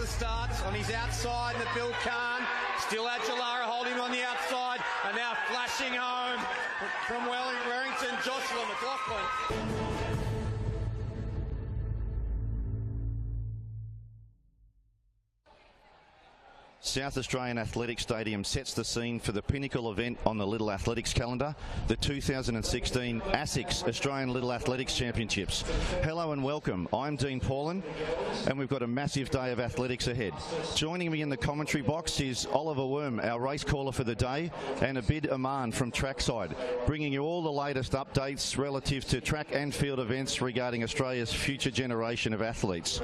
Starts on his outside in the Bill Kahn. Still Adjalara holding on the outside and now flashing home from Wellington, Joshua McLaughlin. South Australian Athletics Stadium sets the scene for the pinnacle event on the Little Athletics calendar, the 2016 ASICS Australian Little Athletics Championships. Hello and welcome. I'm Dean Paulin, and we've got a massive day of athletics ahead. Joining me in the commentary box is Oliver Worm, our race caller for the day, and Abid Aman from Trackside, bringing you all the latest updates relative to track and field events regarding Australia's future generation of athletes.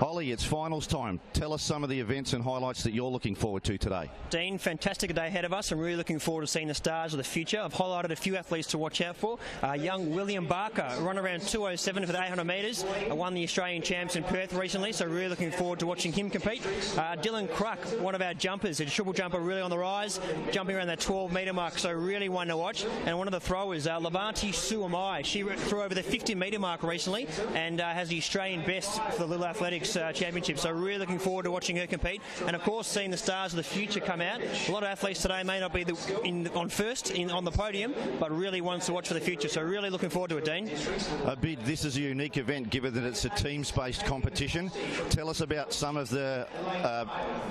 Ollie, it's finals time. Tell us some of the events and highlights that you're looking forward to today. Dean, fantastic day ahead of us. I'm really looking forward to seeing the stars of the future. I've highlighted a few athletes to watch out for. Young William Barker, run around 2:07 for the 800 metres, won the Australian Champs in Perth recently, so really looking forward to watching him compete. Dylan Cruck, one of our jumpers, a triple jumper really on the rise, jumping around that 12-metre mark, so really one to watch. And one of the throwers, Levanti Suamai, she threw over the 50-metre mark recently and has the Australian best for the Little Athletics Championship, so really looking forward to watching her compete. And of course, seeing the stars of the future come out. A lot of athletes today may not be on the podium, but really ones to watch for the future. So really looking forward to it, Dean. Abid, this is a unique event given that it's a teams-based competition. Tell us about some of the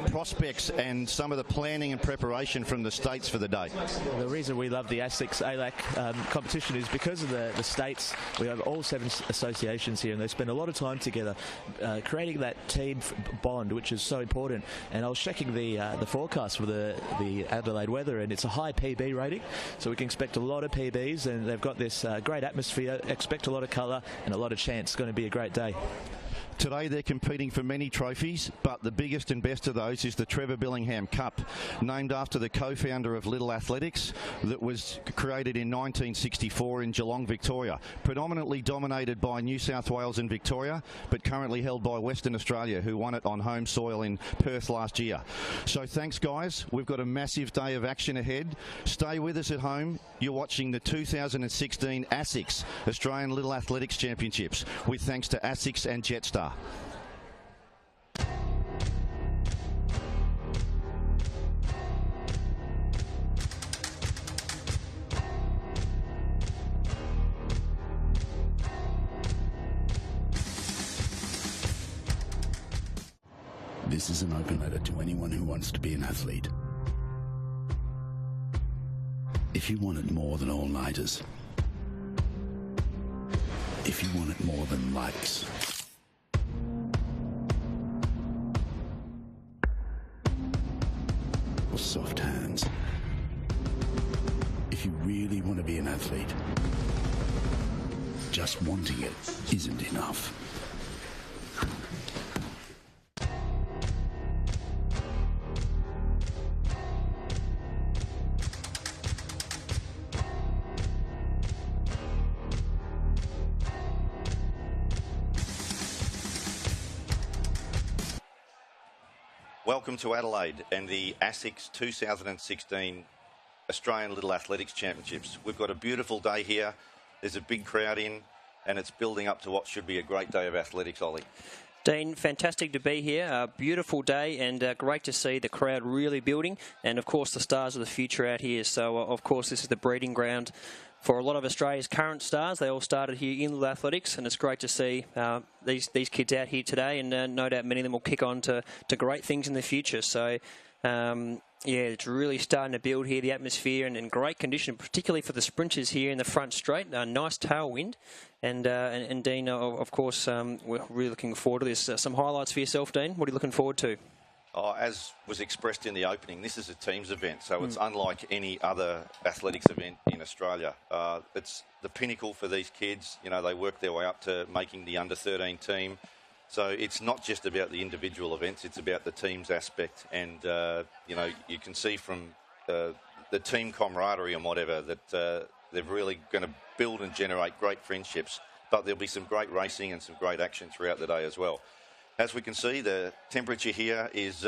prospects and some of the planning and preparation from the states for the day. The reason we love the ASICS ALAC competition is because of the states. We have all 7 associations here, and they spend a lot of time together creating that team bond, which is so important. And I was checking the forecast for the Adelaide weather, and it's a high PB rating, so we can expect a lot of PBs, and they've got this great atmosphere, expect a lot of colour and a lot of chance. It's going to be a great day. Today they're competing for many trophies, but the biggest and best of those is the Trevor Billingham Cup, named after the co-founder of Little Athletics, that was created in 1964 in Geelong, Victoria, predominantly dominated by New South Wales and Victoria, but currently held by Western Australia, who won it on home soil in Perth last year. So thanks, guys. We've got a massive day of action ahead. Stay with us at home. You're watching the 2016 ASICS Australian Little Athletics Championships, with thanks to ASICS and Jetstar. This is an open letter to anyone who wants to be an athlete. If you want it more than all-nighters, if you want it more than likes, or soft hands, if you really want to be an athlete, just wanting it isn't enough. Welcome to Adelaide and the ASICS 2016 Australian Little Athletics Championships. We've got a beautiful day here. There's a big crowd in, and it's building up to what should be a great day of athletics, Ollie. Dean, fantastic to be here. A beautiful day, and great to see the crowd really building, and of course the stars of the future out here. So of course this is the breeding ground for a lot of Australia's current stars. They all started here in Little Athletics, and it's great to see these kids out here today, and no doubt many of them will kick on to great things in the future. So yeah, it's really starting to build here, the atmosphere, and in great condition, particularly for the sprinters here in the front straight. A nice tailwind. And Dean, of course, we're really looking forward to this. Some highlights for yourself, Dean. What are you looking forward to? Oh, as was expressed in the opening, this is a teams event, so it's unlike any other athletics event in Australia. It's the pinnacle for these kids. You know, they work their way up to making the under-13 team. So it's not just about the individual events, it's about the team's aspect. And, you can see from the team camaraderie and whatever that they're really going to build and generate great friendships. But there'll be some great racing and some great action throughout the day as well. As we can see, the temperature here is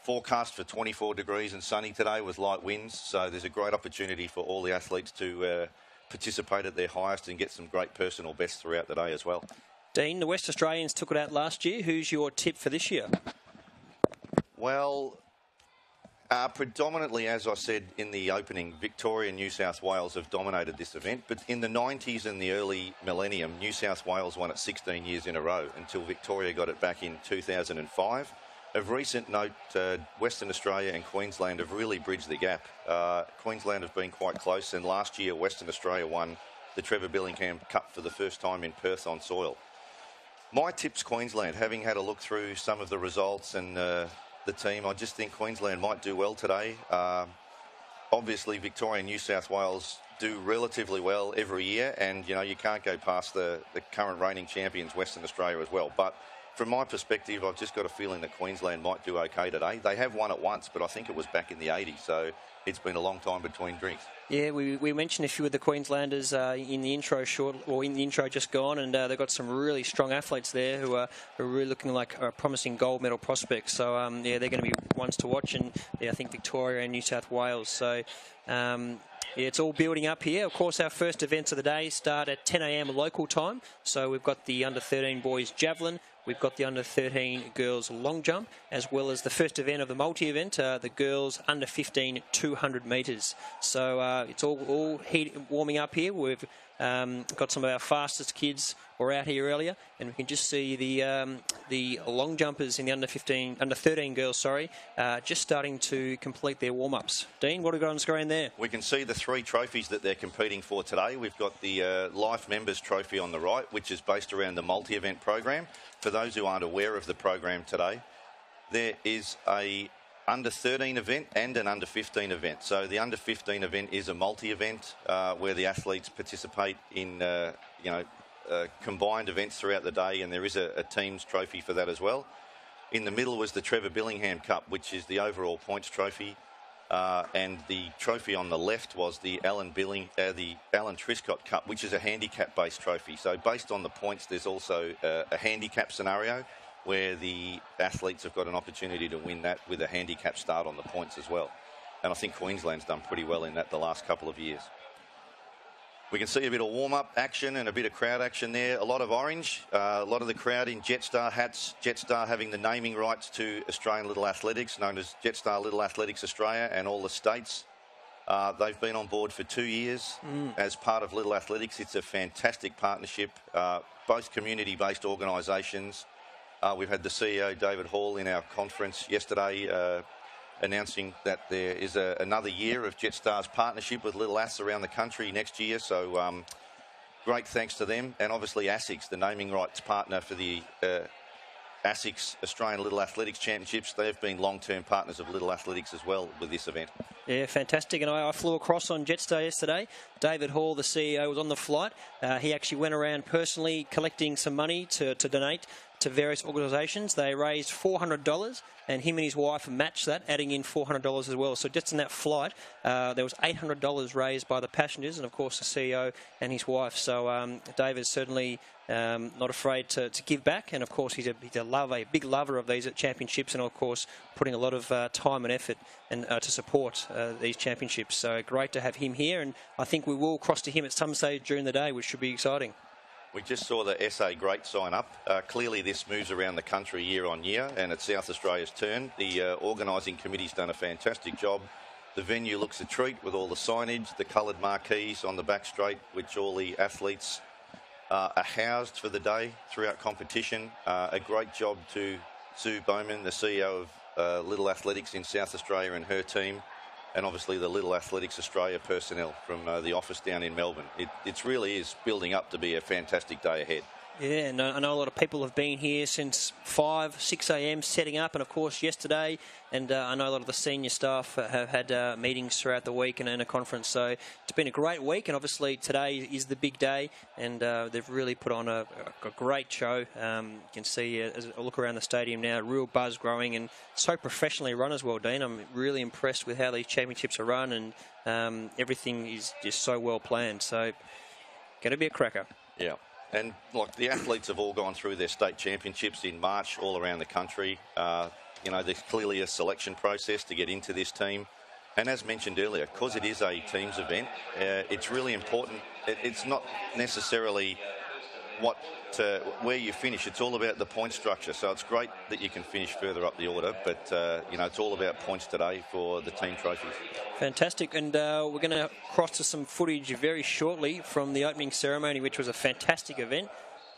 forecast for 24 degrees and sunny today with light winds. So there's a great opportunity for all the athletes to participate at their highest and get some great personal bests throughout the day as well. Dean, the West Australians took it out last year. Who's your tip for this year? Well, predominantly, as I said in the opening, Victoria and New South Wales have dominated this event. But in the 90s and the early millennium, New South Wales won it 16 years in a row until Victoria got it back in 2005. Of recent note, Western Australia and Queensland have really bridged the gap. Queensland have been quite close, and last year Western Australia won the Trevor Billingham Cup for the first time in Perth on soil. My tip's Queensland. Having had a look through some of the results and the team, I just think Queensland might do well today. Obviously, Victoria and New South Wales do relatively well every year, and you can't go past the current reigning champions, Western Australia, as well. But from my perspective, I've just got a feeling that Queensland might do okay today. They have won it once, but I think it was back in the 80s, so it's been a long time between drinks. Yeah, we mentioned a few of the Queenslanders in the intro just gone, and they've got some really strong athletes there who are really looking like promising gold medal prospects. So they're going to be ones to watch, and I think Victoria and New South Wales. So it's all building up here. Of course, our first events of the day start at 10 a.m. local time. So we've got the under-13 boys javelin. We've got the under-13 girls long jump, as well as the first event of the multi-event, the girls under-15 200 metres. So it's all warming up here. We've got some of our fastest kids were out here earlier, and we can just see the long jumpers in the under-13 girls, just starting to complete their warm-ups. Dean, what have we got on screen there? We can see the 3 trophies that they're competing for today. We've got the Life Members Trophy on the right, which is based around the multi-event program. For those who aren't aware of the program today, there is a under-13 event and an under-15 event. So the under-15 event is a multi-event where the athletes participate in combined events throughout the day, and there is a team's trophy for that as well. In the middle was the Trevor Billingham Cup, which is the overall points trophy, and the trophy on the left was the Alan Triscott Cup, which is a handicap-based trophy. So based on the points, there's also a handicap scenario where the athletes have got an opportunity to win that with a handicap start on the points as well. And I think Queensland's done pretty well in that the last couple of years. We can see a bit of warm-up action and a bit of crowd action there. A lot of orange, a lot of the crowd in Jetstar hats. Jetstar having the naming rights to Australian Little Athletics, known as Jetstar Little Athletics Australia, and all the states. They've been on board for 2 years as part of Little Athletics. It's a fantastic partnership, both community-based organisations. We've had the CEO, David Hall, in our conference yesterday announcing that there is another year of Jetstar's partnership with Little Aths around the country next year. So great thanks to them. And obviously ASICS, the naming rights partner for the ASICS Australian Little Athletics Championships. They've been long-term partners of Little Athletics as well with this event. Yeah, fantastic. And I flew across on Jetstar yesterday. David Hall, the CEO, was on the flight. He actually went around personally collecting some money to donate to various organisations. They raised $400, and him and his wife matched that, adding in $400 as well. So just in that flight, there was $800 raised by the passengers, and of course the CEO and his wife. So David's certainly not afraid to give back, and of course he's a big lover of these championships, and of course putting a lot of time and effort and to support these championships. So great to have him here, and I think we will cross to him at some stage during the day, which should be exciting. We just saw the SA Great sign up. Clearly this moves around the country year on year, and it's South Australia's turn. The organising committee's done a fantastic job. The venue looks a treat with all the signage, the coloured marquees on the back straight, which all the athletes are housed for the day throughout competition. A great job to Sue Bowman, the CEO of Little Athletics in South Australia, and her team, and obviously the Little Athletics Australia personnel from the office down in Melbourne. It really is building up to be a fantastic day ahead. Yeah, and I know a lot of people have been here since 5, 6 a.m. setting up, and of course yesterday, and I know a lot of the senior staff have had meetings throughout the week and a conference, so it's been a great week, and obviously today is the big day, and they've really put on a great show. You can see as I look around the stadium now, real buzz growing, and so professionally run as well, Dean. I'm really impressed with how these championships are run, and everything is just so well planned, so going to be a cracker. Yeah. And like the athletes have all gone through their state championships in March all around the country. You know, there's clearly a selection process to get into this team. And as mentioned earlier, because it is a teams event, it's really important. It's not necessarily where you finish. It's all about the point structure. So it's great that you can finish further up the order, but you know, it's all about points today for the team trophies. Fantastic, and we're going to cross to some footage very shortly from the opening ceremony, which was a fantastic event.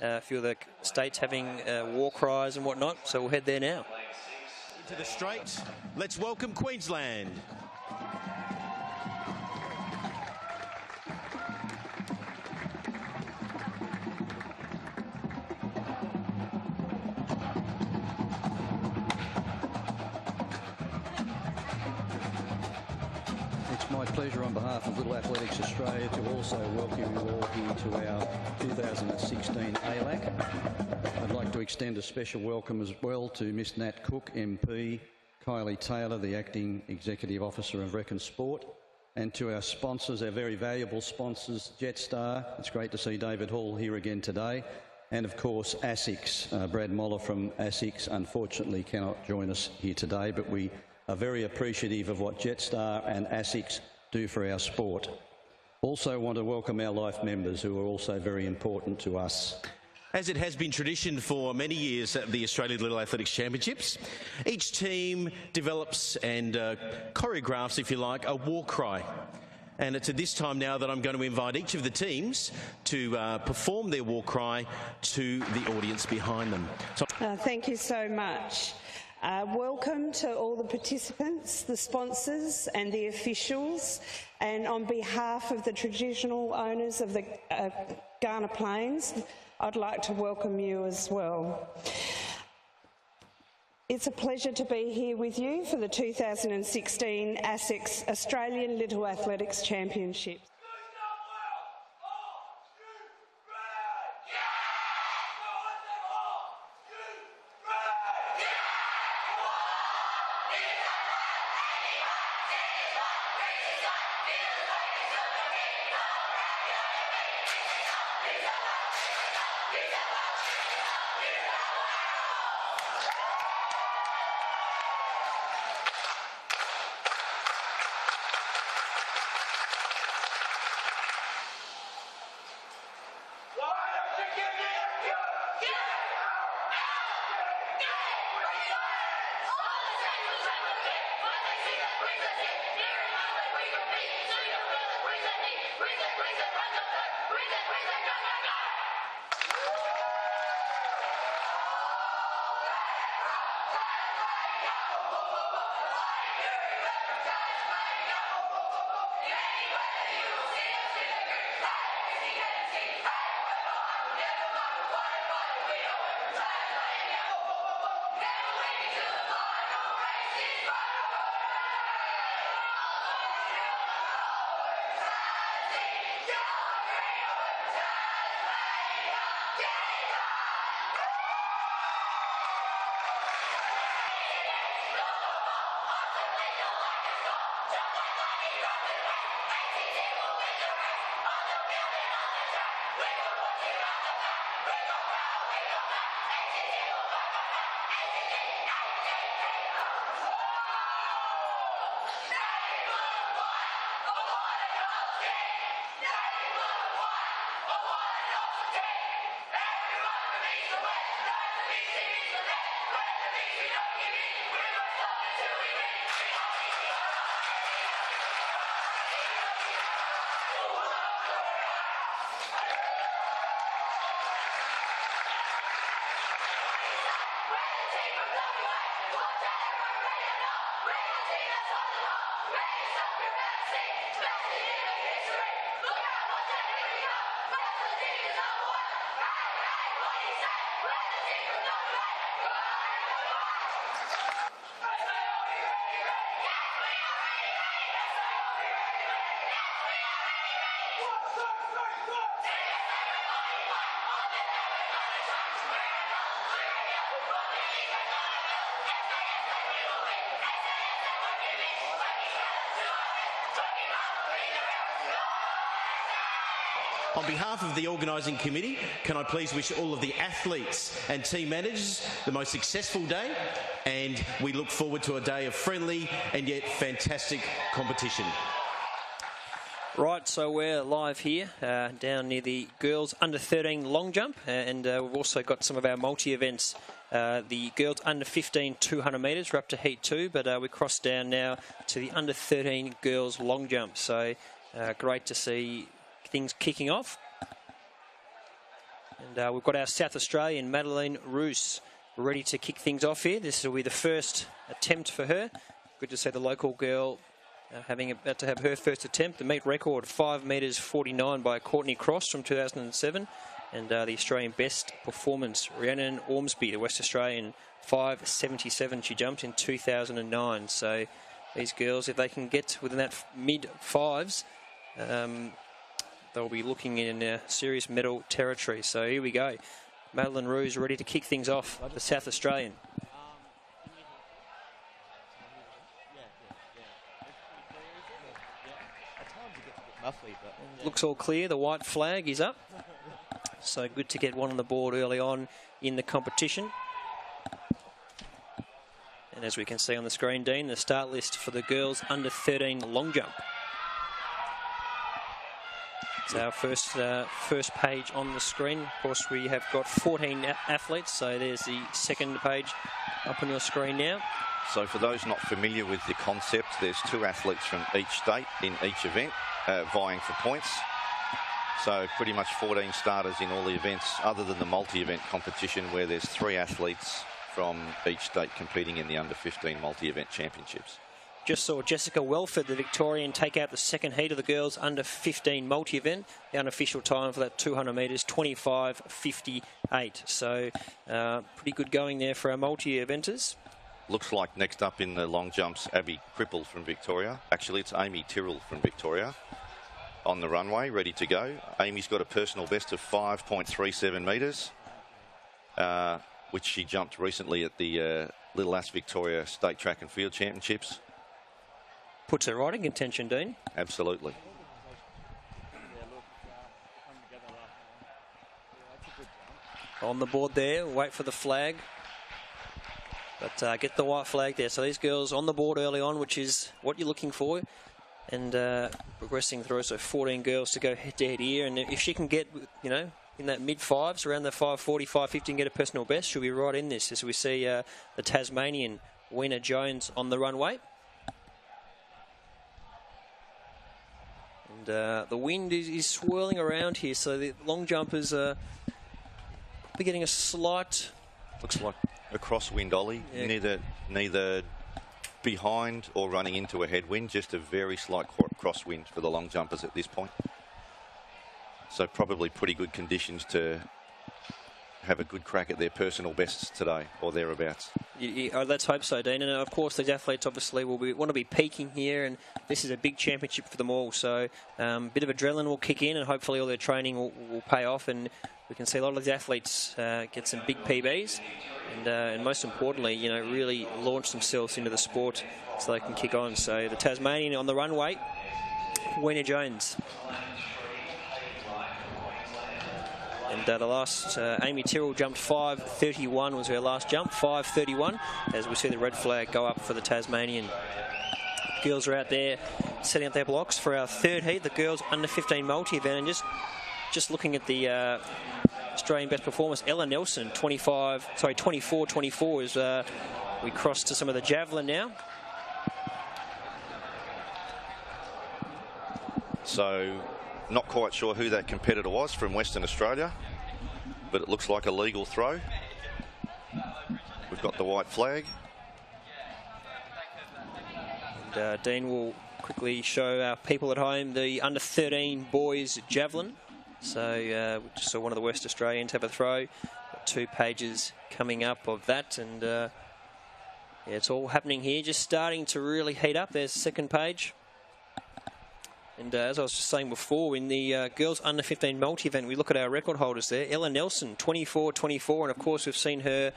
A few of the states having war cries and whatnot, so we'll head there now. Into the straight, let's welcome Queensland. My pleasure on behalf of Little Athletics Australia to also welcome you all here to our 2016 ALAC. I'd like to extend a special welcome as well to Miss Nat Cook, MP, Kylie Taylor, the Acting Executive Officer of Rec and Sport, and to our sponsors, our very valuable sponsors, Jetstar. It's great to see David Hall here again today. And of course, ASICS. Brad Moller from ASICS unfortunately cannot join us here today, but we are very appreciative of what Jetstar and ASICS do for our sport. Also want to welcome our life members who are also very important to us. As it has been tradition for many years at the Australian Little Athletics Championships, each team develops and choreographs, if you like, a war cry. And it's at this time now that I'm going to invite each of the teams to perform their war cry to the audience behind them. So thank you so much. Welcome to all the participants, the sponsors and the officials, and on behalf of the traditional owners of the Ghana Plains, I'd like to welcome you as well. It's a pleasure to be here with you for the 2016 ASICS Australian Little Athletics Championships. On behalf of the organising committee, can I please wish all of the athletes and team managers the most successful day, and we look forward to a day of friendly and yet fantastic competition. Right, so we're live here down near the girls under 13 long jump, and we've also got some of our multi-events. The girls under 15 200 metres, we're up to heat 2, but we cross down now to the under 13 girls long jump. So great to see things kicking off. And we've got our South Australian Madeleine Roos ready to kick things off here. This will be the first attempt for her. Good to see the local girl about to have her first attempt. The meet record 5 metres 49 by Courtney Cross from 2007, and the Australian best performance, Rhiannon Ormsby, the West Australian, 5.77 she jumped in 2009. So these girls, if they can get within that mid fives, they'll be looking in serious medal territory. So here we go. Madeleine Roos ready to kick things off, the South Australian. Looks all clear. The white flag is up. So good to get one on the board early on in the competition. And as we can see on the screen, Dean, the start list for the girls under 13 long jump. It's our first page on the screen. Of course, we have got 14 athletes, so there's the second page up on your screen now. So for those not familiar with the concept, there's 2 athletes from each state in each event vying for points. So pretty much 14 starters in all the events other than the multi-event competition, where there's 3 athletes from each state competing in the under 15 multi-event championships. Just saw Jessica Welford, the Victorian, take out the second heat of the girls under 15 multi-event. The unofficial time for that 200 metres, 25.58. So pretty good going there for our multi-eventers. Looks like next up in the long jumps, Abby Cripple from Victoria. Actually, it's Amy Tyrrell from Victoria on the runway, ready to go. Amy's got a personal best of 5.37 metres, which she jumped recently at the Little Ass Victoria State Track and Field Championships. Puts her right in contention, Dean. Absolutely. On the board there, wait for the flag. But get the white flag there. So these girls on the board early on, which is what you're looking for. And progressing through, so 14 girls to go head-to-head here. And if she can get, you know, in that mid-fives, around the 5:40, 5:50 and get a personal best, she'll be right in this. As we see the Tasmanian Weena Jones on the runway. And the wind is swirling around here, so the long jumpers are probably getting a slight... Looks like a crosswind ollie, yeah. Neither behind or running into a headwind, just a very slight crosswind for the long jumpers at this point. So probably pretty good conditions to have a good crack at their personal bests today, or thereabouts. Let's hope so, Dean. And of course, these athletes obviously want to be peaking here, and this is a big championship for them all. So a bit of adrenaline will kick in, and hopefully all their training will pay off, and we can see a lot of these athletes get some big PBs, and most importantly, you know, really launch themselves into the sport so they can kick on. So the Tasmanian on the runway, Weena Jones. And the last, Amy Tyrrell jumped 5.31 was her last jump, 5.31, as we see the red flag go up for the Tasmanian. Girls are out there setting up their blocks for our third heat, the girls under 15 multi-event, and just looking at the Australian best performance, Ella Nelson, 24.24 as we cross to some of the javelin now. So, not quite sure who that competitor was from Western Australia, but it looks like a legal throw. We've got the white flag. And Dean will quickly show our people at home the under 13 boys javelin. So we just saw one of the West Australians have a throw. 2 pages coming up of that, and yeah, it's all happening here, just starting to really heat up. There's the second page. And as I was just saying before, in the girls under 15 multi-event, we look at our record holders there. Ella Nelson, 24-24, and of course we've seen her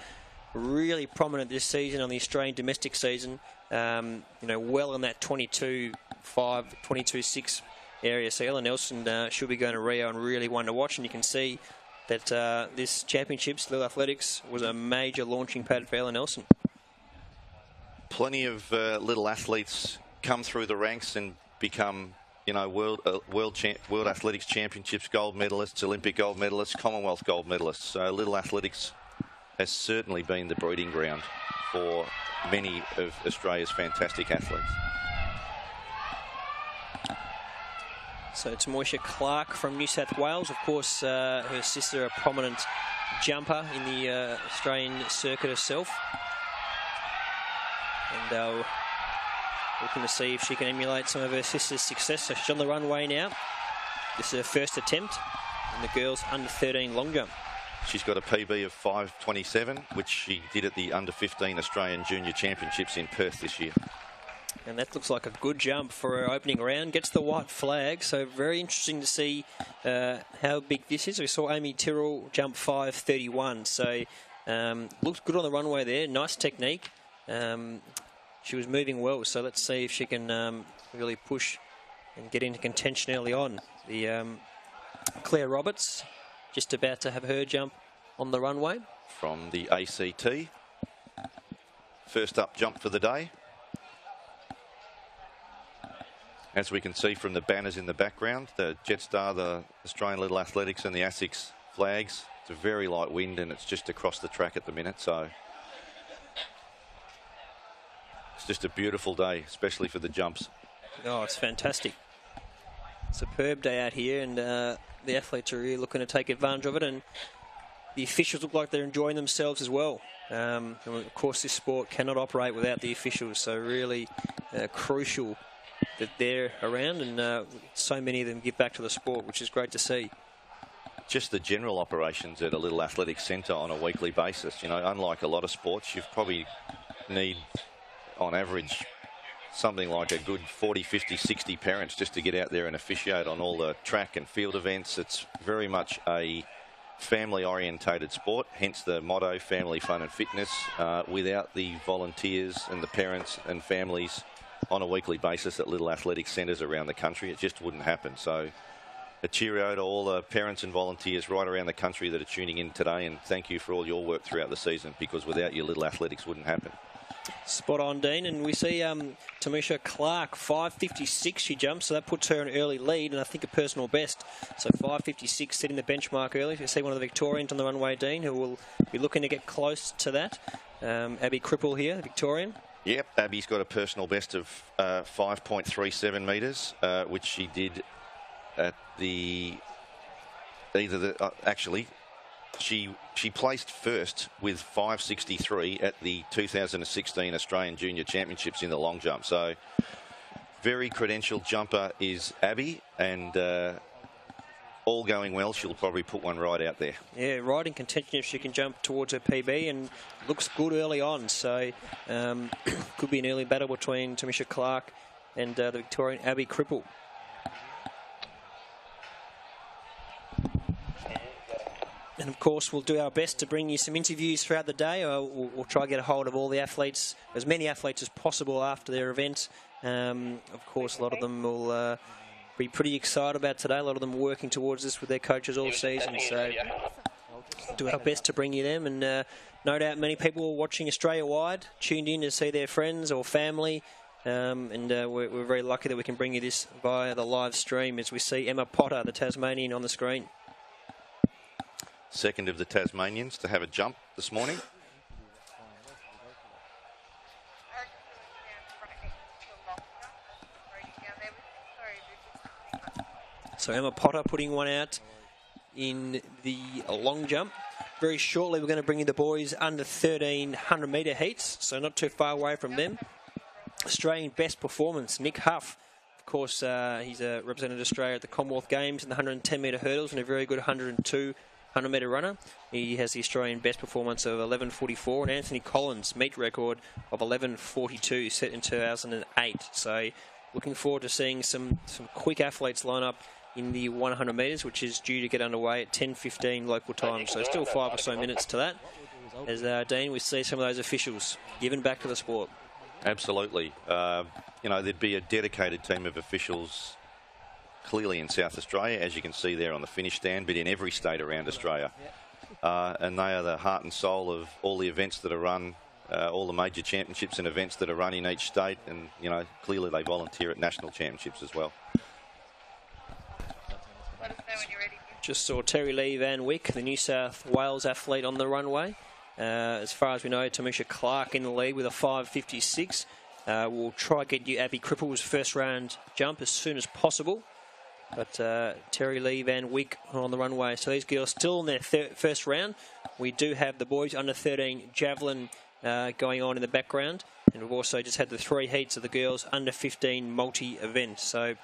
really prominent this season on the Australian domestic season. You know, well in that 22.5, 22.6 area. So Ella Nelson should be going to Rio and really one to watch. And you can see that this championships, Little Athletics, was a major launching pad for Ella Nelson. Plenty of little athletes come through the ranks and become, you know, World Athletics Championships gold medalists, Olympic gold medalists, Commonwealth gold medalists. So Little Athletics has certainly been the breeding ground for many of Australia's fantastic athletes. So Tamoisha Clark from New South Wales, of course, her sister, a prominent jumper in the Australian circuit herself. And looking to see if she can emulate some of her sister's success. So she's on the runway now. This is her first attempt in the girls under 13 long jump. She's got a PB of 5:27, which she did at the under 15 Australian Junior Championships in Perth this year. And that looks like a good jump for her opening round. Gets the white flag, so very interesting to see how big this is. We saw Amy Tyrrell jump 5:31, so looks good on the runway there. Nice technique. She was moving well, so let's see if she can really push and get into contention early on. The Claire Roberts just about to have her jump on the runway. From the ACT. First up jump for the day. As we can see from the banners in the background, the Jetstar, the Australian Little Athletics and the ASICS flags. It's a very light wind and it's just across the track at the minute, so it's just a beautiful day, especially for the jumps. Oh, it's fantastic. Superb day out here, and the athletes are really looking to take advantage of it, and the officials look like they're enjoying themselves as well. And of course, this sport cannot operate without the officials, so really crucial that they're around, and so many of them give back to the sport, which is great to see. Just the general operations at a Little Athletics Centre on a weekly basis. You know, unlike a lot of sports, you probably need, on average, something like a good 40, 50, 60 parents just to get out there and officiate on all the track and field events. It's very much a family-orientated sport, hence the motto, family, fun and fitness. Without the volunteers and the parents and families on a weekly basis at Little Athletics Centres around the country, it just wouldn't happen. So a cheerio to all the parents and volunteers right around the country that are tuning in today, and thank you for all your work throughout the season, because without you, Little Athletics wouldn't happen. Spot on, Dean. And we see Tamoisha Clark, 5:56 she jumps, so that puts her in an early lead, and I think a personal best. So 5:56 setting the benchmark early. You see one of the Victorians on the runway, Dean, who will be looking to get close to that. Abby Cripple here, the Victorian. Yep, Abby's got a personal best of 5.37 metres, which she did at the actually. She placed first with 5:63 at the 2016 Australian Junior Championships in the long jump. So very credentialed jumper is Abby, and all going well, she'll probably put one right out there. Yeah, right in contention if she can jump towards her PB, and looks good early on. So could be an early battle between Tamoisha Clark and the Victorian Abby Cripple. And of course, we'll do our best to bring you some interviews throughout the day. We'll try to get a hold of all the athletes, as many athletes as possible after their event. Of course, a lot of them will be pretty excited about today. A lot of them working towards this with their coaches all season. So we'll do our best to bring you them. And no doubt many people watching Australia-wide, tuned in to see their friends or family. And we're very lucky that we can bring you this via the live stream, as we see Emma Potter, the Tasmanian, on the screen. Second of the Tasmanians to have a jump this morning. So Emma Potter putting one out in the long jump. Very shortly we're going to bring you the boys under 1300 metre heats, so not too far away from them. Australian best performance, Nick Huff. Of course, he's represented Australia at the Commonwealth Games in the 110 metre hurdles and a very good 102 100-metre runner. He has the Australian best performance of 11:44, and Anthony Collins' meet record of 11:42 set in 2008. So looking forward to seeing some quick athletes line up in the 100 metres, which is due to get underway at 10:15 local time. So still 5 or so minutes to that. As Dean, we see some of those officials giving back to the sport. Absolutely. There'd be a dedicated team of officials clearly in South Australia, as you can see there on the finish stand, but in every state around Australia. And they are the heart and soul of all the events that are run, all the major championships and events that are run in each state. And, clearly they volunteer at national championships as well. Just saw Terry Lee Van Wyck, the New South Wales athlete, on the runway. As far as we know, Tamisha Clark in the lead with a 5:56. We'll try to get you Abby Cripple's first round jump as soon as possible. But Terry Lee Van Wyck on the runway. So these girls still in their first round. We do have the boys under 13 javelin going on in the background. And we've also just had the 3 heats of the girls under 15 multi-event. So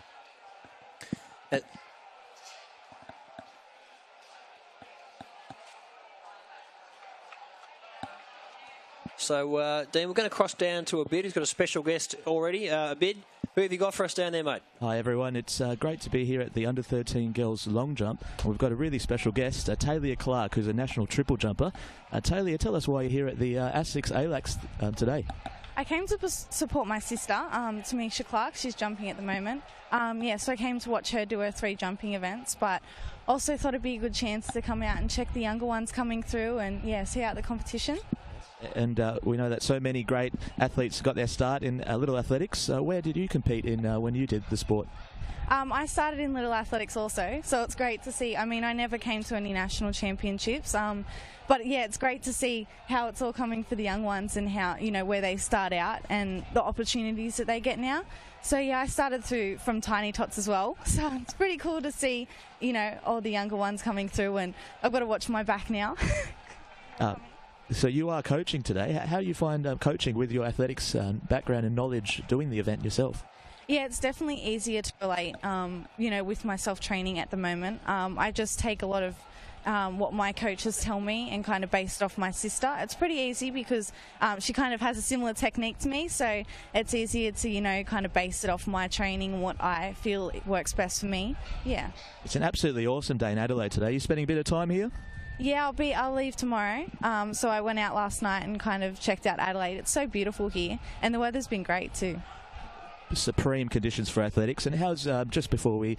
Dean, we're going to cross down to Abid. He's got a special guest already. Abid, who have you got for us down there, mate? Hi, everyone. It's great to be here at the under-13 girls long jump. We've got a really special guest, Talia Clark, who's a national triple jumper. Talia, tell us why you're here at the ASICS ALAC today. I came to support my sister, Tamisha Clark. She's jumping at the moment. So I came to watch her do her 3 jumping events, but also thought it'd be a good chance to come out and check the younger ones coming through and, see out the competition. And we know that so many great athletes got their start in little athletics. Where did you compete in when you did the sport? I started in little athletics also, so it's great to see. I mean, I never came to any national championships, but it's great to see how it's all coming for the young ones and how, where they start out and the opportunities that they get now. So I started from tiny tots as well, so it's pretty cool to see, all the younger ones coming through, and I've got to watch my back now. So you are coaching today. How do you find coaching with your athletics background and knowledge doing the event yourself? Yeah, it's definitely easier to relate, with my self-training at the moment. I just take a lot of what my coaches tell me and kind of base it off my sister. It's pretty easy because she kind of has a similar technique to me, so it's easier to, kind of base it off my training and what I feel works best for me. Yeah. It's an absolutely awesome day in Adelaide today. You're spending a bit of time here? Yeah, I'll leave tomorrow. So I went out last night and kind of checked out Adelaide. It's so beautiful here, and the weather's been great too. Supreme conditions for athletics. And how's, just before we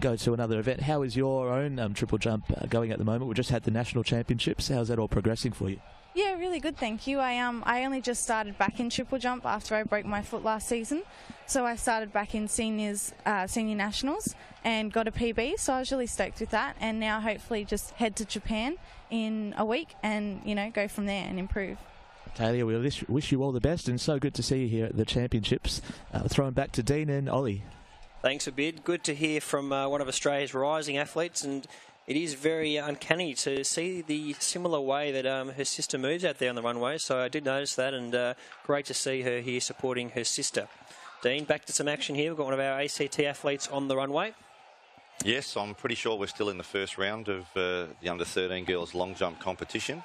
go to another event, how is your own triple jump going at the moment? We just had the national championships. How's that all progressing for you? Yeah, really good, thank you. I only just started back in triple jump after I broke my foot last season. So I started back in senior nationals and got a PB, so I was really stoked with that. And now hopefully just head to Japan in a week and, go from there and improve. Talia, we wish you all the best, and so good to see you here at the championships. Throwing back to Dean and Ollie. Thanks a bit. Good to hear from one of Australia's rising athletes, and it is very uncanny to see the similar way that her sister moves out there on the runway. So I did notice that, and great to see her here supporting her sister. Dean, back to some action here. We've got one of our ACT athletes on the runway. Yes, I'm pretty sure we're still in the first round of the under-13 girls long jump competition.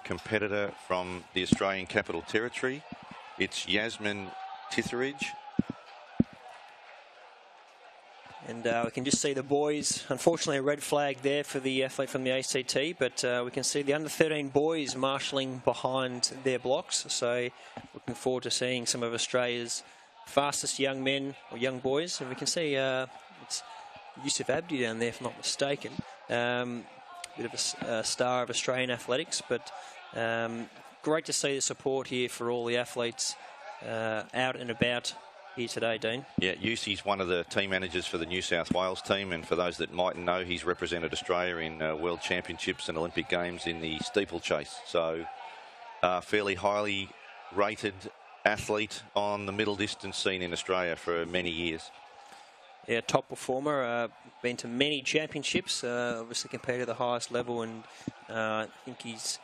Competitor from the Australian Capital Territory. It's Yasmin Titheridge. And we can just see the boys. Unfortunately, a red flag there for the athlete from the ACT, but we can see the under-13 boys marshalling behind their blocks. So looking forward to seeing some of Australia's fastest young men or young boys. And we can see it's Yusuf Abdi down there, if I'm not mistaken. Bit of a star of Australian athletics, but great to see the support here for all the athletes out and about here today, Dean. Yeah, Yusi's one of the team managers for the New South Wales team, and for those that mightn't know, he's represented Australia in World Championships and Olympic Games in the steeplechase. So fairly highly rated athlete on the middle distance scene in Australia for many years. Yeah, top performer, been to many championships, obviously competed at the highest level, and I think he's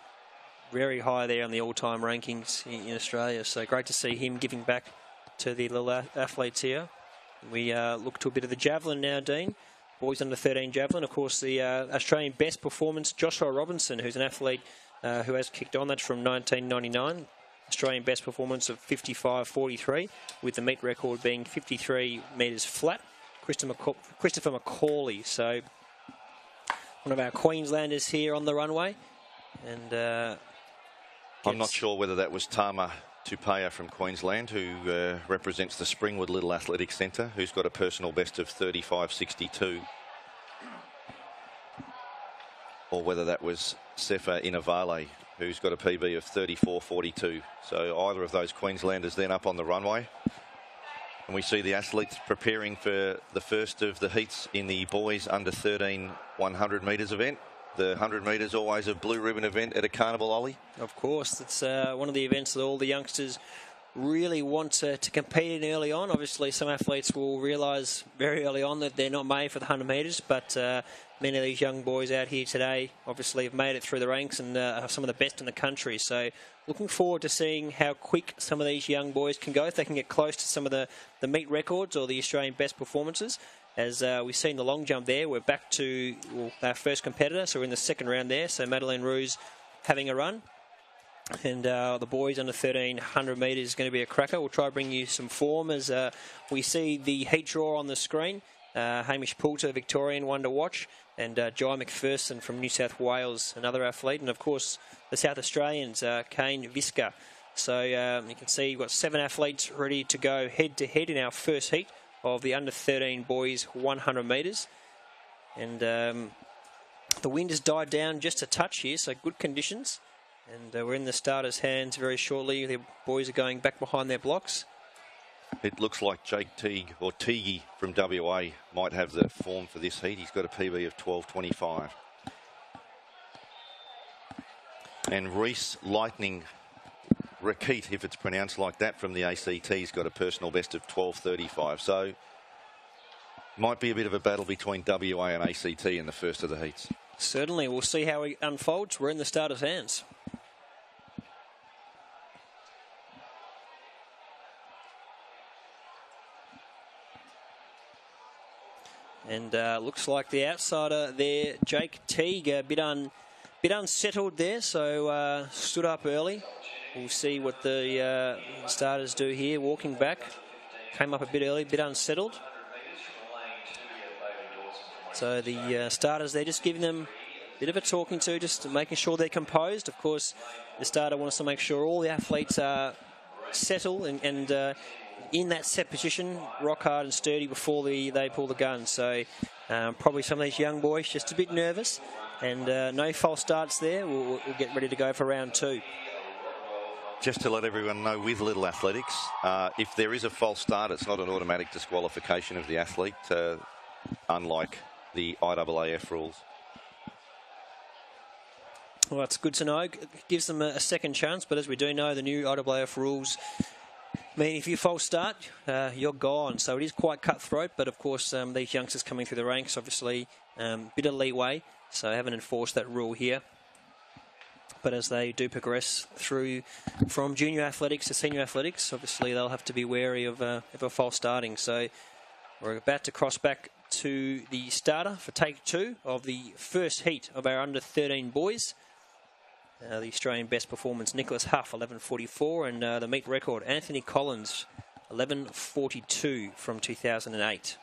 very high there on the all-time rankings in Australia. So great to see him giving back to the little athletes here. We look to a bit of the javelin now, Dean. boys under 13 javelin. Of course, the Australian best performance, Joshua Robinson, who's an athlete who has kicked on. That's from 1999. Australian best performance of 55.43, with the meet record being 53 metres flat. Christopher McCauley, so one of our Queenslanders here on the runway. And I'm not sure whether that was Tama Tupaya from Queensland, who represents the Springwood Little Athletics Centre, who's got a personal best of 35.62. Or whether that was Sefa Inavale, who's got a PB of 34.42. So either of those Queenslanders then up on the runway. And we see the athletes preparing for the first of the heats in the boys under 13 100 metres event. The 100 metres always a blue ribbon event at a carnival, Ollie. Of course, it's one of the events that all the youngsters really want to compete in early on. Obviously, some athletes will realise very early on that they're not made for the 100 metres, but many of these young boys out here today obviously have made it through the ranks and are some of the best in the country. So looking forward to seeing how quick some of these young boys can go, if they can get close to some of the meet records or the Australian best performances. As we've seen the long jump there, we're back to our first competitor, so we're in the second round there. So Madeleine Roux having a run. And the boys under 13 100 metres is going to be a cracker. We'll try to bring you some form as we see the heat draw on the screen. Hamish Poulter, Victorian, one to watch, and Jai McPherson from New South Wales, another athlete, and of course the South Australians, Kane Visca. So you can see we've got 7 athletes ready to go head-to-head in our first heat of the under 13 boys 100 metres. And the wind has died down just a touch here, so good conditions. And we're in the starters' hands very shortly. The boys are going back behind their blocks. It looks like Jake Teague, or Teague from WA, might have the form for this heat. He's got a PB of 12.25. And Reese Lightning Rakit, if it's pronounced like that, from the ACT, has got a personal best of 12.35. So might be a bit of a battle between WA and ACT in the first of the heats. Certainly. We'll see how it unfolds. We're in the starters' hands. And looks like the outsider there, Jake Teague, a bit unsettled there, so stood up early. We'll see what the starters do here. Walking back, came up a bit early, a bit unsettled. So the starters, they're just giving them a bit of a talking to, just making sure they're composed. Of course, the starter wants to make sure all the athletes are settled and in that set position, rock hard and sturdy before they pull the gun. So probably some of these young boys just a bit nervous, and no false starts there. We'll get ready to go for round 2. Just to let everyone know, with Little Athletics, if there is a false start, it's not an automatic disqualification of the athlete, unlike the IAAF rules. Well, that's good to know. It gives them a second chance, but as we do know, the new IAAF rules mean if you false start, you're gone. So it is quite cutthroat, but of course these youngsters coming through the ranks, obviously bit of leeway, so I haven't enforced that rule here. But as they do progress through from junior athletics to senior athletics, obviously they'll have to be wary of a false starting. So we're about to cross back to the starter for take 2 of the first heat of our under 13 boys. The Australian best performance, Nicholas Huff, 11.44, and the meet record, Anthony Collins, 11.42 from 2008.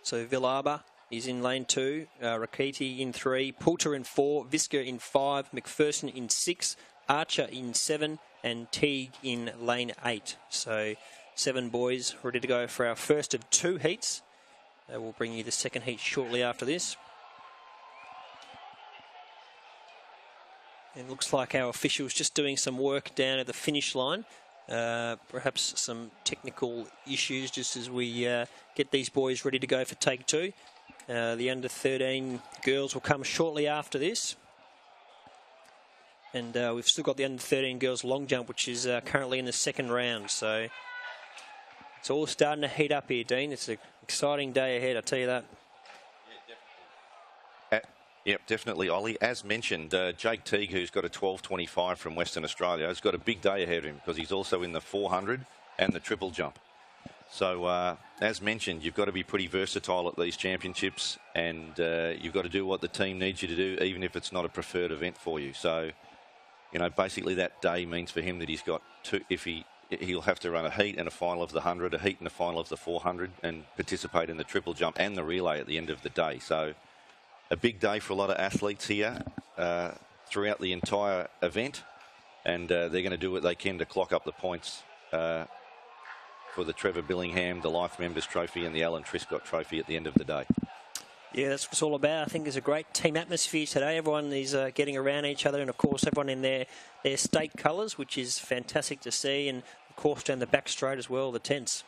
So Villarba is in lane 2, Rakiti in 3, Poulter in 4, Visca in 5, McPherson in 6, Archer in 7, and Teague in lane 8. So 7 boys ready to go for our first of 2 heats. We'll bring you the second heat shortly after this. It looks like our officials just doing some work down at the finish line. Perhaps some technical issues just as we get these boys ready to go for take 2. The under 13 girls will come shortly after this. And we've still got the under 13 girls long jump, which is currently in the second round. So it's all starting to heat up here, Dean. It's an exciting day ahead, I tell you that. Yep, definitely, Ollie. As mentioned, Jake Teague, who's got a 12.25 from Western Australia, has got a big day ahead of him because he's also in the 400 and the triple jump. So, as mentioned, you've got to be pretty versatile at these championships, and you've got to do what the team needs you to do, even if it's not a preferred event for you. So, basically that day means for him that he's got two, he'll have to run a heat and a final of the 100, a heat and a final of the 400, and participate in the triple jump and the relay at the end of the day. So, a big day for a lot of athletes here throughout the entire event, and they're going to do what they can to clock up the points for the Trevor Billingham, the Life Members Trophy, and the Alan Triscott Trophy at the end of the day. Yeah, that's what it's all about. I think there's a great team atmosphere today. Everyone is getting around each other, and of course everyone in their state colours, which is fantastic to see, and of course down the back straight as well, the tents.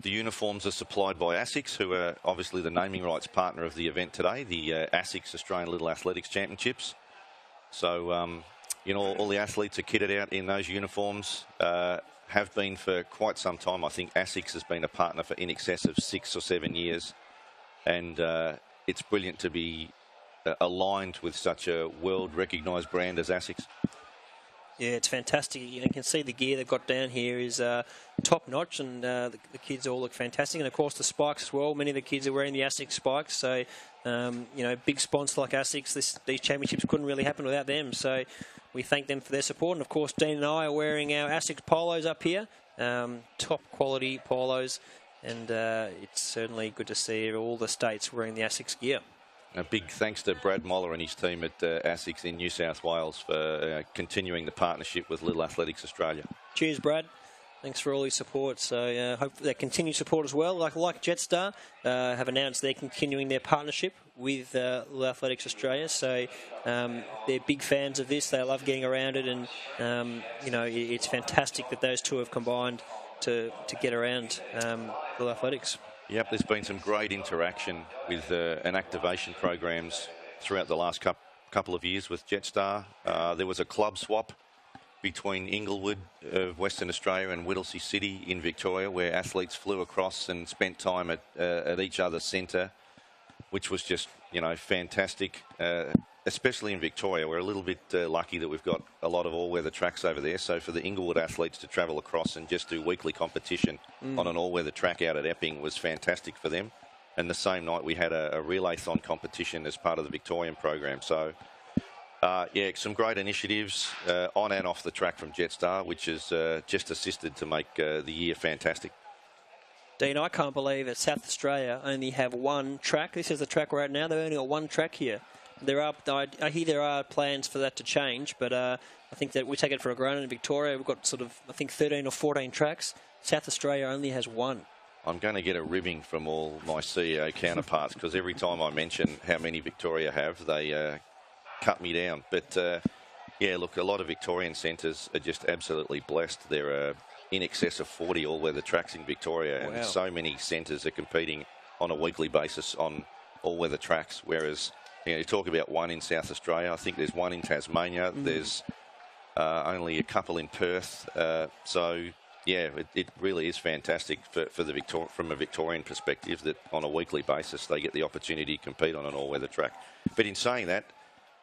The uniforms are supplied by ASICS, who are obviously the naming rights partner of the event today, the ASICS Australian Little Athletics Championships. So, all the athletes are kitted out in those uniforms, have been for quite some time. I think ASICS has been a partner for in excess of 6 or 7 years. And it's brilliant to be aligned with such a world-recognised brand as ASICS. Yeah, it's fantastic. You can see the gear they've got down here is top-notch, and the kids all look fantastic. And, of course, the spikes as well. Many of the kids are wearing the ASICS spikes. So, big sponsors like ASICS, these championships couldn't really happen without them. So we thank them for their support. And, of course, Dean and I are wearing our ASICS polos up here, top-quality polos. And it's certainly good to see all the states wearing the ASICS gear. A big thanks to Brad Moller and his team at ASICS in New South Wales for continuing the partnership with Little Athletics Australia. Cheers, Brad. Thanks for all your support. So hope they continue support as well. Like Jetstar have announced they're continuing their partnership with Little Athletics Australia. So they're big fans of this. They love getting around it, and it's fantastic that those two have combined to get around Little Athletics. Yep, there's been some great interaction with and activation programs throughout the last couple of years with Jetstar. There was a club swap between Inglewood of Western Australia and Whittlesea City in Victoria, where athletes flew across and spent time at each other's centre, which was just, fantastic. Especially in Victoria, we're a little bit lucky that we've got a lot of all-weather tracks over there. So for the Inglewood athletes to travel across and just do weekly competition on an all-weather track out at Epping was fantastic for them. And the same night we had a relay-thon competition as part of the Victorian program. So, some great initiatives on and off the track from Jetstar, which has just assisted to make the year fantastic. Dean, I can't believe that South Australia only have one track. This is the track right now. They've only got one track here. I hear there are plans for that to change, but I think that we take it for granted in Victoria. We've got 13 or 14 tracks. South Australia only has one. I'm going to get a ribbing from all my CEO counterparts because every time I mention how many Victoria have, they cut me down. But, look, a lot of Victorian centres are just absolutely blessed. There are in excess of 40 all-weather tracks in Victoria, and so many centres are competing on a weekly basis on all-weather tracks, whereas... you talk about one in South Australia. I think there's one in Tasmania. There's only a couple in Perth. It really is fantastic from a Victorian perspective that on a weekly basis they get the opportunity to compete on an all-weather track. But in saying that,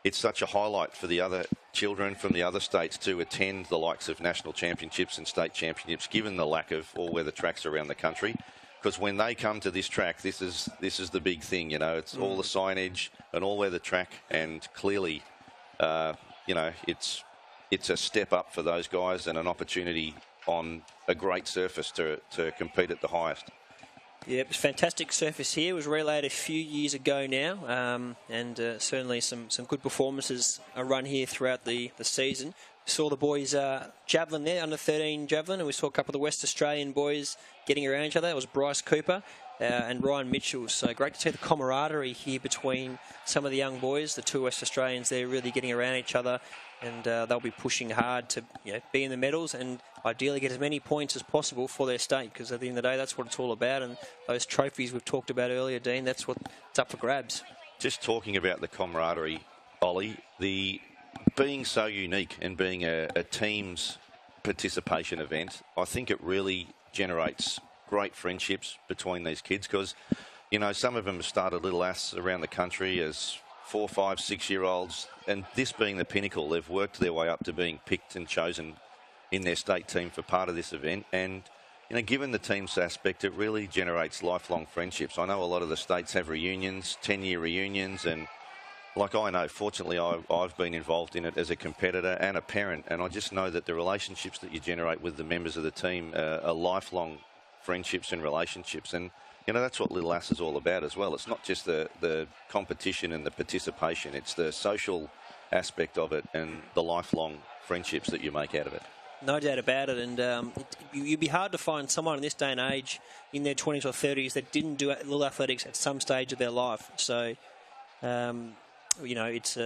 it's such a highlight for the other children from the other states to attend the likes of national championships and state championships, given the lack of all-weather tracks around the country. Because when they come to this track, this is the big thing, It's all the signage, an all-weather track, and clearly, it's a step up for those guys and an opportunity on a great surface to compete at the highest. Yeah, it was fantastic surface here. It was relayed a few years ago now, and certainly some good performances are run here throughout the season. We saw the boys javelin there, under 13 javelin, and we saw a couple of the West Australian boys getting around each other. It was Bryce Cooper and Ryan Mitchell. So great to see the camaraderie here between some of the young boys, the two West Australians. They're really getting around each other, and they'll be pushing hard to be in the medals and ideally get as many points as possible for their state, because at the end of the day, that's what it's all about. And those trophies we've talked about earlier, Dean, that's what's up for grabs. Just talking about the camaraderie, Ollie, being so unique and being a team's participation event, I think it really generates great friendships between these kids because, you know, some of them have started little aths around the country as 4, 5, 6-year-olds, and this being the pinnacle, they've worked their way up to being picked and chosen in their state team for part of this event. And, you know, given the team's aspect, it really generates lifelong friendships. I know a lot of the states have reunions, 10-year reunions, and like I know, fortunately, I've been involved in it as a competitor and a parent, and I just know that the relationships that you generate with the members of the team are lifelong friendships and relationships. And, you know, that's what Little Ass is all about as well. It's not just the competition and the participation. It's the social aspect of it and the lifelong friendships that you make out of it. No doubt about it. And you'd be hard to find someone in this day and age in their 20s or 30s that didn't do little athletics at some stage of their life. So, you know, it's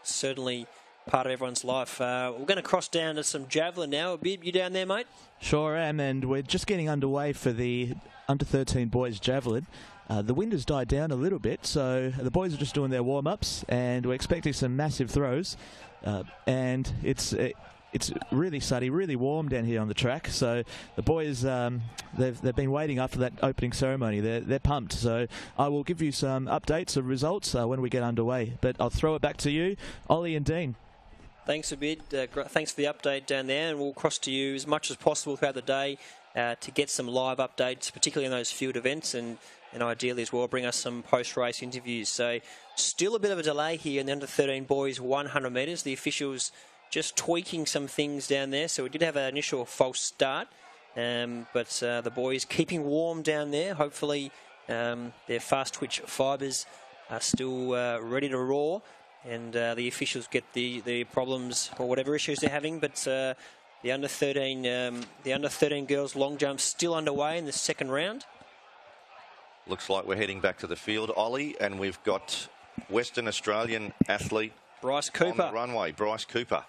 certainly part of everyone's life. We're going to cross down to some javelin now. Bib, you down there, mate? Sure am, and we're just getting underway for the under-13 boys javelin. The wind has died down a little bit, so the boys are just doing their warm-ups, and we're expecting some massive throws. And it's really sunny, really warm down here on the track. So the boys, they've been waiting after that opening ceremony. They're pumped. So I will give you some updates of results when we get underway. But I'll throw it back to you, Ollie and Dean. Thanks a bit. Thanks for the update down there, and we'll cross to you as much as possible throughout the day to get some live updates, particularly in those field events, and ideally as well bring us some post-race interviews. So still a bit of a delay here in the under-13 boys 100 metres. The officials just tweaking some things down there. So we did have an initial false start, but the boys keeping warm down there. Hopefully their fast twitch fibres are still ready to roar, and the officials get the problems or whatever issues they're having. But the under-13 girls long jump still underway in the second round. Looks like we're heading back to the field, Ollie, and we've got Western Australian athlete Bryce Cooper on the runway. Bryce Cooper.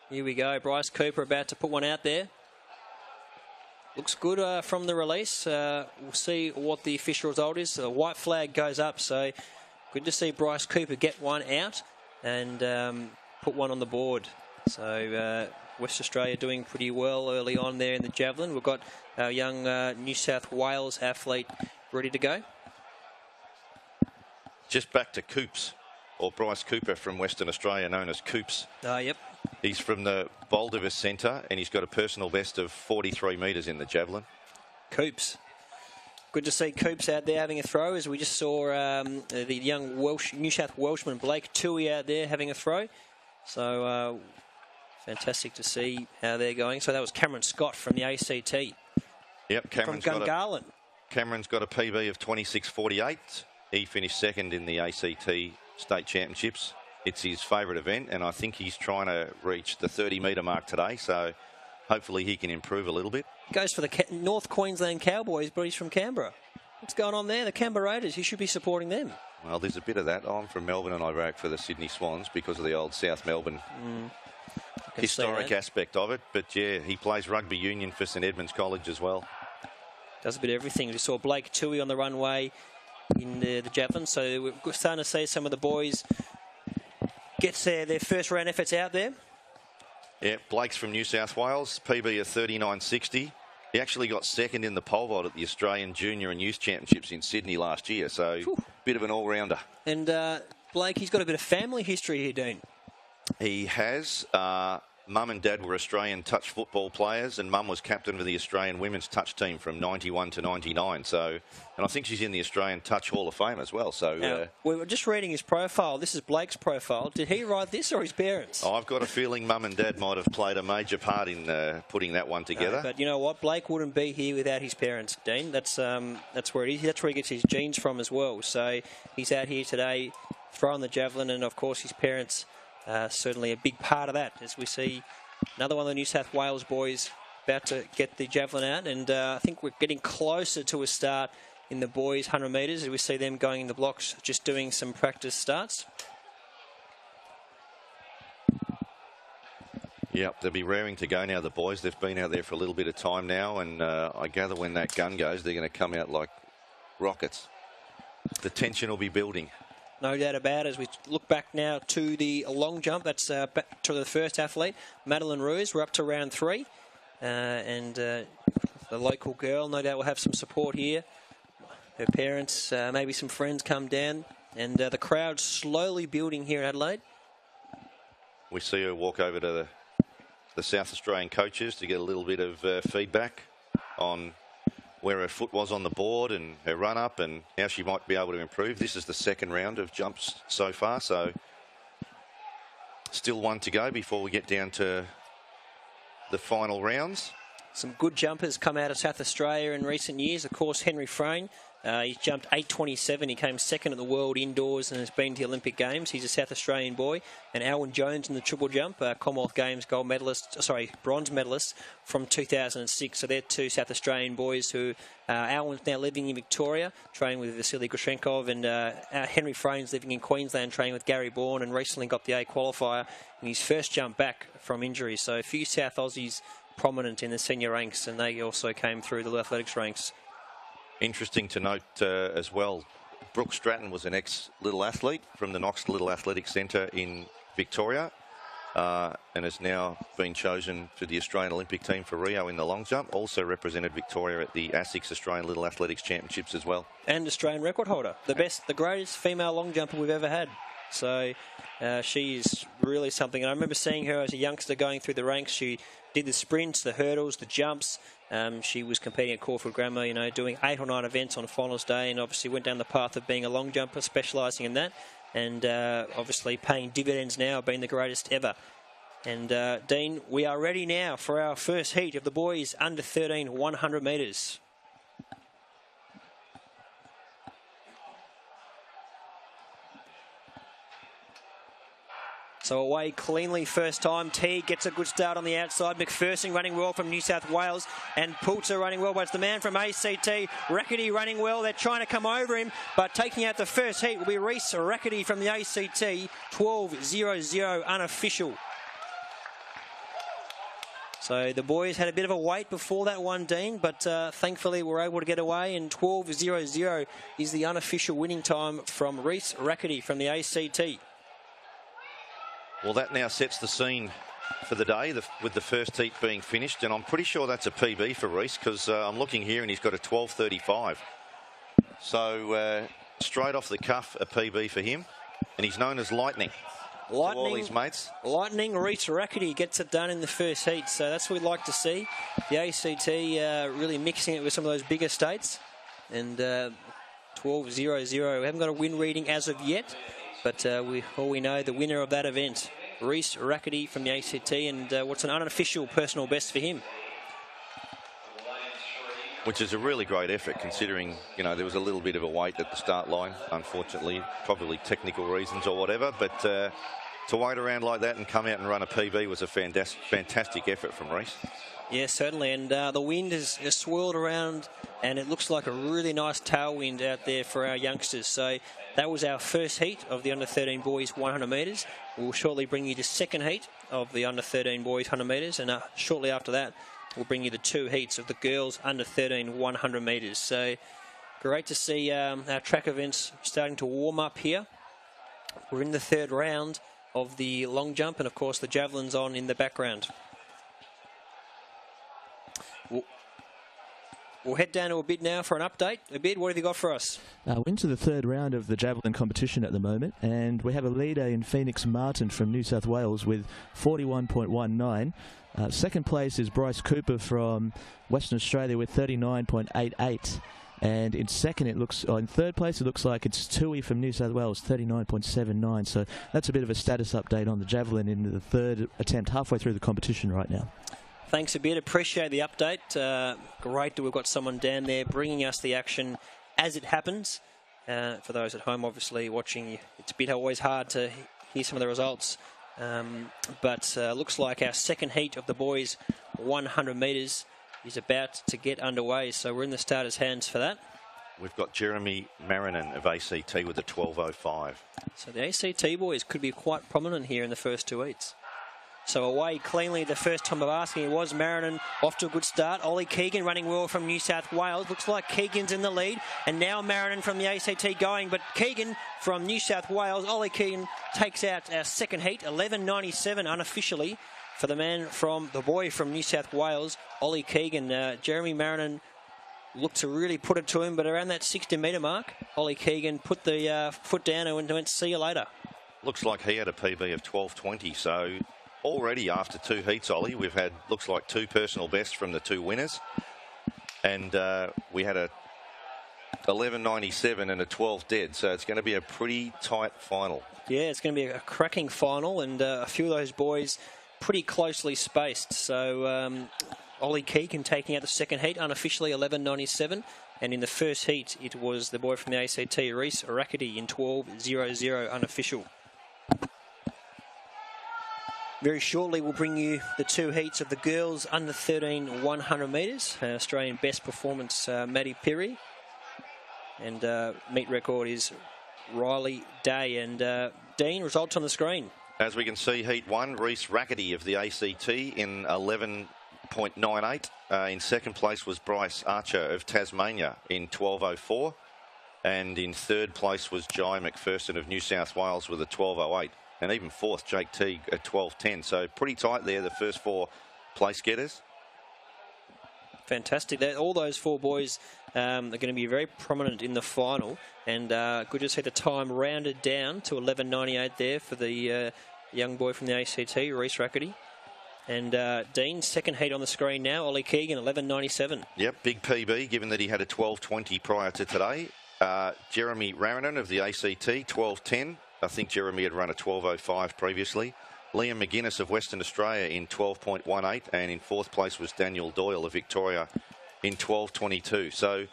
Here we go. Bryce Cooper about to put one out there. Looks good from the release. We'll see what the official result is. The white flag goes up, so good to see Bryce Cooper get one out and put one on the board. So West Australia doing pretty well early on there in the javelin. We've got our young New South Wales athlete ready to go. Just back to Coops, or Bryce Cooper from Western Australia, known as Coops. Yep. He's from the Bouldervis Centre, and he's got a personal best of 43 metres in the javelin. Coops. Good to see Coops out there having a throw, as we just saw the young New South Welshman Blake Toohey out there having a throw. So fantastic to see how they're going. So that was Cameron Scott from the ACT. Yep, Cameron's from Gungahlin. Cameron's got a PB of 26.48. He finished second in the ACT State Championships. It's his favourite event, and I think he's trying to reach the 30-metre mark today, so hopefully he can improve a little bit. Goes for the North Queensland Cowboys, but he's from Canberra. What's going on there? The Canberra Raiders, he should be supporting them. Well, there's a bit of that. I'm from Melbourne and I rack for the Sydney Swans because of the old South Melbourne historic aspect of it. But, yeah, he plays rugby union for St Edmunds College as well. Does a bit of everything. We saw Blake Toohey on the runway in the javelin, so we're starting to see some of the boys get their first round efforts out there. Yeah, Blake's from New South Wales, PB of 39.60. He actually got second in the pole vault at the Australian Junior and Youth Championships in Sydney last year, so bit of an all-rounder. And Blake, he's got a bit of family history here, Dean. He has. Mum and Dad were Australian touch football players, and Mum was captain of the Australian women's touch team from 91 to 99. So, and I think she's in the Australian Touch Hall of Fame as well. So now, we were just reading his profile. This is Blake's profile. Did he write this or his parents? I've got a feeling Mum and Dad might have played a major part in putting that one together. But you know what? Blake wouldn't be here without his parents, Dean. That's where he gets his genes from as well. So he's out here today throwing the javelin, and of course his parents. Certainly a big part of that, as we see another one of the New South Wales boys about to get the javelin out, and I think we're getting closer to a start in the boys 100 metres as we see them going in the blocks, just doing some practice starts. Yep, they'll be raring to go now, the boys. They've been out there for a little bit of time now, and I gather when that gun goes, they're going to come out like rockets. The tension will be building. No doubt about it. As we look back now to the long jump, that's back to the first athlete, Madeline Ruse. We're up to round 3. And the local girl. No doubt will have some support here. Her parents, maybe some friends come down. And the crowd slowly building here in Adelaide. We see her walk over to the South Australian coaches to get a little bit of feedback on where her foot was on the board and her run up and how she might be able to improve. This is the second round of jumps so far, so still one to go before we get down to the final rounds. Some good jumpers come out of South Australia in recent years. Of course, Henry Frayne. He's jumped 8.27. He came second at the World Indoors and has been to the Olympic Games. He's a South Australian boy. And Alwyn Jones in the triple jump, Commonwealth Games bronze medalist from 2006. So they're two South Australian boys who Alwyn's now living in Victoria, training with Vasily Grushenkov, and Henry Frayne's living in Queensland, training with Gary Bourne, and recently got the A qualifier in his first jump back from injury. So a few South Aussies prominent in the senior ranks, and they also came through the Little Athletics ranks. Interesting to note as well, Brooke Stratton was an ex-Little Athlete from the Knox Little Athletics Centre in Victoria and has now been chosen for the Australian Olympic team for Rio in the long jump. Also represented Victoria at the ASICS Australian Little Athletics Championships as well. And Australian record holder, the greatest female long jumper we've ever had. So she's really something. And I remember seeing her as a youngster going through the ranks. She did the sprints, the hurdles, the jumps. She was competing at Caulfield Grammar, doing 8 or 9 events on finals day, and obviously went down the path of being a long jumper, specialising in that, and obviously paying dividends now, being the greatest ever. And Dean, we are ready now for our first heat of the boys under 13 100 metres. So away cleanly first time. Teague gets a good start on the outside. McPherson running well from New South Wales. And Poulter running well, but it's the man from ACT. Rackety running well. They're trying to come over him, but taking out the first heat will be Reese Rackety from the ACT. 12.00 unofficial. So the boys had a bit of a wait before that one, Dean, but thankfully we're able to get away, and 12.00 is the unofficial winning time from Reese Rackety from the ACT. Well, that now sets the scene for the day, with the first heat being finished, and I'm pretty sure that's a PB for Reese, because I'm looking here and he's got a 12.35. So straight off the cuff, a PB for him, and he's known as Lightning. To all his mates. Lightning, Reese Rackety gets it done in the first heat, so that's what we'd like to see. The ACT really mixing it with some of those bigger states, and 12.00. We haven't got a win reading as of yet. But all we know, the winner of that event, Reese Rackety from the ACT, and what's an unofficial personal best for him. Which is a really great effort, considering, there was a little bit of a wait at the start line, unfortunately, probably technical reasons or whatever, but to wait around like that and come out and run a PB was a fantastic effort from Reese. Yeah, certainly, and the wind has swirled around, and it looks like a really nice tailwind out there for our youngsters. So that was our first heat of the under-13 boys 100 metres. We'll shortly bring you the second heat of the under-13 boys 100 metres, and shortly after that, we'll bring you the 2 heats of the girls under-13 100 metres. So great to see our track events starting to warm up here. We're in the third round of the long jump, and of course the javelin's on in the background. We'll head down to Abid now for an update. Abid, what have you got for us? We're into the third round of the javelin competition at the moment, and we have a leader in Phoenix Martin from New South Wales with 41.19. Second place is Bryce Cooper from Western Australia with 39.88. And in third place, it looks like it's Tui from New South Wales, 39.79. So that's a bit of a status update on the javelin in the third attempt, halfway through the competition right now. Thanks a bit. Appreciate the update. Great that we've got someone down there bringing us the action as it happens. For those at home, obviously, watching, it's a bit always hard to hear some of the results. But looks like our second heat of the boys 100 metres is about to get underway. So we're in the starters' hands for that. We've got Jeremy Marinan of ACT with a 12.05. So the ACT boys could be quite prominent here in the first 2 heats. So away cleanly the first time of asking, it was Marinan off to a good start. Ollie Keegan running well from New South Wales. Looks like Keegan's in the lead. And now Marinan from the ACT going. But Keegan from New South Wales, Ollie Keegan takes out our second heat, 11.97 unofficially. for the boy from New South Wales, Ollie Keegan. Jeremy Marinan looked to really put it to him, but around that 60-metre mark, Ollie Keegan put the foot down and went, see you later. Looks like he had a PB of 12.20, so already after 2 heats, Ollie, we've had, looks like 2 personal bests from the 2 winners. And we had a 11.97 and a 12 dead, so it's going to be a pretty tight final. Yeah, it's going to be a cracking final, and a few of those boys pretty closely spaced. So Ollie Keegan taking out the second heat, unofficially 11.97. And in the first heat, it was the boy from the ACT, Reece Rackety, in 12.00 unofficial. Very shortly, we'll bring you the 2 heats of the girls under 13 100 metres. Australian best performance, Maddie Perry. And meet record is Riley Day. And Dean, results on the screen. As we can see, heat 1, Reece Rackety of the ACT in 11.98. In second place was Bryce Archer of Tasmania in 12.04. And in third place was Jai McPherson of New South Wales with a 12.08. And even fourth, Jake Teague at 12.10. So pretty tight there, the first 4 place getters. Fantastic. All those 4 boys are going to be very prominent in the final. And good to see the time rounded down to 11.98 there for the young boy from the ACT, Reece Rackety. And Dean, second heat on the screen now, Ollie Keegan, 11.97. Yep, big PB, given that he had a 12.20 prior to today. Jeremy Marinan of the ACT, 12.10. I think Jeremy had run a 12.05 previously. Liam McGuinness of Western Australia in 12.18, and in fourth place was Daniel Doyle of Victoria in 12.22. So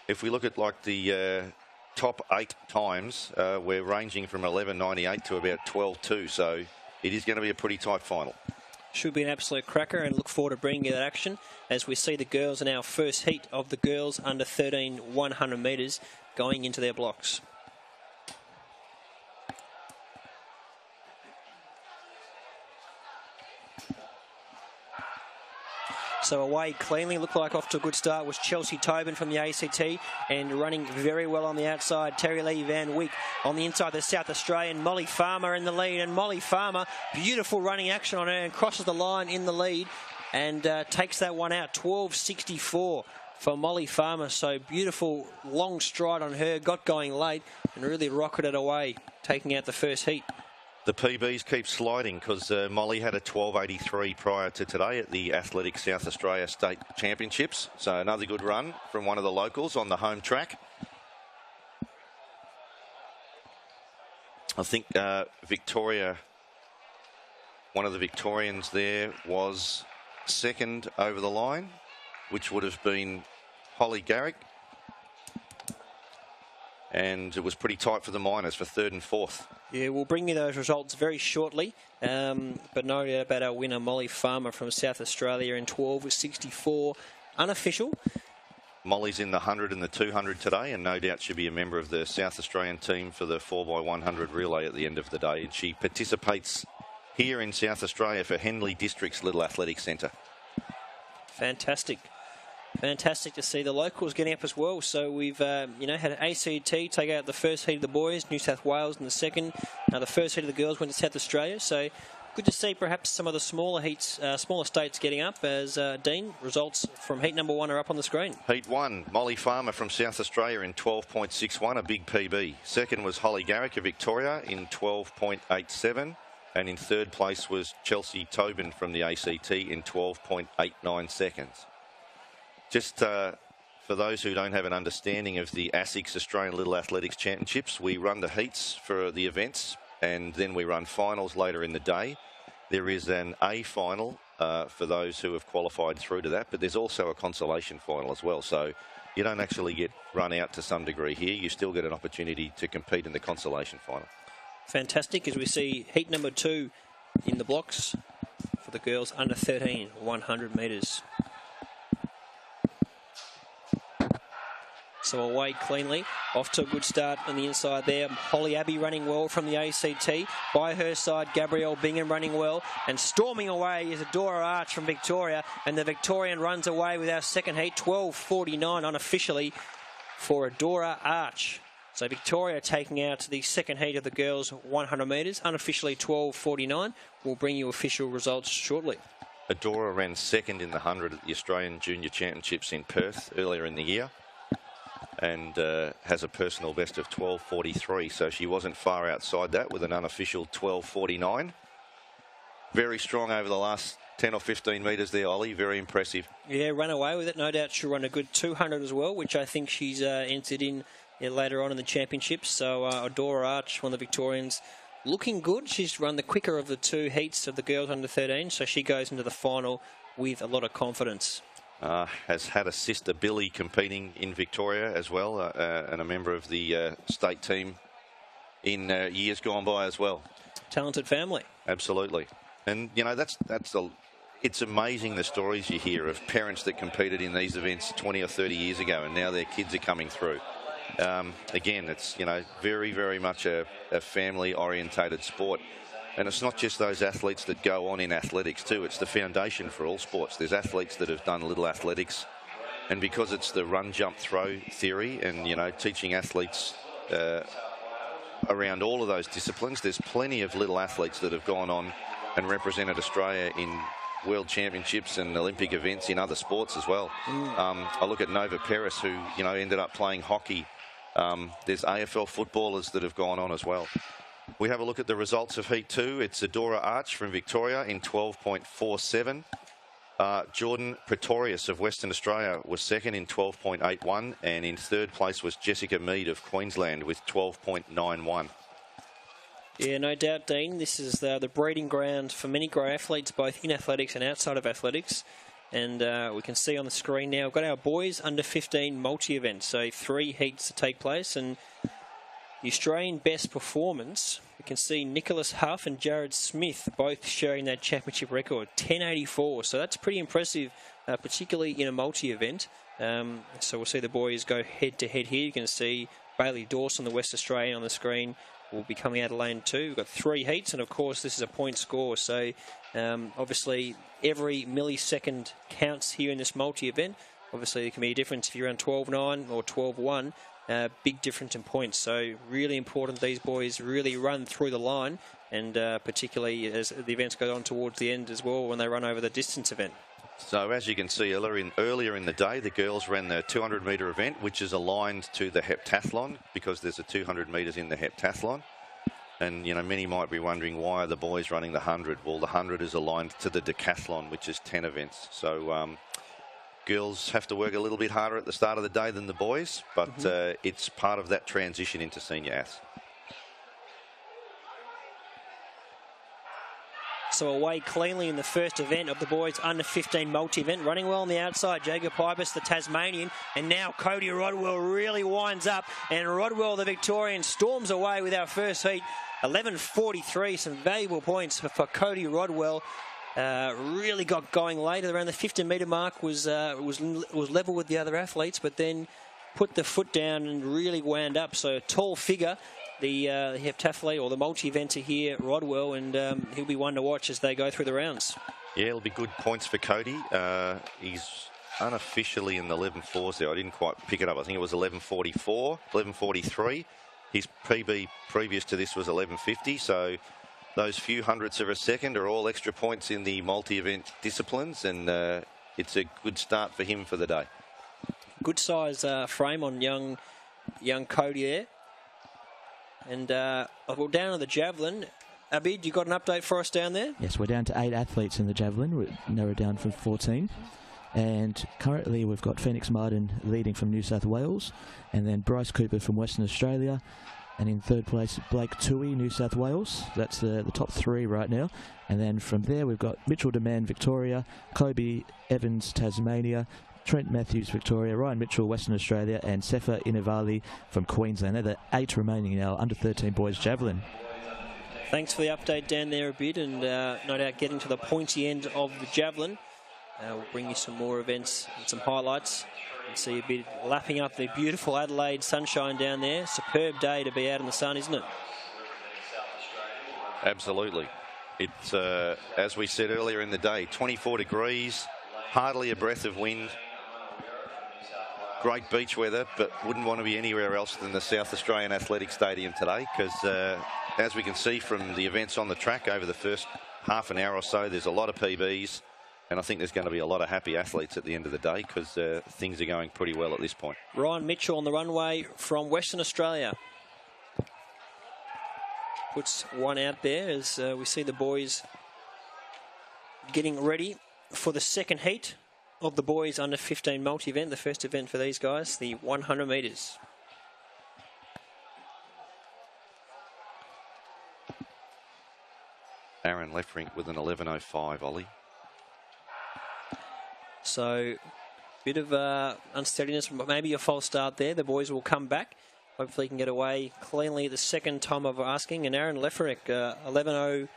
if we look at like the top 8 times, we're ranging from 11.98 to about 12.2. So it is going to be a pretty tight final. Should be an absolute cracker, and look forward to bringing you that action as we see the girls in our first heat of the girls under 13 100 metres going into their blocks. So away cleanly, looked like off to a good start was Chelsea Tobin from the ACT, and running very well on the outside, Terry Lee Van Wyk. On the inside, the South Australian, Molly Farmer in the lead, and Molly Farmer, beautiful running action on her and crosses the line in the lead and takes that one out, 12.64 for Molly Farmer. So beautiful long stride on her, got going late and really rocketed away, taking out the first heat. The PBs keep sliding because Molly had a 12.83 prior to today at the Athletic South Australia State Championships. So another good run from one of the locals on the home track. I think Victoria, one of the Victorians there was second over the line, which would have been Holly Garrick. And it was pretty tight for the Miners for third and fourth. Yeah, we'll bring you those results very shortly. But no doubt about our winner, Molly Farmer from South Australia in 12.64, unofficial. Molly's in the 100 and the 200 today, and no doubt she'll be a member of the South Australian team for the 4x100 relay at the end of the day. And she participates here in South Australia for Henley District's Little Athletics Centre. Fantastic. Fantastic to see the locals getting up as well. So we've, had ACT take out the first heat of the boys, New South Wales in the second. Now the first heat of the girls went to South Australia. So good to see perhaps some of the smaller heats, smaller states getting up as, Dean, results from heat number 1 are up on the screen. Heat 1, Molly Farmer from South Australia in 12.61, a big PB. Second was Holly Garrick of Victoria in 12.87. And in third place was Chelsea Tobin from the ACT in 12.89 seconds. Just for those who don't have an understanding of the ASICS Australian Little Athletics Championships, we run the heats for the events and then we run finals later in the day. There is an A final for those who have qualified through to that, but there's also a consolation final as well. So you don't actually get run out to some degree here. You still get an opportunity to compete in the consolation final. Fantastic, as we see heat number 2 in the blocks for the girls under 13 100 metres. So away cleanly, off to a good start on the inside there. Holly Abbey running well from the ACT. By her side, Gabrielle Bingham running well. And storming away is Adora Arch from Victoria. And the Victorian runs away with our second heat, 12.49 unofficially for Adora Arch. So Victoria taking out the second heat of the girls 100 metres, unofficially 12:49. We'll bring you official results shortly. Adora ran second in the 100 at the Australian Junior Championships in Perth earlier in the year, and has a personal best of 12:43, so she wasn't far outside that with an unofficial 12:49. Very strong over the last 10 or 15 metres there, Ollie. Very impressive. Yeah, run away with it. No doubt she'll run a good 200 as well, which I think she's entered in later on in the championships. So Adora Arch, one of the Victorians, looking good. She's run the quicker of the two heats of the girls under 13, so she goes into the final with a lot of confidence. Has had a sister, Billy, competing in Victoria as well, and a member of the state team in years gone by as well. Talented family. Absolutely. And, you know, it's amazing the stories you hear of parents that competed in these events 20 or 30 years ago, and now their kids are coming through. Again, it's, you know, very, very much a family-orientated sport. And it's not just those athletes that go on in athletics too. It's the foundation for all sports. There's athletes that have done little athletics. And because it's the run, jump, throw theory and, you know, teaching athletes around all of those disciplines, there's plenty of little athletes that have gone on and represented Australia in world championships and Olympic events in other sports as well. I look at Nova Peris, who, you know, ended up playing hockey. There's AFL footballers that have gone on as well. We have a look at the results of Heat 2. It's Adora Arch from Victoria in 12.47. Jordan Pretorius of Western Australia was second in 12.81. And in third place was Jessica Mead of Queensland with 12.91. Yeah, no doubt, Dean. This is the breeding ground for many great athletes, both in athletics and outside of athletics. And we can see on the screen now, we've got our boys under 15 multi-events. So 3 heats to take place. And the Australian best performance, we can see Nicholas Huff and Jared Smith both sharing that championship record, 10.84. So that's pretty impressive, particularly in a multi-event. So we'll see the boys go head-to-head here. You can see Bailey Dawson, the West Australian, on the screen, will be coming out of lane 2. We've got 3 heats, and of course this is a point score. So obviously every millisecond counts here in this multi-event. Obviously there can be a difference if you're around 12.9 or 12.1. Big difference in points. So really important these boys really run through the line, and particularly as the events go on towards the end as well when they run over the distance event. So as you can see earlier in the day, the girls ran the 200 metre event, which is aligned to the heptathlon because there's a 200 metres in the heptathlon. And, you know, many might be wondering, why are the boys running the 100? Well, the 100 is aligned to the decathlon, which is 10 events. So girls have to work a little bit harder at the start of the day than the boys, but it's part of that transition into senior aths. So away cleanly in the first event of the boys under 15 multi-event. Running well on the outside, Jacob Pybus, the Tasmanian. And now Cody Rodwell really winds up. And Rodwell, the Victorian, storms away with our first heat. 11.43, some valuable points for Cody Rodwell. Really got going later. Around the 50-metre mark was level with the other athletes, but then put the foot down and really wound up. So a tall figure. The heptathlete or the multi-eventer here, Rodwell, and he'll be one to watch as they go through the rounds. Yeah, it'll be good points for Cody. He's unofficially in the 11.4s there. I didn't quite pick it up. I think it was 11.44, 11.43. His PB previous to this was 11.50, so those few hundredths of a second are all extra points in the multi-event disciplines, and it's a good start for him for the day. Good size frame on young Cody there. And I'll go down to the javelin. Abid, you got an update for us down there? Yes, we're down to 8 athletes in the javelin. We're narrowed down from 14. And currently we've got Phoenix Martin leading from New South Wales, and then Bryce Cooper from Western Australia, and in third place Blake Toohey, New South Wales. That's the top 3 right now. And then from there we've got Mitchell Demand, Victoria, Kobe Evans, Tasmania, Trent Matthews, Victoria, Ryan Mitchell, Western Australia, and Sefa Inavali from Queensland. They're the 8 remaining in our under-13 boys javelin. Thanks for the update down there a bit, and no doubt getting to the pointy end of the javelin. We'll bring you some more events and some highlights. And see a bit lapping up the beautiful Adelaide sunshine down there. Superb day to be out in the sun, isn't it? Absolutely. It's, as we said earlier in the day, 24 degrees, hardly a breath of wind. Great beach weather, but wouldn't want to be anywhere else than the South Australian Athletic Stadium today, because as we can see from the events on the track over the first half an hour or so, there's a lot of PBs, and I think there's going to be a lot of happy athletes at the end of the day, because things are going pretty well at this point. Ryan Mitchell on the runway from Western Australia puts one out there as we see the boys getting ready for the second heat of the boys under 15 multi-event, the first event for these guys, the 100 metres. Aaron Lefrink with an 11.05, Ollie. So, bit of unsteadiness, maybe a false start there. The boys will come back. Hopefully can get away cleanly the second time of asking. And Aaron Lefrink, 11.05.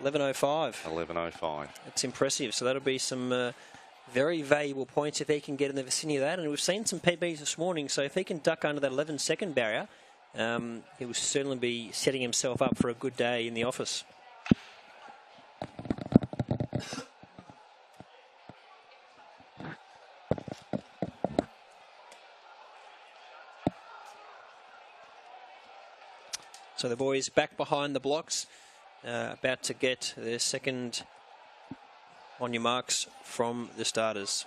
11.05. It's impressive. So that'll be some very valuable points if he can get in the vicinity of that. And we've seen some PBs this morning, so if he can duck under that 11-second barrier, he will certainly be setting himself up for a good day in the office. So the boys back behind the blocks, about to get their second on your marks from the starters.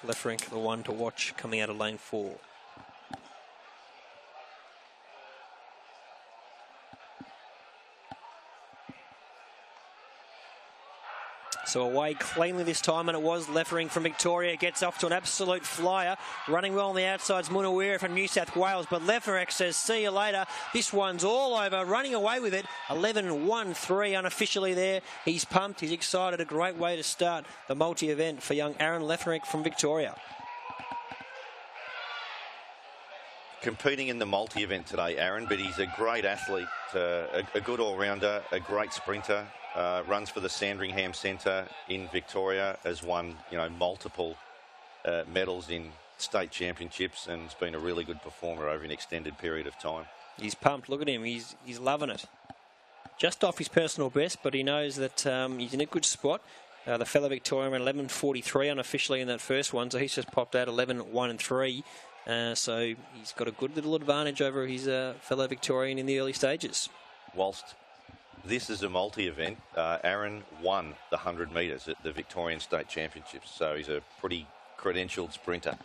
Lefrink, the one to watch coming out of lane 4. So away cleanly this time, and it was Lefrink from Victoria. Gets off to an absolute flyer. Running well on the outside's Munawira from New South Wales, but Lefrink says, see you later. This one's all over. Running away with it. 11.13 unofficially there. He's pumped. He's excited. A great way to start the multi-event for young Aaron Lefrink from Victoria. Competing in the multi-event today, Aaron, but he's a great athlete, a good all-rounder, a great sprinter. Runs for the Sandringham Centre in Victoria, has won, multiple medals in state championships, and has been a really good performer over an extended period of time. He's pumped. Look at him. He's loving it. Just off his personal best, but he knows that he's in a good spot. The fellow Victorian ran 11.43 unofficially in that first one, so he's just popped out 11.13. So he's got a good little advantage over his fellow Victorian in the early stages. Whilst this is a multi-event, Aaron won the 100 metres at the Victorian State Championships, so he's a pretty credentialed sprinter.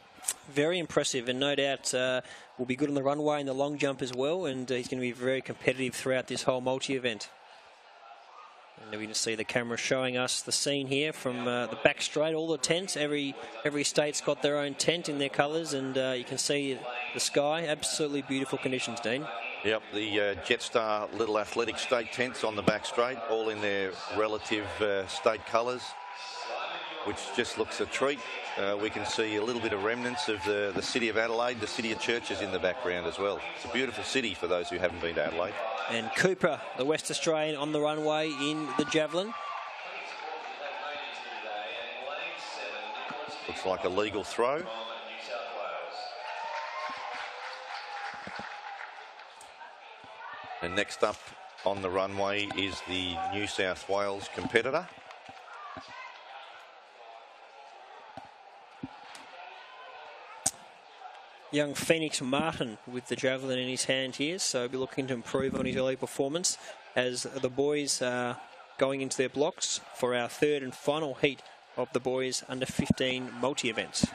Very impressive, and no doubt will be good on the runway and the long jump as well, and he's going to be very competitive throughout this whole multi-event. And we can see the camera showing us the scene here from the back straight, all the tents. Every state's got their own tent in their colours, and you can see the sky. Absolutely beautiful conditions, Dean. Yep, the Jetstar Little Athletic State tents on the back straight, all in their relative state colours, which just looks a treat. We can see a little bit of remnants of the city of Adelaide, the city of churches in the background as well. It's a beautiful city for those who haven't been to Adelaide. And Cooper, the West Australian, on the runway in the javelin. Looks like a legal throw. And next up on the runway is the New South Wales competitor. Young Phoenix Martin with the javelin in his hand here, so he'll be looking to improve on his early performance as the boys are going into their blocks for our third and final heat of the boys under 15 multi-events.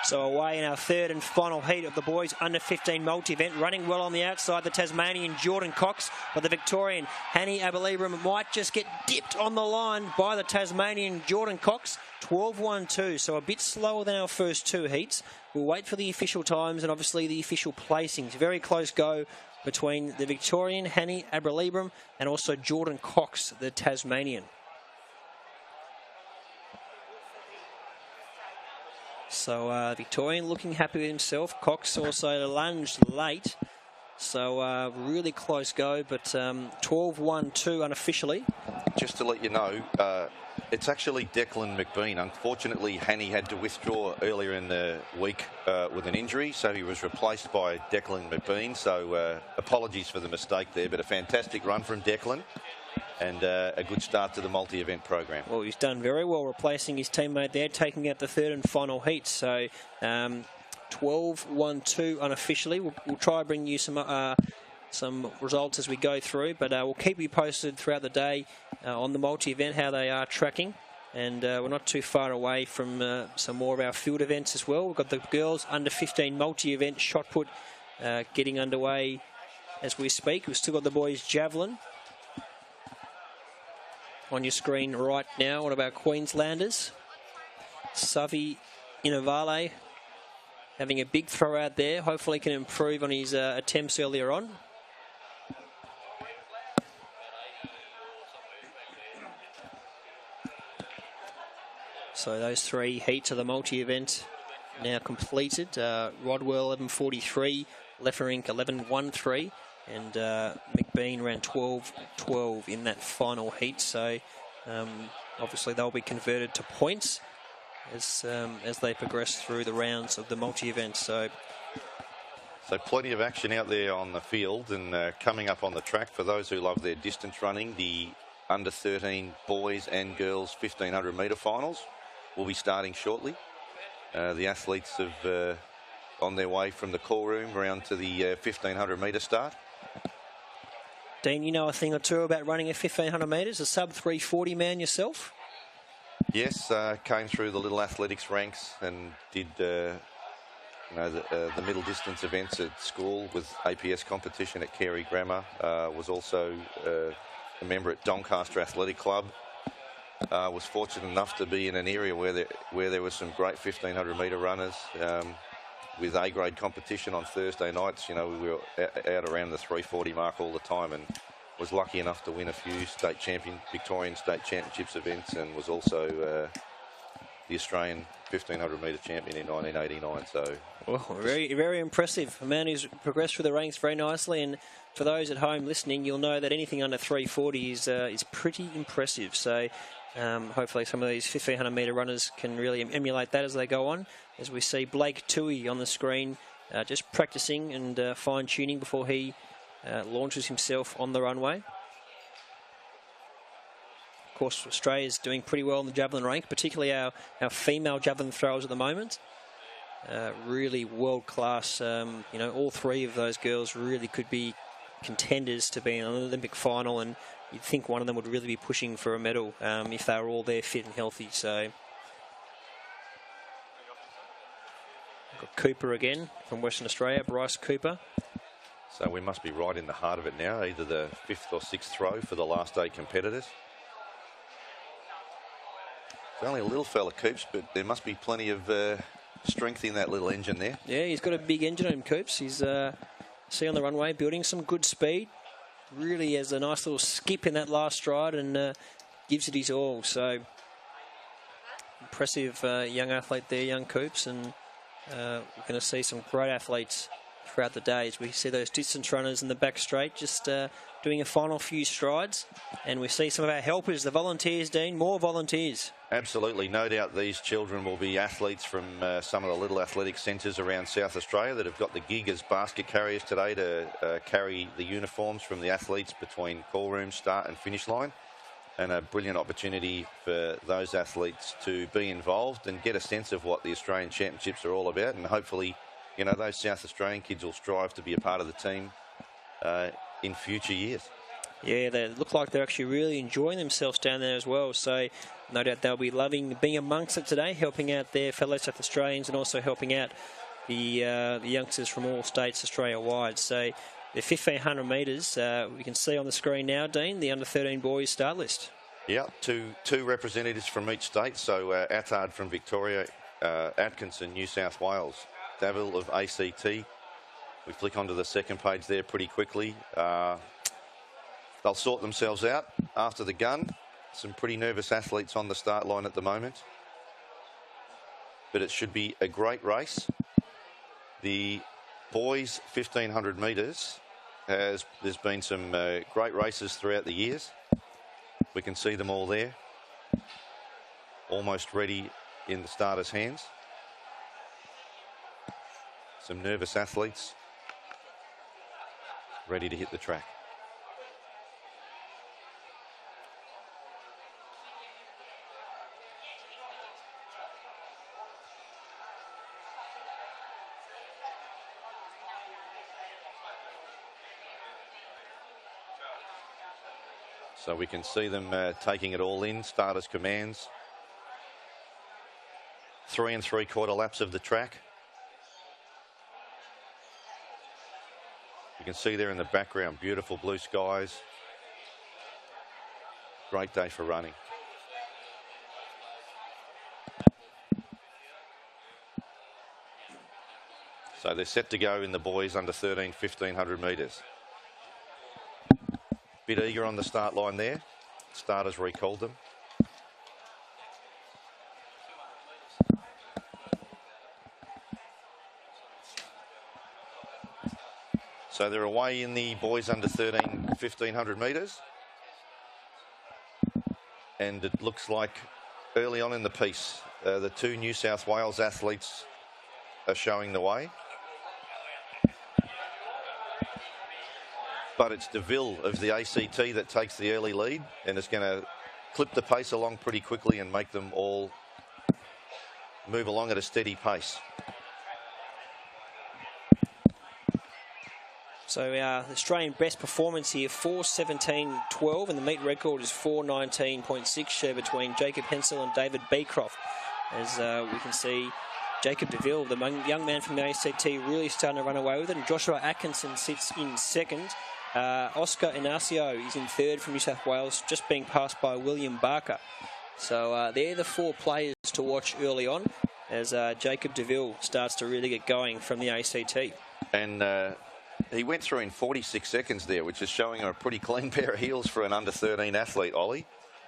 So away in our third and final heat of the boys under 15 multi-event. Running well on the outside, the Tasmanian Jordan Cox, but the Victorian Hanny Abalibram might just get dipped on the line by the Tasmanian Jordan Cox. 12.12, so a bit slower than our first two heats. We'll wait for the official times and obviously the official placings. Very close go between the Victorian Hanny Abalibram and also Jordan Cox, the Tasmanian. So Victorian looking happy with himself. Cox also lunged late. So really close go, but 12.12 unofficially. Just to let you know, It's actually Declan McBean. Unfortunately, Hanny had to withdraw earlier in the week with an injury, so he was replaced by Declan McBean. So apologies for the mistake there, but a fantastic run from Declan and a good start to the multi-event program. Well, he's done very well replacing his teammate there, taking out the third and final heat. So 12-1-2 unofficially. We'll try to bring you some results as we go through, but we'll keep you posted throughout the day on the multi-event, how they are tracking. And we're not too far away from some more of our field events as well. We've got the girls under 15 multi-event shot put getting underway as we speak. We've still got the boys javelin on your screen right now. One of our Queenslanders, Savi Inavale, having a big throw out there. Hopefully can improve on his attempts earlier on. So those three heats of the multi-event now completed. Rodwell 11.43, Lefferink 11.13, and McBean ran 12.12 in that final heat. So obviously they'll be converted to points as they progress through the rounds of the multi-event. So plenty of action out there on the field, and coming up on the track for those who love their distance running, the under 13 boys and girls 1500 metre finals will be starting shortly. The athletes have on their way from the call room around to the 1500 metre start. Dean, you know a thing or two about running a 1500 metres, a sub 340 man yourself? Yes, came through the little athletics ranks and did the middle distance events at school with APS competition at Carey Grammar. Was also a member at Doncaster Athletic Club. Was fortunate enough to be in an area where there were some great 1500 metre runners with A-grade competition on Thursday nights. You know, we were out around the 340 mark all the time, and was lucky enough to win a few Victorian state championships events, and was also the Australian 1500 metre champion in 1989. So, well, very, very impressive. A man who's progressed through the ranks very nicely, and for those at home listening, you'll know that anything under 340 is pretty impressive. So hopefully some of these 1500 metre runners can really emulate that as they go on. As we see Blake Toohey on the screen, just practicing and fine-tuning before he launches himself on the runway. Of course, Australia's doing pretty well in the javelin rank, particularly our female javelin throwers at the moment. Really world-class. All three of those girls really could be contenders to be in an Olympic final, and you'd think one of them would really be pushing for a medal if they were all there fit and healthy. So got Cooper again from Western Australia, Bryce Cooper. So we must be right in the heart of it now, either the 5th or 6th throw for the last 8 competitors. It's only a little fella, Coops, but there must be plenty of strength in that little engine there. Yeah, he's got a big engine on him, Coops. He's see on the runway, building some good speed. Really has a nice little skip in that last stride and gives it his all. So impressive young athlete there, young Coops, and we're going to see some great athletes throughout the day as we see those distance runners in the back straight just doing a final few strides, and we see some of our helpers, the volunteers, Dean, more volunteers. Absolutely, no doubt these children will be athletes from some of the little athletic centres around South Australia that have got the gig as basket carriers today to carry the uniforms from the athletes between call room, start and finish line. And a brilliant opportunity for those athletes to be involved and get a sense of what the Australian Championships are all about, and hopefully, you know, those South Australian kids will strive to be a part of the team in future years. Yeah, they look like they're actually really enjoying themselves down there as well. So no doubt they'll be loving being amongst it today, helping out their fellow South Australians and also helping out the youngsters from all states Australia-wide. So the 1500 metres, we can see on the screen now, Dean, the under-13 boys start list. Yeah, two representatives from each state. So Attard from Victoria, Atkinson, New South Wales, Davil of ACT. We flick onto the second page there pretty quickly. They'll sort themselves out after the gun. Some pretty nervous athletes on the start line at the moment. But it should be a great race. The boys 1500 metres, there's been some great races throughout the years. We can see them all there. almost ready in the starters' hands. Some nervous athletes ready to hit the track. So we can see them taking it all in, starters' commands. 3 3/4 laps of the track. You can see there in the background, beautiful blue skies. Great day for running. So they're set to go in the boys under 13, 1500 metres. Bit eager on the start line there. Starters recalled them. So they're away in the boys under 13, 1500 metres. And it looks like early on in the piece, the 2 New South Wales athletes are showing the way. But it's DeVille of the ACT that takes the early lead and is going to clip the pace along pretty quickly and make them all move along at a steady pace. So our Australian best performance here, 4:17.12, and the meet record is 4:19.6, share between Jacob Hensel and David Beecroft. As we can see, Jacob DeVille, the young man from the ACT, really starting to run away with it, and Joshua Atkinson sits in second. Oscar Inacio is in third from New South Wales, just being passed by William Barker. So they're the 4 players to watch early on as Jacob DeVille starts to really get going from the ACT. And he went through in 46 seconds there, which is showing a pretty clean pair of heels for an under 13 athlete, Ollie.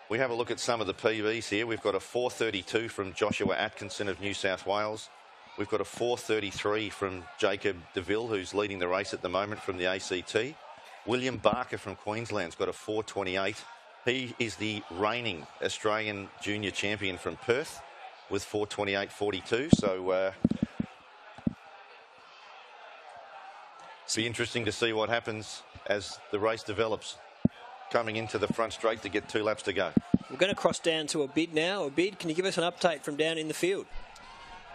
We have a look at some of the PBs here. We've got a 4:32 from Joshua Atkinson of New South Wales. We've got a 4:33 from Jacob DeVille, who's leading the race at the moment from the ACT. William Barker from Queensland's got a 4:28. He is the reigning Australian junior champion from Perth with 4:28.42. So it'll be interesting to see what happens as the race develops, coming into the front straight to get 2 laps to go. We're going to cross down to Abid now. Abid, can you give us an update from down in the field?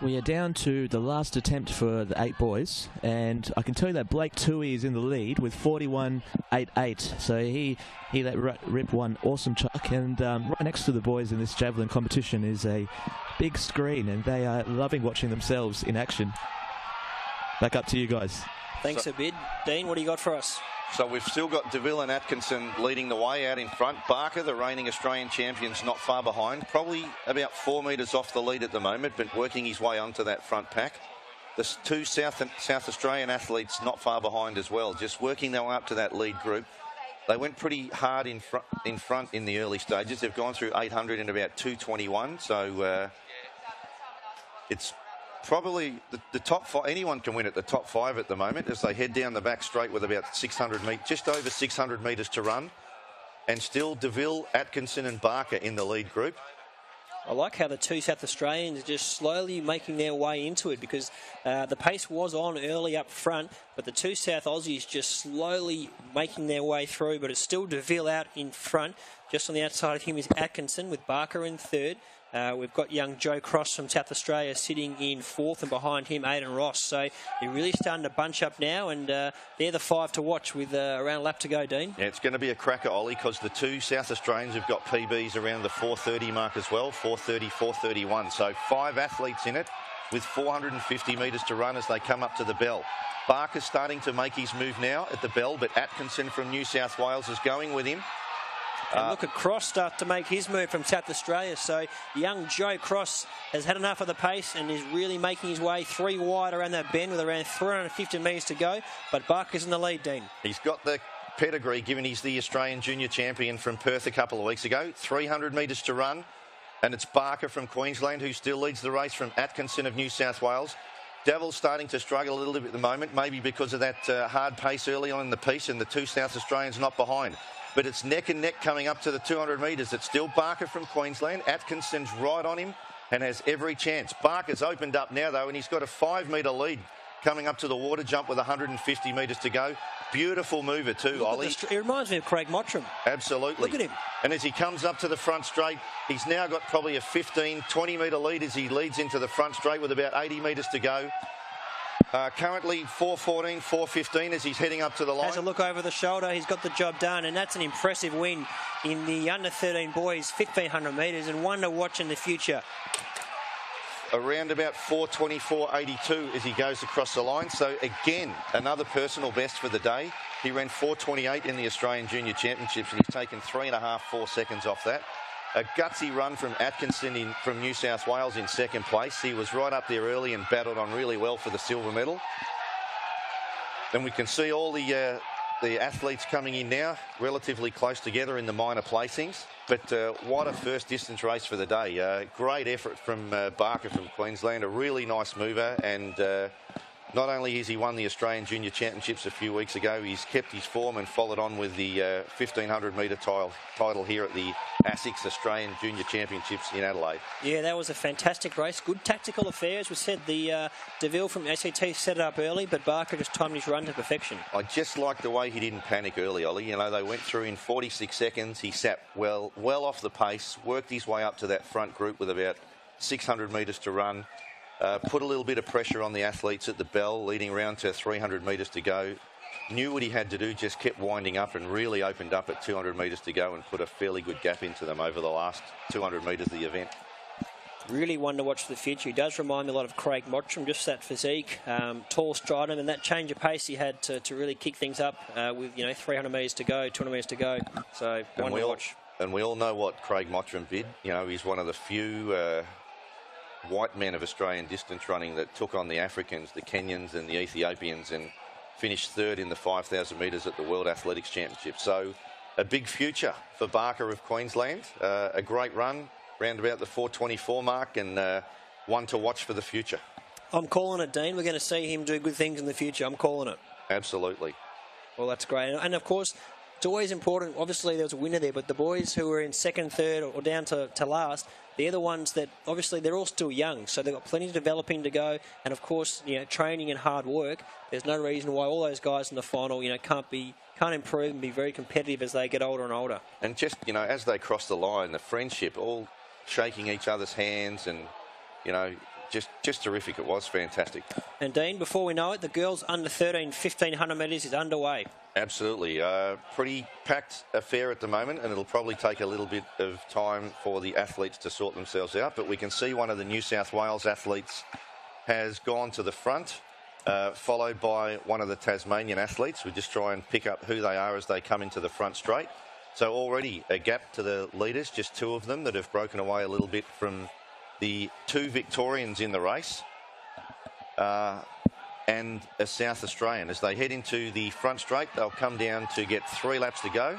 We are down to the last attempt for the 8 boys, and I can tell you that Blake Toohey is in the lead with 41.88. So he let rip one awesome chuck, and right next to the boys in this javelin competition is a big screen, and they are loving watching themselves in action. Back up to you guys. Thanks, Abid. Dean, what do you got for us? So we've still got DeVille and Atkinson leading the way out in front. Barker, the reigning Australian champion's not far behind, probably about 4 metres off the lead at the moment, but working his way onto that front pack. The 2 South Australian athletes not far behind as well, just working their way up to that lead group. They went pretty hard in front in the early stages. They've gone through 800 in about 2:21, so it's probably the top 5. Anyone can win at the top 5 at the moment as they head down the back straight with about 600 metres, just over 600 metres to run. And still DeVille, Atkinson and Barker in the lead group. I like how the 2 South Australians are just slowly making their way into it, because the pace was on early up front, but the 2 South Aussies just slowly making their way through, but it's still DeVille out in front. Just on the outside of him is Atkinson with Barker in third. We've got young Joe Cross from South Australia sitting in fourth, and behind him Aidan Ross. So they're really starting to bunch up now, and they're the 5 to watch with around a lap to go, Dean. Yeah, it's going to be a cracker, Ollie, because the 2 South Australians have got PBs around the 4:30 mark as well, 4:30, 4:31. So 5 athletes in it with 450 metres to run as they come up to the bell. Barker's starting to make his move now at the bell, but Atkinson from New South Wales is going with him. And look at Cross start to make his move from South Australia. So young Joe Cross has had enough of the pace and is really making his way 3 wide around that bend with around 350 metres to go. But Barker's in the lead, Dean. He's got the pedigree, given he's the Australian junior champion from Perth a couple of weeks ago. 300 metres to run. And it's Barker from Queensland who still leads the race from Atkinson of New South Wales. Deville's starting to struggle a little bit at the moment, maybe because of that hard pace early on in the piece, and the 2 South Australians not behind. but it's neck and neck coming up to the 200 metres. It's still Barker from Queensland. Atkinson's right on him and has every chance. Barker's opened up now, though, and he's got a 5-metre lead coming up to the water jump with 150 metres to go. Beautiful mover too, Ollie. It reminds me of Craig Mottram. Absolutely. Look at him. And as he comes up to the front straight, he's now got probably a 15, 20-metre lead as he leads into the front straight with about 80 metres to go. Currently 4:14, 4:15 as he's heading up to the line. Has a look over the shoulder. He's got the job done, and that's an impressive win in the under-13 boys 1,500 metres, and one to watch in the future. Around about 4:24.82 as he goes across the line. So again, another personal best for the day. He ran 4:28 in the Australian Junior Championships, and he's taken 3.5, 4 seconds off that. A gutsy run from Atkinson from New South Wales in second place. He was right up there early and battled on really well for the silver medal. Then we can see all the athletes coming in now, relatively close together in the minor placings. But what a first distance race for the day. Great effort from Barker from Queensland, a really nice mover, and not only has he won the Australian Junior Championships a few weeks ago, he's kept his form and followed on with the 1,500 metre title here at the ASICS Australian Junior Championships in Adelaide. Yeah, that was a fantastic race. Good tactical affairs. We said the DeVille from ACT set it up early, but Barker just timed his run to perfection. I just like the way he didn't panic early, Ollie. You know, they went through in 46 seconds. He sat well off the pace, worked his way up to that front group with about 600 metres to run. Put a little bit of pressure on the athletes at the bell, leading around to 300 metres to go. Knew what he had to do, just kept winding up and really opened up at 200 metres to go and put a fairly good gap into them over the last 200 metres of the event. Really one to watch for the future. He does remind me a lot of Craig Mottram, just that physique, tall strident, and that change of pace he had to really kick things up with 300 metres to go, 200 metres to go. So one to watch. And we all know what Craig Mottram did. You know, he's one of the few white men of Australian distance running that took on the Africans, the Kenyans and the Ethiopians, and finished third in the 5,000 metres at the World Athletics Championship. So a big future for Barker of Queensland. A great run, round about the 4:24 mark, and one to watch for the future. I'm calling it, Dean. We're going to see him do good things in the future. I'm calling it. Absolutely. Well, that's great. And of course, it's always important. Obviously, there was a winner there, but the boys who were in second, third, or down to last, they're the ones that, obviously, they're all still young, so they've got plenty of developing to go. And, of course, training and hard work. There's no reason why all those guys in the final, can't improve and be very competitive as they get older and older. And just, as they cross the line, the friendship, all shaking each other's hands and, just terrific. It was fantastic. And, Dean, before we know it, the girls under 13 1,500 metres is underway. Absolutely. Pretty packed affair at the moment, and it'll probably take a little bit of time for the athletes to sort themselves out. But we can see one of the New South Wales athletes has gone to the front, followed by one of the Tasmanian athletes. We just try and pick up who they are as they come into the front straight. So already a gap to the leaders, just two of them that have broken away a little bit from the two Victorians in the race. And a South Australian. As they head into the front straight, they'll come down to get 3 laps to go.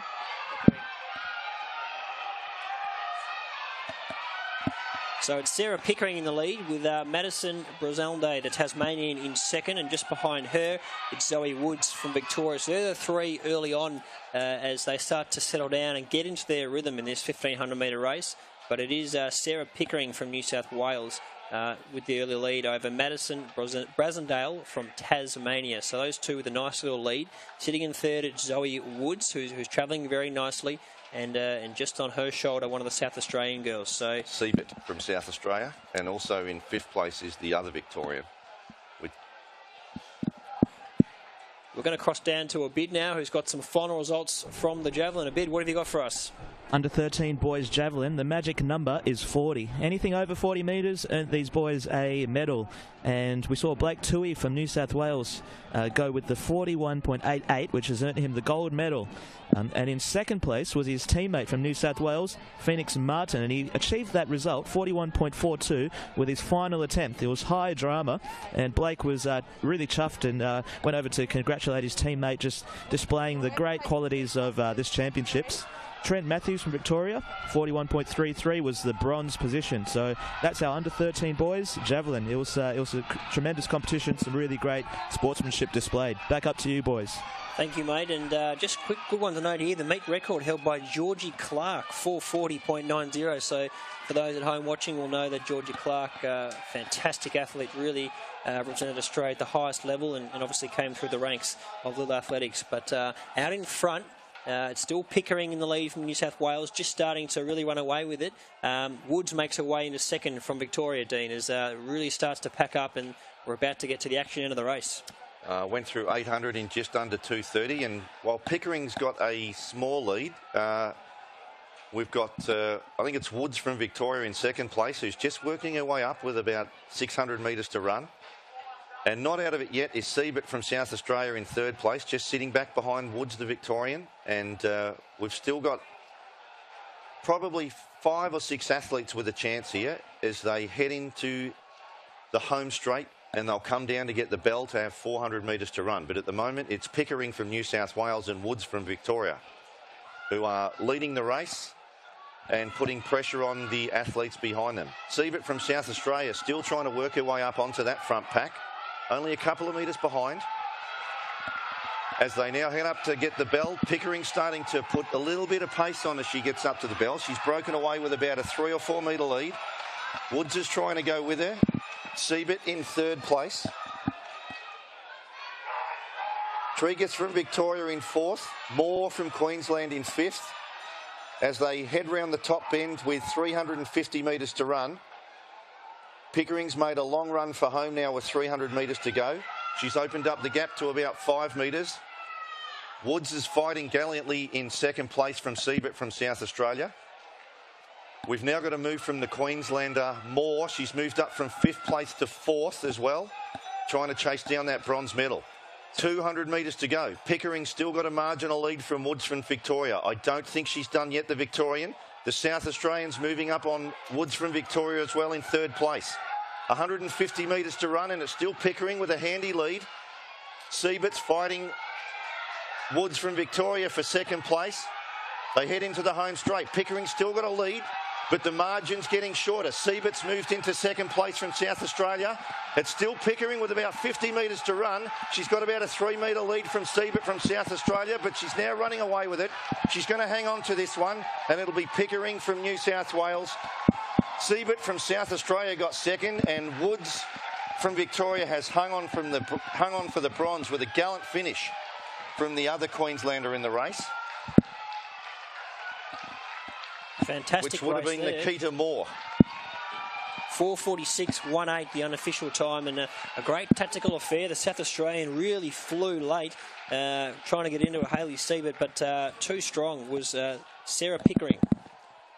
So it's Sarah Pickering in the lead with Madison Brozelde, the Tasmanian, in second, and just behind her it's Zoe Woods from Victoria. So they're the three early on as they start to settle down and get into their rhythm in this 1,500 metre race. But it is Sarah Pickering from New South Wales with the early lead over Madison Brozendale from Tasmania. So those two with a nice little lead. Sitting in third, it's Zoe Woods, who's travelling very nicely, and just on her shoulder, one of the South Australian girls. So Seabit from South Australia, and also in 5th place is the other Victorian. We're going to cross down to Abid now, who's got some final results from the javelin. Abid, what have you got for us? Under 13 boys javelin, the magic number is 40. Anything over 40 metres, these boys a medal. And we saw Blake Toohey from New South Wales go with the 41.88, which has earned him the gold medal. And in second place was his teammate from New South Wales, Phoenix Martin, and he achieved that result, 41.42, with his final attempt. It was high drama, and Blake was really chuffed and went over to congratulate his teammate, just displaying the great qualities of this championships. Trent Matthews from Victoria, 41.33 was the bronze position. So that's our under-13 boys javelin. It was a tremendous competition, some really great sportsmanship displayed. Back up to you, boys. Thank you, mate. And just quick, good one to note here, the meet record held by Georgie Clark, 440.90. So for those at home watching will know that Georgie Clark, fantastic athlete, really represented Australia at the highest level and obviously came through the ranks of Little Athletics. But out in front, it's still Pickering in the lead from New South Wales, just starting to really run away with it. Woods makes her way into second from Victoria, Dean, as it really starts to pack up, and we're about to get to the action end of the race. Went through 800 in just under 2:30, and while Pickering's got a small lead, we've got, I think it's Woods from Victoria in second place, who's just working her way up with about 600 metres to run. And not out of it yet is Siebert from South Australia in third place, just sitting back behind Woods, the Victorian. And we've still got probably 5 or 6 athletes with a chance here as they head into the home straight, and they'll come down to get the bell to have 400 metres to run. But at the moment, it's Pickering from New South Wales and Woods from Victoria who are leading the race and putting pressure on the athletes behind them. Siebert from South Australia still trying to work her way up onto that front pack. Only a couple of metres behind. As they now head up to get the bell, Pickering starting to put a little bit of pace on as she gets up to the bell. She's broken away with about a 3 or 4 metre lead. Woods is trying to go with her. Siebert in third place. Tregus from Victoria in fourth. Moore from Queensland in fifth. As they head round the top bend with 350 metres to run. Pickering's made a long run for home now with 300 metres to go. She's opened up the gap to about 5 metres. Woods is fighting gallantly in second place from Siebert from South Australia. We've now got to move from the Queenslander Moore. She's moved up from 5th place to 4th as well, trying to chase down that bronze medal. 200 metres to go. Pickering's still got a marginal lead from Woods from Victoria. I don't think she's done yet, the Victorian. The South Australians moving up on Woods from Victoria as well in third place. 150 metres to run, and it's still Pickering with a handy lead. Siebert's fighting Woods from Victoria for second place. They head into the home straight. Pickering's still got a lead, but the margin's getting shorter. Siebert's moved into second place from South Australia. It's still Pickering with about 50 metres to run. She's got about a 3 metre lead from Siebert from South Australia, but she's now running away with it. She's going to hang on to this one, and it'll be Pickering from New South Wales. Siebert from South Australia got second, and Woods from Victoria has hung on for the bronze with a gallant finish from the other Queenslander in the race. Fantastic which would have been there. Nikita Moore. 4:46.18, the unofficial time, and a great tactical affair. The South Australian really flew late, trying to get into a Hayley Siebert, but too strong was Sarah Pickering.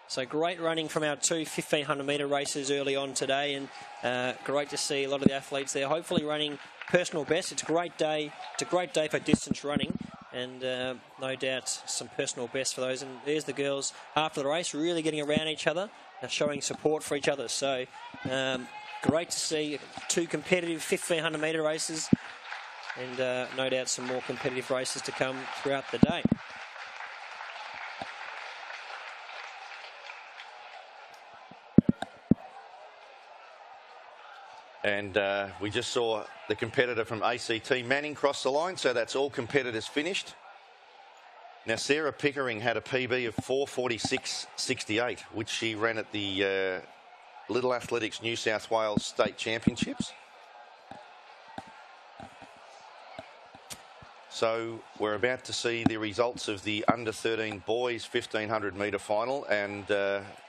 So great running from our two 1,500 metre races early on today, and great to see a lot of the athletes there, hopefully running personal best. It's a great day. It's a great day for distance running, and no doubt some personal best for those. And there's the girls after the race, really getting around each other, showing support for each other. So great to see two competitive 1,500 metre races, and no doubt some more competitive races to come throughout the day. And we just saw the competitor from ACT Manning cross the line, so that's all competitors finished. Now, Sarah Pickering had a PB of 4:46.68, which she ran at the Little Athletics New South Wales State Championships. So we're about to see the results of the under-13 boys 1,500 metre final, and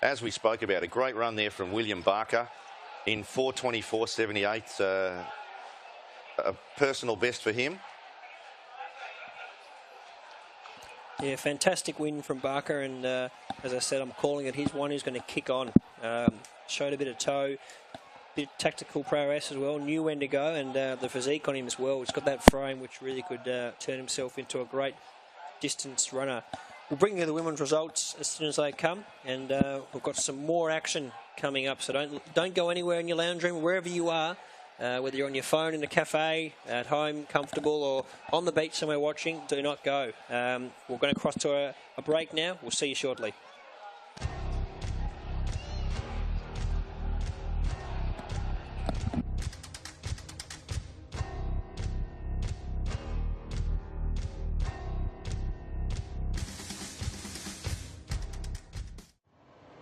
as we spoke about, a great run there from William Barker in 4:24.78, a personal best for him. Yeah, fantastic win from Barker, and as I said, I'm calling it his one who's going to kick on. Showed a bit of toe, bit of tactical prowess as well, knew when to go, and the physique on him as well. He's got that frame which really could turn himself into a great distance runner. We'll bring you the women's results as soon as they come, and we've got some more action coming up, so don't go anywhere in your lounge room, wherever you are. whether you're on your phone in a cafe, at home, comfortable, or on the beach somewhere watching, do not go. We're going to cross to a break now. We'll see you shortly.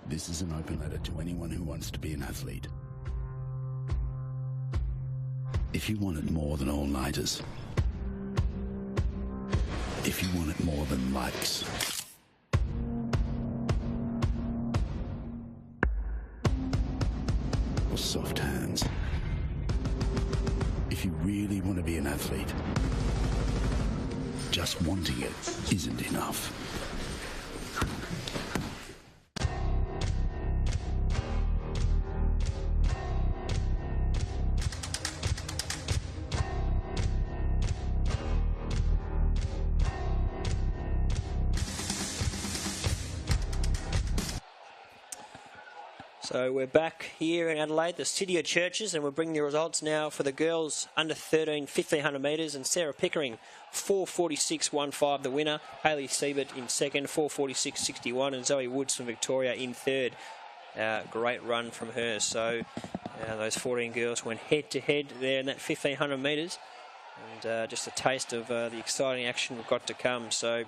This is an open letter to anyone who wants to be an athlete. If you want it more than all-nighters, if you want it more than likes, or soft hands, if you really want to be an athlete, just wanting it isn't enough. So we're back here in Adelaide, the City of Churches, and we're bringing the results now for the girls under 13, 1500 metres, and Sarah Pickering, 4:46.15 the winner. Hayley Siebert in second, 4:46.61, and Zoe Woods from Victoria in third. Great run from her. So those 14 girls went head-to-head there in that 1500 metres, and just a taste of the exciting action we've got to come. So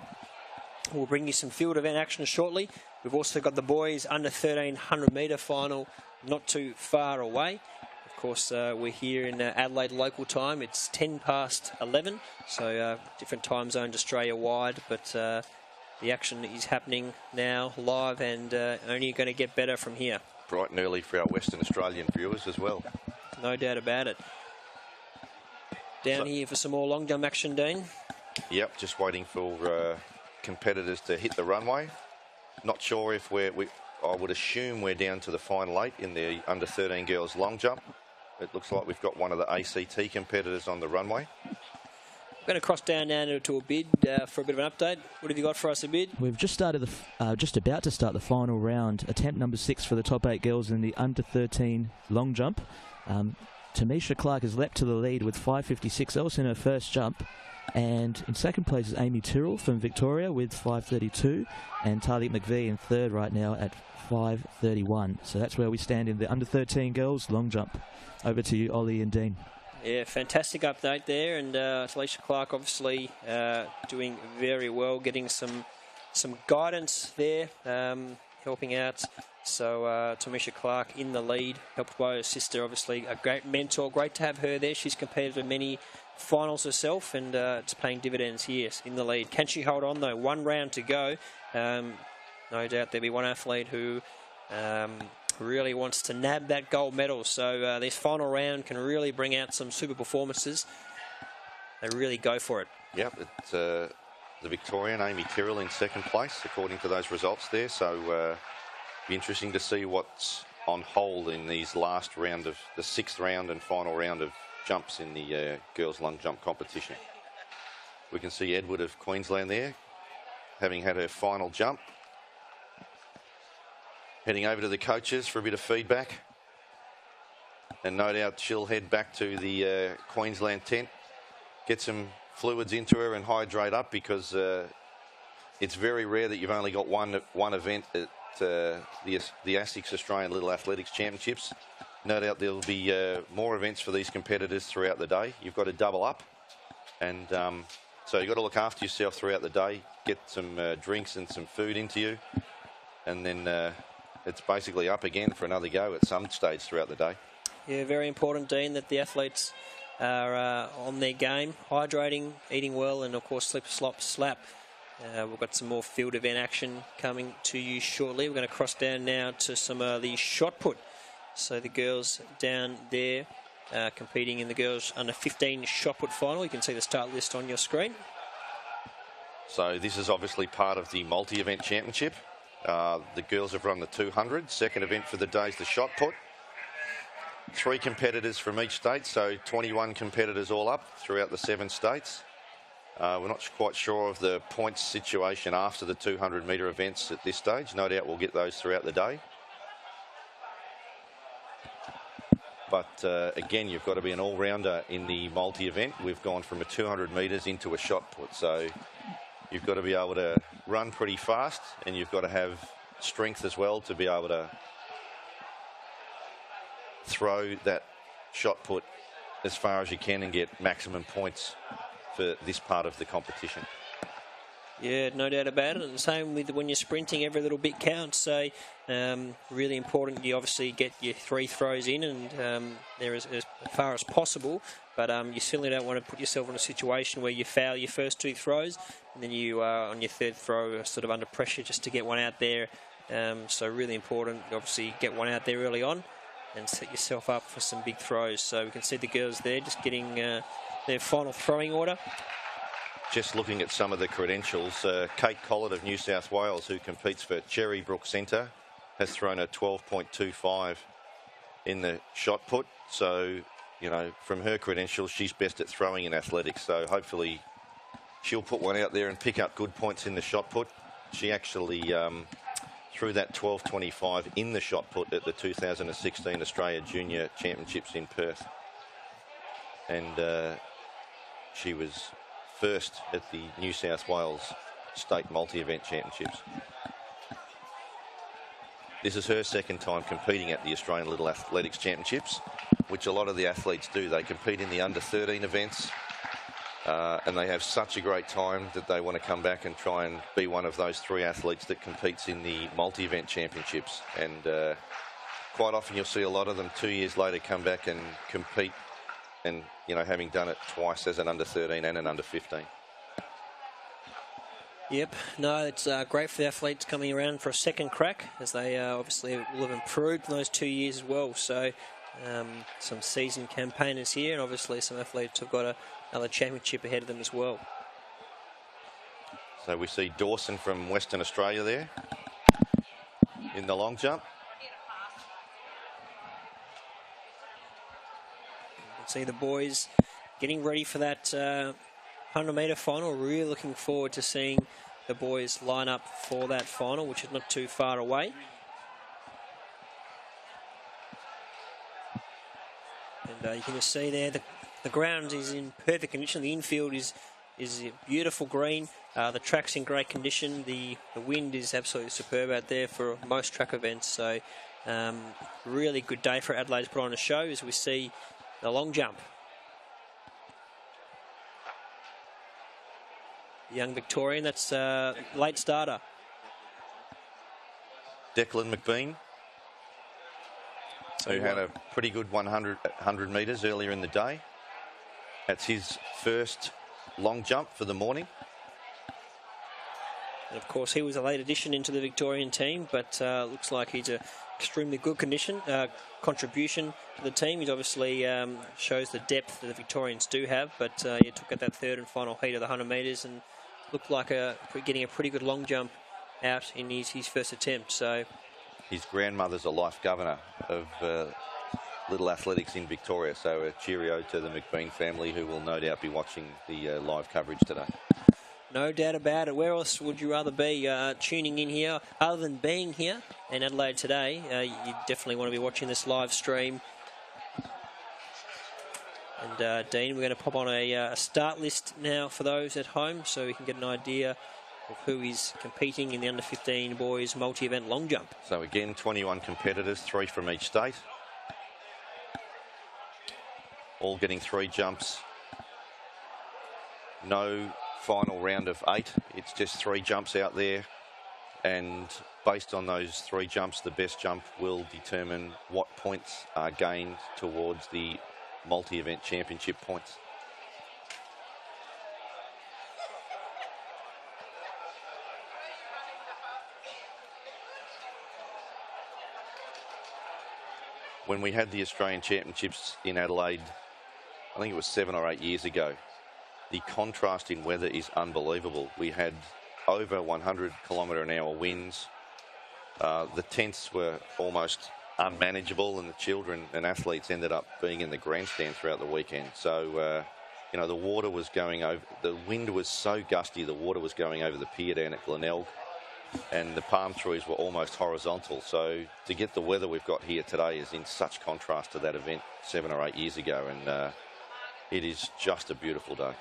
we'll bring you some field event action shortly. We've also got the boys under 1300 metre final not too far away. Of course, we're here in Adelaide local time. It's 11:10, so different time zones Australia-wide, but the action is happening now live and only going to get better from here. Bright and early for our Western Australian viewers as well. No doubt about it. Down here for some more long jump action, Dean. Yep, just waiting for competitors to hit the runway. Not sure if I would assume we're down to the final 8 in the under 13 girls long jump. It looks like we've got one of the ACT competitors on the runway. We're going to cross down now to a bid for a bit of an update. What have you got for us, a bid? We've just started just about to start the final round. Attempt number 6 for the top 8 girls in the under 13 long jump. Tamisha Clark has leapt to the lead with 5:56 else in her first jump. And in second place is Amy Tyrrell from Victoria with 5:32, and Talia McVie in third right now at 5:31. So that's where we stand in the under 13 girls long jump. Over to you, Ollie and Dean. Yeah, fantastic update there, and Talisha Clark obviously doing very well, getting some guidance there, helping out. So Tamisha Clark in the lead, helped by her sister, obviously a great mentor. Great to have her there. She's competed in many finals herself, and it's paying dividends here in the lead. Can she hold on though? One round to go. No doubt there'll be one athlete who really wants to nab that gold medal. So this final round can really bring out some super performances. They really go for it. Yep, it's the Victorian Amy Tyrrell in second place according to those results there. So be interesting to see what's on hold in these last round of the 6th round and final round of jumps in the girls long jump competition. We can see Edward of Queensland there, having had her final jump. Heading over to the coaches for a bit of feedback. And no doubt she'll head back to the Queensland tent, get some fluids into her and hydrate up, because it's very rare that you've only got one event at the ASICS Australian Little Athletics Championships. No doubt there'll be more events for these competitors throughout the day. You've got to double up, and so you've got to look after yourself throughout the day, get some drinks and some food into you, and then it's basically up again for another go at some stage throughout the day. Yeah, very important, Dean, that the athletes are on their game, hydrating, eating well, and of course slip, slop, slap. We've got some more field event action coming to you shortly. We're going to cross down now to some of the shot put. So the girls down there competing in the girls under 15 shot put final. You can see the start list on your screen. So this is obviously part of the multi-event championship. The girls have run the 200. Second event for the day is the shot put. 3 competitors from each state, so 21 competitors all up throughout the 7 states. We're not quite sure of the points situation after the 200 metre events at this stage. No doubt we'll get those throughout the day. But again, you've got to be an all-rounder in the multi-event. We've gone from a 200 metres into a shot put. So you've got to be able to run pretty fast, and you've got to have strength as well to be able to throw that shot put as far as you can and get maximum points for this part of the competition. Yeah, no doubt about it. And the same with when you're sprinting, every little bit counts. So really important you obviously get your 3 throws in and there as far as possible. But you certainly don't want to put yourself in a situation where you foul your first 2 throws and then you on your 3rd throw are sort of under pressure just to get one out there. So really important, obviously, get one out there early on and set yourself up for some big throws. So we can see the girls there just getting their final throwing order. Just looking at some of the credentials, Kate Collett of New South Wales, who competes for Cherrybrook Centre, has thrown a 12.25 in the shot put. So, you know, from her credentials, she's best at throwing in athletics. So hopefully she'll put one out there and pick up good points in the shot put. She actually threw that 12.25 in the shot put at the 2016 Australia Junior Championships in Perth. And she was first at the New South Wales State Multi-Event Championships. This is her 2nd time competing at the Australian Little Athletics Championships, which a lot of the athletes do. They compete in the under-13 events, and they have such a great time that they want to come back and try and be one of those 3 athletes that competes in the multi-event championships. And quite often you'll see a lot of them 2 years later come back and compete, and, you know, having done it twice as an under-13 and an under-15. Yep, no, it's great for the athletes coming around for a 2nd crack, as they obviously will have improved in those 2 years as well. So some seasoned campaigners here, and obviously some athletes have got another championship ahead of them as well. So we see Dawson from Western Australia there in the long jump. See the boys getting ready for that 100-metre final. Really looking forward to seeing the boys line up for that final, which is not too far away. And you can just see there the ground is in perfect condition. The infield is a beautiful green. The track's in great condition. The wind is absolutely superb out there for most track events. So really good day for Adelaide to put on a show as we see the long jump. The young Victorian, that's late starter. Declan McBean, who had a pretty good 100 metres earlier in the day. That's his first long jump for the morning. And of course, he was a late addition into the Victorian team, but looks like he's a extremely good contribution to the team. He obviously shows the depth that the Victorians do have, but he took at that 3rd and final heat of the 100 metres and looked like getting a pretty good long jump out in his first attempt. So his grandmother's a life governor of Little Athletics in Victoria, so a cheerio to the McBean family, who will no doubt be watching the live coverage today. No doubt about it. Where else would you rather be tuning in here other than being here in Adelaide today? You definitely want to be watching this live stream. And Dean, we're going to pop on a start list now for those at home so we can get an idea of who is competing in the under-15 boys multi-event long jump. So again, 21 competitors, 3 from each state. All getting 3 jumps. No final round of 8. It's just 3 jumps out there, and based on those 3 jumps, the best jump will determine what points are gained towards the multi-event championship points. When we had the Australian Championships in Adelaide, I think it was 7 or 8 years ago, the contrast in weather is unbelievable. We had over 100-kilometre-an-hour winds. The tents were almost unmanageable, and the children and athletes ended up being in the grandstand throughout the weekend. So, you know, the water was going over, the wind was so gusty, the water was going over the pier down at Glenelg. and the palm trees were almost horizontal. So to get the weather we've got here today is in such contrast to that event 7 or 8 years ago, and it is just a beautiful day.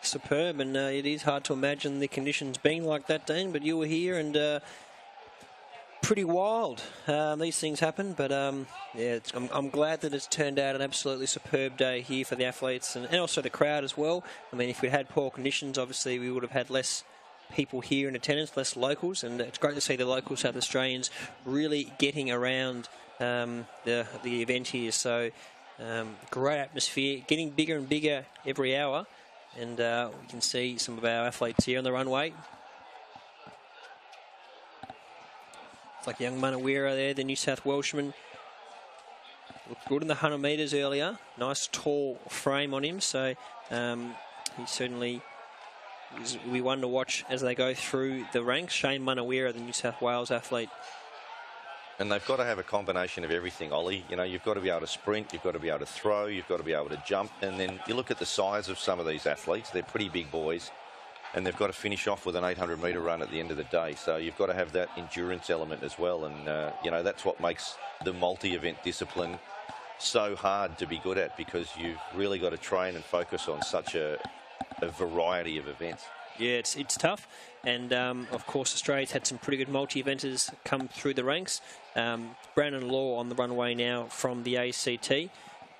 Superb, and it is hard to imagine the conditions being like that, Dean, but you were here, and pretty wild. These things happen, but yeah, I'm glad that it's turned out an absolutely superb day here for the athletes and also the crowd as well. I mean, if we had poor conditions, obviously we would have had less people here in attendance, less locals, and it's great to see the local South Australians really getting around the event here. So great atmosphere, getting bigger and bigger every hour, and we can see some of our athletes here on the runway. It's like young Manawira there, the New South Welshman. Looked good in the 100 metres earlier. Nice tall frame on him, so he certainly will be one to watch as they go through the ranks. Shane Manawira, the New South Wales athlete. And they've got to have a combination of everything, Ollie. You know, you've got to be able to sprint, you've got to be able to throw, you've got to be able to jump. And then you look at the size of some of these athletes, they're pretty big boys. And they've got to finish off with an 800-metre run at the end of the day. So you've got to have that endurance element as well. And, you know, that's what makes the multi-event discipline so hard to be good at, because you've really got to train and focus on such a variety of events. Yeah, it's tough. And, of course, Australia's had some pretty good multi-eventers come through the ranks. Brandon Law on the runway now from the ACT.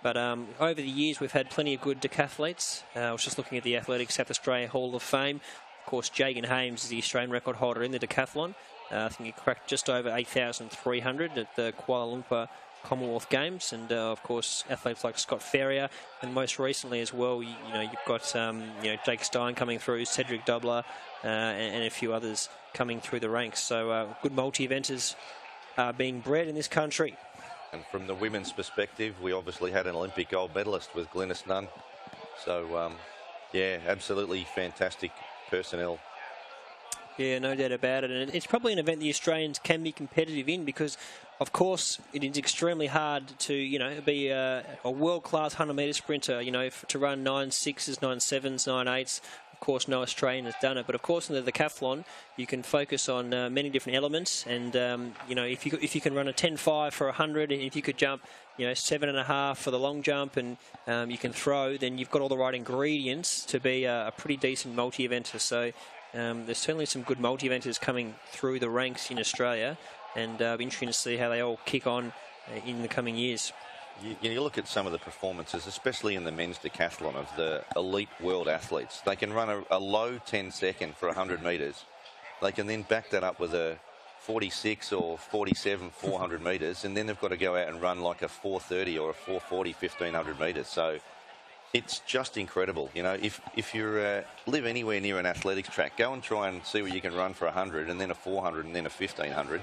But over the years, we've had plenty of good decathletes. I was just looking at the Athletics South Australia Hall of Fame. Of course, Jagan Hames is the Australian record holder in the decathlon. I think he cracked just over 8,300 at the Kuala Lumpur Commonwealth Games. And, of course, athletes like Scott Ferrier. And most recently as well, you know, you've got Jake Stein coming through, Cedric Dobler, and a few others coming through the ranks. So good multi-eventers are being bred in this country. And from the women's perspective, we obviously had an Olympic gold medalist with Glynis Nunn. So, yeah, absolutely fantastic personnel. Yeah, no doubt about it. And it's probably an event the Australians can be competitive in because, of course, it is extremely hard to, you know, be a world-class 100-metre sprinter, you know, to run 9.6s, 9.7s, 9.8s. Of course, no Australian has done it, but of course in the decathlon you can focus on many different elements, and you know, if you can run a 10.5 for 100, and if you could jump, you know, 7.5 for the long jump, and you can throw, then you've got all the right ingredients to be a pretty decent multi-eventer. So there's certainly some good multi-eventers coming through the ranks in Australia, and it'll be interesting to see how they all kick on in the coming years. You look at some of the performances, especially in the men's decathlon, of the elite world athletes. They can run a low 10-second for 100 metres. They can then back that up with a 46 or 47 400 metres, and then they've got to go out and run like a 4:30 or a 4:40 1500 metres. So it's just incredible. You know, if you live anywhere near an athletics track, go and try and see what you can run for 100, and then a 400, and then a 1500.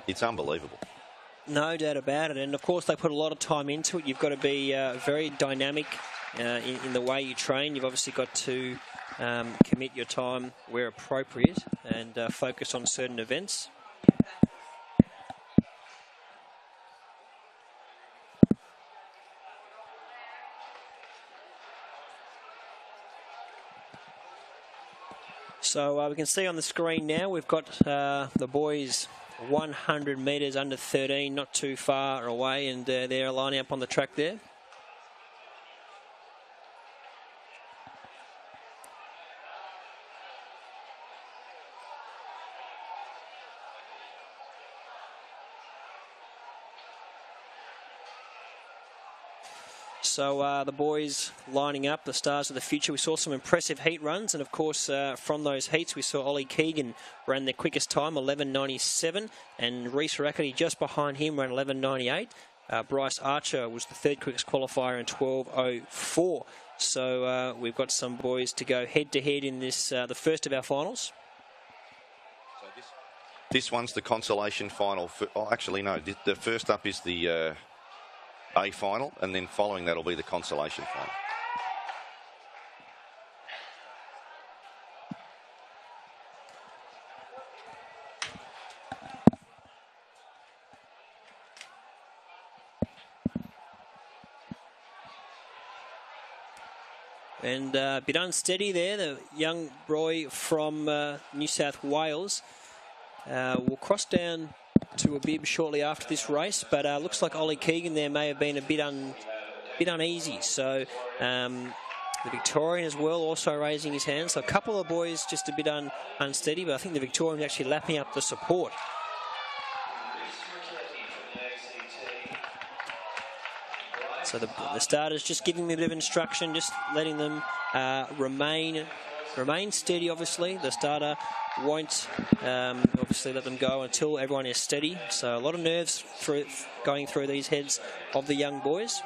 It's unbelievable. No doubt about it, and of course they put a lot of time into it. You've got to be very dynamic in the way you train. You've obviously got to commit your time where appropriate and focus on certain events. So we can see on the screen now we've got the boys 100 metres under 13, not too far away, and they're lining up on the track there. So the boys lining up, the stars of the future. We saw some impressive heat runs, and of course from those heats we saw Ollie Keegan ran their quickest time, 11.97, and Reece Rackerty just behind him ran 11.98. Bryce Archer was the third quickest qualifier in 12.04. So we've got some boys to go head-to-head in this, the first of our finals. So this one's the consolation final. Actually, no, the first up is the A final, and then following that will be the consolation final. And a bit unsteady there. The young boy from New South Wales will cross down to a bib shortly after this race, but looks like Ollie Keegan there may have been a bit uneasy. So the Victorian as well also raising his hand. So a couple of boys just a bit unsteady, but I think the Victorian actually lapping up the support. So the starters just giving them a bit of instruction, just letting them remain steady, obviously. The starter won't obviously let them go until everyone is steady. So a lot of nerves going through these heads of the young boys.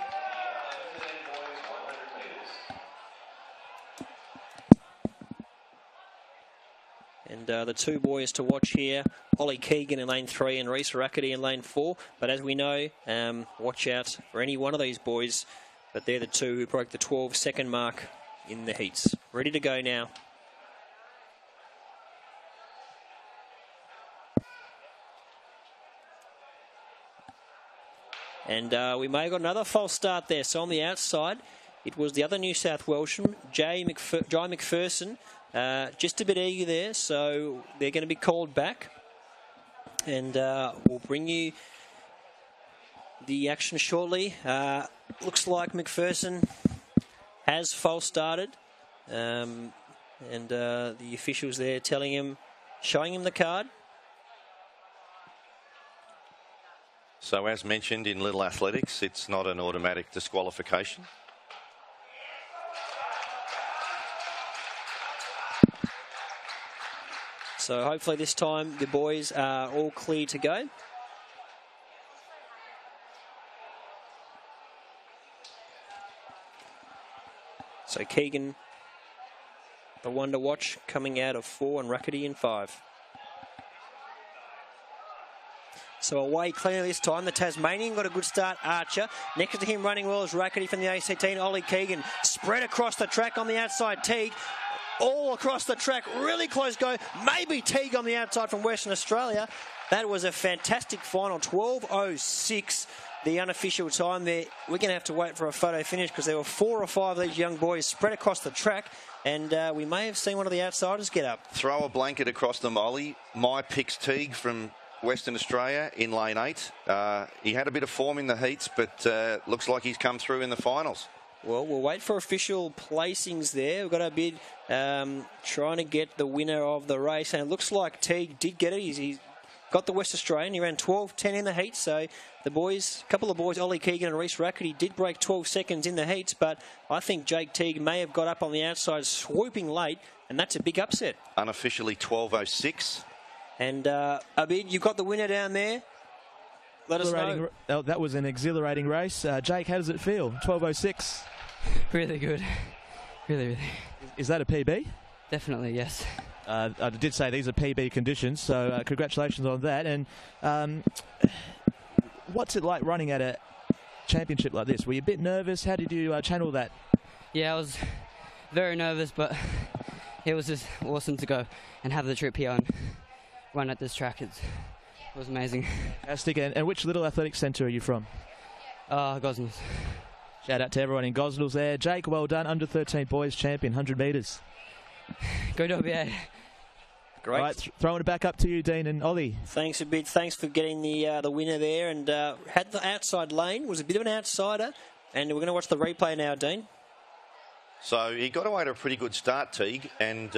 And the two boys to watch here, Ollie Keegan in lane 3 and Reece Rackety in lane 4. But as we know, watch out for any one of these boys. But they're the two who broke the 12-second mark in the heats. Ready to go now. And we may have got another false start there. So on the outside, it was the other New South Welshman, Jai McPherson. Just a bit eager there, so they're going to be called back. And we'll bring you the action shortly. Looks like McPherson has false started. And the officials there telling him, showing him the card. So as mentioned in Little Athletics, it's not an automatic disqualification. So hopefully this time the boys are all clear to go. So Keegan, the one to watch, coming out of 4 and Rackety in 5. So away clear this time. The Tasmanian got a good start, Archer. Next to him running well is Rackety from the ACT and Ollie Keegan. Spread across the track on the outside, Teague. All across the track, really close go. Maybe Teague on the outside from Western Australia. That was a fantastic final, 12:06, the unofficial time there. We're going to have to wait for a photo finish because there were 4 or 5 of these young boys spread across the track, and we may have seen one of the outsiders get up. Throw a blanket across them, Ollie. My pick's Teague from Western Australia in lane 8. He had a bit of form in the heats, but looks like he's come through in the finals. Well, we'll wait for official placings there. We've got a bid trying to get the winner of the race, and it looks like Teague did get it. He's got the West Australian. He ran 12:10 in the heat, so the boys, a couple of boys, Ollie Keegan and Reece Rackety, did break 12 seconds in the heats, but I think Jake Teague may have got up on the outside swooping late, and that's a big upset. Unofficially 12:06. And Abid, you've got the winner down there. Let us know. Oh, that was an exhilarating race. Jake, how does it feel? 12:06. Really good. Really. Is that a PB? Definitely, yes. I did say these are PB conditions, so congratulations on that. And what's it like running at a championship like this? Were you a bit nervous? How did you channel that? Yeah, I was very nervous, but it was just awesome to go and have the trip here and run at this track. It was amazing. Fantastic. And which Little Athletics Centre are you from? Gosnells. Shout out to everyone in Gosnells there. Jake, well done. Under 13 boys champion, 100 metres. Go WA. Great. Right, throwing it back up to you, Dean and Ollie. Thanks a bit. Thanks for getting the winner there. And had the outside lane. Was a bit of an outsider. And we're going to watch the replay now, Dean. So he got away to a pretty good start, Teague, and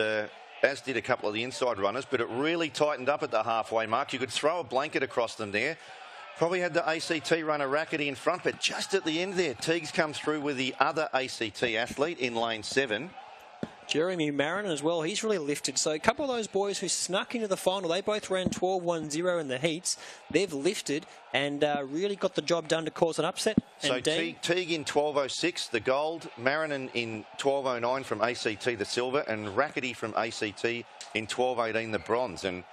as did a couple of the inside runners, but it really tightened up at the halfway mark. You could throw a blanket across them there. Probably had the ACT runner Rackety in front, but just at the end there, Teague's come through with the other ACT athlete in lane 7. Jeremy Marin as well, he's really lifted. So a couple of those boys who snuck into the final, they both ran 12:10 in the heats. They've lifted and really got the job done to cause an upset. So Teague in 12:06, the gold, Marin in 12:09 from ACT, the silver, and Rackety from ACT in 12:18, the bronze. And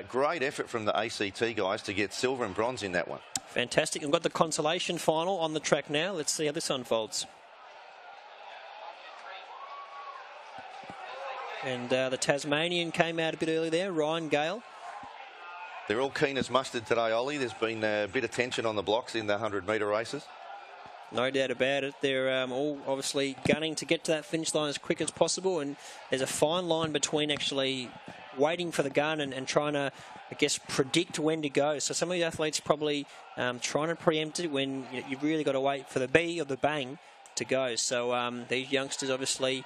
great effort from the ACT guys to get silver and bronze in that one. Fantastic. We've got the Consolation final on the track now. Let's see how this unfolds. And the Tasmanian came out a bit early there, Ryan Gale. They're all keen as mustard today, Ollie. There's been a bit of tension on the blocks in the 100-metre races. No doubt about it. They're all obviously gunning to get to that finish line as quick as possible, and there's a fine line between actually waiting for the gun and trying to, I guess, predict when to go. So some of the athletes probably trying to preempt it when you've really got to wait for the B or the bang to go. So these youngsters obviously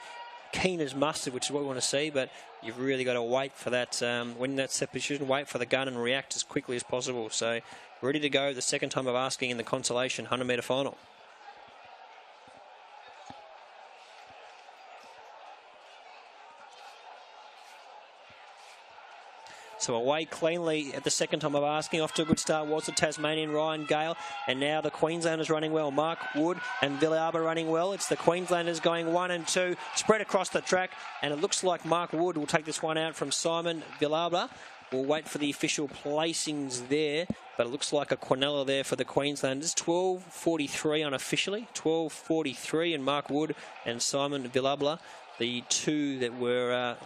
keen as mustard, which is what we want to see, but you've really got to wait for that, when that's set position, wait for the gun and react as quickly as possible. So ready to go the second time of asking in the Consolation 100-metre final. So away cleanly at the second time of asking. Off to a good start was the Tasmanian Ryan Gale. And now the Queenslanders running well. Mark Wood and Villarba running well. It's the Queenslanders going 1 and 2. Spread across the track. And it looks like Mark Wood will take this one out from Simon Villarba. We'll wait for the official placings there. But it looks like a Quinella there for the Queenslanders. 12.43 unofficially. 12.43 and Mark Wood and Simon Villarba, the two that were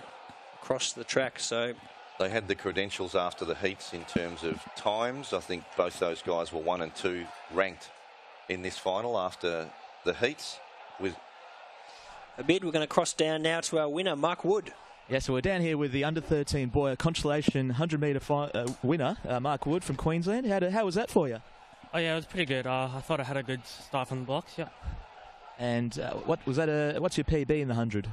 across the track. So they had the credentials after the heats in terms of times. I think both those guys were 1 and 2 ranked in this final after the heats. With a bid, we're going to cross down now to our winner, Mark Wood. Yeah, so we're down here with the under-13 boy Consolation 100-metre winner, Mark Wood from Queensland. How was that for you? Oh yeah, it was pretty good. I thought I had a good start from the blocks. Yeah. And what was that? What's your PB in the 100?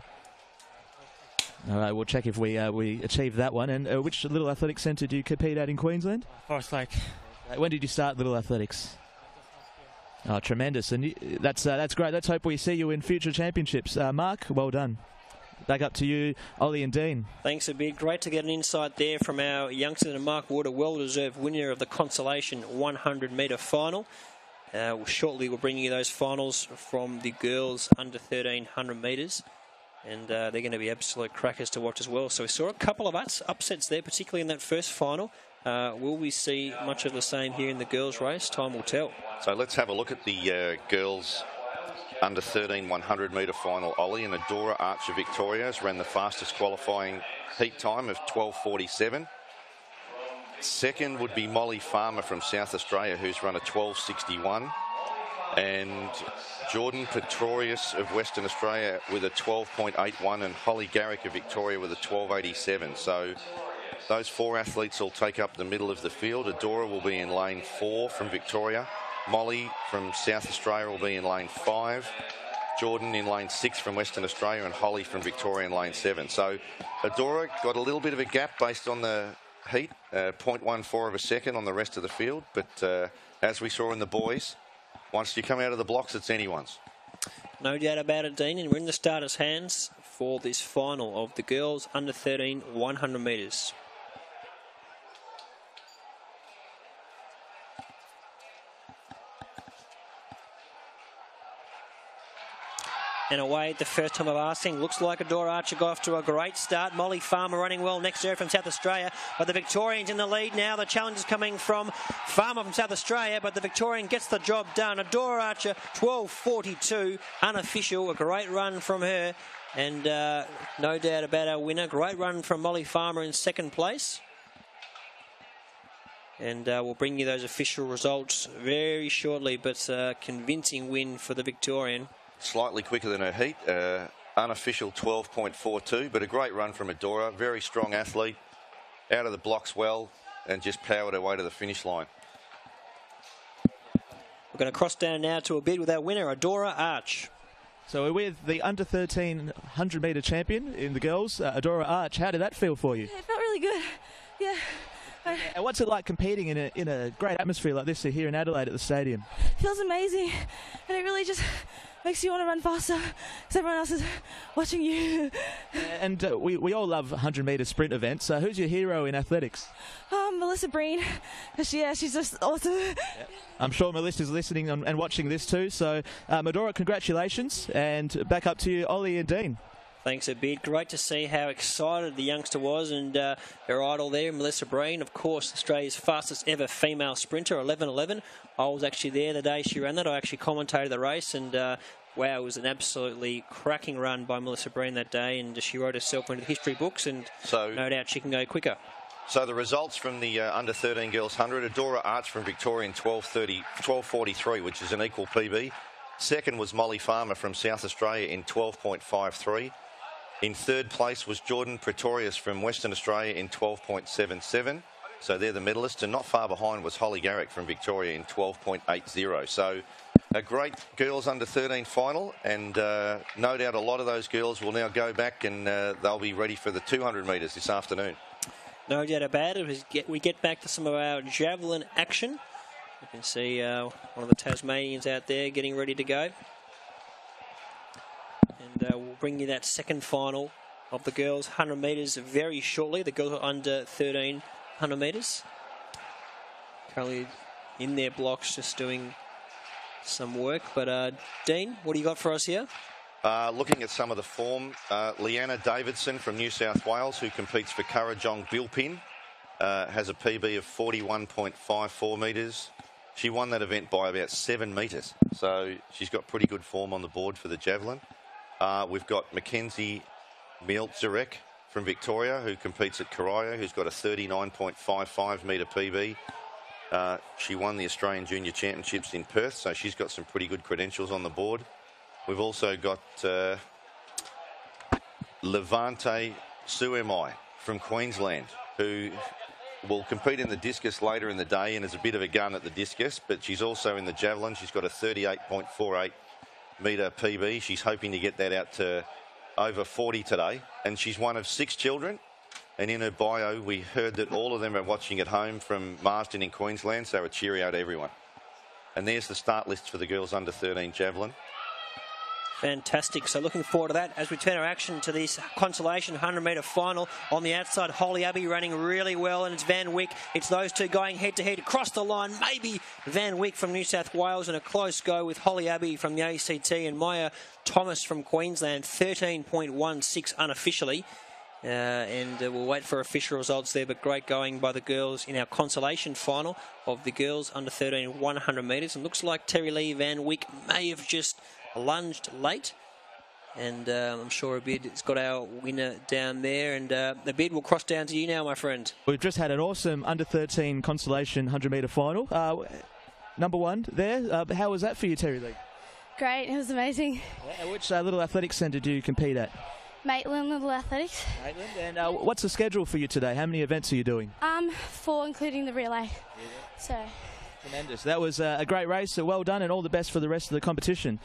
All right, we'll check if we achieve that one. And which Little Athletics Centre do you compete at in Queensland? Forest Lake. When did you start Little Athletics? Oh, tremendous. And that's great. Let's hope we see you in future championships. Mark, well done. Back up to you, Ollie and Dean. Thanks a bit. Great to get an insight there from our youngster, and Mark Wood, a well-deserved winner of the Consolation 100-metre final. Shortly we'll bring you those finals from the girls under 1,300 metres. And they're going to be absolute crackers to watch as well. So we saw a couple of upsets there, particularly in that first final. Will we see much of the same here in the girls' race? Time will tell. So let's have a look at the girls' under 13 100-metre final. Ollie and Adora Archer Victorias ran the fastest qualifying heat time of 12.47. Second would be Molly Farmer from South Australia, who's run a 12.61. And Jordan Pretorius of Western Australia with a 12.81, and Holly Garrick of Victoria with a 12.87. So those four athletes will take up the middle of the field. Adora will be in lane 4 from Victoria. Molly from South Australia will be in lane 5. Jordan in lane 6 from Western Australia, and Holly from Victoria in lane 7. So Adora got a little bit of a gap based on the heat, 0.14 of a second on the rest of the field. But as we saw in the boys, once you come out of the blocks, it's anyone's. No doubt about it, Dean. And we're in the starters' hands for this final of the girls under 13 100 metres. And away at the first time of asking. Looks like Adora Archer got off to a great start. Molly Farmer running well next to her from South Australia. But the Victorians in the lead now. The challenge is coming from Farmer from South Australia. But the Victorian gets the job done. Adora Archer, 12.42. Unofficial. A great run from her. And no doubt about our winner. Great run from Molly Farmer in second place. And we'll bring you those official results very shortly. But convincing win for the Victorian. Slightly quicker than her heat, unofficial 12.42, but a great run from Adora. Very strong athlete, out of the blocks well, and just powered her way to the finish line. We're going to cross down now to a bid with our winner, Adora Arch. So we're with the under 13 100-metre champion in the girls, Adora Arch. How did that feel for you? It felt really good. Yeah. And what's it like competing in a great atmosphere like this here in Adelaide at the stadium? It feels amazing, and it really just makes you want to run faster because everyone else is watching you. And we all love 100-metre sprint events. So who's your hero in athletics? Melissa Breen. She's just awesome. Yeah. I'm sure Melissa's listening and watching this too. So Adora, congratulations, and back up to you, Ollie and Dean. Thanks a bit. Great to see how excited the youngster was, and her idol there, Melissa Breen, of course, Australia's fastest ever female sprinter, 11.11. I was actually there the day she ran that. I actually commentated the race, and wow, it was an absolutely cracking run by Melissa Breen that day, and she wrote herself into the history books, and so no doubt she can go quicker. So the results from the under 13 girls 100, Adora Arch from Victoria in 12.43, which is an equal PB. Second was Molly Farmer from South Australia in 12.53. In third place was Jordan Pretorius from Western Australia in 12.77. So they're the medalists, and not far behind was Holly Garrick from Victoria in 12.80. So a great girls under 13 final, and no doubt a lot of those girls will now go back and they'll be ready for the 200 metres this afternoon. No doubt about it. We get back to some of our javelin action. You can see one of the Tasmanians out there getting ready to go. And we'll bring you that second final of the girls 100 metres very shortly. The girls are under 13 100 metres. Currently in their blocks just doing some work. But Dean, what do you got for us here? Looking at some of the form, Leanna Davidson from New South Wales, who competes for Currajong Bilpin, has a PB of 41.54 metres. She won that event by about 7 metres, so she's got pretty good form on the board for the javelin. We've got Mackenzie Mielzarek from Victoria, who competes at Karaya, who's got a 39.55 metre PB. She won the Australian Junior Championships in Perth, so she's got some pretty good credentials on the board. We've also got Levante Suemai from Queensland, who will compete in the discus later in the day and is a bit of a gun at the discus, but she's also in the javelin. She's got a 38.48 metre PB. She's hoping to get that out to over 40 today, and she's one of 6 children. And in her bio, we heard that all of them are watching at home from Marsden in Queensland, so a cheerio to everyone. And there's the start list for the girls under 13 javelin. Fantastic. So looking forward to that as we turn our action to this Consolation 100 metre final. On the outside, Holly Abbey running really well, and it's Van Wyck. It's those two going head to head across the line. Maybe Van Wyck from New South Wales, and a close go with Holly Abbey from the ACT and Maya Thomas from Queensland, 13.16 unofficially. And we'll wait for official results there, but great going by the girls in our Consolation final of the girls under 13 100 metres. And looks like Terry Lee Van Wyck may have just lunged late, and I'm sure Abid has got our winner down there, and Abid, will cross down to you now, my friend. We've just had an awesome under 13 Consolation 100 metre final. Number one there. How was that for you, Terry Lee? Great, it was amazing. Which little athletics centre do you compete at? Maitland Little Athletics. Maitland. And what's the schedule for you today? How many events are you doing? 4, including the relay. So. Tremendous. That was a great race, so well done, and all the best for the rest of the competition.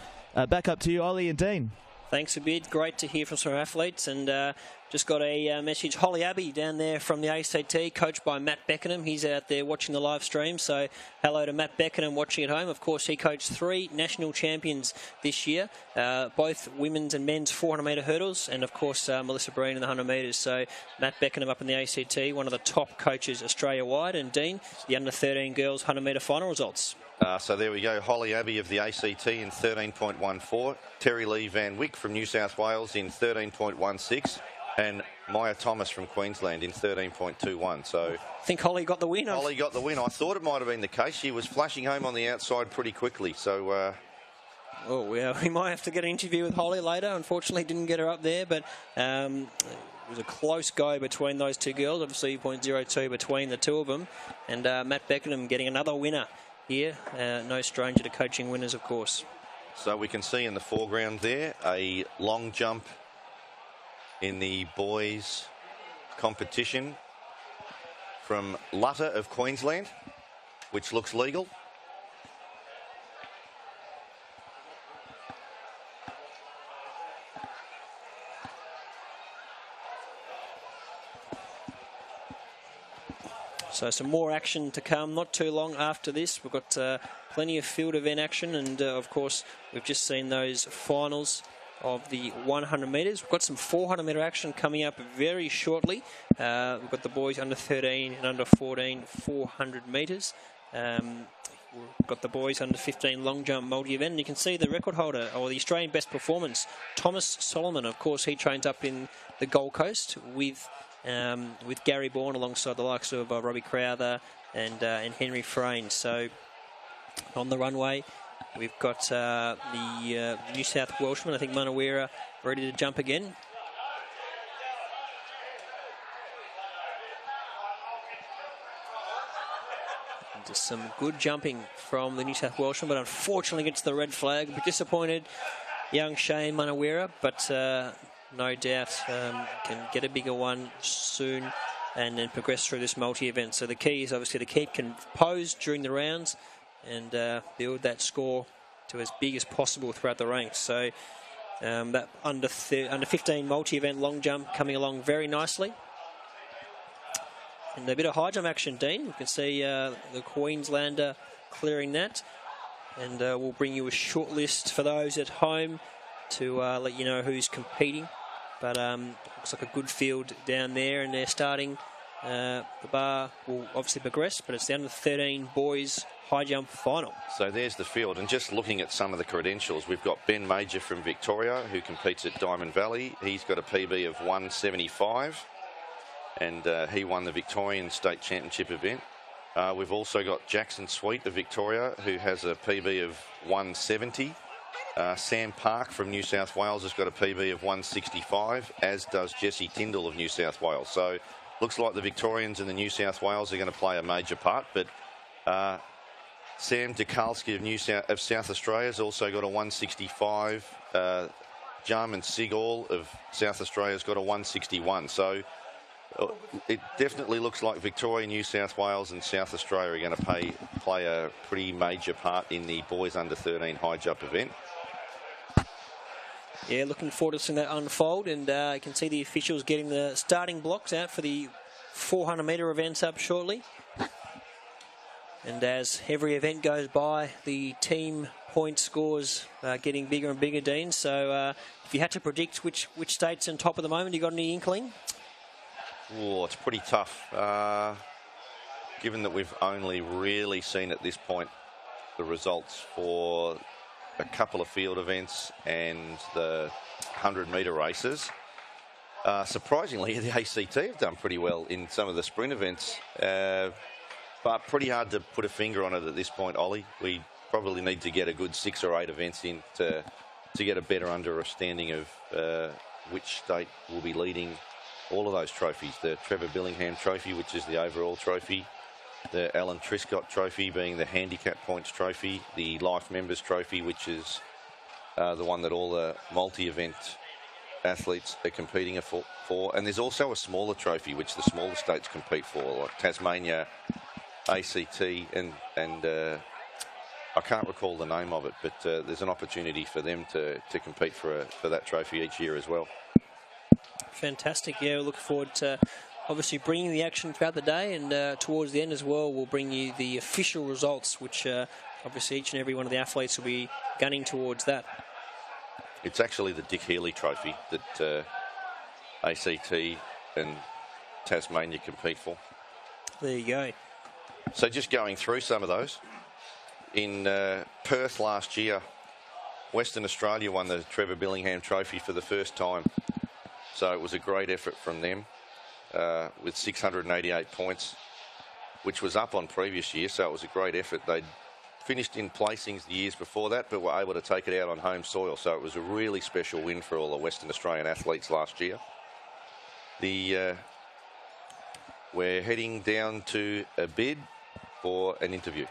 Back up to you, Ollie and Dean. Thanks a bit. Great to hear from some athletes, and just got a message. Holly Abbey down there from the ACT, coached by Matt Beckenham. He's out there watching the live stream, so hello to Matt Beckenham watching at home. Of course, he coached 3 national champions this year, both women's and men's 400 metre hurdles, and of course Melissa Breen in the 100 metres. So Matt Beckenham up in the ACT, one of the top coaches Australia-wide. And Dean, the under 13 girls 100 metre final results. So there we go. Holly Abbey of the ACT in 13.14. Terry Lee Van Wyck from New South Wales in 13.16. And Maya Thomas from Queensland in 13.21. So I think Holly got the win. Holly got the win. I thought it might have been the case. She was flashing home on the outside pretty quickly. So we might have to get an interview with Holly later. Unfortunately, didn't get her up there, but it was a close go between those two girls. Obviously, 0.02 between the two of them. And Matt Beckenham getting another winner here. No stranger to coaching winners, of course. So we can see in the foreground there a long jump in the boys competition from Lutta of Queensland, which looks legal. So some more action to come, not too long after this. We've got plenty of field event action, and of course we've just seen those finals of the 100 metres. We've got some 400 metre action coming up very shortly. We've got the boys under 13 and under 14 400 metres. We've got the boys under 15 long jump multi-event, and you can see the record holder, or the Australian best performance, Thomas Solomon. Of course, he trains up in the Gold Coast with Gary Bourne alongside the likes of Robbie Crowther and Henry Frayne. So on the runway, we've got the New South Welshman, I think Manawira, ready to jump again. Just some good jumping from the New South Welshman, but unfortunately gets the red flag. A bit disappointed, young Shane Manawira, but no doubt can get a bigger one soon and then progress through this multi-event. So the key is obviously to keep composed during the rounds and build that score to as big as possible throughout the ranks. So that under 15 multi-event long jump coming along very nicely. And a bit of high jump action, Dean. You can see the Queenslander clearing that. And we'll bring you a short list for those at home to let you know who's competing. But looks like a good field down there, and they're starting. The bar will obviously progress, but it's the under 13 boys high jump final. So there's the field, and just looking at some of the credentials, we've got Ben Major from Victoria, who competes at Diamond Valley. He's got a PB of 175, and he won the Victorian State Championship event. We've also got Jackson Sweet of Victoria, who has a PB of 170. Sam Park from New South Wales has got a PB of 165, as does Jesse Tyndall of New South Wales. So looks like the Victorians and the New South Wales are going to play a major part, but Sam Dekalski of South Australia has also got a 165. Jarman Sigall of South Australia has got a 161. So it definitely looks like Victoria, New South Wales and South Australia are going to play a pretty major part in the boys under 13 high jump event. Yeah, looking forward to seeing that unfold, and you can see the officials getting the starting blocks out for the 400-metre events up shortly. And as every event goes by, the team point scores are getting bigger and bigger, Dean. So if you had to predict which state's on top at the moment, you got any inkling? Oh, it's pretty tough. Given that we've only really seen at this point the results for a couple of field events and the 100-metre races. Surprisingly, the ACT have done pretty well in some of the sprint events, but pretty hard to put a finger on it at this point, Ollie. We probably need to get a good 6 or 8 events in to get a better understanding of which state will be leading all of those trophies. The Trevor Billingham Trophy, which is the overall trophy, the Alan Triscott Trophy being the handicap points trophy, the Life Members Trophy, which is the one that all the multi-event athletes are competing for. And there's also a smaller trophy, which the smaller states compete for, like Tasmania, ACT, and I can't recall the name of it, but there's an opportunity for them to compete for that trophy each year as well. Fantastic. Yeah, we look forward to obviously bringing the action throughout the day, and towards the end as well, we'll bring you the official results, which obviously each and every one of the athletes will be gunning towards that. It's actually the Dick Healy Trophy that ACT and Tasmania compete for. There you go. So just going through some of those. In Perth last year, Western Australia won the Trevor Billingham Trophy for the first time. So it was a great effort from them with 688 points, which was up on previous year. So it was a great effort. They'd finished in placings the years before that, but were able to take it out on home soil. So it was a really special win for all the Western Australian athletes last year. We're heading down to a bid for an interview.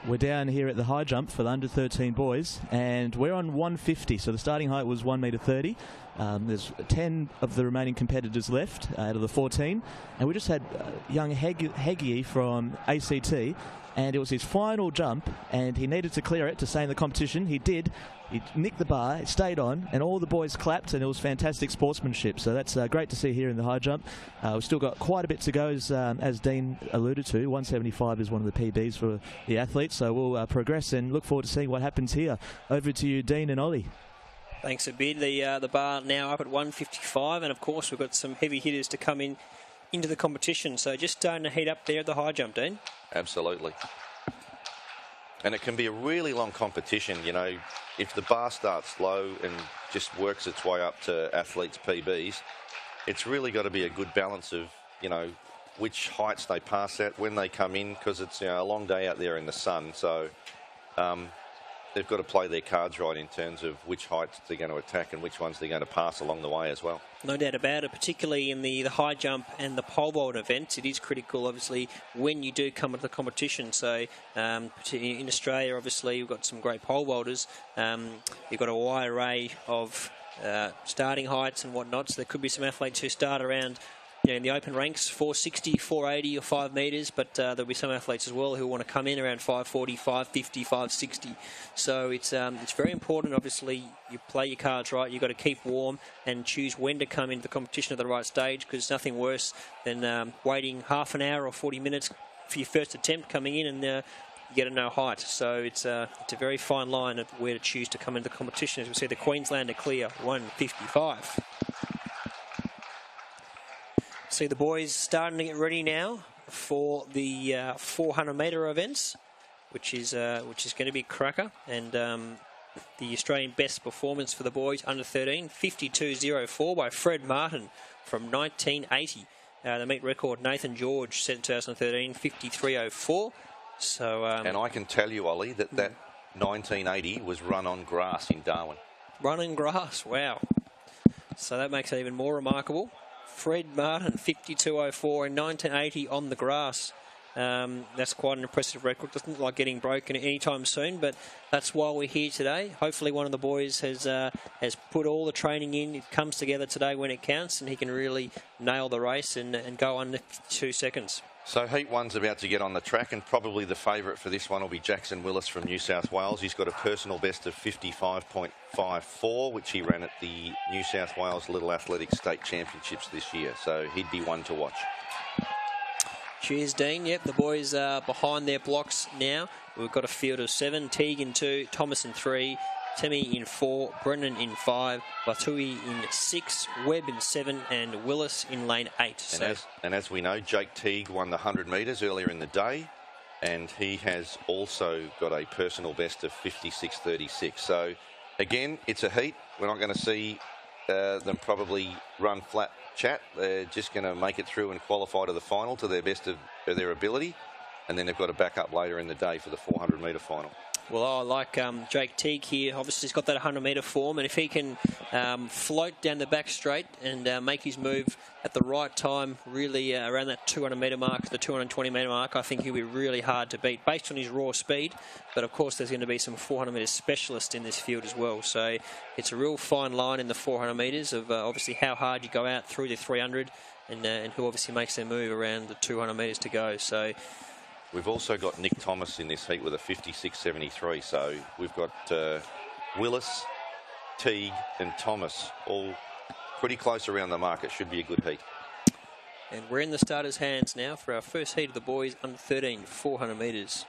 We're down here at the high jump for the under 13 boys, and we're on 150, so the starting height was 1.30 m. There's 10 of the remaining competitors left out of the 14, and we just had young Heggie from ACT, and it was his final jump, and he needed to clear it to stay in the competition. He did. He nicked the bar, it stayed on, and all the boys clapped, and it was fantastic sportsmanship. So that's great to see here in the high jump. We've still got quite a bit to go, as Dean alluded to. 175 is one of the PBs for the athletes, so we'll progress and look forward to seeing what happens here. Over to you, Dean and Ollie. Thanks a bit. The bar now up at 155, and of course we've got some heavy hitters to come into the competition. So just starting to heat up there at the high jump, Dean. Absolutely. And it can be a really long competition, you know. If the bar starts low and just works its way up to athletes' PBs, it's really got to be a good balance of, you know, which heights they pass at when they come in, because it's, you know, a long day out there in the sun. So they've got to play their cards right in terms of which heights they're going to attack and which ones they're going to pass along the way as well. No doubt about it, particularly in the high jump and the pole vault events. It is critical, obviously, when you do come into the competition. So in Australia, obviously, we've got some great pole vaulters. You've got a wide array of starting heights and whatnot. So there could be some athletes who start around in the open ranks, 460, 480 or 5 metres, but there'll be some athletes as well who want to come in around 540, 550, 560. So it's very important, obviously, you play your cards right. You've got to keep warm and choose when to come into the competition at the right stage, because there's nothing worse than waiting half an hour or 40 minutes for your first attempt coming in and you get a no height. So it's a very fine line of where to choose to come into the competition. As we see, the Queenslander clear 155. See the boys starting to get ready now for the 400-metre events, which is going to be a cracker. And the Australian best performance for the boys under 13, 52.04 by Fred Martin from 1980. The meet record Nathan George set in 2013, 53.04. So and I can tell you, Ollie, that 1980 was run on grass in Darwin. Run on grass, wow. So that makes it even more remarkable. Fred Martin, 52.04 in 1980 on the grass. That's quite an impressive record. Doesn't look like getting broken anytime soon, but that's why we're here today. Hopefully one of the boys has put all the training in. It comes together today when it counts, and he can really nail the race and go under 2 seconds. So Heat 1's about to get on the track, and probably the favourite for this one will be Jackson Willis from New South Wales. He's got a personal best of 55.54, which he ran at the New South Wales Little Athletics State Championships this year. So he'd be one to watch. Cheers, Dean. Yep, the boys are behind their blocks now. We've got a field of 7, Teague in 2, Thomas in 3, Timmy in 4, Brennan in 5, Batui in 6, Webb in 7, and Willis in lane 8. And as we know, Jake Teague won the 100 metres earlier in the day, and he has also got a personal best of 56.36. So again, it's a heat. We're not going to see them probably run flat chat. They're just going to make it through and qualify to the final to their best of their ability, and then they've got to back up later in the day for the 400 metre final. Well, I like Jake Teague here. Obviously, he's got that 100-metre form, and if he can float down the back straight and make his move at the right time, really around that 200-metre mark, the 220-metre mark, I think he'll be really hard to beat based on his raw speed. But, of course, there's going to be some 400-metre specialists in this field as well. So it's a real fine line in the 400 metres of obviously how hard you go out through the 300 and who obviously makes their move around the 200 metres to go. So we've also got Nick Thomas in this heat with a 56.73. So we've got Willis, Teague and Thomas all pretty close around the mark. It should be a good heat. And we're in the starters' hands now for our first heat of the boys under 13, 400 metres.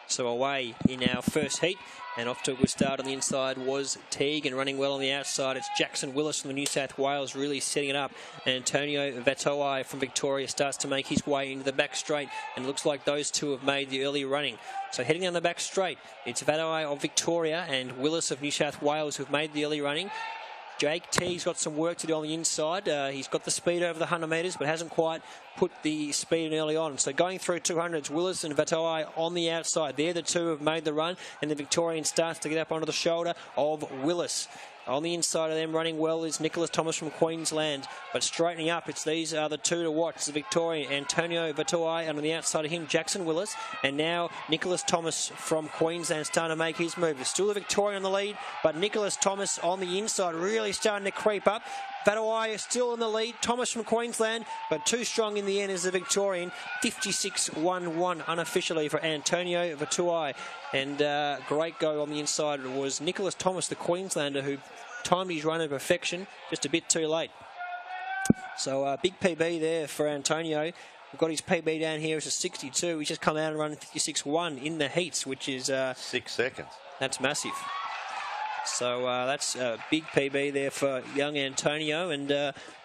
So away in our first heat, and off to a good start on the inside was Teague, and running well on the outside it's Jackson Willis from the New South Wales really setting it up, and Antonio Vatoi from Victoria starts to make his way into the back straight, and it looks like those two have made the early running. So heading down the back straight, it's Vatoi of Victoria and Willis of New South Wales who've made the early running. Jake Teague's got some work to do on the inside. He's got the speed over the 100 metres, but hasn't quite put the speed in early on. So going through 200s, Willis and Vatoi on the outside. They're the two who have made the run, and the Victorian starts to get up onto the shoulder of Willis. On the inside of them running well is Nicholas Thomas from Queensland, but straightening up, these are the two to watch. It's the Victorian Antonio Vatoi, and on the outside of him Jackson Willis, and now Nicholas Thomas from Queensland starting to make his move. It's still the Victorian on the lead, but Nicholas Thomas on the inside really starting to creep up. Vatoi is still in the lead. Thomas from Queensland, but too strong in the end is the Victorian. 56.11 unofficially for Antonio Vatoi. And great go on the inside was Nicholas Thomas, the Queenslander, who timed his run to perfection, just a bit too late. So big PB there for Antonio. We've got his PB down here as a 62. He's just come out and run 56.1 in the heats, which is 6 seconds. That's massive. So that's a big PB there for young Antonio, and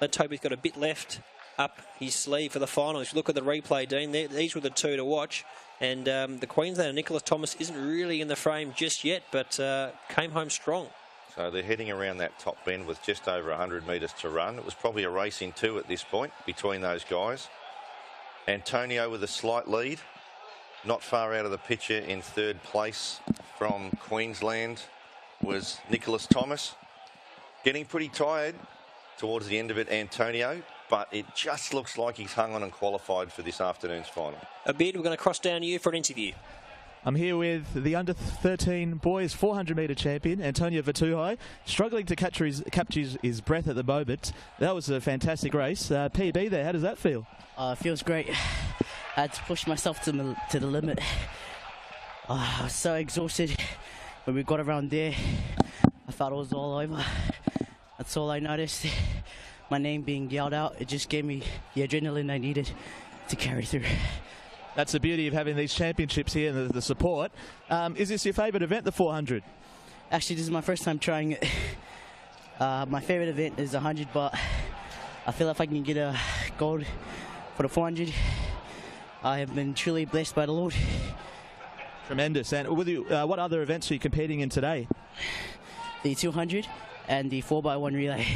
let's hope he's got a bit left up his sleeve for the final. If you look at the replay, Dean, these were the two to watch, and the Queenslander Nicholas Thomas isn't really in the frame just yet, but came home strong. He's So they're heading around that top bend with just over 100 metres to run. It was probably a race in two at this point between those guys. Antonio with a slight lead, not far out of the picture in third place from Queensland was Nicholas Thomas. Getting pretty tired towards the end of it, Antonio, but it just looks like he's hung on and qualified for this afternoon's final. Abid, we're going to cross down to you for an interview. I'm here with the under-13 boys 400-metre champion, Antonio Vatuhai, struggling to capture his breath at the moment. That was a fantastic race. PB there, how does that feel? It feels great. I had to push myself to the limit. I was so exhausted when we got around there. I thought it was all over. That's all I noticed. My name being yelled out, it just gave me the adrenaline I needed to carry through. That's the beauty of having these championships here and the support. Is this your favourite event, the 400? Actually, this is my first time trying it. My favourite event is 100, but I feel if I can get a gold for the 400, I have been truly blessed by the Lord. Tremendous. And with you, what other events are you competing in today? The 200 and the 4x1 relay.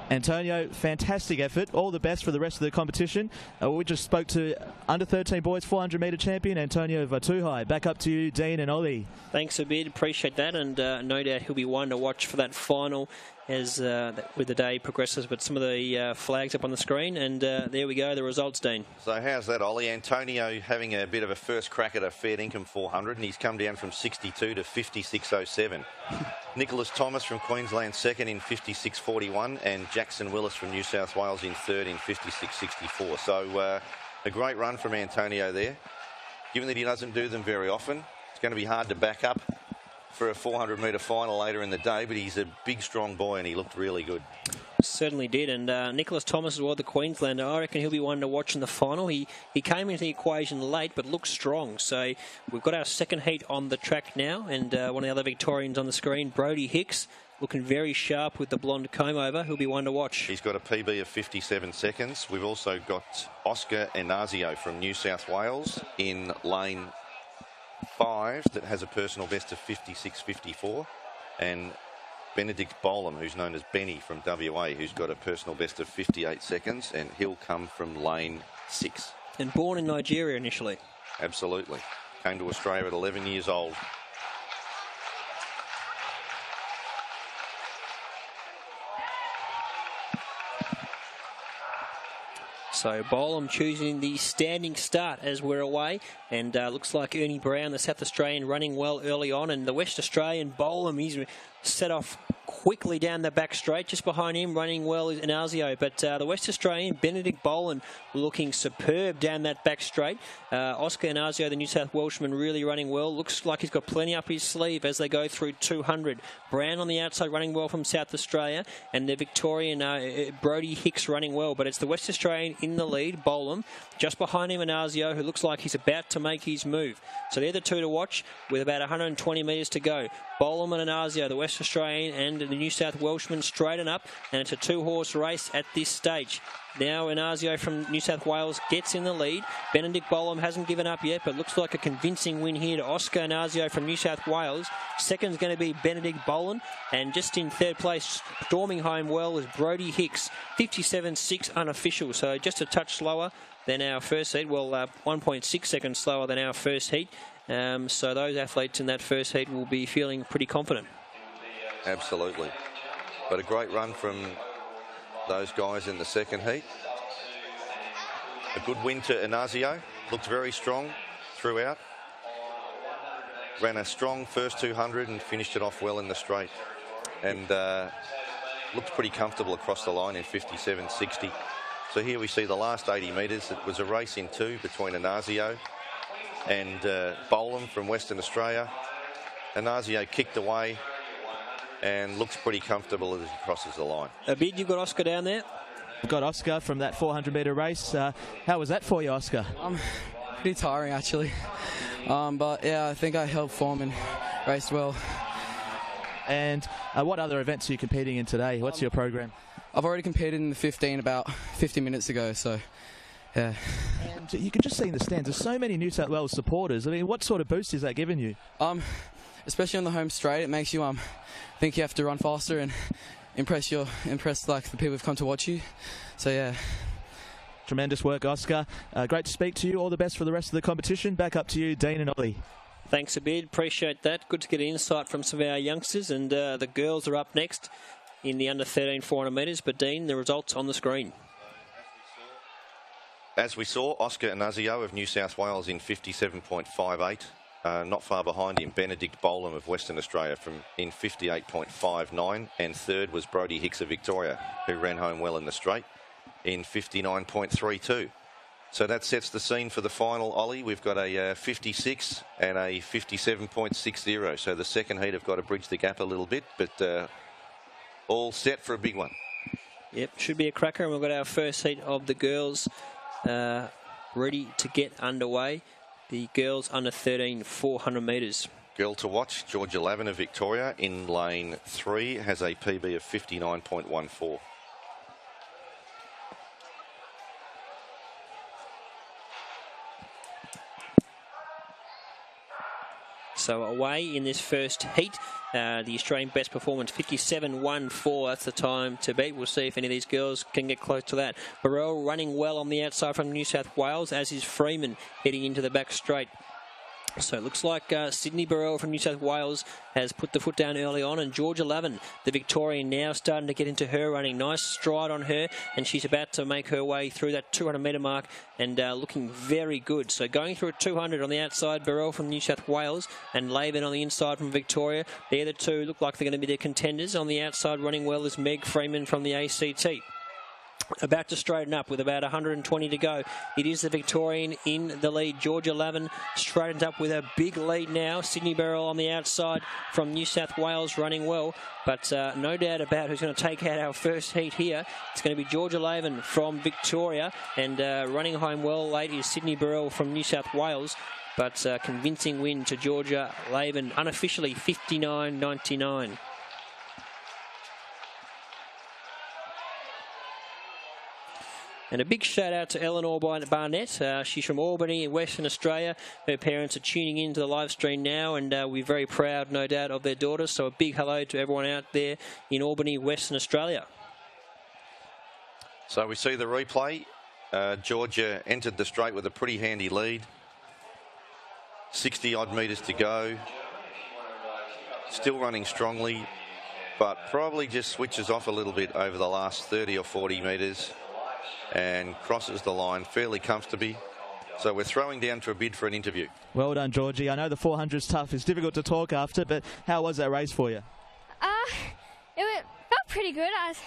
Antonio, fantastic effort. All the best for the rest of the competition. We just spoke to under-13 boys 400-metre champion Antonio Vatuhai. Back up to you, Dean and Ollie. Thanks a bit. Appreciate that, and no doubt he'll be one to watch for that final as with the day progresses. But some of the flags up on the screen, and there we go, the results, Dean. So how's that, Ollie? Antonio having a bit of a first crack at a fair income 400, and he's come down from 62 to 56.07. Nicholas Thomas from Queensland second in 56.41, and Jackson Willis from New South Wales in third in 56.64. So a great run from Antonio there. Given that he doesn't do them very often, it's going to be hard to back up for a 400-metre final later in the day, but he's a big, strong boy, and he looked really good. Certainly did, and Nicholas Thomas as well, the Queenslander. I reckon he'll be one to watch in the final. He came into the equation late, but looks strong. So we've got our second heat on the track now, and one of the other Victorians on the screen, Brody Hicks, looking very sharp with the blonde comb over. He'll be one to watch. He's got a PB of 57 seconds. We've also got Oscar Inazio from New South Wales in lane 5 that has a personal best of 56.54, and Benedict Bolam, who's known as Benny from WA, who's got a personal best of 58 seconds, and he'll come from lane 6. And born in Nigeria initially. Absolutely. Came to Australia at 11 years old. So Bolam choosing the standing start as we're away, and looks like Ernie Brown, the South Australian, running well early on, and the West Australian Bolam, he's set off quickly down the back straight. Just behind him, running well, is Inazio, but the West Australian, Benedict Bolam, looking superb down that back straight. Oscar Inazio, the New South Welshman, really running well. Looks like he's got plenty up his sleeve as they go through 200. Brown on the outside running well from South Australia, and the Victorian Brody Hicks running well, but it's the West Australian in the lead, Bolam. Just behind him, Inazio, who looks like he's about to make his move. So they're the two to watch with about 120 metres to go. Bolam and Inazio, the West Australian and the New South Welshman, straighten up, and it's a two-horse race at this stage. Now Inazio from New South Wales gets in the lead. Benedict Bolam hasn't given up yet, but looks like a convincing win here to Oscar Inazio from New South Wales. Second's going to be Benedict Bolam, and just in third place, storming home well, is Brody Hicks, 57.6 unofficial, so just a touch slower than our first heat. Well, 1.6 seconds slower than our first heat. So those athletes in that first heat will be feeling pretty confident. Absolutely. But a great run from those guys in the second heat. A good win to Inazio. Looked very strong throughout. Ran a strong first 200 and finished it off well in the straight. And looked pretty comfortable across the line in 57.60. So here we see the last 80 metres. It was a race in two between Inazio and Bolam from Western Australia. Inazio kicked away and looks pretty comfortable as he crosses the line. Abid, you've got Oscar down there? We've got Oscar from that 400-metre race. How was that for you, Oscar? Pretty tiring, actually. But, yeah, I think I held form and raced well. And what other events are you competing in today? What's your program? I've already competed in the 15 about 50 minutes ago, so, yeah. And you can just see in the stands, there's so many New South Wales supporters. I mean, what sort of boost is that giving you? especially on the home straight, it makes you think you have to run faster and impress like the people who've come to watch you. So yeah. Tremendous work, Oscar. Great to speak to you. All the best for the rest of the competition. Back up to you, Dean and Ollie. Thanks a bit. Appreciate that. Good to get an insight from some of our youngsters. And the girls are up next in the under 13 400 metres. But Dean, the results on the screen. As we saw, Oscar Anazio of New South Wales in 57.58. Not far behind him, Benedict Bolam of Western Australia in 58.59. And third was Brodie Hicks of Victoria, who ran home well in the straight in 59.32. So that sets the scene for the final, Ollie. We've got a 56 and a 57.60. So the second heat have got to bridge the gap a little bit, but all set for a big one. Yep, should be a cracker. And we've got our first heat of the girls ready to get underway. The girls under 13 400 metres. Girl to watch, Georgia Lavin of Victoria in lane 3 has a PB of 59.14. So away in this first heat, the Australian best performance, 57.14. That's the time to beat. We'll see if any of these girls can get close to that. Burrell running well on the outside from New South Wales, as is Freeman heading into the back straight. So it looks like Sydney Burrell from New South Wales has put the foot down early on, and Georgia Lavin, the Victorian, now starting to get into her running. Nice stride on her, and she's about to make her way through that 200-metre mark and looking very good. So going through a 200 on the outside, Burrell from New South Wales and Lavin on the inside from Victoria. The other two look like they're going to be their contenders. On the outside running well is Meg Freeman from the ACT. About to straighten up with about 120 to go. It is the Victorian in the lead. Georgia Lavin straightens up with a big lead now. Sydney Burrell on the outside from New South Wales running well. But no doubt about who's going to take out our first heat here. It's going to be Georgia Lavin from Victoria. And running home well late is Sydney Burrell from New South Wales. But convincing win to Georgia Lavin, unofficially 59.99. And a big shout out to Eleanor Barnett. She's from Albany in Western Australia. Her parents are tuning into the live stream now, and we're very proud, no doubt, of their daughter. So a big hello to everyone out there in Albany, Western Australia. So we see the replay. Georgia entered the straight with a pretty handy lead. 60-odd metres to go. Still running strongly, but probably just switches off a little bit over the last 30 or 40 metres. And crosses the line fairly comfortably. So we're throwing down to a bid for an interview. Well done, Georgie. I know the 400's tough. It's difficult to talk after, but how was that race for you? It felt pretty good. I was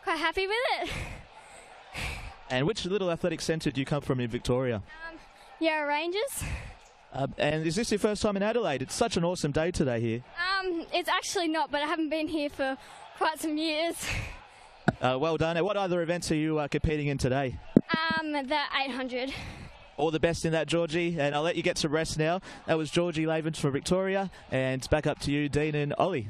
quite happy with it. And which little athletic centre do you come from in Victoria? Yarra Rangers. And is this your first time in Adelaide? It's such an awesome day today here. It's actually not, but I haven't been here for quite some years. Well done. And what other events are you competing in today? The 800. All the best in that, Georgie, and I'll let you get some rest now. That was Georgie Lavins for Victoria, and back up to you, Dean and Ollie.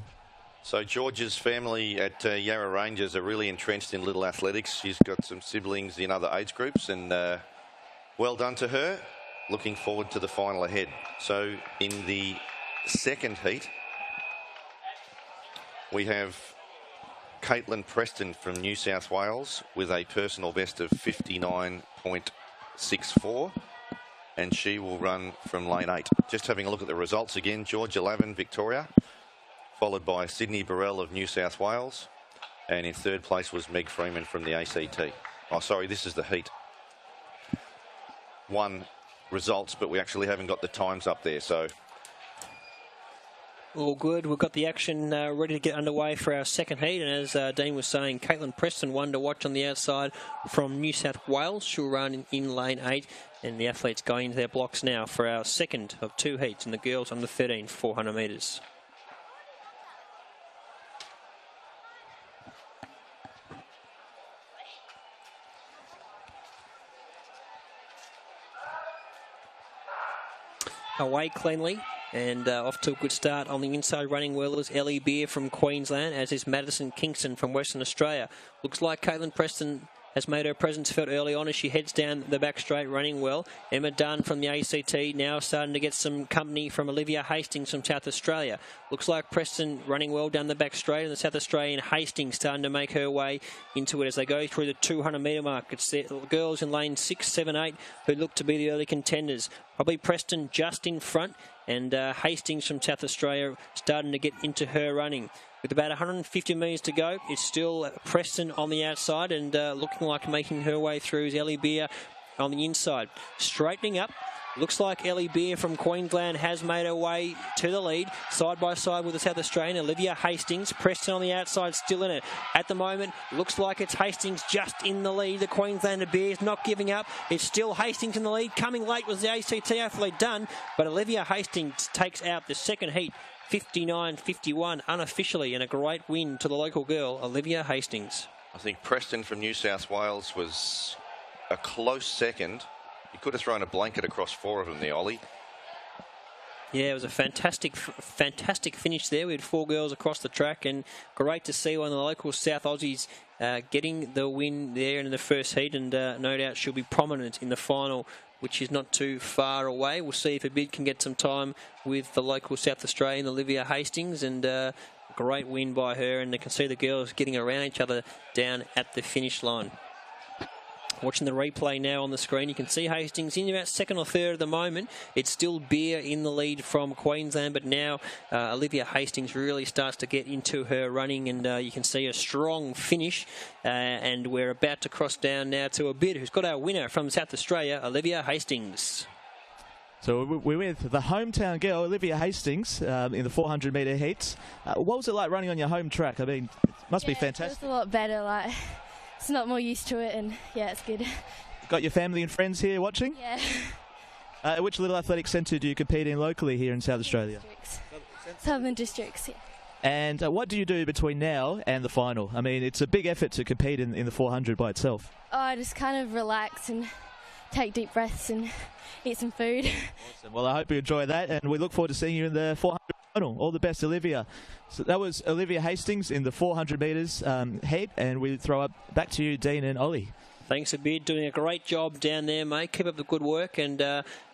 So George's family at Yarra Rangers are really entrenched in little athletics. She's got some siblings in other age groups, and well done to her. Looking forward to the final ahead. So in the second heat, we have Caitlin Preston from New South Wales with a personal best of 59.64, and she will run from lane 8. Just having a look at the results again. Georgia Lavin, Victoria, followed by Sydney Burrell of New South Wales, and in third place was Meg Freeman from the ACT. Oh, sorry, this is the heat 1 results, but we actually haven't got the times up there, so... All good. We've got the action ready to get underway for our second heat. And as Dean was saying, Caitlin Preston, one to watch on the outside from New South Wales. She'll run in lane 8. And the athletes going into their blocks now for our second of 2 heats. And the girls under 13, 400 metres. Away cleanly. And off to a good start on the inside running well is Ellie Beer from Queensland, as is Madison Kingston from Western Australia. Looks like Caitlin Preston has made her presence felt early on as she heads down the back straight, running well. Emma Dunn from the ACT now starting to get some company from Olivia Hastings from South Australia. Looks like Preston running well down the back straight, and the South Australian Hastings starting to make her way into it as they go through the 200-metre mark. It's the girls in lane 6, 7, 8 who look to be the early contenders. Probably Preston just in front, and Hastings from South Australia starting to get into her running. With about 150 metres to go, it's still Preston on the outside, and looking like making her way through is Ellie Beer on the inside. Straightening up. Looks like Ellie Beer from Queensland has made her way to the lead, side by side with the South Australian Olivia Hastings. Preston on the outside, still in it. At the moment, looks like it's Hastings just in the lead. The Queenslander Bears not giving up. It's still Hastings in the lead. Coming late was the ACT athlete Dunn, but Olivia Hastings takes out the second heat. 59-51 unofficially, and a great win to the local girl, Olivia Hastings. I think Preston from New South Wales was a close second. You could have thrown a blanket across 4 of them there, Ollie. Yeah, it was a fantastic finish there. We had 4 girls across the track, and great to see one of the local South Aussies getting the win there in the first heat, and no doubt she'll be prominent in the final, which is not too far away. We'll see if Abid can get some time with the local South Australian, Olivia Hastings, and a great win by her, and they can see the girls getting around each other down at the finish line. Watching the replay now on the screen, you can see Hastings in about second or third at the moment. It's still Beer in the lead from Queensland, but now Olivia Hastings really starts to get into her running, and you can see a strong finish. And we're about to cross down now to Abid, who's got our winner from South Australia, Olivia Hastings. So we're with the hometown girl, Olivia Hastings, in the 400-metre heats. What was it like running on your home track? I mean, it must be fantastic. It's a lot better, like, it's not more used to it, and yeah, it's good. Got your family and friends here watching? Yeah. Which little athletic centre do you compete in locally here in South Australia? Southern Districts, yeah. And what do you do between now and the final? I mean, it's a big effort to compete in the 400 by itself. Oh, I just kind of relax and take deep breaths and eat some food. Awesome. Well, I hope you enjoy that, and we look forward to seeing you in the 400 final. All the best, Olivia. So that was Olivia Hastings in the 400 metres heat, and we throw up back to you, Dean and Ollie. Thanks, Abid. Doing a great job down there, mate. Keep up the good work, and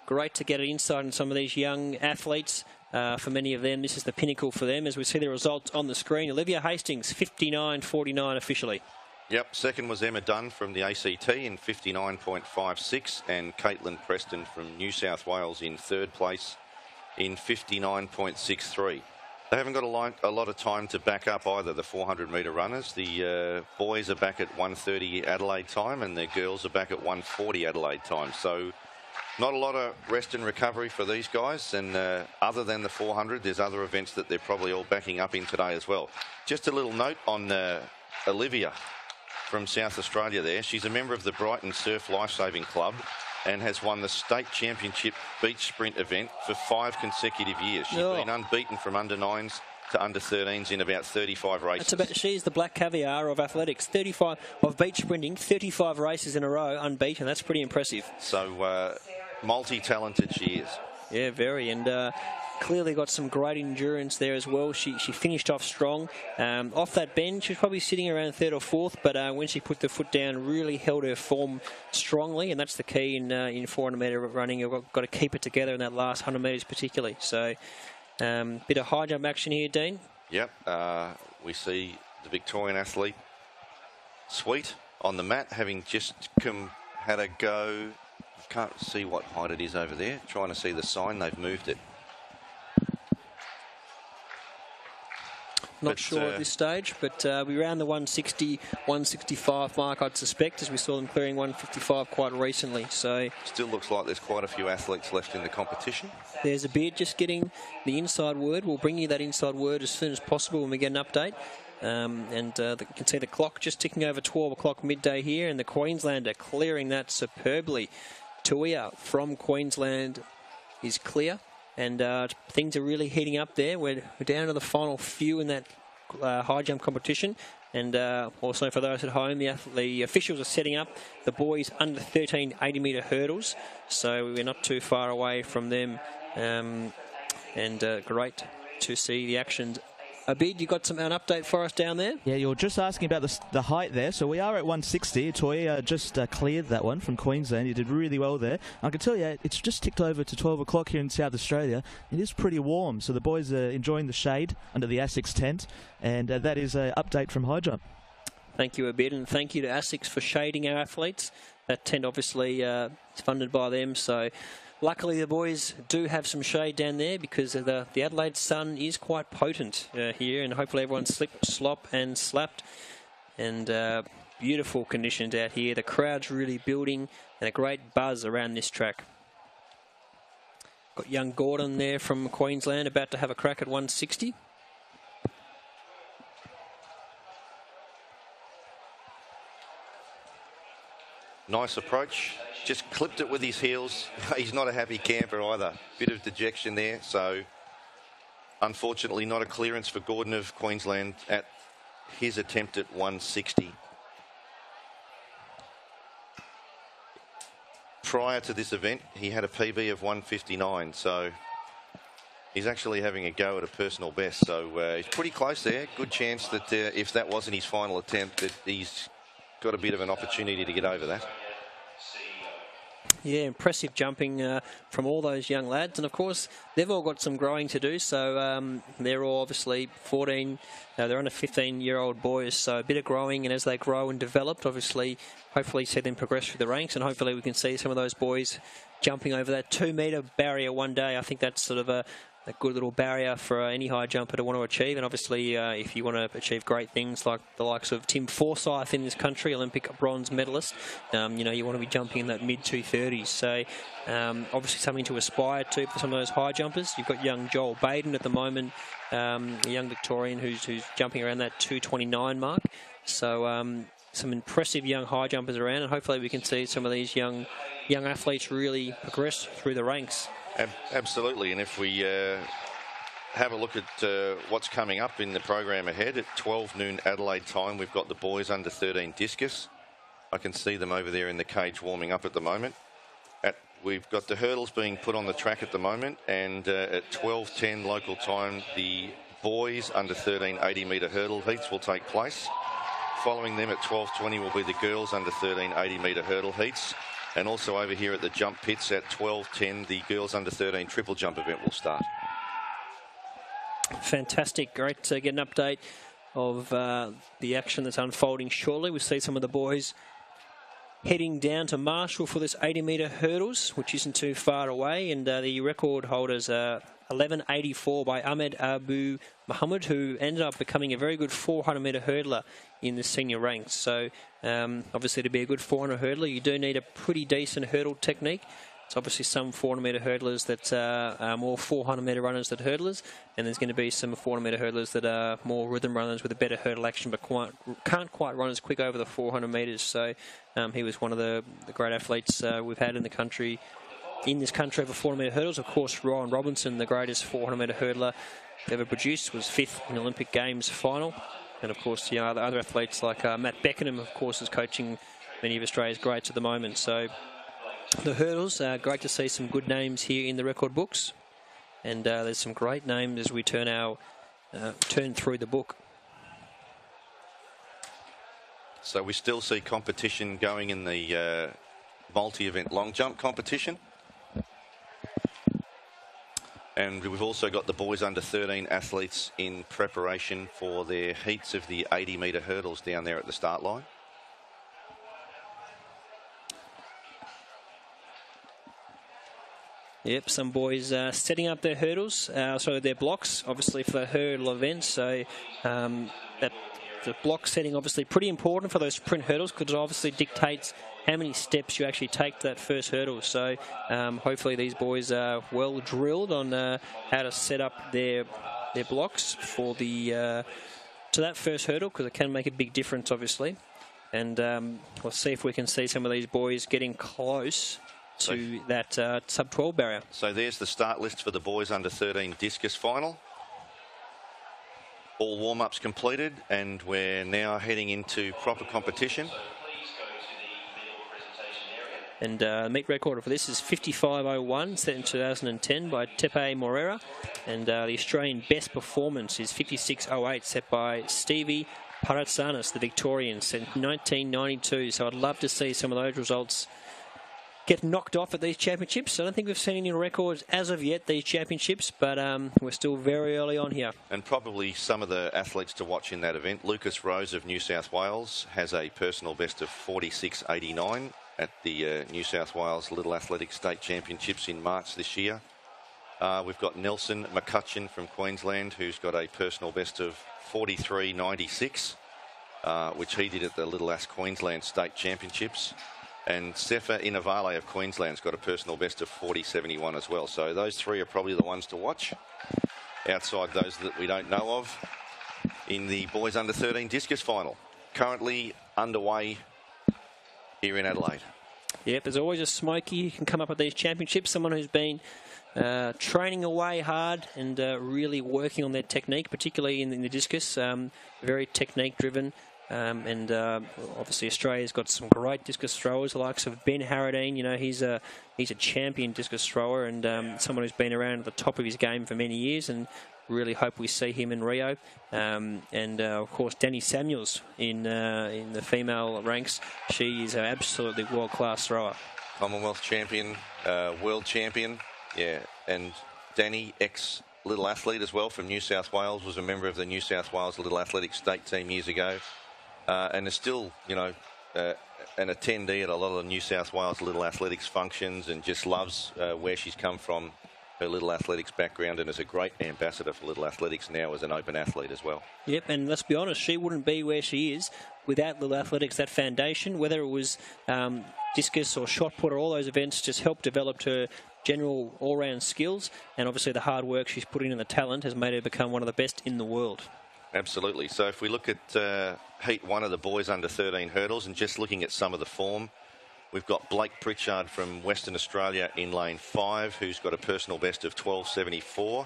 great to get an insight on some of these young athletes. For many of them, this is the pinnacle for them as we see the results on the screen. Olivia Hastings, 59-49 officially. Yep, second was Emma Dunn from the ACT in 59.56, and Caitlin Preston from New South Wales in third place in 59.63. They haven't got a lot of time to back up either, the 400-metre runners. The boys are back at 1:30 Adelaide time, and the girls are back at 1:40 Adelaide time. So not a lot of rest and recovery for these guys, and other than the 400, there's other events that they're probably all backing up in today as well. Just a little note on Olivia from South Australia there. She's a member of the Brighton Surf Lifesaving Club and has won the state championship beach sprint event for 5 consecutive years. She's been unbeaten from under 9s to under 13s in about 35 races. She's the black caviar of athletics. 35 of beach sprinting, 35 races in a row unbeaten. That's pretty impressive. So multi-talented she is. Yeah, very, and clearly got some great endurance there as well. She finished off strong. Off that bend, she was probably sitting around third or fourth, but when she put the foot down, really held her form strongly, and that's the key in 400-metre running. You've got to keep it together in that last 100 metres particularly. So, bit of high jump action here, Dean. Yep, we see the Victorian athlete, Sweet, on the mat, having just had a go. I can't see what height it is over there. Trying to see the sign, they've moved it. Not sure at this stage, but we ran the 160, 165 mark, I'd suspect, as we saw them clearing 155 quite recently. So still looks like there's quite a few athletes left in the competition. There's a bid just getting the inside word. We'll bring you that inside word as soon as possible when we get an update. You can see the clock just ticking over 12 o'clock midday here, and the Queenslander clearing that superbly. Tuia from Queensland is clear. And things are really heating up there. We're down to the final few in that high jump competition. And also for those at home, the officials are setting up the boys under 13 80-metre hurdles. So we're not too far away from them. Great to see the action Abid, you got an update for us down there? Yeah, you're just asking about the height there. So we are at 160. Toy just cleared that one from Queensland. He did really well there. I can tell you, it's just ticked over to 12 o'clock here in South Australia. It is pretty warm, so the boys are enjoying the shade under the ASICS tent, and that is an update from high jump. Thank you, Abid, and thank you to ASICS for shading our athletes. That tent obviously is funded by them, so luckily the boys do have some shade down there because the Adelaide sun is quite potent here, and hopefully everyone slipped, slop and slapped. And beautiful conditions out here. The crowd's really building and a great buzz around this track. Got young Gordon there from Queensland about to have a crack at 160. Nice approach. Just clipped it with his heels. He's not a happy camper either. Bit of dejection there. So, unfortunately, not a clearance for Gordon of Queensland at his attempt at 160. Prior to this event, he had a PB of 159. So, he's actually having a go at a personal best. So, he's pretty close there. Good chance that if that wasn't his final attempt, that he's got a bit of an opportunity to get over that. Yeah, impressive jumping from all those young lads. And, of course, they've all got some growing to do. So they're all obviously 14. They're under 15-year-old boys. So a bit of growing. And as they grow and develop, obviously, hopefully see them progress through the ranks. And hopefully we can see some of those boys jumping over that 2-metre barrier one day. I think that's sort of a good little barrier for any high jumper to want to achieve. And obviously, if you want to achieve great things like the likes of Tim Forsyth in this country, Olympic bronze medalist, you want to be jumping in that mid-230s. So obviously something to aspire to for some of those high jumpers. You've got young Joel Baden at the moment, a young Victorian who's jumping around that 229 mark. So some impressive young high jumpers around, and hopefully we can see some of these young athletes really progress through the ranks. Absolutely, and if we have a look at what's coming up in the program ahead, at 12 noon Adelaide time, we've got the boys under 13 discus. I can see them over there in the cage warming up at the moment. We've got the hurdles being put on the track at the moment, and at 12:10 local time, the boys under 13 80-metre hurdle heats will take place. Following them at 12:20 will be the girls under 13 80-metre hurdle heats. And also over here at the jump pits at 12:10, the girls under 13 triple jump event will start. Fantastic. Great to get an update of the action that's unfolding shortly. We see some of the boys heading down to Marshall for this 80-metre hurdles, which isn't too far away. And the record holders are 11.84 by Ahmed Abu Muhammad, who ended up becoming a very good 400-metre hurdler in the senior ranks. So obviously to be a good 400 hurdler, you do need a pretty decent hurdle technique. It's obviously some 400-metre hurdlers that are more 400-metre runners than hurdlers, and there's going to be some 400-metre hurdlers that are more rhythm runners with a better hurdle action, but can't quite run as quick over the 400 metres. So he was one of the great athletes we've had in this country over 400-metre hurdles. Of course, Ryan Robinson, the greatest 400-metre hurdler ever produced, was 5th in the Olympic Games final. And of course, other athletes like Matt Beckenham, of course, is coaching many of Australia's greats at the moment. So the hurdles, great to see some good names here in the record books. And there's some great names as we turn through the book. So we still see competition going in the multi-event long jump competition. And we've also got the boys under 13 athletes in preparation for their heats of the 80-metre hurdles down there at the start line. Yep, some boys setting up their hurdles, their blocks, obviously for the hurdle event. So the block setting obviously pretty important for those sprint hurdles because it obviously dictates how many steps you actually take to that first hurdle. So hopefully these boys are well drilled on how to set up their blocks for to that first hurdle, because it can make a big difference obviously. And we'll see if we can see some of these boys getting close to that sub-12 barrier. So there's the start list for the boys under 13 discus final. All warm-ups completed, and we're now heading into proper competition. And meet record for this is 55.01, set in 2010 by Tepe Morera. And the Australian best performance is 56.08, set by Stevie Paratsanis, the Victorian, set in 1992. So I'd love to see some of those results get knocked off at these championships. I don't think we've seen any records as of yet, these championships, but we're still very early on here. And probably some of the athletes to watch in that event. Lucas Rose of New South Wales has a personal best of 46.89 at the New South Wales Little Athletics State Championships in March this year. We've got Nelson McCutcheon from Queensland, who's got a personal best of 43.96, which he did at the Little Ass Queensland State Championships. And Sefa Inavale of Queensland's got a personal best of 40.71 as well. So those three are probably the ones to watch, outside those that we don't know of, in the boys under 13 discus final, currently underway here in Adelaide. Yep, there's always a smoky who can come up at these championships, someone who's been training away hard and really working on their technique, particularly in the discus, very technique driven. And obviously Australia's got some great discus throwers, the likes of Ben Harradine. You know, he's a champion discus thrower and someone who's been around at the top of his game for many years, and really hope we see him in Rio. And of course Danny Samuels in the female ranks. She is an absolutely world-class thrower. Commonwealth champion, world champion, yeah. And Danny, ex-Little Athlete as well from New South Wales, was a member of the New South Wales Little Athletics state team years ago. And is still, you know, an attendee at a lot of the New South Wales Little Athletics functions, and just loves where she's come from, her Little Athletics background, and is a great ambassador for Little Athletics now as an open athlete as well. Yep, and let's be honest, she wouldn't be where she is without Little Athletics. That foundation, whether it was discus or shot put, or all those events, just helped develop her general all-round skills, and obviously the hard work she's put in and the talent has made her become one of the best in the world. Absolutely. So if we look at Heat 1 of the boys under 13 hurdles, and just looking at some of the form, we've got Blake Pritchard from Western Australia in lane 5, who's got a personal best of 12.74.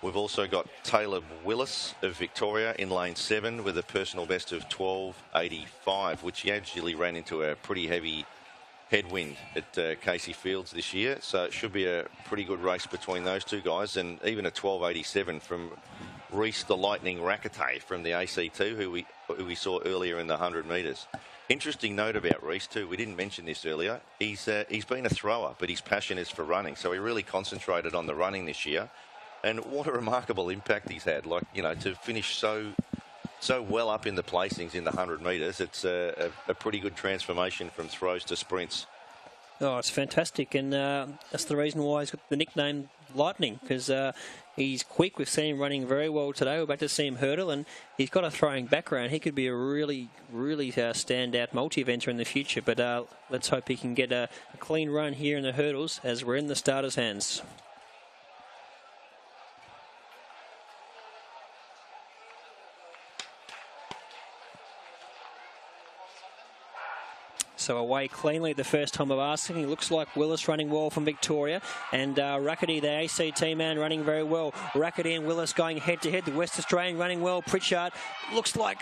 We've also got Taylor Willis of Victoria in lane 7 with a personal best of 12.85, which he actually ran into a pretty heavy headwind at Casey Fields this year. So it should be a pretty good race between those two guys, and even a 12.87 from Reese the Lightning Rakate from the AC2, who we saw earlier in the 100 metres. Interesting note about Reese too, we didn't mention this earlier, he's been a thrower, but his passion is for running, so he really concentrated on the running this year, and what a remarkable impact he's had. Like, you know, to finish so well up in the placings in the 100 metres, it's a pretty good transformation from throws to sprints. Oh, it's fantastic, and that's the reason why he's got the nickname Lightning, because he's quick. We've seen him running very well today. We're about to see him hurdle, and he's got a throwing background. He could be a really, really standout multi-eventer in the future, but let's hope he can get a clean run here in the hurdles as we're in the starters' hands. So away cleanly the first time of asking. It looks like Willis running well from Victoria, and Rackety, the ACT man, running very well. Rackety and Willis going head-to-head. The West Australian running well. Pritchard looks like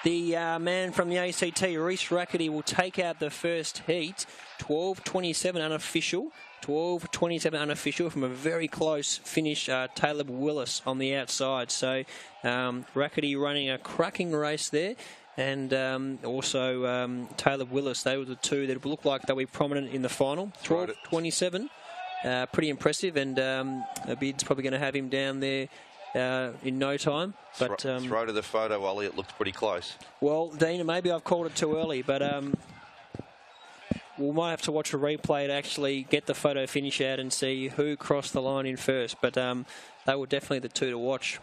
the man from the ACT, Reese Rackety, will take out the first heat. 12.27 unofficial. 12.27 unofficial from a very close finish. Taylor Willis on the outside. So Rackety running a cracking race there. And also Taylor Willis, they were the two that looked like they'll be prominent in the final. 12.27, pretty impressive, and Abid's probably going to have him down there in no time. But throw to the photo, Ollie, it looked pretty close. Well, Dean, maybe I've called it too early, but we might have to watch a replay to actually get the photo finish out and see who crossed the line in first. But they were definitely the two to watch.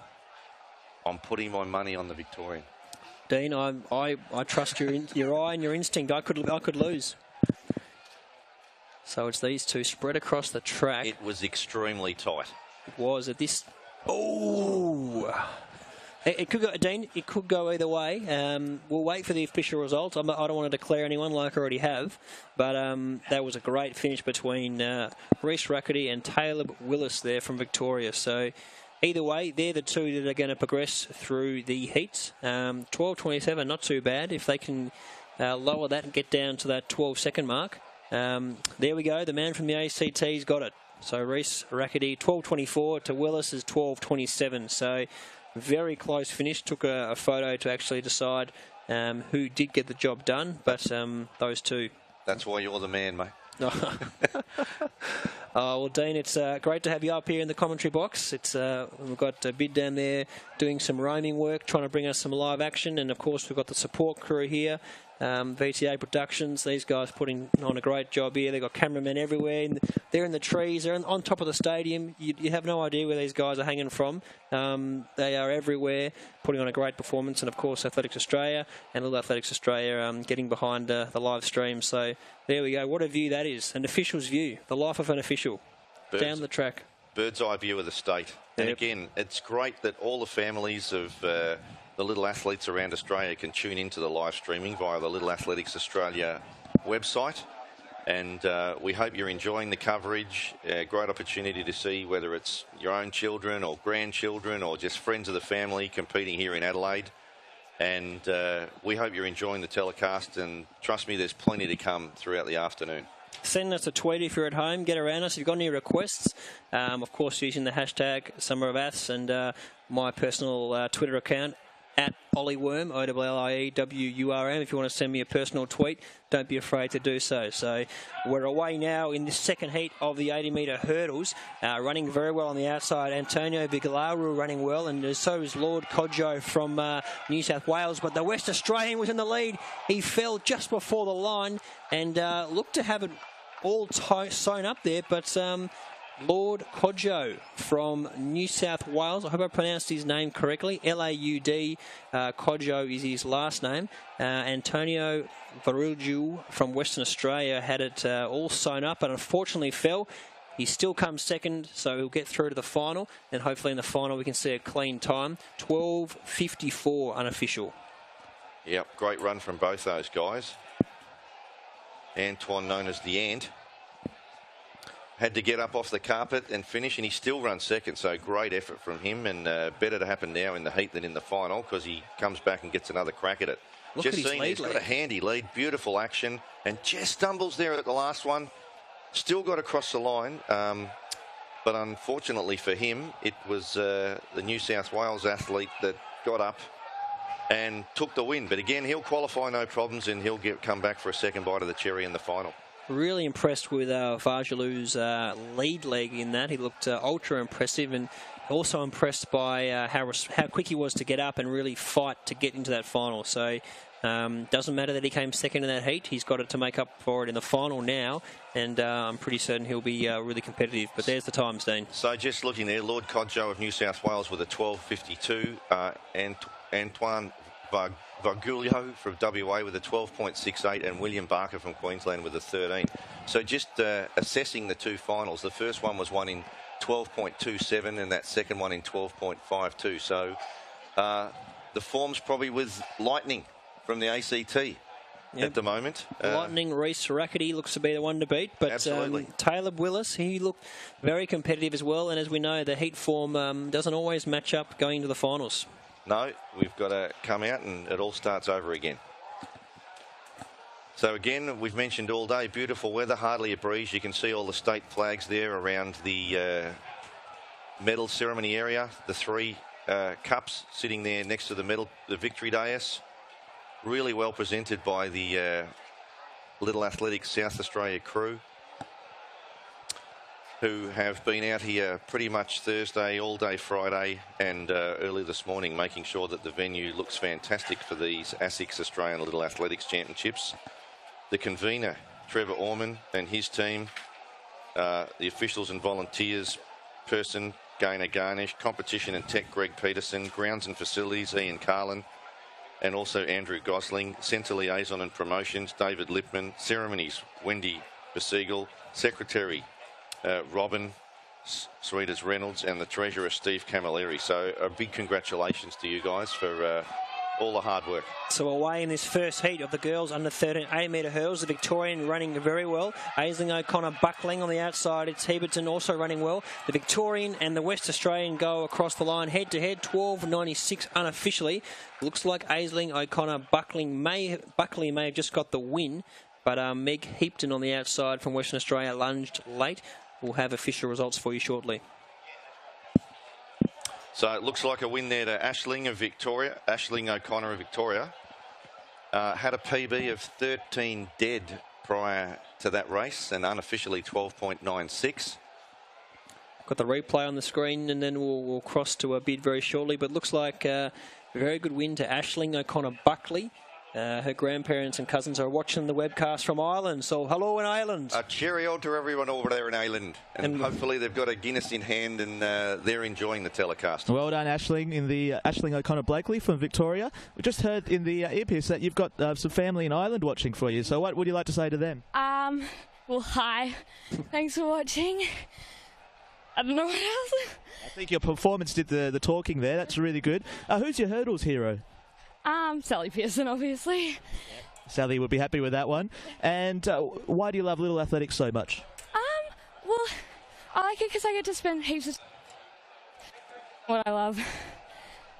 I'm putting my money on the Victorian. Dean, I trust your eye and your instinct. I could lose. So it's these two spread across the track. It was extremely tight. It was at this. Oh, it could go, Dean. It could go either way. We'll wait for the official results. I don't want to declare anyone like I already have, but that was a great finish between Reese Rackety and Taylor Willis there from Victoria. So. Either way, they're the two that are going to progress through the heats. 12.27, not too bad. If they can lower that and get down to that 12-second mark, There we go. The man from the ACT's got it. So Reese Rackety, 12.24 to Willis is 12.27. So very close finish. Took a photo to actually decide who did get the job done, but those two. That's why you're the man, mate. Well, Dean, it's great to have you up here in the commentary box. It's we've got Bid down there doing some roaming work, trying to bring us some live action, and of course we've got the support crew here, VTA Productions. These guys putting on a great job here. They've got cameramen everywhere. They're in the trees. They're on top of the stadium. You have no idea where these guys are hanging from. They are everywhere, putting on a great performance, and of course Athletics Australia and Little Athletics Australia getting behind the live stream. So there we go. What a view that is. An official's view. The life of an official. Down the track. Bird's eye view of the state. And again, it's great that all the families of the little athletes around Australia can tune into the live streaming via the Little Athletics Australia website. And we hope you're enjoying the coverage. Great opportunity to see whether it's your own children or grandchildren or just friends of the family competing here in Adelaide. And we hope you're enjoying the telecast. And trust me, there's plenty to come throughout the afternoon. Send us a tweet if you're at home. Get around us. If you've got any requests, of course, using the hashtag Summer of Aths and my personal Twitter account, at OllieWorm, OLIEWURM. If you want to send me a personal tweet, don't be afraid to do so. So we're away now in the second heat of the 80-metre hurdles. Running very well on the outside. Antonio Vigalaru running well, and so is Lord Kodjo from New South Wales. But the West Australian was in the lead. He fell just before the line and looked to have it all sewn up there, but Lord Kodjo from New South Wales, I hope I pronounced his name correctly, Laud, Kodjo is his last name. Antonio Varulju from Western Australia had it all sewn up, but unfortunately fell. He still comes second, so he'll get through to the final, and hopefully in the final we can see a clean time. 12.54 unofficial. Yep, great run from both those guys. Antoine, known as the Ant, had to get up off the carpet and finish, and he still runs second, so great effort from him, and better to happen now in the heat than in the final, because he comes back and gets another crack at it. Look just at his seen, lead, he's got a handy lead, beautiful action, and just stumbles there at the last one. Still got across the line, but unfortunately for him, it was the New South Wales athlete that got up and took the win. But again, he'll qualify no problems, and he'll come back for a second bite of the cherry in the final. Really impressed with Varjalu's lead leg in that. He looked ultra impressive, and also impressed by how quick he was to get up and really fight to get into that final. So doesn't matter that he came second in that heat. He's got it to make up for it in the final now, and I'm pretty certain he'll be really competitive. But there's the times, Dean. So just looking there, Lord Kodjo of New South Wales with a 12.52, and Antoine Vargulio from WA with a 12.68, and William Barker from Queensland with a 13. So just assessing the two finals, the first one was won in 12.27 and that second one in 12.52. So the form's probably with Lightning from the ACT at the moment. Lightning, Reese Rackety looks to be the one to beat, but Taylor Willis, he looked very competitive as well, and as we know, the heat form doesn't always match up going to the finals. No, we've got to come out and it all starts over again. So again, we've mentioned all day, beautiful weather, hardly a breeze. You can see all the state flags there around the medal ceremony area. The three cups sitting there next to the medal, the victory dais. Really well presented by the Little Athletics South Australia crew, who have been out here pretty much Thursday, all day Friday, and early this morning, making sure that the venue looks fantastic for these ASICS Australian Little Athletics Championships. The convener, Trevor Orman, and his team, the officials and volunteers person, Gaynor Garnish, competition and tech, Greg Peterson, grounds and facilities, Ian Carlin, and also Andrew Gosling, centre liaison and promotions, David Lipman, ceremonies, Wendy Besiegel, secretary, Robin Sweeters Reynolds, and the treasurer, Steve Camilleri. So a big congratulations to you guys for all the hard work. So away in this first heat of the girls under 13 8-metre hurdles, the Victorian running very well. Aisling O'Connor buckling on the outside. It's Heberton also running well. The Victorian and the West Australian go across the line head to head, 12.96 unofficially. Looks like Aisling O'Connor Buckley may have just got the win. But Meg Heapton on the outside from Western Australia lunged late. We'll have official results for you shortly. So it looks like a win there to Aisling O'Connor of Victoria. Had a PB of 13 dead prior to that race and unofficially 12.96. Got the replay on the screen, and then we'll cross to a bid very shortly. But looks like a very good win to Aisling O'Connor Buckley. Her grandparents and cousins are watching the webcast from Ireland, so hello in Ireland. A cheerio to everyone over there in Ireland, and hopefully they've got a Guinness in hand and they're enjoying the telecast. Well done, Aisling, in the Aisling O'Connor Blakely from Victoria. We just heard in the earpiece that you've got some family in Ireland watching for you, so what would you like to say to them? Well, hi. Thanks for watching. I don't know what else. I think your performance did the talking there. That's really good. Who's your hurdles hero? Sally Pearson, obviously. Sally would be happy with that one. And why do you love Little Athletics so much? Well, I like it because I get to spend heaps of what I love.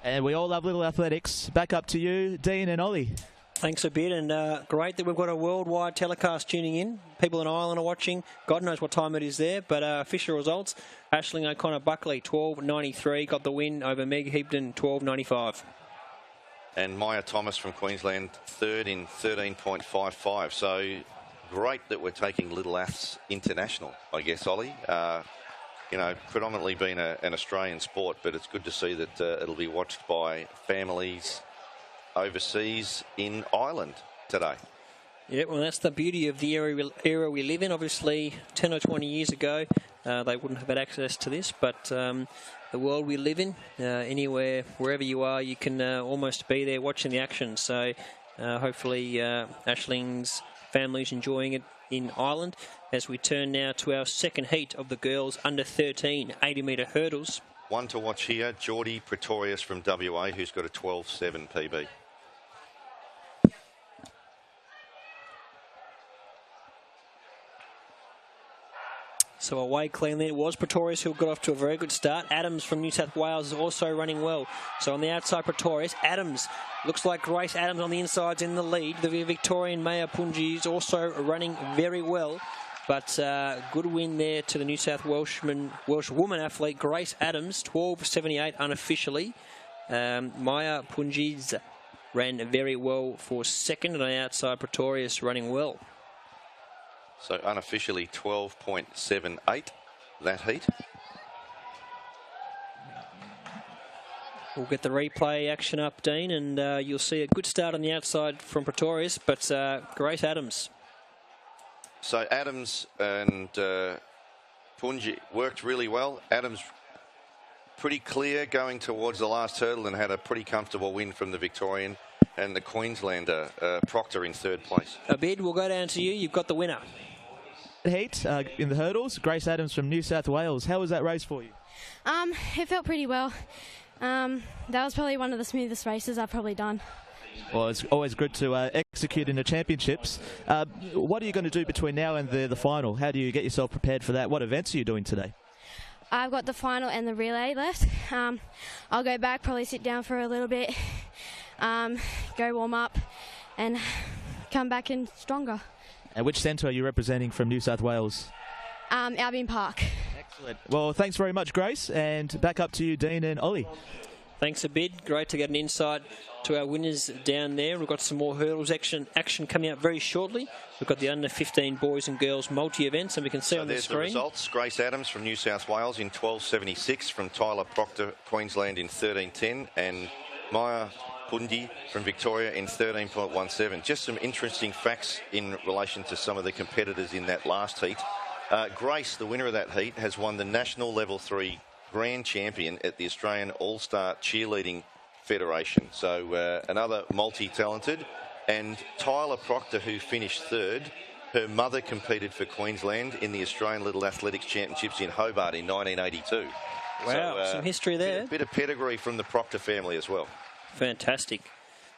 And we all love Little Athletics. Back up to you, Dean and Ollie. Thanks a bit, and great that we've got a worldwide telecast tuning in. People in Ireland are watching. God knows what time it is there, but official results. Aisling O'Connor Buckley, 12.93, got the win over Meg Heapton, 12.95. And Maya Thomas from Queensland, third in 13.55. So great that we're taking Little Aths international, I guess, Ollie. You know, predominantly being an Australian sport, but it's good to see that it'll be watched by families overseas in Ireland today. Yeah, well, that's the beauty of the era we live in. Obviously, 10 or 20 years ago, they wouldn't have had access to this, but the world we live in, anywhere, wherever you are, you can almost be there watching the action. So hopefully Aisling's family's enjoying it in Ireland. As we turn now to our second heat of the girls under 13 80-metre hurdles. One to watch here, Geordie Pretorius from WA, who's got a 12.7 PB. So away cleanly, it was Pretorius who got off to a very good start. Adams from New South Wales is also running well. So on the outside, Pretorius. Adams, looks like Grace Adams on the inside's in the lead. The Victorian Maya Punji is also running very well. But good win there to the New South Welsh woman athlete, Grace Adams, 12.78 unofficially. Maya Punji ran very well for second, and on the outside, Pretorius running well. So unofficially 12.78, that heat. We'll get the replay action up, Dean, and you'll see a good start on the outside from Pretorius, but Grace Adams. So Adams and Punji worked really well. Adams pretty clear going towards the last hurdle and had a pretty comfortable win from the Victorian, and the Queenslander Proctor in third place. Abid, we'll go down to you. You've got the winner. Heat in the hurdles, Grace Adams from New South Wales. How was that race for you? It felt pretty well. That was probably one of the smoothest races I've probably done. Well, it's always good to execute in the championships. What are you going to do between now and the final? How do you get yourself prepared for that? What events are you doing today? I've got the final and the relay left. I'll go back, probably sit down for a little bit, go warm up, and come back in stronger. And which centre are you representing from New South Wales? Albion Park. Excellent. Well, thanks very much, Grace, and back up to you, Dean and Ollie. Thanks a bit. Great to get an insight to our winners down there. We've got some more hurdles action coming up very shortly. We've got the under 15 boys and girls multi-events, and we can see on the screen. There's the results. Grace Adams from New South Wales in 12.76, from Tyler Proctor, Queensland in 13.10, and Maya Pundi from Victoria in 13.17. Just some interesting facts in relation to some of the competitors in that last heat. Grace, the winner of that heat, has won the National Level 3 Grand Champion at the Australian All-Star Cheerleading Federation. So another multi-talented. And Tyler Proctor, who finished third, her mother competed for Queensland in the Australian Little Athletics Championships in Hobart in 1982. Wow, so, some history there. A bit of pedigree from the Proctor family as well. Fantastic.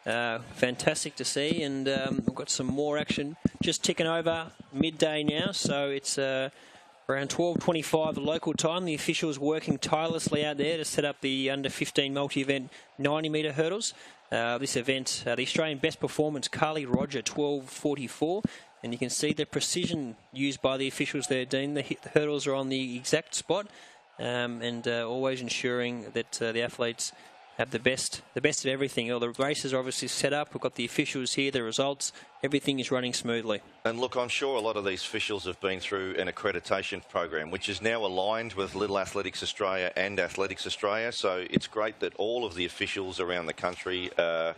Fantastic to see, and we've got some more action just ticking over midday now, so it's around 12:25 the local time. The officials working tirelessly out there to set up the under 15 multi-event 90-metre hurdles. This event, the Australian best performance, Carly Roger, 12.44, And you can see the precision used by the officials there, Dean. The hurdles are on the exact spot, and always ensuring that the athletes have the best of everything. All the races are obviously set up. We've got the officials here, the results. Everything is running smoothly. And look, I'm sure a lot of these officials have been through an accreditation program, which is now aligned with Little Athletics Australia and Athletics Australia. So it's great that all of the officials around the country are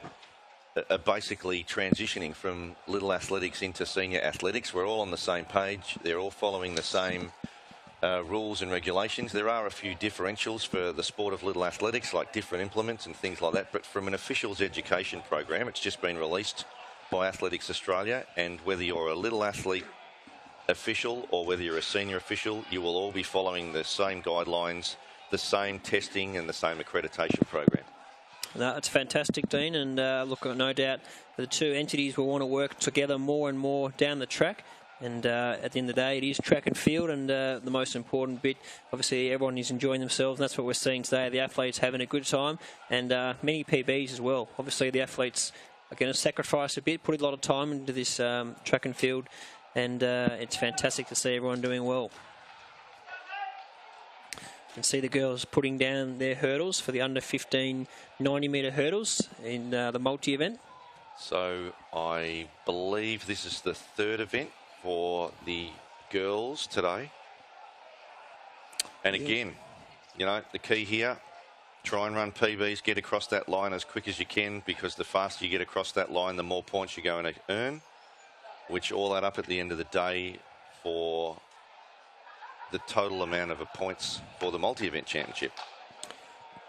basically transitioning from Little Athletics into Senior Athletics. We're all on the same page. They're all following the same rules and regulations. There are a few differentials for the sport of Little Athletics, like different implements and things like that. But from an officials education program, it's just been released by Athletics Australia, and whether you're a little athlete official or whether you're a senior official, you will all be following the same guidelines, the same testing and the same accreditation program. No, it's fantastic, Dean, and look, no doubt the two entities will want to work together more and more down the track. And at the end of the day, it is track and field, and the most important bit, obviously, everyone is enjoying themselves, and that's what we're seeing today. The athletes having a good time, and many PBs as well. Obviously, the athletes are going to sacrifice a bit, put a lot of time into this track and field, and it's fantastic to see everyone doing well. You can see the girls putting down their hurdles for the under 15 90-metre hurdles in the multi-event. So I believe this is the third event for the girls today. And again, you know, the key here, try and run PBs, get across that line as quick as you can, because the faster you get across that line, the more points you're going to earn, which all add up at the end of the day for the total amount of points for the multi-event championship.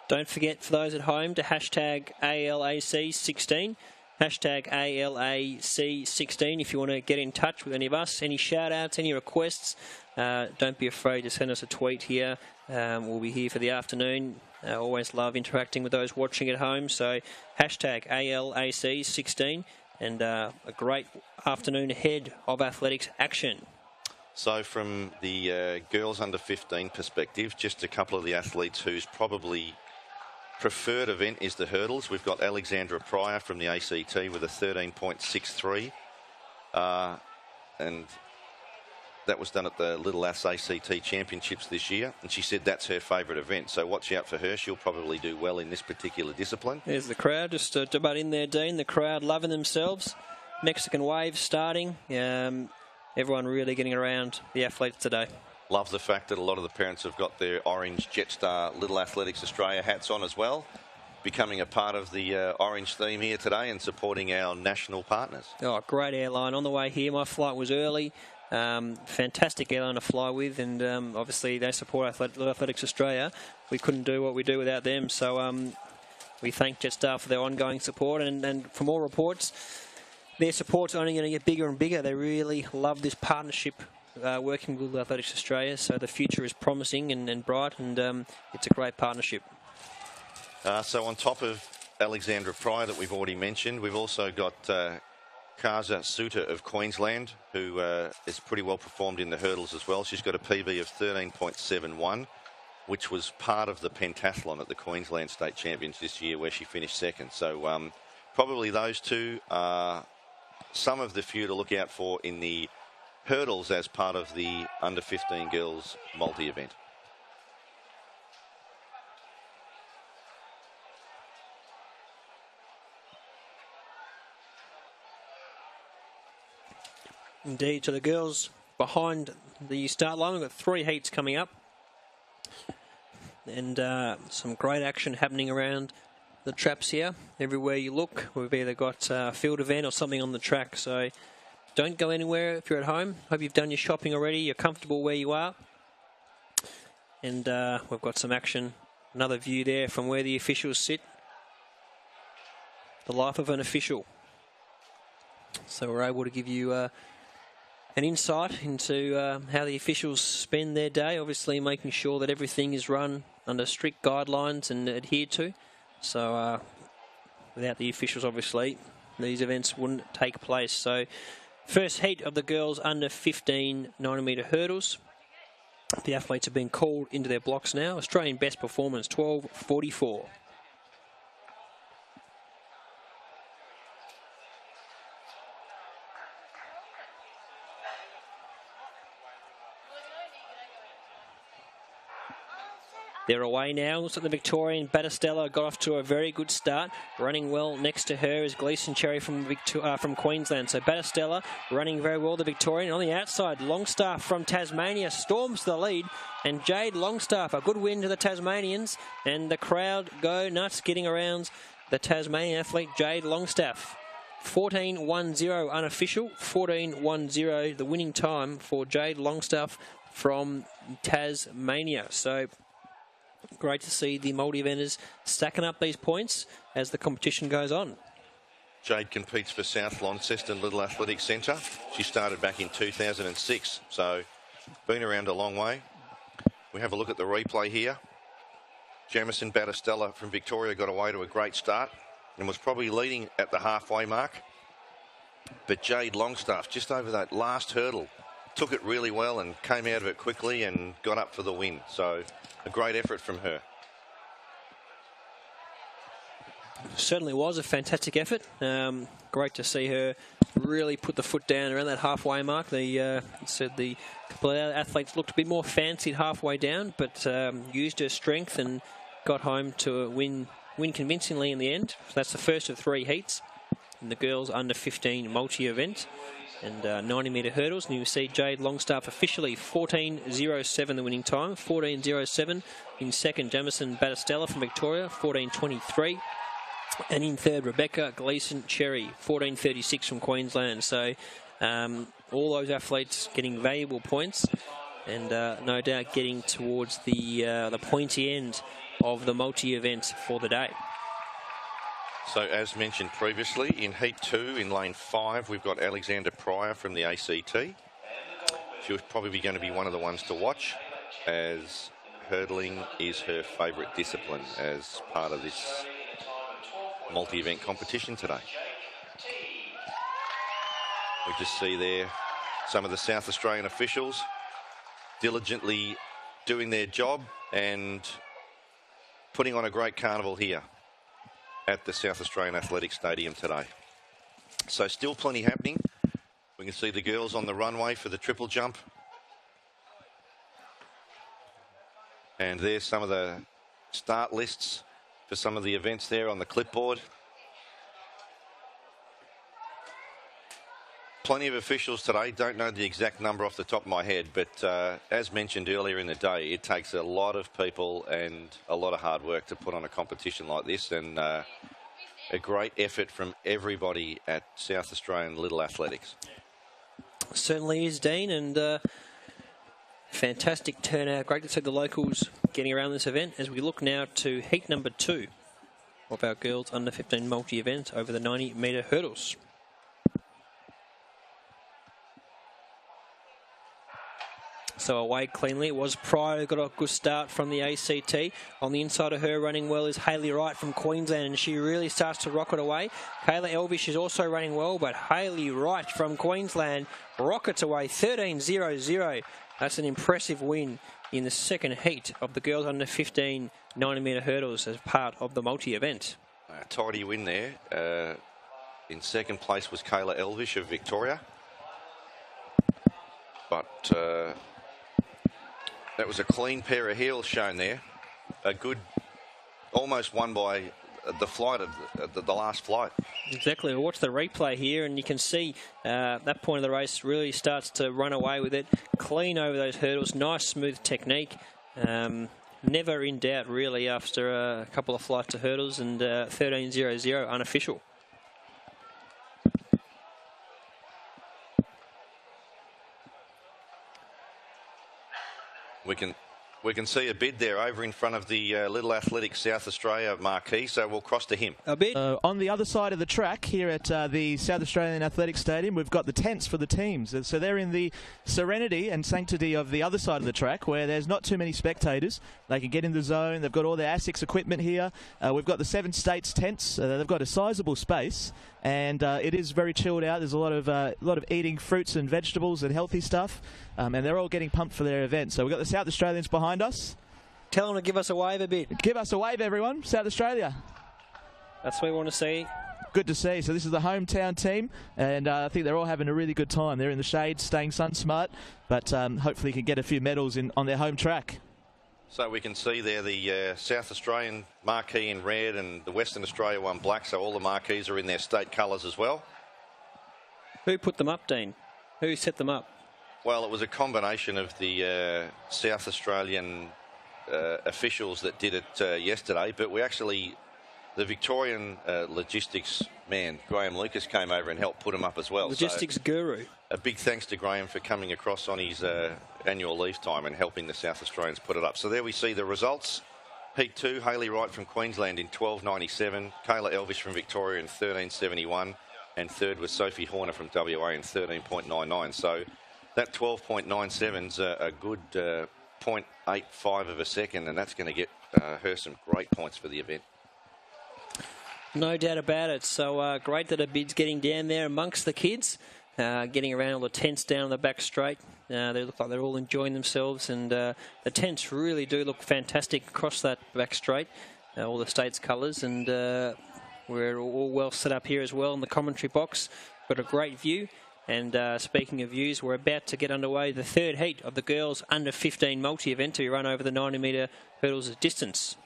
Don't forget, for those at home, to hashtag ALAC16. Hashtag ALAC16 if you want to get in touch with any of us. Any shout-outs, any requests, don't be afraid to send us a tweet here. We'll be here for the afternoon. Always love interacting with those watching at home. So hashtag ALAC16, and a great afternoon ahead of athletics action. So from the girls under 15 perspective, just a couple of the athletes whose probably preferred event is the hurdles. We've got Alexandra Pryor from the ACT with a 13.63, and that was done at the Little Ass ACT Championships this year, and she said that's her favourite event, so watch out for her. She'll probably do well in this particular discipline. There's the crowd just about in there, Dean. The crowd loving themselves. Mexican wave starting. Everyone really getting around the athletes today. Love the fact that a lot of the parents have got their orange Jetstar Little Athletics Australia hats on as well, becoming a part of the orange theme here today and supporting our national partners. Oh, great airline. On the way here, my flight was early. Fantastic airline to fly with, and obviously they support Little Athletics Australia. We couldn't do what we do without them, so we thank Jetstar for their ongoing support, and from all reports, their support's only going to get bigger and bigger. They really love this partnership working with Little Athletics Australia, so the future is promising and bright, and it's a great partnership. So on top of Alexandra Pryor that we've already mentioned, we've also got Kaza Suter of Queensland, who is pretty well performed in the hurdles as well. She's got a PB of 13.71, which was part of the pentathlon at the Queensland State Champions this year, where she finished second. So probably those two are some of the few to look out for in the hurdles as part of the under 15 girls multi-event. Indeed, so the girls behind the start line, we've got 3 heats coming up, and some great action happening around the traps here. Everywhere you look, we've either got a field event or something on the track, so don't go anywhere if you're at home. Hope you've done your shopping already, you're comfortable where you are. And we've got some action, another view there from where the officials sit. The life of an official. So we're able to give you an insight into how the officials spend their day, obviously making sure that everything is run under strict guidelines and adhered to. So without the officials, obviously, these events wouldn't take place. So first heat of the girls under 15 90-metre hurdles. The athletes have been called into their blocks now. Australian best performance, 12.44. They're away now. Looks like the Victorian Battistella got off to a very good start. Running well next to her is Gleason Cherry from Queensland. So Battistella running very well, the Victorian. On the outside, Longstaff from Tasmania storms the lead. And Jade Longstaff, a good win to the Tasmanians. And the crowd go nuts getting around the Tasmanian athlete Jade Longstaff. 14.10 unofficial, 14.10 the winning time for Jade Longstaff from Tasmania. So great to see the multi-eventers stacking up these points as the competition goes on. Jade competes for South Launceston Little Athletics Centre. She started back in 2006, so been around a long way. We have a look at the replay here. Jamison Battistella from Victoria got away to a great start and was probably leading at the halfway mark. But Jade Longstaff, just over that last hurdle, took it really well and came out of it quickly and got up for the win. So a great effort from her. Certainly was a fantastic effort. Great to see her really put the foot down around that halfway mark. Said the couple of athletes looked a bit more fancied halfway down, but used her strength and got home to win convincingly in the end. So that's the first of 3 heats in the girls under 15 multi-event. And 90-metre hurdles, and you see Jade Longstaff officially 14.07 the winning time, 14.07 in second Jamison Battistella from Victoria, 14.23, and in third Rebecca Gleason Cherry, 14.36 from Queensland. So all those athletes getting valuable points, and no doubt getting towards the pointy end of the multi-event for the day. So as mentioned previously, in Heat 2 in lane 5, we've got Alexander Pryor from the ACT. She was probably going to be one of the ones to watch, as hurdling is her favourite discipline as part of this multi-event competition today. We just see there some of the South Australian officials diligently doing their job and putting on a great carnival here at the South Australian Athletics Stadium today. So still plenty happening. We can see the girls on the runway for the triple jump. And there's some of the start lists for some of the events there on the clipboard. Plenty of officials today. Don't know the exact number off the top of my head, but as mentioned earlier in the day, it takes a lot of people and a lot of hard work to put on a competition like this, and a great effort from everybody at South Australian Little Athletics. Certainly is, Dean, and fantastic turnout. Great to see the locals getting around this event as we look now to heat number 2 of our girls under 15 multi-event over the 90-metre hurdles. So away cleanly. It was Pryor who got a good start from the ACT. On the inside of her running well is Hayley Wright from Queensland, and she really starts to rocket away. Kayla Elvish is also running well, but Hayley Wright from Queensland rockets away 13.00. That's an impressive win in the second heat of the girls under 15 90-metre hurdles as part of the multi-event. A tidy win there. In second place was Kayla Elvish of Victoria. But that was a clean pair of heels shown there. A good, almost won by the flight of the last flight. Exactly. We'll watch the replay here, and you can see that point of the race really starts to run away with it. Clean over those hurdles. Nice, smooth technique. Never in doubt, really, after a couple of flights of hurdles, and 13.00 unofficial. We can see a bid there over in front of the Little Athletics South Australia marquee, so we'll cross to him. A bid? On the other side of the track here at the South Australian Athletics Stadium, we've got the tents for the teams. So they're in the serenity and sanctity of the other side of the track, where there's not too many spectators. They can get in the zone. They've got all their ASICS equipment here. We've got the 7 states tents. They've got a sizable space, and it is very chilled out. There's a lot of eating fruits and vegetables and healthy stuff, and they're all getting pumped for their event. So we've got the South Australians behind us. Tell them to give us a wave a bit. Give us a wave, everyone. South Australia. That's what we want to see. Good to see. So this is the hometown team, and I think they're all having a really good time. They're in the shade, staying sun smart, but hopefully can get a few medals on their home track. So we can see there the South Australian marquee in red and the Western Australia one black, so all the marquees are in their state colours as well. Who put them up, Dean? Who set them up? Well, it was a combination of the South Australian officials that did it yesterday, but the Victorian logistics man, Graham Lucas, came over and helped put them up as well. Logistics guru. A big thanks to Graham for coming across on his annual leave time and helping the South Australians put it up. So there we see the results. Heat 2, Hayley Wright from Queensland in 12.97, Kayla Elvish from Victoria in 13.71, and third was Sophie Horner from WA in 13.99. So that 12.97's a good 0.85 of a second, and that's going to get her some great points for the event. No doubt about it. So great that a bid's getting down there amongst the kids, getting around all the tents down the back straight. They look like they're all enjoying themselves, and the tents really do look fantastic across that back straight, all the state's colours, and we're all well set up here as well in the commentary box. Got a great view, and speaking of views, we're about to get underway the third heat of the girls under 15 multi-event to be run over the 90-metre hurdles distance.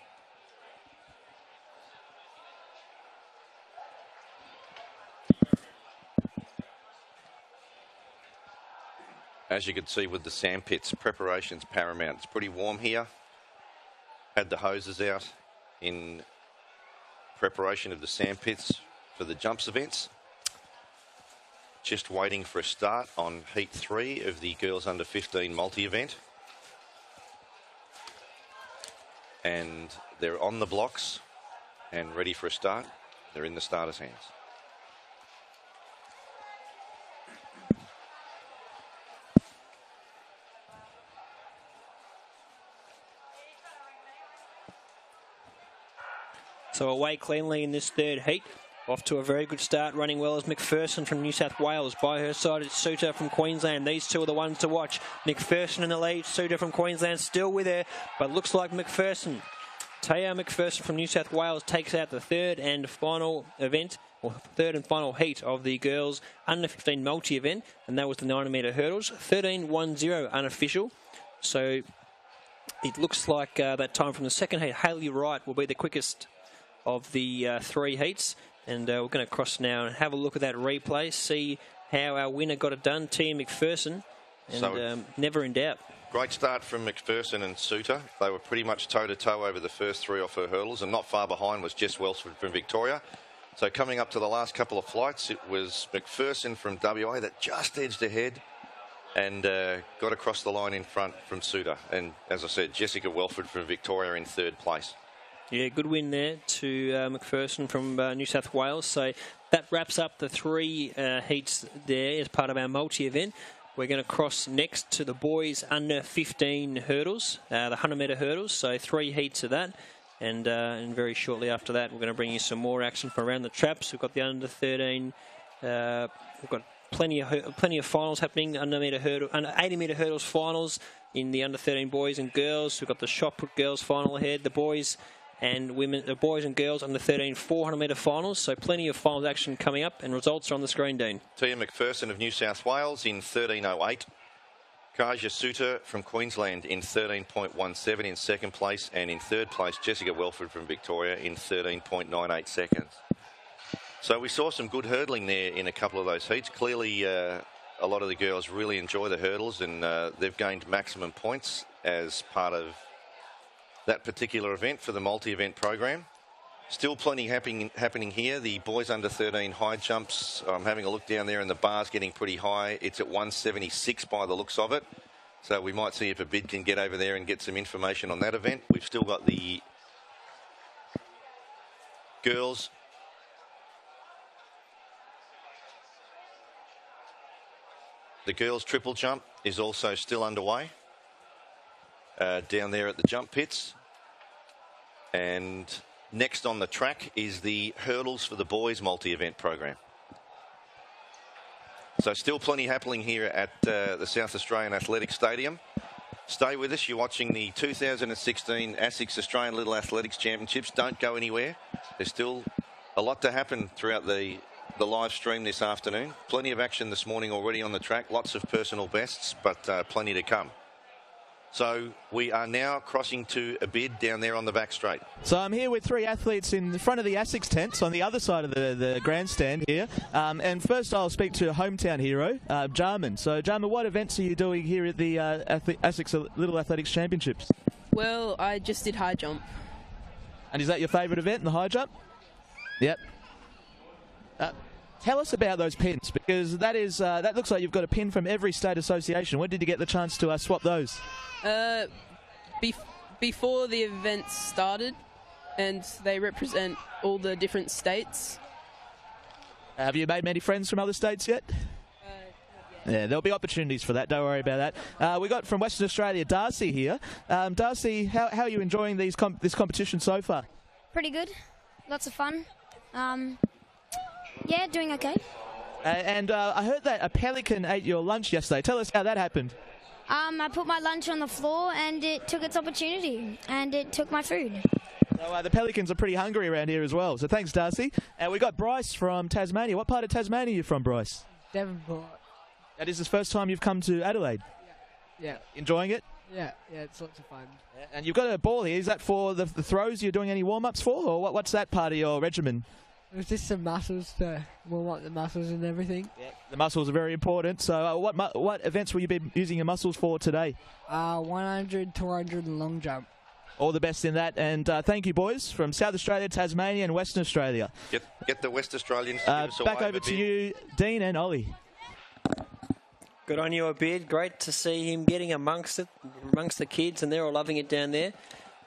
As you can see with the sand pits, preparation's paramount. It's pretty warm here. Had the hoses out in preparation of the sand pits for the jumps events. Just waiting for a start on Heat 3 of the girls under 15 multi-event. And they're on the blocks and ready for a start. They're in the starters' hands. So away cleanly in this third heat. Off to a very good start, running well as McPherson from New South Wales. By her side, it's Suter from Queensland. These two are the ones to watch. McPherson in the lead, Suter from Queensland still with her, but looks like McPherson. Taya McPherson from New South Wales takes out the third and final event, or third and final heat of the girls under 15 multi-event, and that was the 90-metre hurdles. 13.10 unofficial. So it looks like that time from the second heat, Hayley Wright will be the quickest of the three heats. And we're going to cross now and have a look at that replay, see how our winner got it done, Tia McPherson, and so never in doubt. Great start from McPherson and Suter. They were pretty much toe-to-toe over the first three off her hurdles, and not far behind was Jess Welsford from Victoria. So coming up to the last couple of flights, it was McPherson from WA that just edged ahead and got across the line in front from Suter. And as I said, Jessica Welford from Victoria in third place. Yeah, good win there to McPherson from New South Wales. So that wraps up the three heats there as part of our multi-event. We're going to cross next to the boys under 15 hurdles, the 100-metre hurdles. So three heats of that. And very shortly after that, we're going to bring you some more action from around the traps. We've got the under 13. We've got plenty of finals happening. Under 80-metre hurdles finals in the under 13 boys and girls. We've got the shot put girls final ahead. The boys and women, the boys and girls under 13 400-metre finals. So plenty of finals action coming up, and results are on the screen, Dean. Tia McPherson of New South Wales in 13.08. Kaja Suter from Queensland in 13.17 in second place, and in third place Jessica Welford from Victoria in 13.98 seconds. So we saw some good hurdling there in a couple of those heats. Clearly a lot of the girls really enjoy the hurdles, and they've gained maximum points as part of that particular event for the multi-event program. Still plenty happening here. The boys under 13 high jumps, I'm having a look down there, and the bar's getting pretty high. It's at 176 by the looks of it. So we might see if a bid can get over there and get some information on that event. We've still got the girls. The girls triple jump is also still underway. Down there at the jump pits. And next on the track is the hurdles for the boys multi-event program. So still plenty happening here at the South Australian Athletics Stadium. Stay with us. You're watching the 2016 ASICS Australian Little Athletics Championships. Don't go anywhere. There's still a lot to happen throughout the live stream this afternoon. Plenty of action this morning already on the track. Lots of personal bests, but plenty to come. So we are now crossing to a bid down there on the back straight. So I'm here with 3 athletes in front of the ASICS tents on the other side of the grandstand here. And first I'll speak to hometown hero, Jarman. So Jarman, what events are you doing here at the ASICS Little Athletics Championships? Well, I just did high jump. And is that your favourite event, the high jump? Yep. Tell us about those pins, because that looks like you've got a pin from every state association. When did you get the chance to swap those? Before the event started, and they represent all the different states. Have you made many friends from other states yet? Yeah, there'll be opportunities for that. Don't worry about that. We got from Western Australia, Darcy here. Darcy, how are you enjoying this competition so far? Pretty good. Lots of fun. Yeah, doing okay. And I heard that a pelican ate your lunch yesterday. Tell us how that happened. I put my lunch on the floor and it took its opportunity and it took my food. So the pelicans are pretty hungry around here as well. So thanks, Darcy. And we got Bryce from Tasmania. What part of Tasmania are you from, Bryce? Devonport. That is the first time you've come to Adelaide? Yeah. Enjoying it? Yeah, it's lots of fun. Yeah. And you've got a ball here. Is that for the throws you're doing any warm-ups for? Or what's that part of your regimen? It was just some muscles to warm up the muscles and everything. Yeah. The muscles are very important. So what events will you be using your muscles for today? 100, 200 and long jump. All the best in that. And thank you, boys, from South Australia, Tasmania and Western Australia. Get the West Australians to give us a back wave over a to bit. you, Dean and Ollie. Good on you, Abid. Great to see him getting amongst the kids, and they're all loving it down there.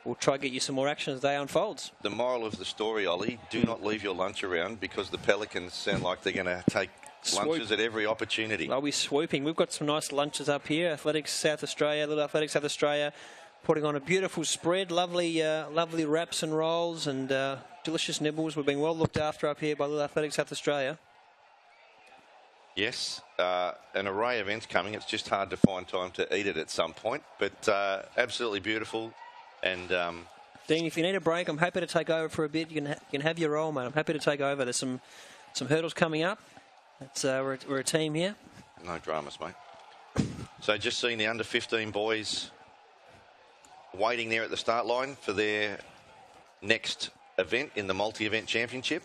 We'll try to get you some more action as the day unfolds. The moral of the story, Ollie, do not leave your lunch around, because the pelicans sound like they're going to take lunches at every opportunity. They'll be swooping. We've got some nice lunches up here. Athletics South Australia, Little Athletics South Australia, putting on a beautiful spread. Lovely wraps and rolls and delicious nibbles. We're being well looked after up here by Little Athletics South Australia. Yes, an array of events coming. It's just hard to find time to eat it at some point, but absolutely beautiful. And Dean, if you need a break, I'm happy to take over for a bit. You can have your role, mate. I'm happy to take over. There's some hurdles coming up. We're a team here. No dramas, mate. So just seeing the under-15 boys waiting there at the start line for their next event in the multi-event championship.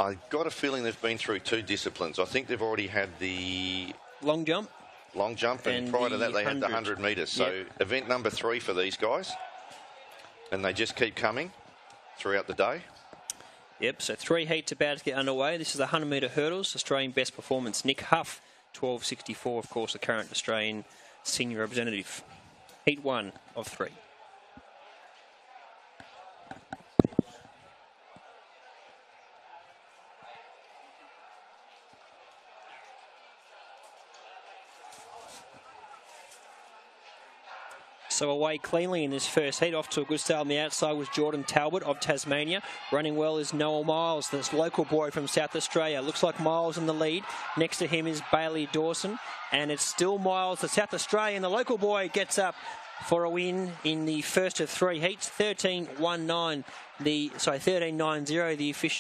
I've got a feeling they've been through 2 disciplines. I think they've already had the long jump, and prior to that they had the 100 metres. So Yep. event number 3 for these guys, and they just keep coming throughout the day. Yep, so 3 heats about to get underway. This is the 100 metre hurdles. Australian best performance. Nick Huff, 12.64, of course, the current Australian senior representative. Heat 1 of 3. So away cleanly in this first heat. Off to a good start on the outside was Jordan Talbot of Tasmania. Running well is Noel Miles, this local boy from South Australia. Looks like Miles in the lead. Next to him is Bailey Dawson. And it's still Miles, the South Australian. The local boy gets up for a win in the first of 3 heats. 13.90,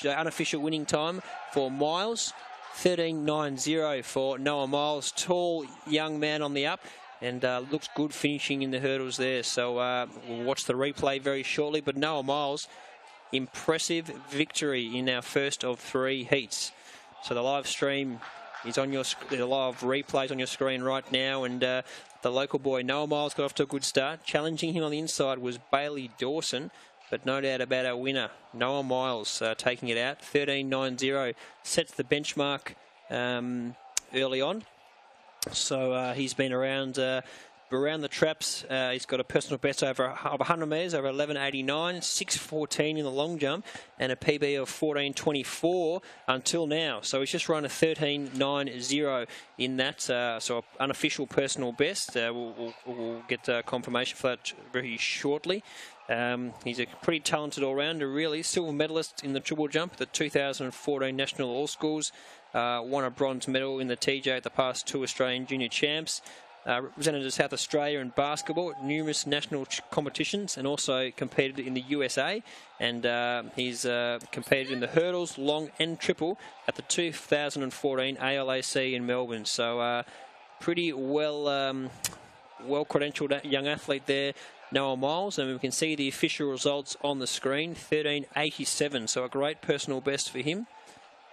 the unofficial winning time for Miles. 13.90 for Noah Miles. Tall young man on the up. And looks good finishing in the hurdles there. So we'll watch the replay very shortly. But Noah Miles, impressive victory in our first of 3 heats. So the live stream is on your the live replays on your screen right now. And the local boy Noah Miles got off to a good start. Challenging him on the inside was Bailey Dawson. But no doubt about our winner, Noah Miles, taking it out. 13.90 sets the benchmark early on. So he's been around the traps. He's got a personal best of 100 metres, over 11.89, 6.14 in the long jump, and a PB of 14.24 until now. So he's just run a 13.90 in that. So an unofficial personal best. We'll get confirmation for that very shortly. He's a pretty talented all-rounder, really. Silver medalist in the triple jump, the 2014 National All-Schools. Won a bronze medal in the TJ at the past 2 Australian Junior Champs. Represented South Australia in basketball at numerous national competitions, and also competed in the USA. And he's competed in the hurdles, long and triple at the 2014 ALAC in Melbourne. So pretty well well-credentialed young athlete there, Noah Miles, and we can see the official results on the screen, 13.87, so a great personal best for him.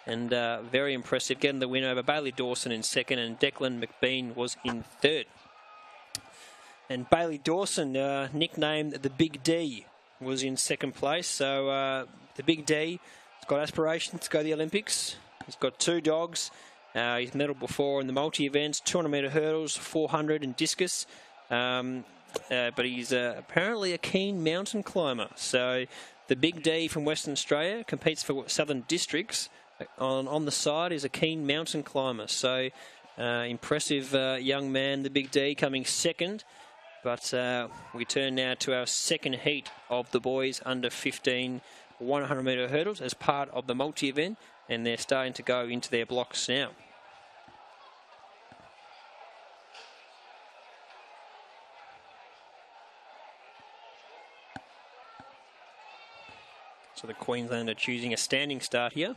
And very impressive, getting the win over Bailey Dawson in second, and Declan McBean was in third. And Bailey Dawson, nicknamed the Big D, was in second place. So the Big D has got aspirations to go to the Olympics. He's got 2 dogs. He's medalled before in the multi-events, 200-metre hurdles, 400 and discus. But he's apparently a keen mountain climber. So the Big D from Western Australia competes for Southern Districts. On the side is a keen mountain climber. So impressive young man, the Big D, coming second. But we turn now to our second heat of the boys under 15 100-metre hurdles as part of the multi-event. And they're starting to go into their blocks now. So the Queenslander choosing a standing start here.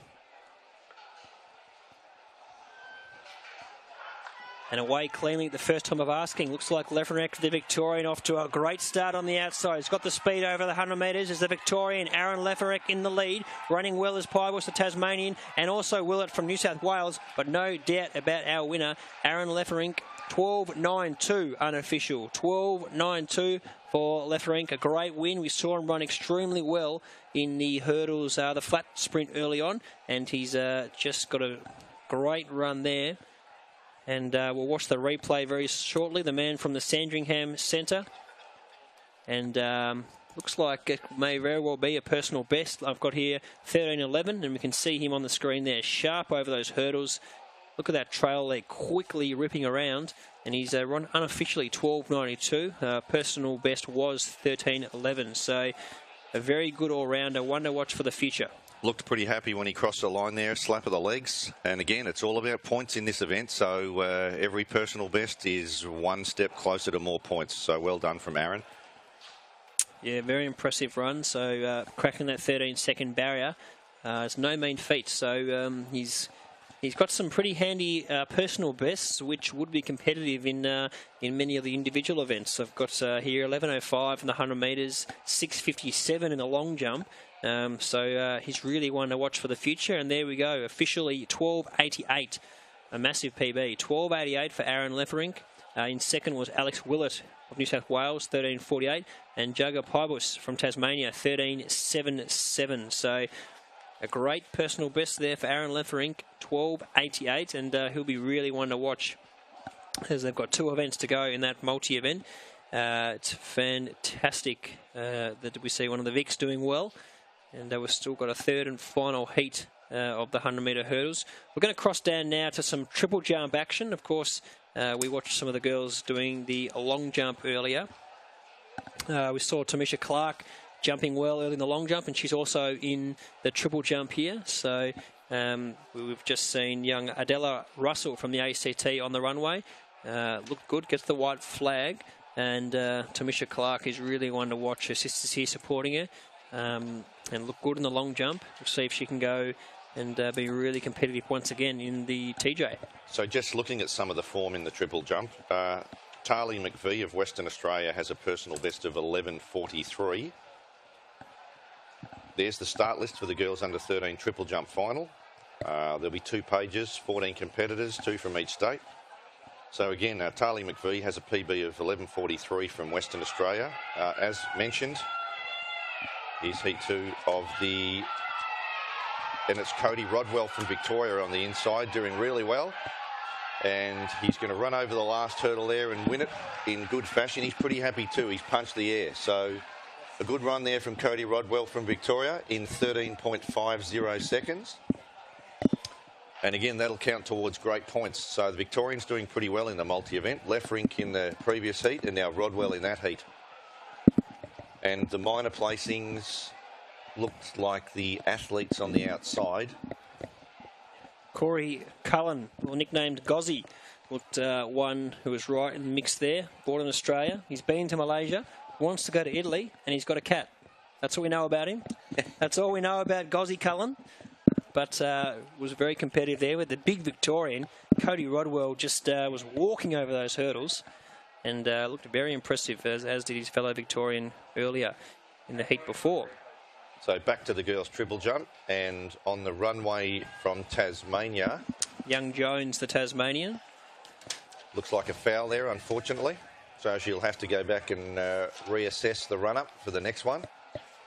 And away cleanly the first time of asking. Looks like Leverenck, the Victorian, off to a great start on the outside. He's got the speed over the 100 metres as the Victorian. Aaron Leverenck in the lead. Running well as Pybus, the Tasmanian, and also Willett from New South Wales. But no doubt about our winner, Aaron Leverenck, 12.92 unofficial. 12.92 for Leverenck. A great win. We saw him run extremely well in the hurdles, the flat sprint early on. And he's just got a great run there. And we'll watch the replay very shortly. The man from the Sandringham Centre. And looks like it may very well be a personal best. I've got here 13.11, and we can see him on the screen there, sharp over those hurdles. Look at that trail there, quickly ripping around. And he's run unofficially 12.92. Personal best was 13.11. So a very good all-rounder, one to watch for the future. Looked pretty happy when he crossed the line there, slap of the legs. And again, it's all about points in this event. So every personal best is one step closer to more points. So well done from Aaron. Yeah, very impressive run. So cracking that 13-second barrier is no mean feat. So he's got some pretty handy personal bests, which would be competitive in many of the individual events. I've got here 11.05 in the 100 metres, 6.57 in the long jump. So he's really one to watch for the future. And there we go, officially 12.88, a massive PB. 12.88 for Aaron Leverenck. In second was Alex Willett of New South Wales, 13.48. And Jugger Pybus from Tasmania, 13.77. So a great personal best there for Aaron Leverenck, 12.88. And he'll be really one to watch as they've got 2 events to go in that multi-event. It's fantastic that we see one of the Vics doing well. And we've still got a third and final heat of the 100-metre hurdles. We're going to cross down now to some triple jump action. Of course, we watched some of the girls doing the long jump earlier. We saw Tamisha Clark jumping well early in the long jump, and she's also in the triple jump here. So we've just seen young Adela Russell from the ACT on the runway. Looked good, gets the white flag. And Tamisha Clark is really one to watch. Her sister's here supporting her. And look good in the long jump. We'll see if she can go and be really competitive once again in the TJ. So just looking at some of the form in the triple jump, Tarly McVie of Western Australia has a personal best of 11.43. There's the start list for the girls under 13 triple jump final. There'll be 2 pages, 14 competitors, 2 from each state. So again, Tarly McVie has a PB of 11.43 from Western Australia. As mentioned, here's heat 2 of the... And it's Cody Rodwell from Victoria on the inside, doing really well. And he's going to run over the last hurdle there and win it in good fashion. He's pretty happy too. He's punched the air. So a good run there from Cody Rodwell from Victoria in 13.50 seconds. And again, that'll count towards great points. So the Victorian's doing pretty well in the multi-event. Leverenck in the previous heat and now Rodwell in that heat. And the minor placings looked like the athletes on the outside. Corey Cullen, or nicknamed Gozzy, looked one who was right in the mix there. Born in Australia. He's been to Malaysia, wants to go to Italy, and he's got a cat. That's all we know about him. That's all we know about Gozzy Cullen. But was very competitive there with the big Victorian. Cody Rodwell just was walking over those hurdles. and looked very impressive, as did his fellow Victorian earlier in the heat before. So back to the girls' triple jump, and on the runway from Tasmania, Young Jones, the Tasmanian. Looks like a foul there, unfortunately. So she'll have to go back and reassess the run-up for the next one.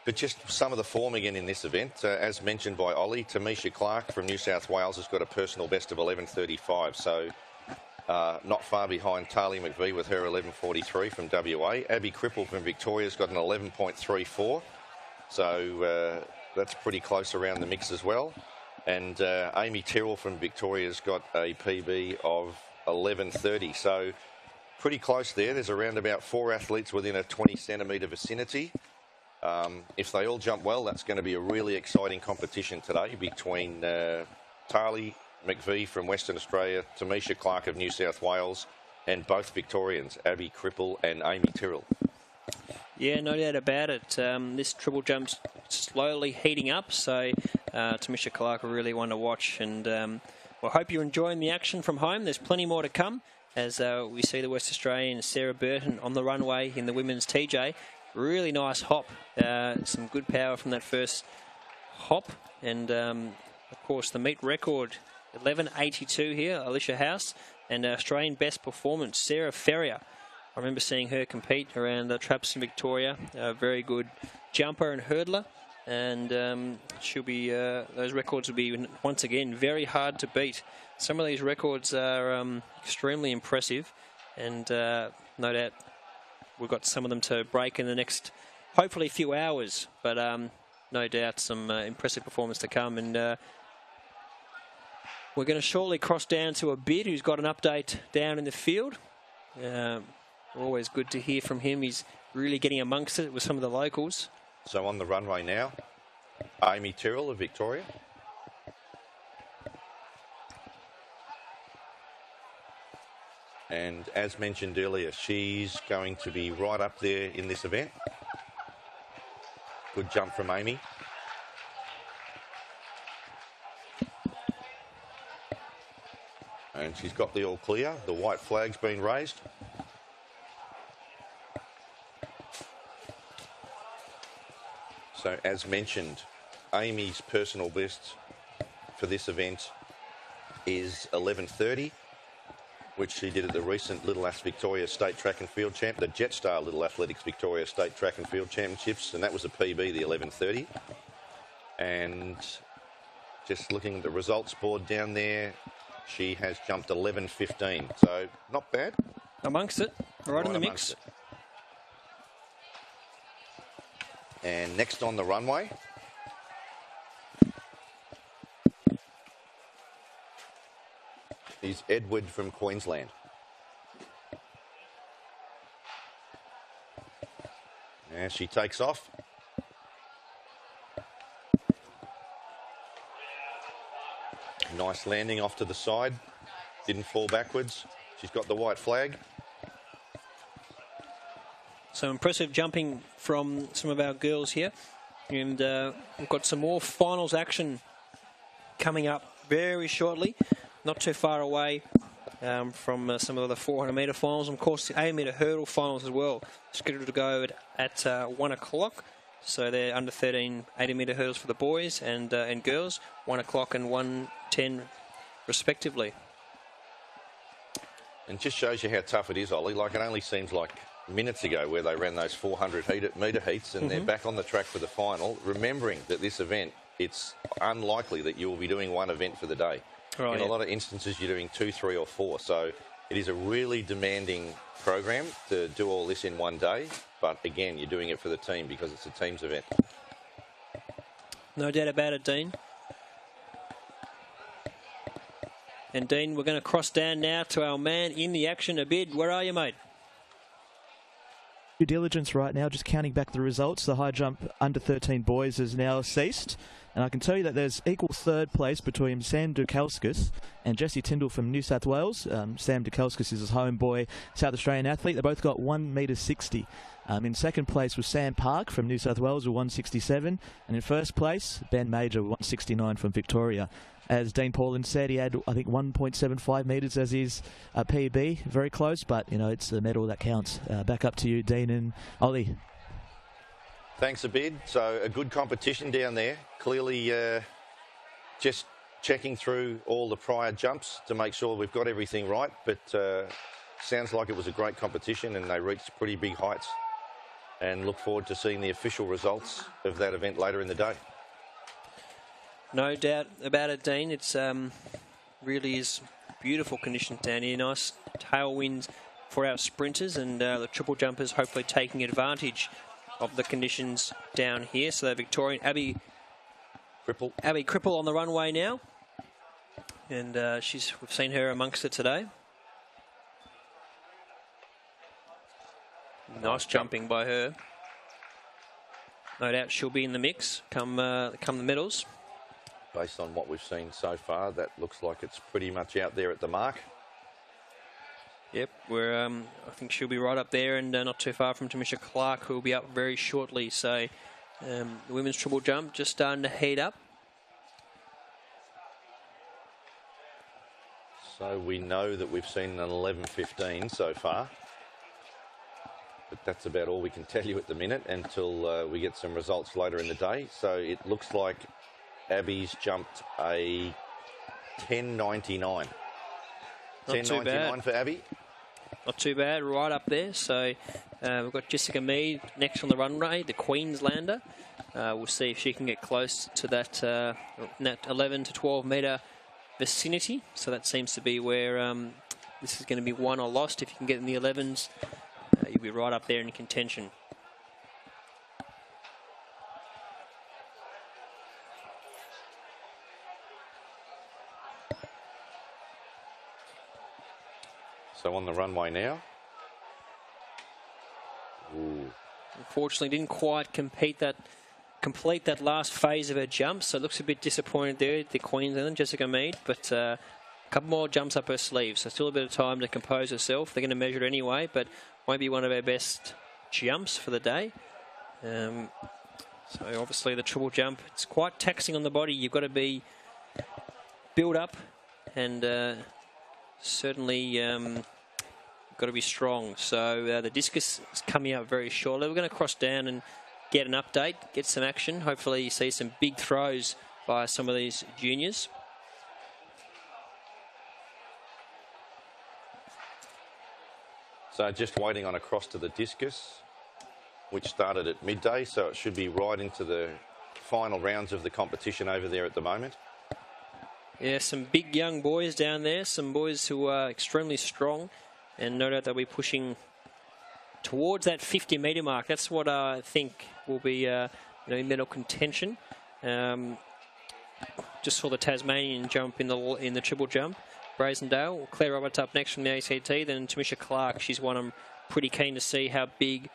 But just some of the form again in this event. As mentioned by Ollie, Tamisha Clark from New South Wales has got a personal best of 11.35. So not far behind Talia McVie with her 11.43 from WA. Abby Cripple from Victoria's got an 11.34. So that's pretty close around the mix as well. And Amy Tyrrell from Victoria's got a PB of 11.30. So pretty close there. There's around about 4 athletes within a 20 centimetre vicinity. If they all jump well, that's going to be a really exciting competition today between Talia McVie from Western Australia, Tamisha Clark of New South Wales, and both Victorians, Abby Cripple and Amy Tyrrell. Yeah, no doubt about it. This triple jump's slowly heating up, so Tamisha Clark are really one to watch. And I hope you're enjoying the action from home. There's plenty more to come as we see the West Australian Sarah Burton on the runway in the women's TJ. Really nice hop. Some good power from that first hop. And, of course, the meet record, 11.82 here, Alicia House. And Australian best performance, Sarah Ferrier. I remember seeing her compete around the traps in Victoria. A very good jumper and hurdler. And she'll be those records will be, once again, very hard to beat. Some of these records are extremely impressive. And no doubt we've got some of them to break in the next, hopefully, few hours. But no doubt some impressive performance to come. And we're going to shortly cross down to Abid, who's got an update down in the field. Always good to hear from him. He's really getting amongst it with some of the locals. So on the runway now, Amy Tyrrell of Victoria. And as mentioned earlier, she's going to be right up there in this event. Good jump from Amy. And she's got the all clear. The white flag's been raised. So as mentioned, Amy's personal best for this event is 11.30, which she did at the recent Little Ath Victoria State Track and Field Champ, the Jetstar Little Athletics Victoria State Track and Field Championships, and that was a PB, the 11.30. And just looking at the results board down there, she has jumped 11.15, so not bad. Amongst it, right in the mix. And next on the runway, is Edward from Queensland. And she takes off. Nice landing off to the side. Didn't fall backwards. She's got the white flag. So impressive jumping from some of our girls here. And we've got some more finals action coming up very shortly. Not too far away from some of the 400-metre finals. And of course, the 800-metre hurdle finals as well. Scheduled to go at 1 o'clock. So they're under 13 80-metre hurdles for the boys and girls. 1 o'clock and 1:10 respectively. And just shows you how tough it is, Ollie. Like, it only seems like minutes ago where they ran those 400-metre heats and they're back on the track for the final, remembering that this event, it's unlikely that you will be doing one event for the day. Right, in a lot of instances, you're doing 2, 3 or 4. So it is a really demanding program to do all this in one day. But again, you're doing it for the team because it's a team's event. No doubt about it, Dean. And Dean, we're going to cross down now to our man in the action, Abid. Where are you, mate? Due diligence right now, just counting back the results. The high jump under 13 boys has now ceased. And I can tell you that there's equal third place between Sam Dukowskis and Jessie Tyndall from New South Wales. Sam Dukowskis is his homeboy South Australian athlete. They both got 1.60 m. In second place was Sam Park from New South Wales with 1.67. And in first place, Ben Major with 1.69 from Victoria. as Dean Pauling said, he had, I think, 1.75 metres as his PB. Very close, but, you know, it's the medal that counts. Back up to you, Dean and Ollie. Thanks, Abid. So a good competition down there. Clearly just checking through all the prior jumps to make sure we've got everything right. But sounds like it was a great competition and they reached pretty big heights. And look forward to seeing the official results of that event later in the day. No doubt about it, Dean. It's really is beautiful conditions down here. Nice tailwinds for our sprinters, and the triple jumpers hopefully taking advantage of the conditions down here. So Victorian Abby Cripple on the runway now, and we've seen her amongst it today. Nice jumping by her. No doubt she'll be in the mix come the medals. Based on what we've seen so far, that looks like it's pretty much out there at the mark. Yep, I think she'll be right up there, and not too far from Tamisha Clark, who will be up very shortly. So the women's triple jump just starting to heat up. So we know that we've seen an 11.15 so far. But that's about all we can tell you at the minute until we get some results later in the day. So it looks like Abby's jumped a 10.99. 10.99 for Abby. Not too bad, right up there. So we've got Jessica Mead next on the runway, the Queenslander. We'll see if she can get close to that 11 to 12 metre vicinity. So that seems to be where this is going to be won or lost. If you can get in the 11s, you'll be right up there in contention. So on the runway now. Ooh. Unfortunately, didn't quite complete that last phase of her jump, so it looks a bit disappointed there, the Queensland, Jessica Mead, but a couple more jumps up her sleeve, so still a bit of time to compose herself. They're going to measure it anyway, but won't be one of our best jumps for the day. So obviously the triple jump, it's quite taxing on the body. You've got to be built up and certainly got to be strong. So the discus is coming out very shortly. We're going to cross down and get an update, get some action. Hopefully you see some big throws by some of these juniors. So just waiting on a cross to the discus, which started at midday, so it should be right into the final rounds of the competition over there at the moment. Yeah, some big young boys down there, some boys who are extremely strong, and no doubt they'll be pushing towards that 50 metre mark. That's what I think will be in medal contention. Just saw the Tasmanian jump in the triple jump. Brazendale, Claire Roberts up next from the ACT, then Tamisha Clark. She's one I'm pretty keen to see how big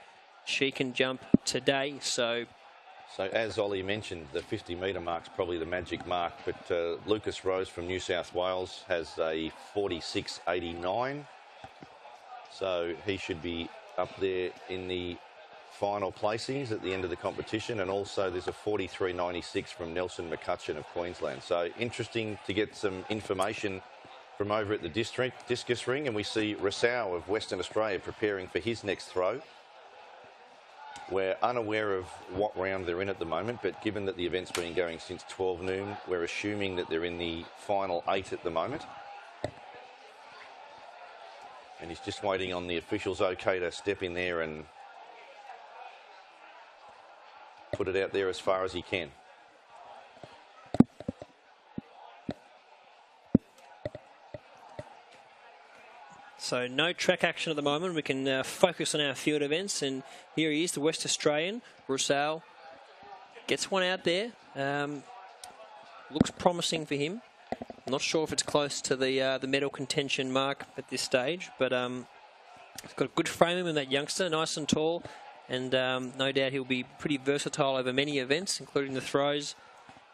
she can jump today. So as Ollie mentioned, the 50 metre mark's probably the magic mark, but Lucas Rose from New South Wales has a 46.89. So he should be up there in the final placings at the end of the competition, and also there's a 43.96 from Nelson McCutcheon of Queensland. So interesting to get some information from over at the discus ring, and we see Rousseau of Western Australia preparing for his next throw. We're unaware of what round they're in at the moment, but given that the event's been going since 12 noon, we're assuming that they're in the final 8 at the moment. And he's just waiting on the officials okay to step in there and put it out there as far as he can. So no track action at the moment. We can focus on our field events, and here he is, the West Australian, Rousseau. Gets one out there. Looks promising for him. I'm not sure if it's close to the medal contention mark at this stage, but he's got a good frame in that youngster, nice and tall, and no doubt he'll be pretty versatile over many events, including the throws.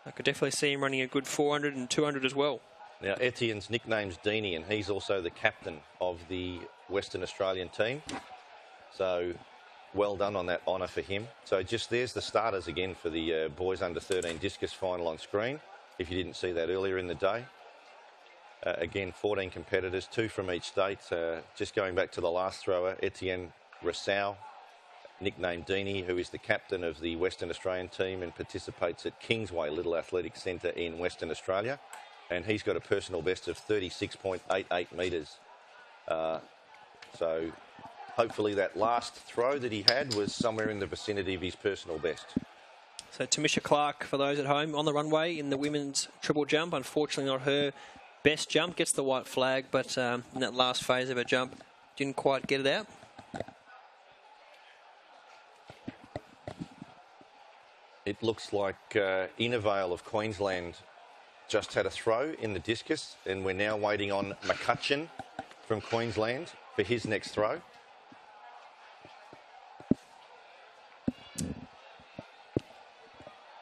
I could definitely see him running a good 400 and 200 as well. Now, Etienne's nickname's Deanie, and he's also the captain of the Western Australian team. So, well done on that honour for him. So, just there's the starters again for the boys under 13 discus final on screen. if you didn't see that earlier in the day. Again, 14 competitors, 2 from each state. Just going back to the last thrower, Etienne Rousseau, nicknamed Deanie, who is the captain of the Western Australian team and participates at Kingsway Little Athletics Centre in Western Australia. And he's got a personal best of 36.88 metres. So hopefully that last throw that he had was somewhere in the vicinity of his personal best. So Tamisha Clark, for those at home, on the runway in the women's triple jump. Unfortunately not her best jump, gets the white flag, but in that last phase of her jump, didn't quite get it out. It looks like Innervale of Queensland just had a throw in the discus, and we're now waiting on McCutcheon from Queensland for his next throw.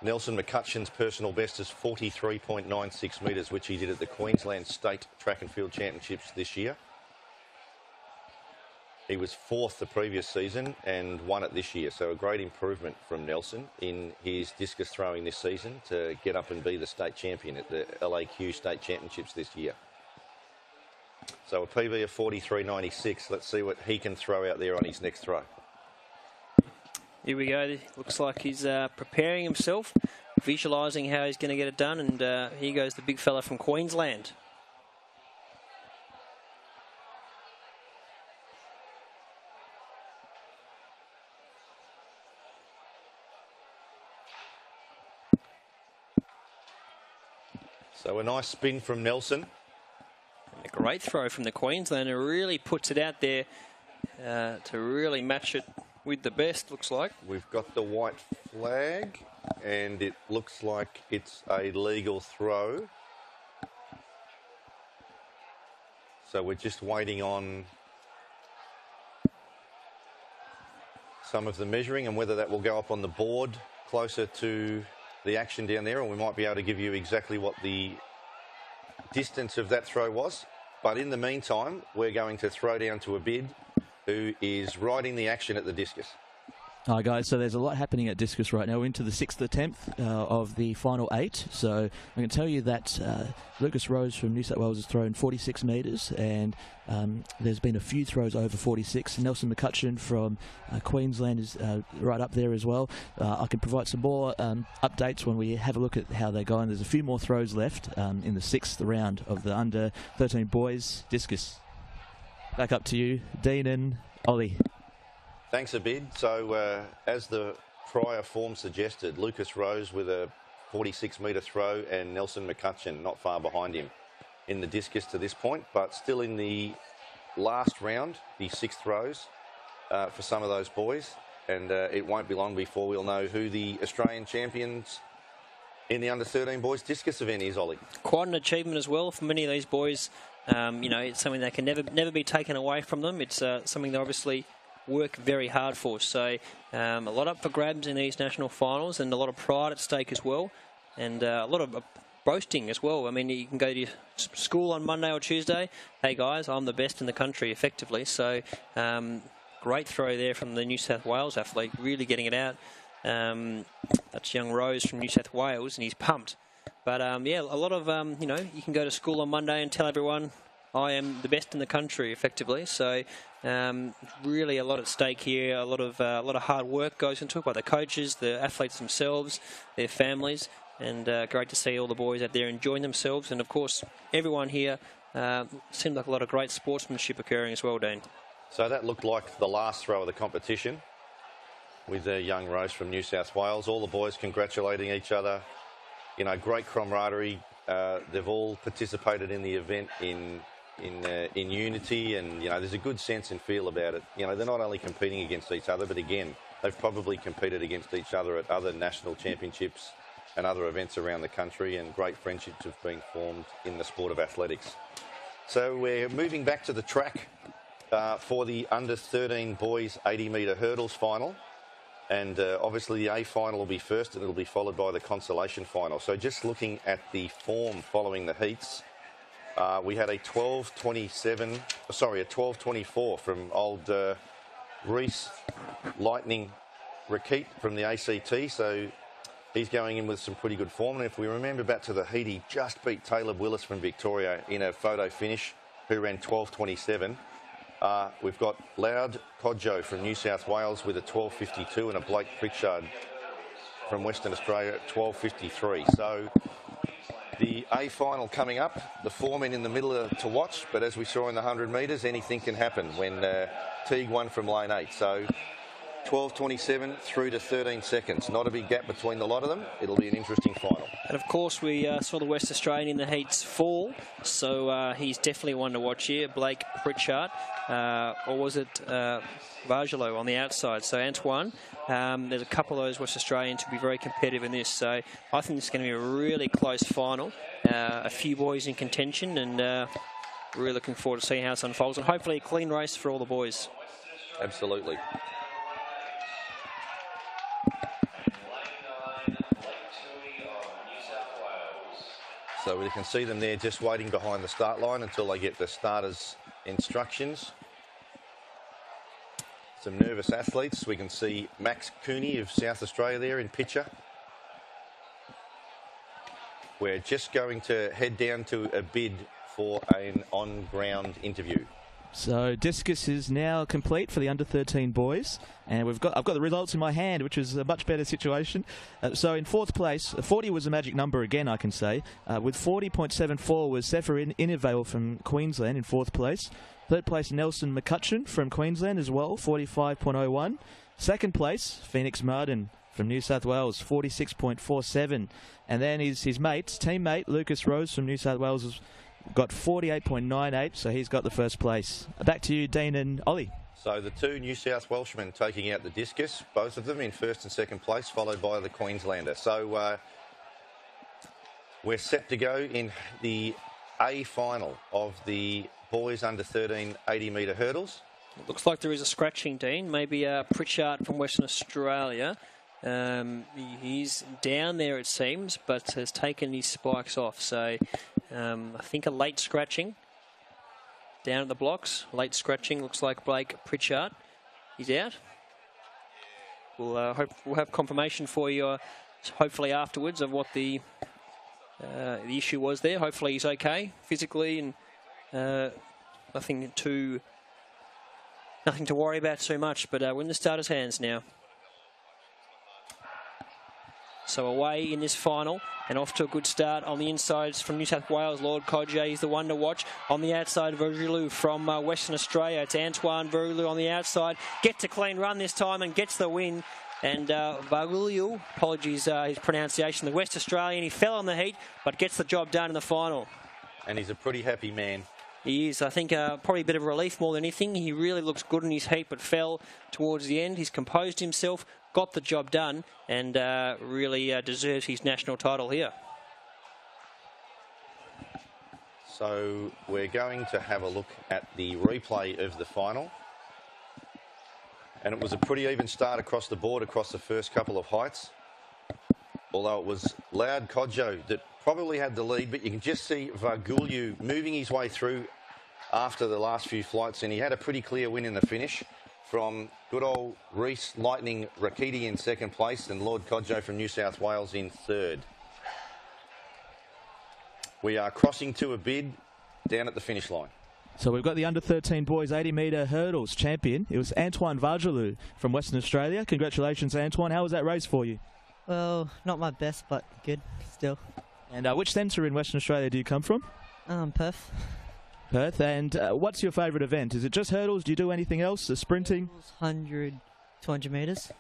Nelson McCutcheon's personal best is 43.96 metres, which he did at the Queensland State Track and Field Championships this year. He was 4th the previous season and won it this year. So a great improvement from Nelson in his discus throwing this season to get up and be the state champion at the ALAC State Championships this year. So a PB of 43.96. Let's see what he can throw out there on his next throw. Here we go. Looks like he's preparing himself, visualising how he's going to get it done. And here goes the big fella from Queensland. So a nice spin from Nelson. And a great throw from the Queenslander. Really puts it out there to really match it with the best, looks like. We've got the white flag, and it looks like it's a legal throw. So we're just waiting on some of the measuring and whether that will go up on the board closer to the action down there, and we might be able to give you exactly what the distance of that throw was. But in the meantime, we're going to throw down to a bid who is riding the action at the discus. Hi guys, so there's a lot happening at discus right now. We're into the 6th attempt of the final 8. So I can tell you that Lucas Rose from New South Wales has thrown 46 metres, and there's been a few throws over 46. Nelson McCutcheon from Queensland is right up there as well. I can provide some more updates when we have a look at how they're going. There's a few more throws left in the 6th round of the under 13 boys discus. Back up to you, Dean and Ollie. Thanks, Abid. So as the prior form suggested, Lucas Rose with a 46-metre throw and Nelson McCutcheon not far behind him in the discus to this point, but still in the last round, the 6th throws for some of those boys. And it won't be long before we'll know who the Australian champions in the under-13 boys discus event is, Ollie. Quite an achievement as well for many of these boys. You know, it's something that can never be taken away from them. It's something they obviously work very hard for. So a lot up for grabs in these national finals, and a lot of pride at stake as well, and a lot of boasting as well. I mean, you can go to your school on Monday or Tuesday. Hey guys, I'm the best in the country, effectively. So great throw there from the New South Wales athlete, really getting it out. That's young Rose from New South Wales, and he's pumped. But yeah, a lot of you know, you can go to school on Monday and tell everyone I am the best in the country, effectively. So really a lot at stake here. A lot of hard work goes into it by the coaches, the athletes themselves, their families, and great to see all the boys out there enjoying themselves. And of course, everyone here seemed like a lot of great sportsmanship occurring as well, Dean. So that looked like the last throw of the competition with young Rose from New South Wales. All the boys congratulating each other. You know, great camaraderie. They've all participated in the event in unity, and you know, there's a good sense and feel about it. You know, they're not only competing against each other, but again, they've probably competed against each other at other national championships and other events around the country, and great friendships have been formed in the sport of athletics. So we're moving back to the track for the under-13 boys 80-metre hurdles final. And obviously the A final will be first, and it'll be followed by the Consolation final. So just looking at the form following the heats, we had a 12.24 from old Reese Lightning Rakit from the ACT. So He's going in with some pretty good form. And if we remember back to the heat, he just beat Taylor Willis from Victoria in a photo finish, who ran 12.27. We've got Loud Codjo from New South Wales with a 12.52 and a Blake Pritchard from Western Australia at 12.53. So the A final coming up, the 4 men in the middle to watch, but as we saw in the 100 metres, anything can happen when Teague won from lane 8. So 12.27 through to 13 seconds. Not a big gap between the lot of them. It'll be an interesting final. And of course, we saw the West Australian in the heats fall, so he's definitely one to watch here. Blake Pritchard, or was it Vargelo on the outside? So Antoine, there's a couple of those West Australians to be very competitive in this. So I think it's going to be a really close final. A few boys in contention, and really looking forward to seeing how this unfolds. And hopefully a clean race for all the boys. Absolutely. So we can see them there just waiting behind the start line until they get the starters' instructions. Some nervous athletes. We can see Max Cooney of South Australia there in picture. We're just going to head down to a bid for an on-ground interview. So discus is now complete for the under-13 boys, and I've got the results in my hand, which is a much better situation. So in fourth place, 40 was a magic number again, I can say. With 40.74 was Sefer Inivale from Queensland in fourth place. Third place, Nelson McCutcheon from Queensland as well, 45.01. Second place, Phoenix Martin from New South Wales, 46.47. And then his teammate, Lucas Rose from New South Wales, got 48.98, so he's got the first place. Back to you, Dean and Ollie. So the two New South Welshmen taking out the discus, both of them in first and second place, followed by the Queenslander. So we're set to go in the A final of the boys under 13 80-metre hurdles. It looks like there is a scratching, Dean. Maybe Pritchard from Western Australia. He's down there, it seems, but has taken his spikes off. So I think a late scratching down at the blocks. Late scratching. Looks like Blake Pritchard. He's out. We'll have confirmation for you, hopefully afterwards, of what the issue was there. Hopefully he's okay physically, and nothing to worry about too much. But we're in the starters' hands now. So away in this final, and off to a good start on the insides from New South Wales. Lord Codje is the one to watch. On the outside, Vergilou from Western Australia. It's Antoine Vergilou on the outside. Gets a clean run this time and gets the win. And Vergilou, apologies his pronunciation, the West Australian, he fell on the heat, but gets the job done in the final. And he's a pretty happy man. He is. I think probably a bit of relief more than anything. He really looks good in his heat, but fell towards the end. He's composed himself, got the job done, and really deserves his national title here. So we're going to have a look at the replay of the final. And it was a pretty even start across the board, across the first couple of heights. Although it was Loud Codjo that probably had the lead, but you can just see Vergilou moving his way through after the last few flights, and he had a pretty clear win in the finish from good old Reese Lightning Rakiti in second place and Lord Codjo from New South Wales in third. We are crossing to a bid down at the finish line. So we've got the under-13 boys 80-metre hurdles champion. It was Antoine Vargilou from Western Australia. Congratulations, Antoine. How was that race for you? Well, not my best, but good still. And which centre in Western Australia do you come from? Perth. Perth. And what's your favourite event? Is it just hurdles? Do you do anything else? Sprinting? 100, 200 metres.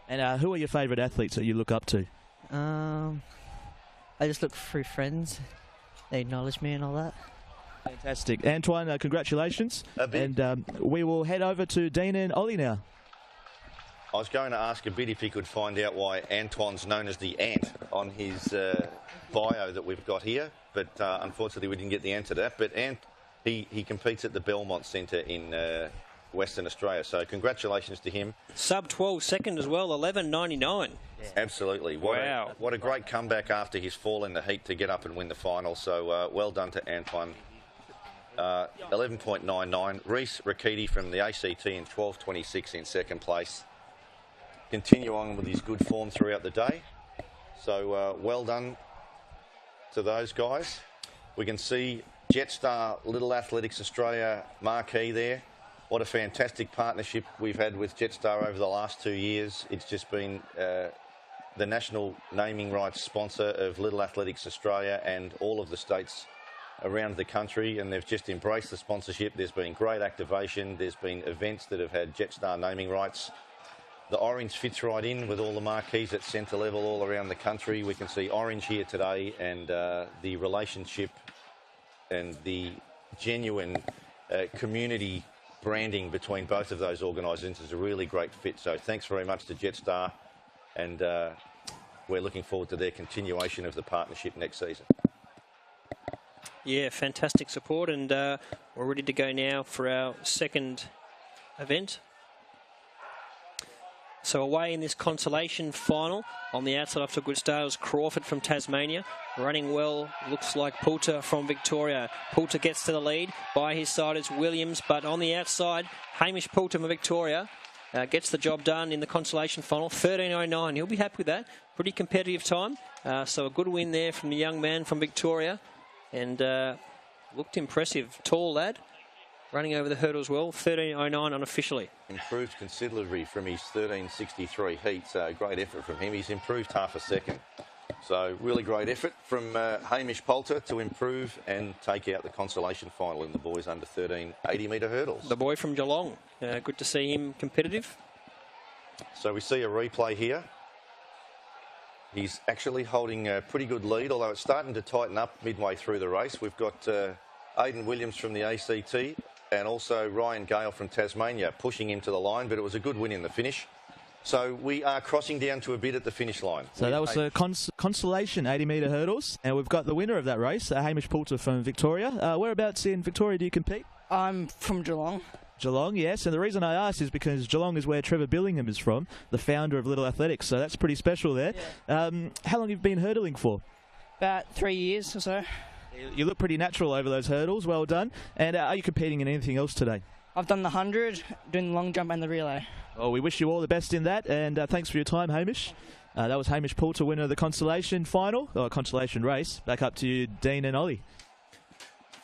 And who are your favourite athletes that you look up to? I just look through friends. They acknowledge me and all that. Fantastic. Antoine, congratulations. And we will head over to Dean and Ollie now. I was going to ask a bit if he could find out why Antoine's known as the Ant on his bio that we've got here, but unfortunately we didn't get the answer to that. But he competes at the Belmont Centre in Western Australia, so congratulations to him. Sub 12 second as well, 11.99. Yeah. Absolutely. Wow. What a great comeback after his fall in the heat to get up and win the final, so well done to Antoine. 11.99. Reese Rakiti from the ACT in 12.26 in second place. Continue on with his good form throughout the day. So well done to those guys. We can see Jetstar Little Athletics Australia marquee there. What a fantastic partnership we've had with Jetstar over the last 2 years. It's just been the national naming rights sponsor of Little Athletics Australia and all of the states around the country, and they've just embraced the sponsorship. There's been great activation. There's been events that have had Jetstar naming rights. The orange fits right in with all the marquees at centre level all around the country. We can see orange here today, and the relationship and the genuine community branding between both of those organisations is a really great fit. So thanks very much to Jetstar, and we're looking forward to their continuation of the partnership next season. Yeah, fantastic support, and we're ready to go now for our second event. So away in this consolation final, on the outside after a good start was Crawford from Tasmania. Running well, looks like Poulter from Victoria. Poulter gets to the lead. By his side is Williams, but on the outside, Hamish Poulter from Victoria gets the job done in the consolation final. 13.09, he'll be happy with that. Pretty competitive time. So a good win there from the young man from Victoria. And looked impressive. Tall lad. Running over the hurdle as well. 13.09 unofficially. Improved considerably from his 13.63 heat. So great effort from him. He's improved half a second. So really great effort from Hamish Poulter to improve and take out the consolation final in the boys under 13 80-metre hurdles. The boy from Geelong. Good to see him competitive. So we see a replay here. He's actually holding a pretty good lead, although it's starting to tighten up midway through the race. We've got Aidan Williams from the ACT and also Ryan Gale from Tasmania pushing him to the line, but it was a good win in the finish. So we are crossing down to a bit at the finish line. So that was the Consolation 80-metre hurdles, and we've got the winner of that race, Hamish Poulter from Victoria. Whereabouts in Victoria do you compete? I'm from Geelong. Geelong, yes, and the reason I asked is because Geelong is where Trevor Billingham is from, the founder of Little Athletics, so that's pretty special there. Yeah. How long have you been hurdling for? About 3 years or so. You look pretty natural over those hurdles, well done. And are you competing in anything else today? I've done the 100, doing the long jump and the relay. Well, we wish you all the best in that, and thanks for your time, Hamish. That was Hamish Poulter, winner of the Consolation final, or Consolation race. Back up to you, Dean and Ollie.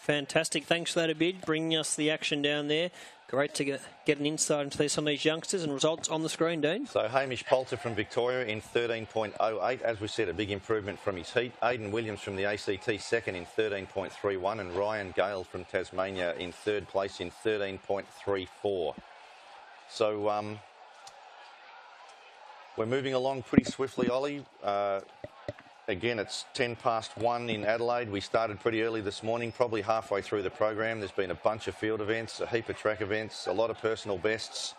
Fantastic. Thanks for that, Abid, bringing us the action down there. Great to get an insight into some of these youngsters and results on the screen, Dean. So Hamish Poulter from Victoria in 13.08. As we said, a big improvement from his heat. Aidan Williams from the ACT second in 13.31 and Ryan Gale from Tasmania in third place in 13.34. So we're moving along pretty swiftly, Ollie. Again, it's 1:10 in Adelaide. We started pretty early this morning, probably halfway through the program. There's been a bunch of field events, a heap of track events, a lot of personal bests,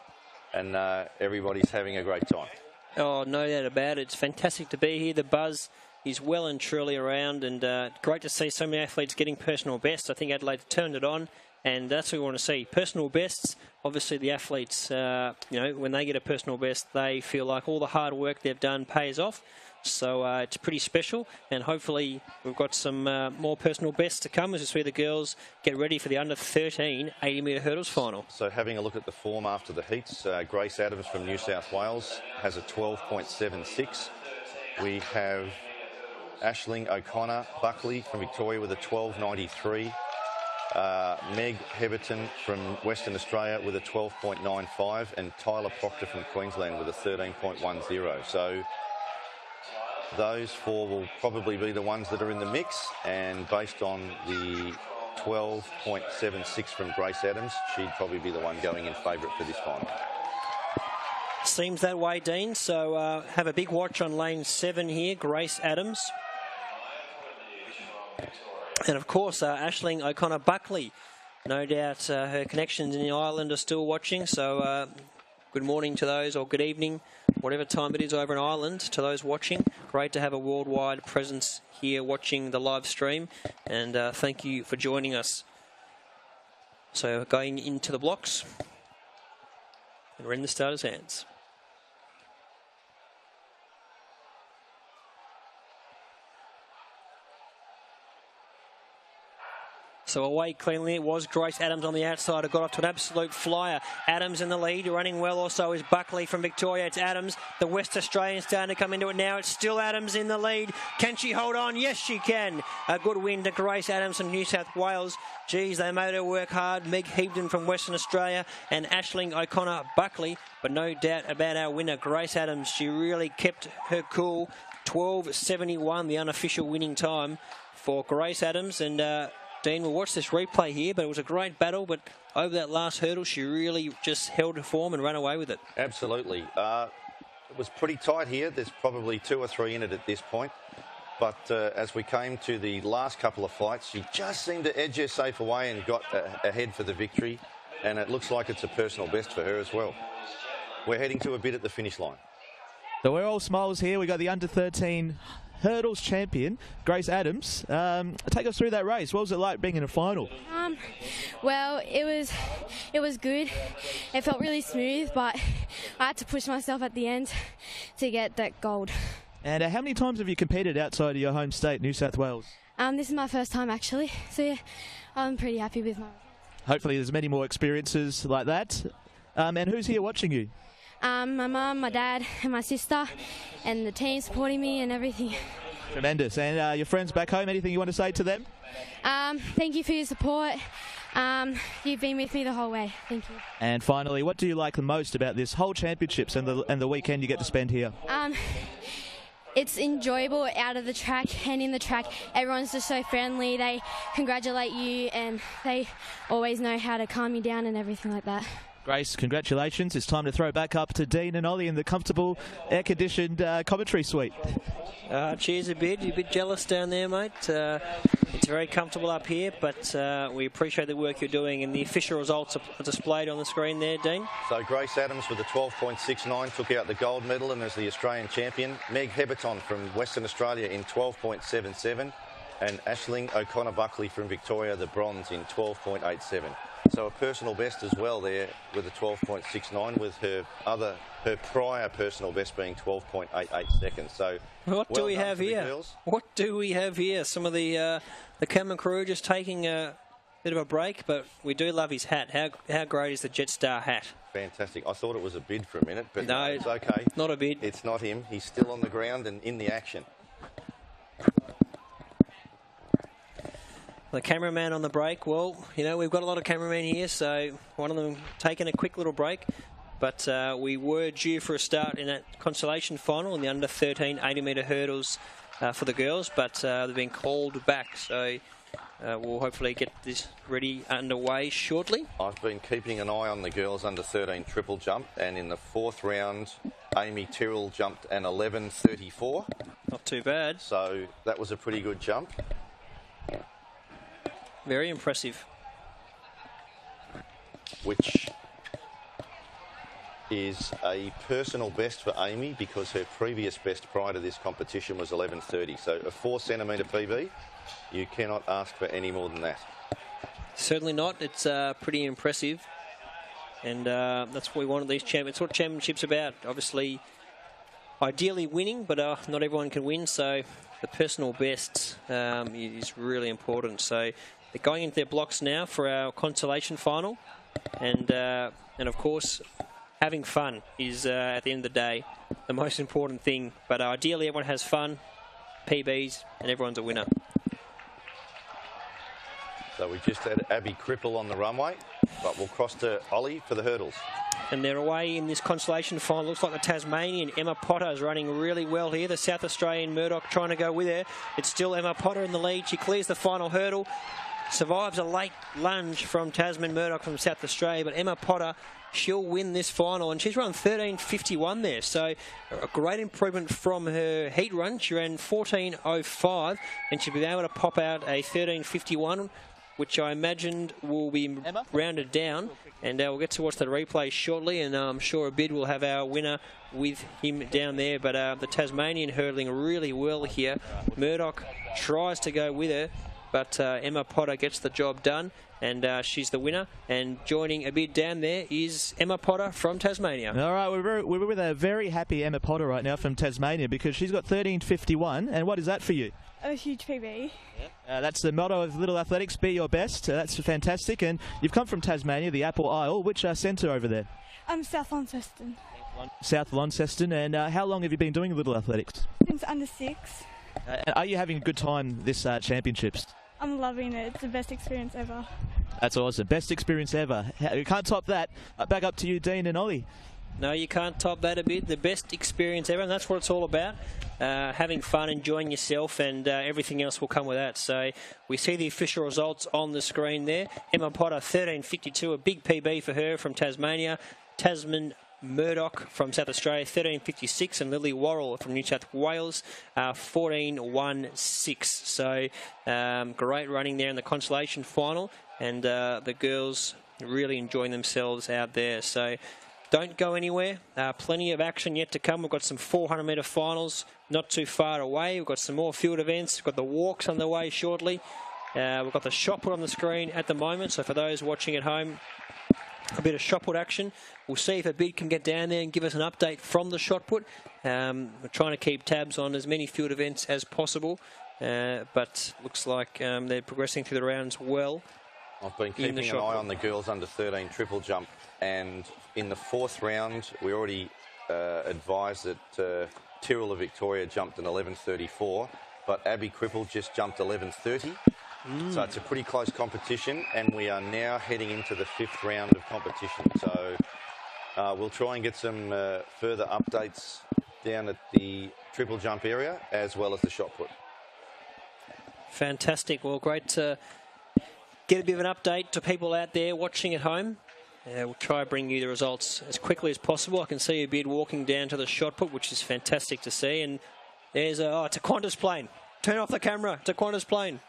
and everybody's having a great time. Oh, no doubt about it. It's fantastic to be here. The buzz is well and truly around, and great to see so many athletes getting personal bests. I think Adelaide turned it on, and that's what we want to see. Personal bests. Obviously, the athletes, when they get a personal best, they feel like all the hard work they've done pays off. So it's pretty special, and hopefully we've got some more personal bests to come as we see the girls get ready for the under 13 80-metre hurdles final. So having a look at the form after the heats, Grace Adams from New South Wales has a 12.76. We have Aisling O'Connor Buckley from Victoria with a 12.93. Meg Heberton from Western Australia with a 12.95, and Tyler Proctor from Queensland with a 13.10. So those four will probably be the ones that are in the mix, and based on the 12.76 from Grace Adams, she'd probably be the one going in favourite for this final. Seems that way, Dean. So have a big watch on lane 7 here, Grace Adams. And of course, Aisling O'Connor Buckley. No doubt her connections in the island are still watching, so good morning to those, or good evening, whatever time it is over in Ireland, to those watching. Great to have a worldwide presence here watching the live stream, and thank you for joining us. So going into the blocks, and we're in the starters' hands. So away cleanly it was Grace Adams on the outside. It got off to an absolute flyer. Adams in the lead, running well also is Buckley from Victoria. It's Adams, the West Australian, starting to come into it now. It's still Adams in the lead. Can she hold on? Yes, she can. A good win to Grace Adams from New South Wales. Geez, they made her work hard. Meg Hebden from Western Australia and Aisling O'Connor Buckley. But no doubt about our winner, Grace Adams. She really kept her cool. 12.71, the unofficial winning time for Grace Adams. And Dean, we'll watch this replay here, but it was a great battle. But over that last hurdle, she really just held her form and ran away with it. Absolutely. It was pretty tight here. There's probably 2 or 3 in it at this point. But as we came to the last couple of flights, she just seemed to edge her safe away and got ahead for the victory. And it looks like it's a personal best for her as well. We're heading to a bit at the finish line. So we're all smiles here. We got the under-13 hurdles champion, Grace Adams. Take us through that race. What was it like being in a final? Well, it was good. It felt really smooth, but I had to push myself at the end to get that gold. And how many times have you competed outside of your home state, New South Wales? This is my first time actually, so yeah, I'm pretty happy with my results. Hopefully there's many more experiences like that. And who's here watching you? My mum, my dad and my sister and the team supporting me and everything. Tremendous. And your friends back home, anything you want to say to them? Thank you for your support. You've been with me the whole way. Thank you. And finally, what do you like the most about this whole championships and the weekend you get to spend here? It's enjoyable out of the track and in the track. Everyone's just so friendly. They congratulate you and they always know how to calm you down and everything like that. Grace, congratulations. It's time to throw back up to Dean and Ollie in the comfortable, air-conditioned commentary suite. Cheers a bit. You're a bit jealous down there, mate. It's very comfortable up here, but we appreciate the work you're doing, and the official results are displayed on the screen there, Dean. So Grace Adams with a 12.69 took out the gold medal and is the Australian champion. Meg Hebden from Western Australia in 12.77 and Aisling O'Connor Buckley from Victoria, the bronze, in 12.87. So a personal best as well there with a 12.69, with her prior personal best being 12.88 seconds. So what do we have here? What do we have here? Some of the camera crew just taking a bit of a break, but we do love his hat. How great is the Jetstar hat? Fantastic. I thought it was a bid for a minute, but no, it's okay. Not a bid. It's not him. He's still on the ground and in the action. The cameraman on the break. Well, you know, we've got a lot of cameramen here, so one of them taking a quick little break. But we were due for a start in that Consolation final in the under-13 80-metre hurdles for the girls, but they've been called back. So we'll hopefully get this ready underway shortly. I've been keeping an eye on the girls under-13 triple jump, and in the 4th round, Amy Tyrrell jumped an 11.34. Not too bad. So that was a pretty good jump. Very impressive. Which is a personal best for Amy, because her previous best prior to this competition was 11.30. So a 4 centimetre PB, you cannot ask for any more than that. Certainly not. It's pretty impressive. And that's what we want at these championships. It's what championships about. Obviously, ideally winning, but not everyone can win. So the personal best is really important. So they're going into their blocks now for our Consolation final, and of course, having fun is at the end of the day the most important thing. But ideally, everyone has fun, PBs, and everyone's a winner. So we just had Abby Cripple on the runway, but we'll cross to Ollie for the hurdles. And they're away in this Consolation final. Looks like the Tasmanian Emma Potter is running really well here. The South Australian Murdoch trying to go with her. It's still Emma Potter in the lead. She clears the final hurdle. Survives a late lunge from Tasman Murdoch from South Australia, but Emma Potter, she'll win this final, and she's run 13.51 there, so a great improvement from her heat run. She ran 14.05, and she'll be able to pop out a 13.51, which I imagined will be rounded down, and we'll get to watch the replay shortly, and I'm sure Abid will have our winner with him down there. But the Tasmanian hurdling really well here. Murdoch tries to go with her, but Emma Potter gets the job done, and she's the winner. And joining a bit down there is Emma Potter from Tasmania. All right, we're with a very happy Emma Potter right now from Tasmania, because she's got 13.51. And what is that for you? A huge PB. That's the motto of Little Athletics, be your best. That's fantastic. And you've come from Tasmania, the Apple Isle. Which centre over there? South Launceston. South Launceston. And how long have you been doing Little Athletics? Since under 6. Are you having a good time this championships? I'm loving it. It's the best experience ever. That's awesome. Best experience ever. You can't top that. Back up to you, Dean and Ollie. No, you can't top that a bit. The best experience ever, and that's what it's all about. Having fun, enjoying yourself, and everything else will come with that. So we see the official results on the screen there. Emma Potter, 13.52, a big PB for her from Tasmania. Tasman Murdoch from South Australia, 13.56, and Lily Worrell from New South Wales, 14.16. So great running there in the Consolation final, and the girls really enjoying themselves out there. So don't go anywhere. Plenty of action yet to come. We've got some 400-metre finals not too far away. We've got some more field events. We've got the walks underway shortly. We've got the shot put on the screen at the moment. So for those watching at home, a bit of shot put action. We'll see if a bid can get down there and give us an update from the shot put. We're trying to keep tabs on as many field events as possible, but looks like they're progressing through the rounds well. I've been keeping an eye on the girls under 13 triple jump, and in the 4th round we already advised that Tyrrell of Victoria jumped an 11.34, but Abby Cripple just jumped 11.30. So it's a pretty close competition, and we are now heading into the 5th round of competition. So we'll try and get some further updates down at the triple jump area as well as the shot put. Fantastic. Well, great to get a bit of an update to people out there watching at home. We'll try to bring you the results as quickly as possible. I can see a bid walking down to the shot put, which is fantastic to see. And there's it's a Qantas plane. Turn off the camera. It's a Qantas plane.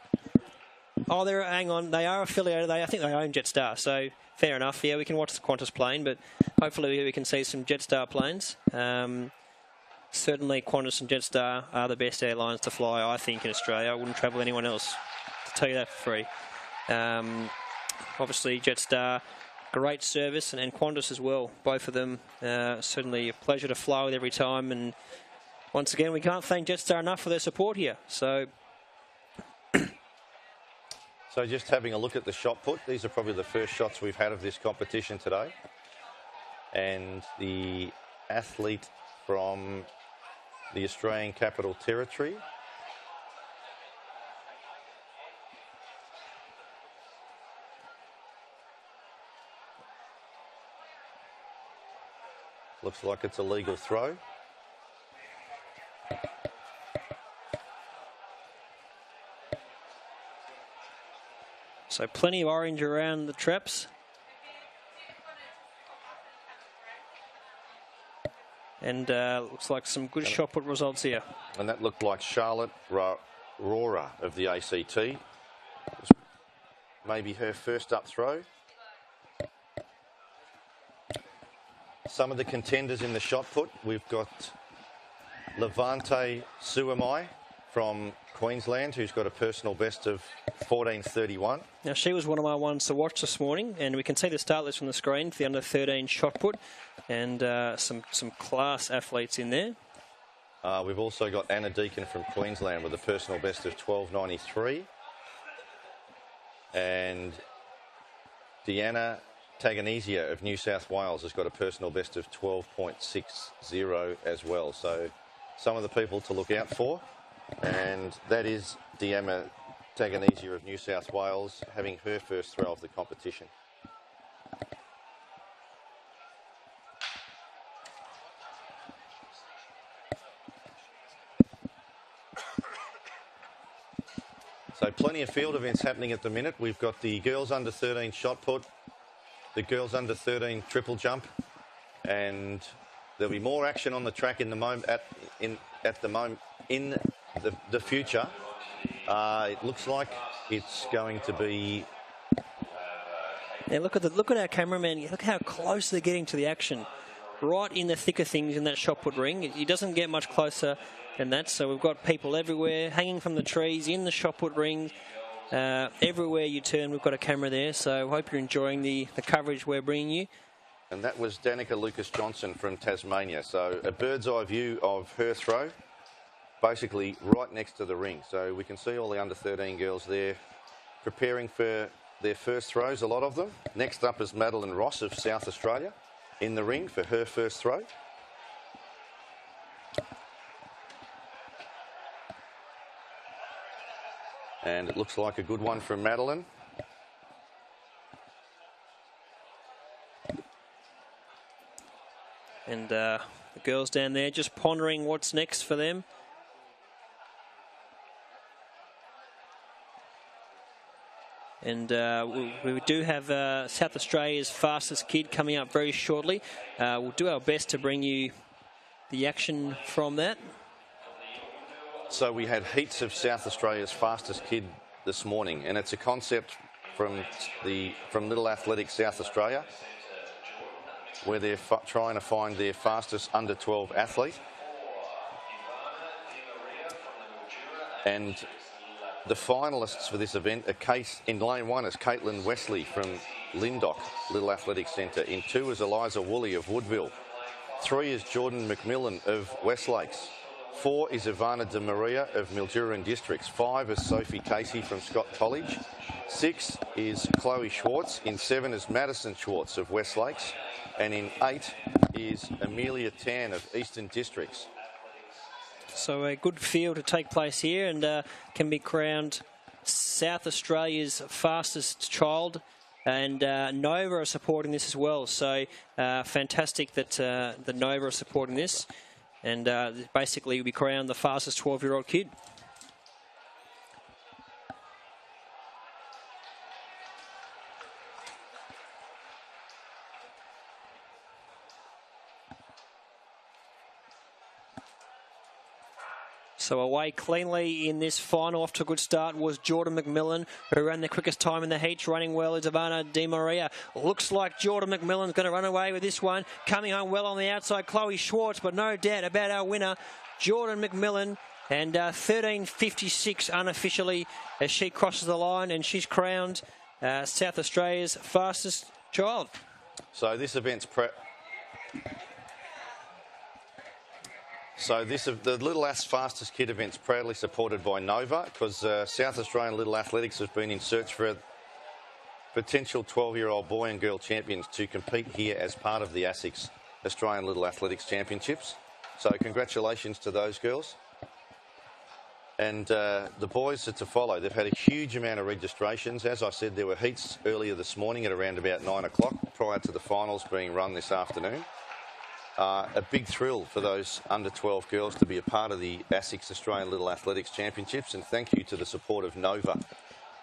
Oh, hang on. They are affiliated. I think they own Jetstar, so fair enough. Yeah, we can watch the Qantas plane, but hopefully we can see some Jetstar planes. Certainly Qantas and Jetstar are the best airlines to fly, I think, in Australia. I wouldn't travel anyone else, to tell you that for free. Obviously, Jetstar, great service, and Qantas as well. Both of them, certainly a pleasure to fly with every time. And once again, we can't thank Jetstar enough for their support here. So just having a look at the shot put, these are probably the first shots we've had of this competition today. And the athlete from the Australian Capital Territory, looks like it's a legal throw. So plenty of orange around the traps. And looks like some good shot put results here. And that looked like Charlotte Rora of the ACT. Maybe her first up throw. Some of the contenders in the shot put, we've got Levante Suamai from Queensland, who's got a personal best of 14.31. Now, she was one of my ones to watch this morning, and we can see the start list on the screen for the under 13 shot put, and some class athletes in there. We've also got Anna Deacon from Queensland with a personal best of 12.93. And Deanna Taganisia of New South Wales has got a personal best of 12.60 as well. So some of the people to look out for. And that is Deanna Taganisia of New South Wales having her first throw of the competition. So plenty of field events happening at the minute. We've got the girls under 13 shot put, the girls under 13 triple jump, and there'll be more action on the track in the moment in the future. It looks like it's going to be. Yeah, look at our cameraman. Look how close they're getting to the action, right in the thick of things in that shot put ring. It doesn't get much closer than that. So we've got people everywhere hanging from the trees in the shot put ring. Everywhere you turn, we've got a camera there, so I hope you're enjoying the coverage we're bringing you. And that was Danica Lucas-Johnson from Tasmania. So a bird's eye view of her throw, basically right next to the ring. So we can see all the under-13 girls there preparing for their first throws, a lot of them. Next up is Madeline Ross of South Australia in the ring for her first throw. And it looks like a good one from Madeline. And the girls down there just pondering what's next for them. And we do have South Australia's fastest kid coming up very shortly. We'll do our best to bring you the action from that. So we had heats of South Australia's fastest kid this morning, and it's a concept from Little Athletics South Australia, where they're trying to find their fastest under-12 athlete. And the finalists for this event are in lane 1 is Caitlin Wesley from Lindock Little Athletics Centre. In 2 is Eliza Woolley of Woodville. 3 is Jordan McMillan of Westlakes. 4 is Ivana De Maria of Mildura Districts. 5 is Sophie Casey from Scott College. 6 is Chloe Schwartz. In 7 is Madison Schwartz of Westlakes. And in 8 is Amelia Tan of Eastern Districts. So a good field to take place here, and can be crowned South Australia's fastest child. And Nova are supporting this as well. So fantastic that the Nova are supporting this. And basically we crowned the fastest 12-year-old kid. So away cleanly in this final, off to a good start, was Jordan McMillan, who ran the quickest time in the heats. Running well is Ivana De Maria. Looks like Jordan McMillan's going to run away with this one. Coming home well on the outside, Chloe Schwartz, but no doubt about our winner, Jordan McMillan. And 13:56 unofficially as she crosses the line, and she's crowned South Australia's fastest child. So this event's the Little Ass Fastest Kid event's proudly supported by Nova, because South Australian Little Athletics has been in search for potential 12-year-old boy and girl champions to compete here as part of the ASICS Australian Little Athletics Championships. So congratulations to those girls. And the boys are to follow. They've had a huge amount of registrations. As I said, there were heats earlier this morning at around about 9 o'clock prior to the finals being run this afternoon. A big thrill for those under-12 girls to be a part of the ASICS Australian Little Athletics Championships, and thank you to the support of Nova,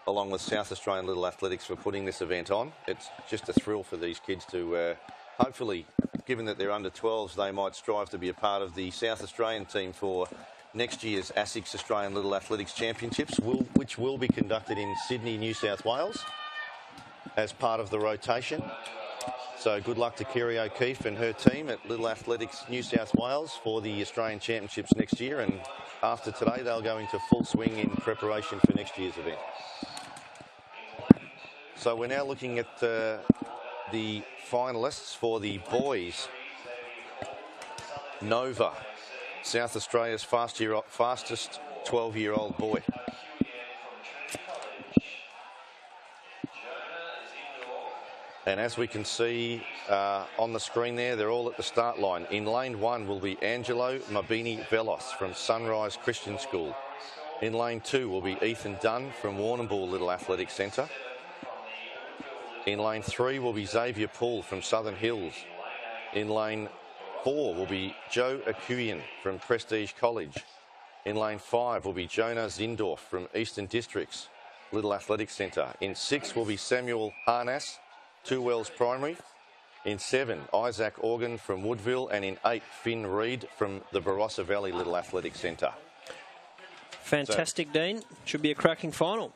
along with South Australian Little Athletics, for putting this event on. It's just a thrill for these kids to, hopefully, given that they're under-12s, they might strive to be a part of the South Australian team for next year's ASICS Australian Little Athletics Championships, which will be conducted in Sydney, New South Wales, as part of the rotation. So good luck to Kerry O'Keefe and her team at Little Athletics New South Wales for the Australian Championships next year, and after today they'll go into full swing in preparation for next year's event. So we're now looking at the finalists for the boys. Nova, South Australia's fastest 12-year-old boy. And as we can see on the screen there, they're all at the start line. In lane 1 will be Angelo Mabini Velos from Sunrise Christian School. In lane 2 will be Ethan Dunn from Warrnambool Little Athletics Centre. In lane 3 will be Xavier Poole from Southern Hills. In lane 4 will be Joe Akuyan from Prestige College. In lane 5 will be Jonah Zindorf from Eastern Districts Little Athletics Centre. In 6 will be Samuel Harnas, Two Wells Primary. In 7, Isaac Organ from Woodville. And in 8, Finn Reid from the Barossa Valley Little Athletics Centre. Fantastic, Dean. Should be a cracking final.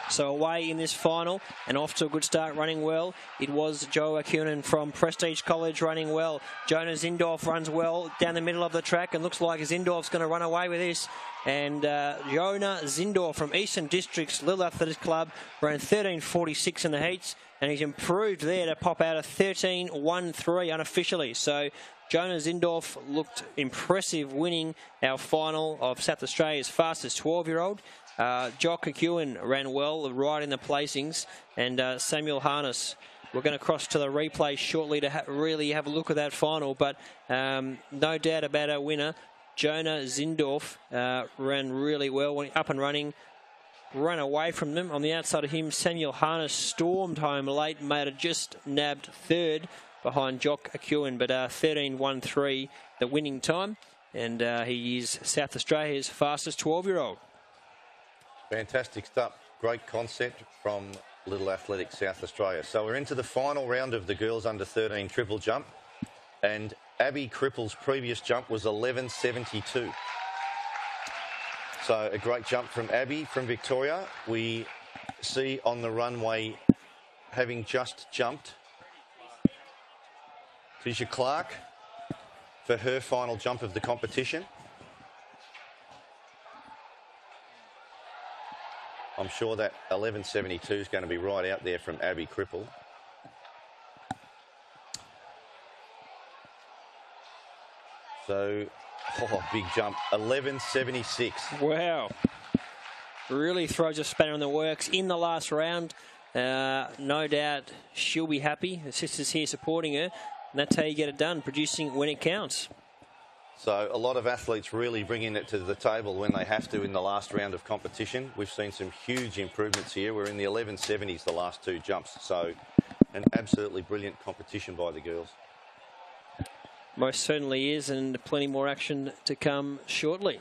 So away in this final and off to a good start, running well. It was Joe Akunin from Prestige College running well. Jonah Zindorf runs well down the middle of the track and looks like Zindorf's going to run away with this. And Jonah Zindorf from Eastern District's Little Athletics Club ran 13.46 in the heats, and he's improved there to pop out a 13.13 unofficially. So Jonah Zindorf looked impressive, winning our final of South Australia's fastest 12-year-old. Jock Akuin ran well, right in the placings, and Samuel Harness. We're going to cross to the replay shortly to really have a look at that final, but no doubt about our winner. Jonah Zindorf ran really well, went up and running, ran away from them. On the outside of him, Samuel Harness stormed home late, made it just nabbed third behind Jock Akuin, but 13.13 the winning time, and he is South Australia's fastest 12-year-old. Fantastic stuff. Great concept from Little Athletics South Australia. So we're into the final round of the girls under 13 triple jump, and Abby Cripple's previous jump was 11.72. So a great jump from Abby from Victoria. We see on the runway, having just jumped, Tisha Clark for her final jump of the competition. I'm sure that 11.72 is going to be right out there from Abby Cripple. So, big jump, 11.76. Wow. Really throws a spanner in the works in the last round. No doubt she'll be happy. The sister's here supporting her, and that's how you get it done, producing when it counts. So a lot of athletes really bringing it to the table when they have to in the last round of competition. We've seen some huge improvements here. We're in the 11.70s the last two jumps. So an absolutely brilliant competition by the girls. Most certainly is, and plenty more action to come shortly.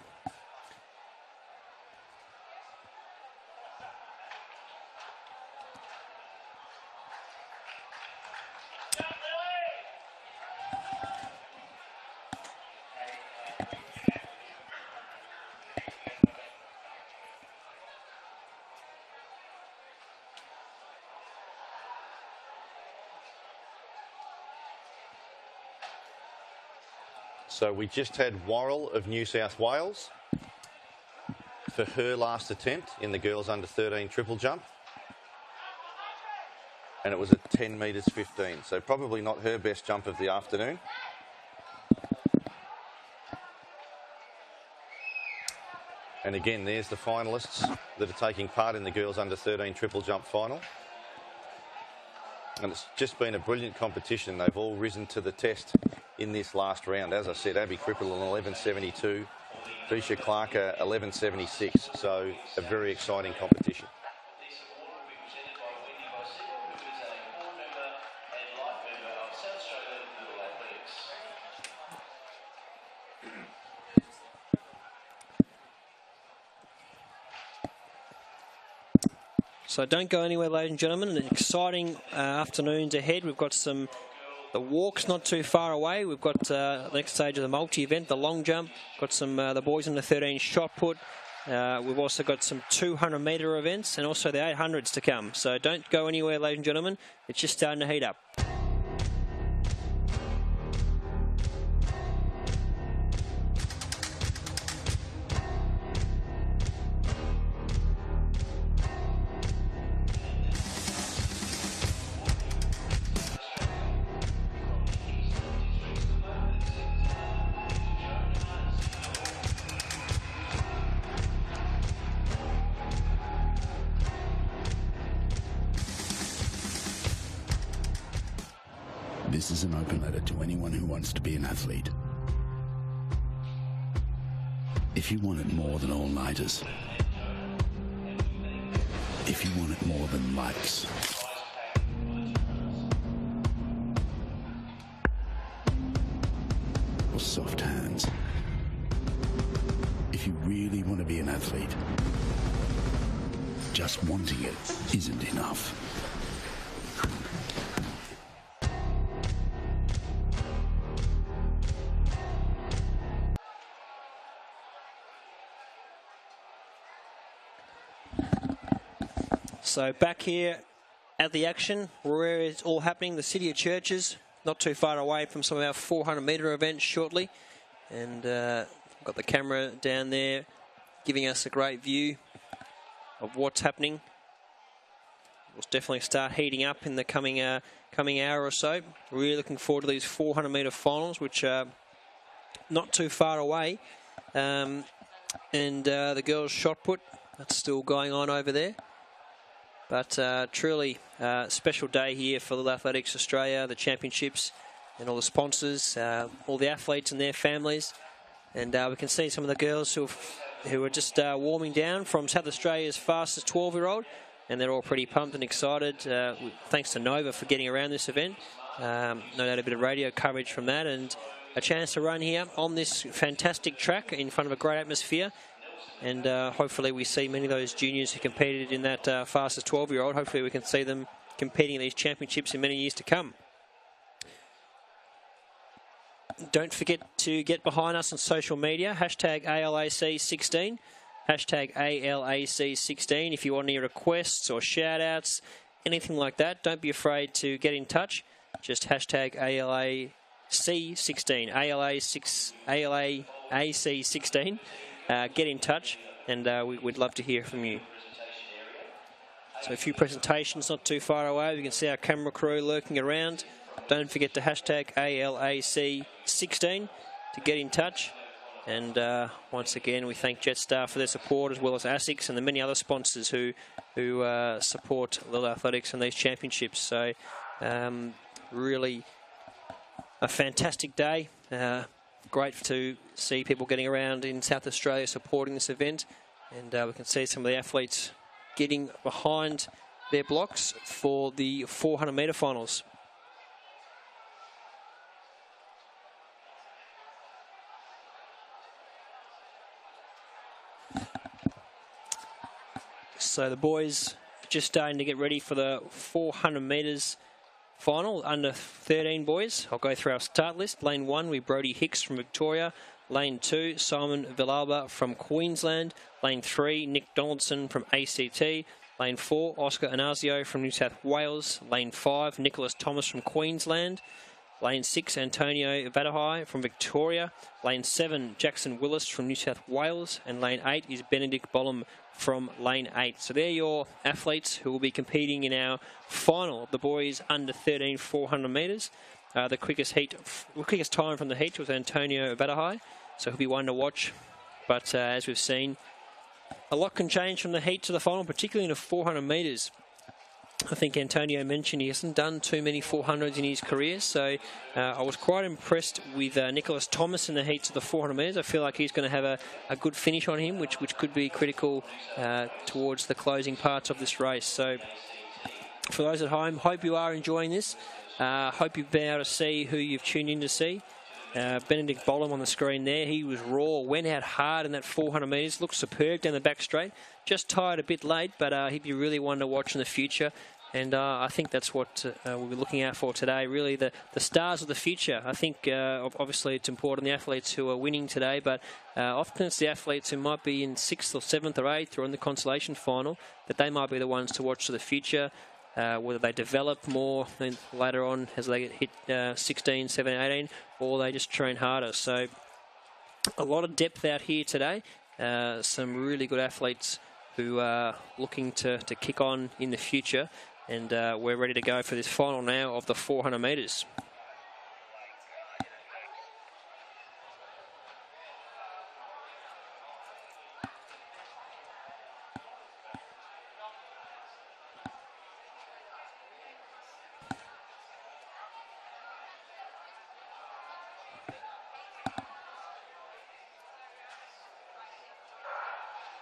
So we just had Worrell of New South Wales for her last attempt in the girls under 13 triple jump. And it was at 10 metres 15. So probably not her best jump of the afternoon. And again, there's the finalists that are taking part in the girls under 13 triple jump final. And it's just been a brilliant competition. They've all risen to the test in this last round. As I said, Abby Cripple an 11.72, Tisha Clark 11.76. So a very exciting competition. So don't go anywhere, ladies and gentlemen. An exciting afternoons ahead. We've got the walks not too far away. We've got the next stage of the multi-event, the long jump. Got some the boys in the 13 shot put. We've also got some 200-metre events and also the 800s to come. So don't go anywhere, ladies and gentlemen. It's just starting to heat up. This is an open letter to anyone who wants to be an athlete. If you want it more than all-nighters, if you want it more than likes, or soft hands, if you really want to be an athlete, just wanting it isn't enough. So back here at the action, where it's all happening, the City of Churches, not too far away from some of our 400-metre events shortly. And got the camera down there giving us a great view of what's happening. We'll definitely start heating up in the coming hour or so. Really looking forward to these 400-metre finals, which are not too far away. And the girls' shot put, that's still going on over there. But truly special day here for Little Athletics Australia, the championships, and all the sponsors, all the athletes and their families. And we can see some of the girls who are just warming down from South Australia's fastest 12-year-old. And they're all pretty pumped and excited. Thanks to Nova for getting around this event. No doubt a bit of radio coverage from that. And a chance to run here on this fantastic track in front of a great atmosphere. And hopefully we see many of those juniors who competed in that fastest 12-year-old. Hopefully we can see them competing in these championships in many years to come. Don't forget to get behind us on social media. Hashtag ALAC16. Hashtag ALAC16. If you want any requests or shout-outs, anything like that, don't be afraid to get in touch. Just hashtag ALAC16. ALAC16. Get in touch, and we'd love to hear from you. So a few presentations not too far away. We can see our camera crew lurking around. Don't forget to hashtag ALAC16 to get in touch. And once again, we thank Jetstar for their support, as well as ASICS and the many other sponsors who support Little Athletics in these championships. So really a fantastic day. Great to see people getting around in South Australia supporting this event. And we can see some of the athletes getting behind their blocks for the 400-metre finals. So the boys just starting to get ready for the 400 metres final, under 13 boys. I'll go through our start list. Lane 1, we Brody Hicks from Victoria. Lane 2, Simon Villalba from Queensland. Lane 3, Nick Donaldson from ACT. Lane 4, Oscar Anasio from New South Wales. Lane 5, Nicholas Thomas from Queensland. Lane 6, Antonio Vadahai from Victoria. Lane 7, Jackson Willis from New South Wales. And Lane 8 is Benedict Bollum from Lane 8. So they're your athletes who will be competing in our final, the boys under 13 400 metres. The quickest time from the heat was Antonio Vadahai, so he'll be one to watch. But as we've seen, a lot can change from the heat to the final, particularly in the 400 metres. I think Antonio mentioned he hasn't done too many 400s in his career, so I was quite impressed with Nicholas Thomas in the heats of the 400 metres. I feel like he's going to have a good finish on him, which could be critical towards the closing parts of this race. So for those at home, hope you are enjoying this. Hope you've been able to see who you've tuned in to see. Benedict Bollum on the screen there. He was raw, went out hard in that 400 metres, looked superb down the back straight. Just tired a bit late, but he'd be really one to watch in the future. And I think that's what we'll be looking out for today, really the stars of the future. I think obviously it's important, the athletes who are winning today, but often it's the athletes who might be in 6th or 7th or 8th or in the Consolation final, that they might be the ones to watch for the future. Whether they develop more later on as they hit 16, 17, 18, or they just train harder. So a lot of depth out here today. Some really good athletes who are looking to kick on in the future. And we're ready to go for this final now of the 400 metres.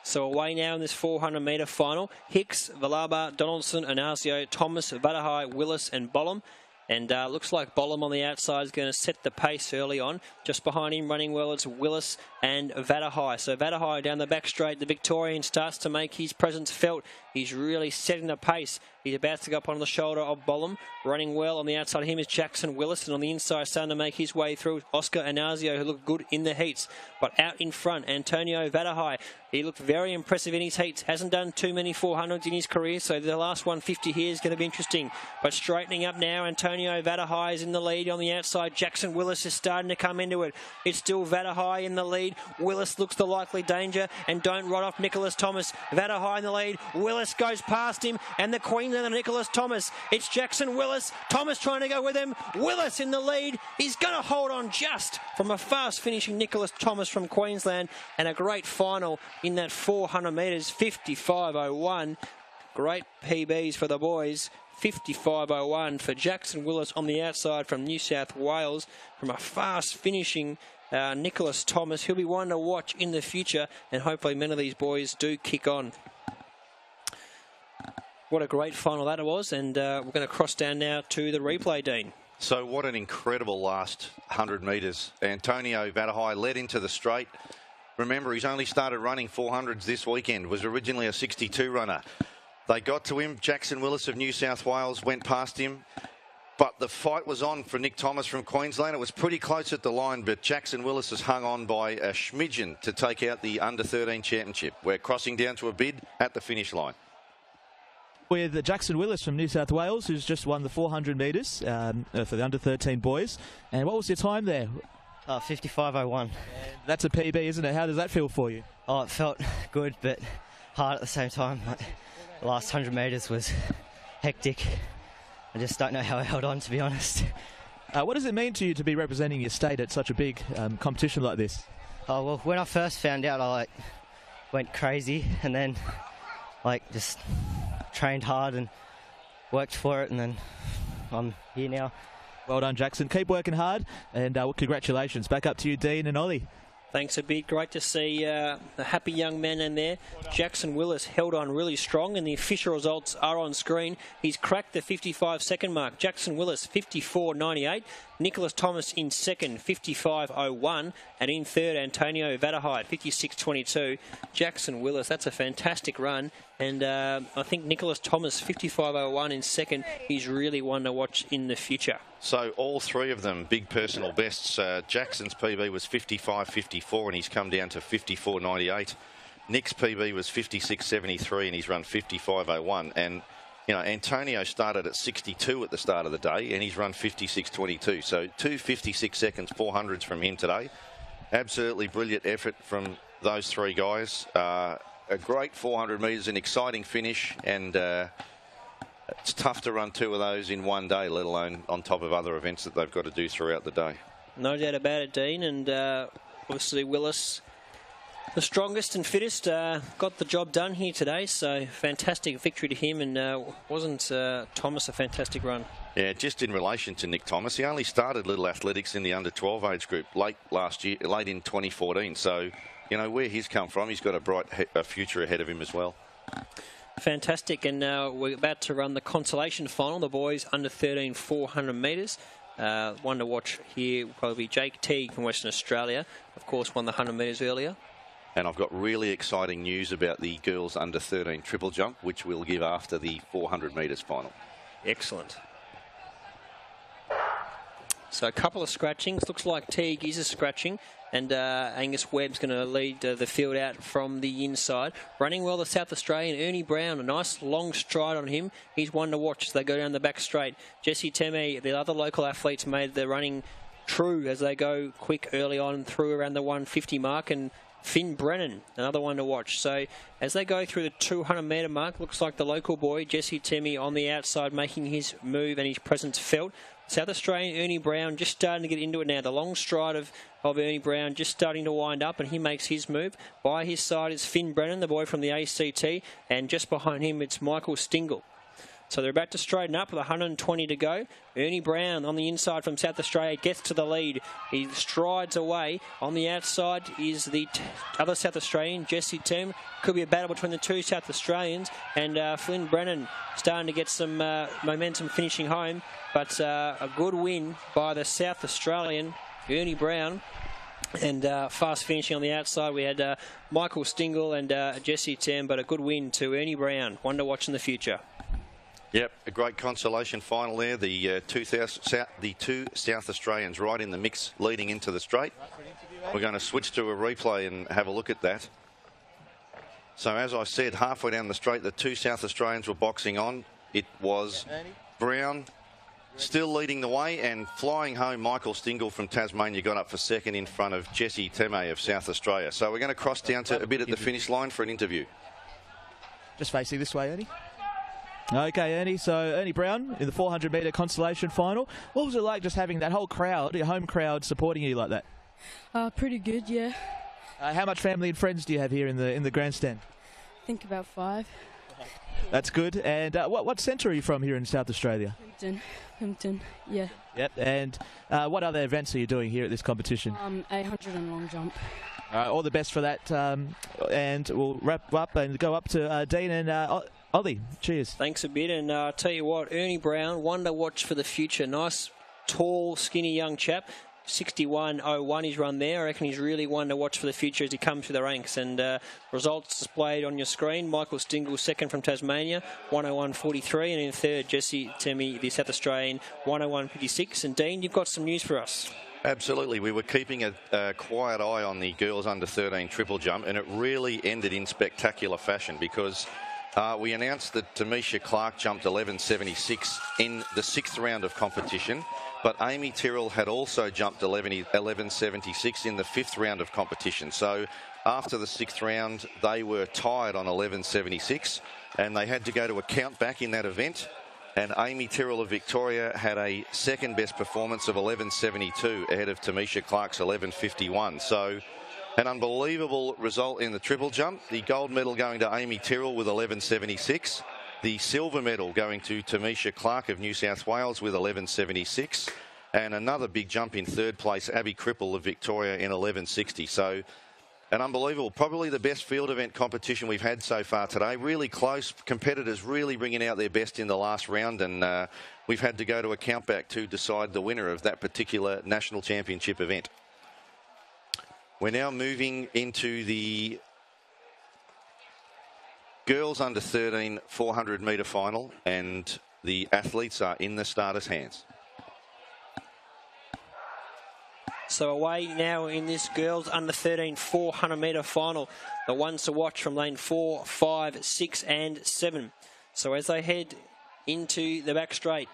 So away now in this 400 metre final. Hicks, Villalba, Donaldson, Anasio, Thomas, Vadahai, Willis and Bollum. And looks like Bollum on the outside is going to set the pace early on. Just behind him, running well, it's Willis and Vadahai. So Vadahai down the back straight. The Victorian starts to make his presence felt He's really setting the pace. He's about to go up on the shoulder of Bollum. Running well on the outside of him is Jackson Willis, and on the inside starting to make his way through Oscar Anasio, who looked good in the heats. But out in front, Antonio Vadahai. He looked very impressive in his heats. Hasn't done too many 400s in his career, so the last 150 here is going to be interesting. But straightening up now, Antonio Vadahai is in the lead on the outside. Jackson Willis is starting to come into it. It's still Vadahai in the lead. Willis looks the likely danger, and don't ride off Nicholas Thomas. Vadahai in the lead. Willis goes past him, and the Queenslander Nicholas Thomas. It's Jackson Willis. Thomas trying to go with him. Willis in the lead. He's going to hold on just from a fast finishing Nicholas Thomas from Queensland, and a great final in that 400 metres, 55.01. Great PBs for the boys. 55.01 for Jackson Willis on the outside from New South Wales, from a fast finishing Nicholas Thomas. He'll be one to watch in the future, and hopefully many of these boys do kick on. What a great final that was, and we're going to cross down now to the replay, Dean. So what an incredible last 100 metres. Antonio Vadahai led into the straight. Remember, he's only started running 400s this weekend, was originally a 62 runner. They got to him. Jackson Willis of New South Wales went past him. But the fight was on for Nick Thomas from Queensland. It was pretty close at the line, but Jackson Willis has hung on by a smidgen to take out the Under-13 Championship. We're crossing down to a bid at the finish line. With Jackson Willis from New South Wales, who's just won the 400 metres for the Under-13 boys. And what was your time there? 55.01. That's a PB, isn't it? How does that feel for you? Oh, it felt good, but hard at the same time. Like, the last 100 metres was hectic. I just don't know how I held on, to be honest. What does it mean to you to be representing your state at such a big competition like this? Oh, well, when I first found out, I went crazy, and then just trained hard and worked for it, and then I'm here now. Well done, Jackson. Keep working hard, and congratulations. Back up to you, Dean and Ollie. Thanks a bit. Great to see the happy young man in there. Jackson Willis held on really strong, and the official results are on screen. He's cracked the 55-second mark. Jackson Willis, 54.98. Nicholas Thomas in second, 55.01. And in third, Antonio Vadahai, 56.22. Jackson Willis, that's a fantastic run. And I think Nicholas Thomas, 55.01 in second. He's really one to watch in the future. So all three of them, big personal bests. Jackson's PB was 55.54 and he's come down to 54.98. Nick's PB was 56.73 and he's run 55.01. And, you know, Antonio started at 62 at the start of the day and he's run 56.22. So 2 56 seconds 400s from him today. Absolutely brilliant effort from those three guys. A great 400 metres, an exciting finish, and it's tough to run two of those in one day, let alone on top of other events that they've got to do throughout the day. No doubt about it, Dean, and obviously Willis, the strongest and fittest, got the job done here today, so fantastic victory to him, and wasn't Thomas a fantastic run? Yeah, just in relation to Nick Thomas, he only started Little Athletics in the under-12 age group late last year, late in 2014, so you know where he's come from. He's got a bright future ahead of him as well. Fantastic, and we're about to run the Consolation final. The boys under 13 400 metres. One to watch here will probably be Jake Teague from Western Australia. Of course, won the 100 metres earlier. And I've got really exciting news about the girls under 13 triple jump, which we'll give after the 400 metres final. Excellent. So a couple of scratchings. Looks like Teague is a scratching. And Angus Webb's going to lead the field out from the inside. Running well, the South Australian, Ernie Brown. A nice long stride on him. He's one to watch as they go down the back straight. Jesse Teme, the other local athletes, made the running true as they go quick early on through around the 150 mark. And Finn Brennan, another one to watch. So as they go through the 200 metre mark, looks like the local boy, Jesse Teme, on the outside making his move and his presence felt. South Australian Ernie Brown just starting to get into it now. The long stride of Ernie Brown just starting to wind up, and he makes his move. By his side is Finn Brennan, the boy from the ACT, and just behind him it's Michael Stingle. So they're about to straighten up with 120 to go. Ernie Brown on the inside from South Australia gets to the lead. He strides away. On the outside is the other South Australian, Jesse Tim. Could be a battle between the two South Australians. And Flynn Brennan starting to get some momentum finishing home. But a good win by the South Australian, Ernie Brown. And fast finishing on the outside, we had Michael Stingle and Jesse Tem, but a good win to Ernie Brown. One to watch in the future. Yep, a great consolation final there. The two South Australians right in the mix leading into the straight. We're going to switch to a replay and have a look at that. So as I said, halfway down the straight, the two South Australians were boxing on. It was Brown still leading the way, and flying home, Michael Stingle from Tasmania got up for second in front of Jesse Teme of South Australia. So we're going to cross down to a bit at the finish line for an interview. Just facing this way, Ernie. Okay, Ernie. So Ernie Brown in the 400-metre consolation final. What was it like just having that whole crowd, your home crowd, supporting you like that? Pretty good, yeah. How much family and friends do you have here in the grandstand? I think about 5. That's good. And what centre are you from here in South Australia? Pimpton, yeah. Yep. And what other events are you doing here at this competition? 800 and long jump. All right, all the best for that. And we'll wrap up and go up to Dean and Ollie. Cheers. Thanks a bit. And I'll tell you what, Ernie Brown, one to watch for the future. Nice, tall, skinny young chap. 61.01 he's run there. I reckon he's really one to watch for the future as he comes through the ranks. And results displayed on your screen. Michael Stingle, second from Tasmania, 101.43. And in third, Jesse Temi, the South Australian, 101.56. And Dean, you've got some news for us. Absolutely. We were keeping a quiet eye on the girls under 13 triple jump, and it really ended in spectacular fashion because we announced that Tamisha Clark jumped 11.76 in the 6th round of competition. But Amy Tyrrell had also jumped 11.76 in the 5th round of competition. So after the 6th round, they were tied on 11.76, and they had to go to a count back in that event. And Amy Tyrrell of Victoria had a second best performance of 11.72 ahead of Tamisha Clark's 11.51. So an unbelievable result in the triple jump. The gold medal going to Amy Tyrrell with 11.76. The silver medal going to Tamisha Clark of New South Wales with 11.76. And another big jump in third place, Abby Cripple of Victoria in 11.60. So an unbelievable, probably the best field event competition we've had so far today. Really close, competitors really bringing out their best in the last round. And we've had to go to a countback to decide the winner of that particular national championship event. We're now moving into the girls under 13 400-metre final, and the athletes are in the starters' hands. So away now in this girls under 13 400-metre final. The ones to watch from lane 4, 5, 6 and 7. So as they head into the back straight,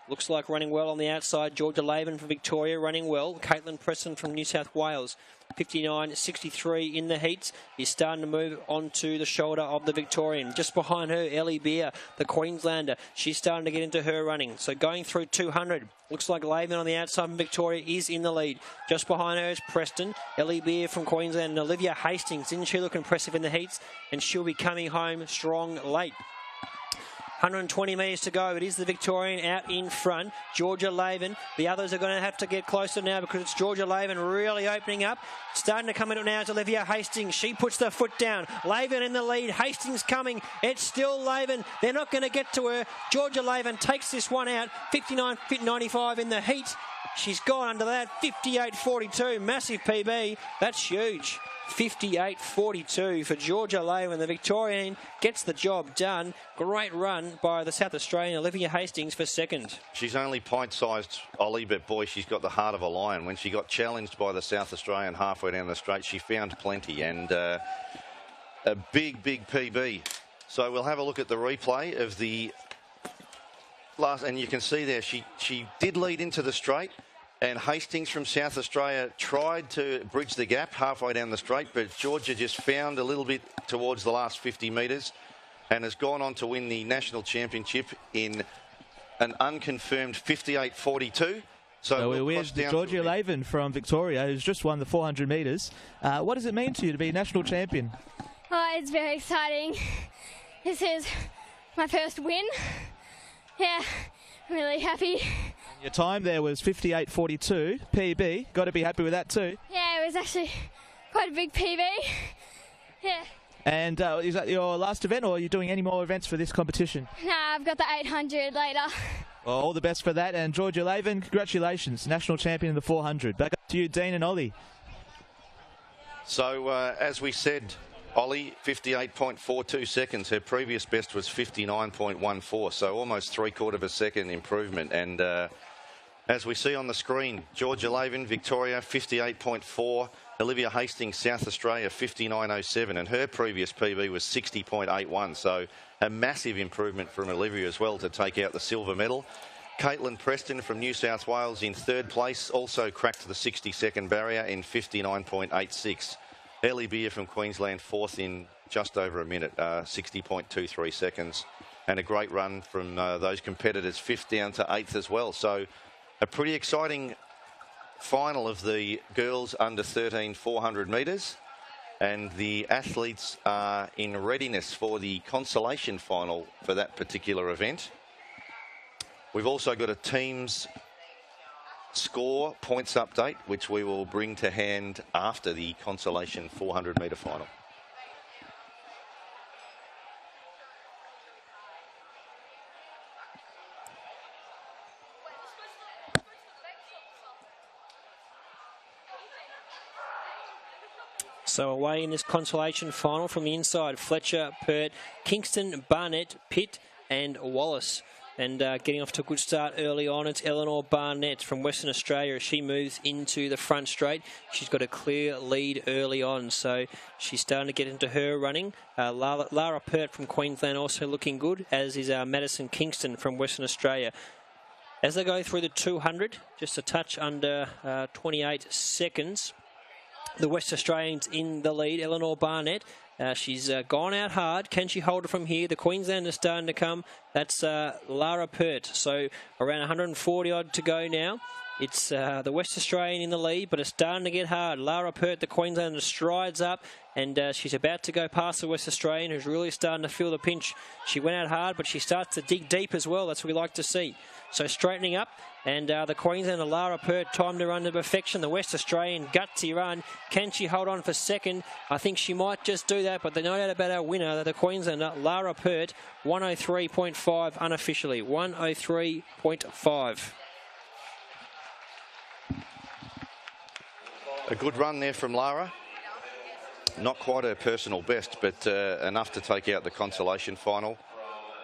looks like running well on the outside. Georgia Laban from Victoria running well. Caitlin Preston from New South Wales. 59.63 in the heats. Is starting to move onto the shoulder of the Victorian. Just behind her, Ellie Beer, the Queenslander. She's starting to get into her running. So going through 200. Looks like Laban on the outside from Victoria is in the lead. Just behind her is Preston. Ellie Beer from Queensland and Olivia Hastings. Didn't she look impressive in the heats? And she'll be coming home strong late. 120 metres to go. It is the Victorian out in front. Georgia Laban. The others are going to have to get closer now because it's Georgia Laban really opening up. Starting to come into it now is Olivia Hastings. She puts the foot down. Laban in the lead. Hastings coming. It's still Laban. They're not going to get to her. Georgia Laban takes this one out. 59.95 in the heat. She's gone under that. 58.42. Massive PB. That's huge. 58.42 for Georgia Laban. The Victorian gets the job done. Great run by the South Australian Olivia Hastings for second. She's only pint-sized, Ollie, but boy, she's got the heart of a lion. When she got challenged by the South Australian halfway down the straight, she found plenty, and a big, big PB. So we'll have a look at the replay of the last, and you can see there she did lead into the straight. And Hastings from South Australia tried to bridge the gap halfway down the straight, but Georgia just found a little bit towards the last 50 metres and has gone on to win the national championship in an unconfirmed 58.42. So we're with Georgia Laban from Victoria, who's just won the 400 metres. What does it mean to you to be national champion? Oh, it's very exciting. This is my first win. Yeah, I'm really happy. Your time there was 58.42 PB. Got to be happy with that too. Yeah, it was actually quite a big PB. Yeah. And is that your last event, or are you doing any more events for this competition? Nah, I've got the 800 later. Well, all the best for that. And Georgia Laban, congratulations, national champion in the 400. Back up to you, Dean and Ollie. So, as we said, Ollie, 58.42 seconds. Her previous best was 59.14, so almost 3/4 of a second improvement. And as we see on the screen, Georgia Lavin, Victoria, 58.4. Olivia Hastings, South Australia, 59.07. And her previous PB was 60.81. So a massive improvement from Olivia as well to take out the silver medal. Caitlin Preston from New South Wales in 3rd place, also cracked the 60-second barrier in 59.86. Ellie Beer from Queensland, 4th in just over a minute, 60.23 seconds. And a great run from those competitors, 5th down to 8th as well. So a pretty exciting final of the girls under 13 400 metres. And the athletes are in readiness for the consolation final for that particular event. We've also got a team's score points update, which we will bring to hand after the consolation 400 metre final. So away in this consolation final from the inside, Fletcher, Pert, Kingston, Barnett, Pitt and Wallace. And getting off to a good start early on, it's Eleanor Barnett from Western Australia. She moves into the front straight. She's got a clear lead early on, so she's starting to get into her running. Lara Pert from Queensland also looking good, as is Madison Kingston from Western Australia. As they go through the 200, just a touch under 28 seconds. The West Australians in the lead, Eleanor Barnett. She's gone out hard. Can she hold it from here? The Queenslanders starting to come. That's Lara Pert. So around 140 odd to go now. It's the West Australian in the lead, but it's starting to get hard. Lara Pert, the Queenslander, strides up, and she's about to go past the West Australian, who's really starting to feel the pinch. She went out hard, but she starts to dig deep as well. That's what we like to see. So straightening up, and the Queenslander, Lara Pert, time to run to perfection. The West Australian, gutsy run. Can she hold on for second? I think she might just do that, but they know that about our winner, the Queenslander, Lara Pert, 103.5 unofficially, 103.5. A good run there from Lara. Not quite her personal best, but enough to take out the consolation final.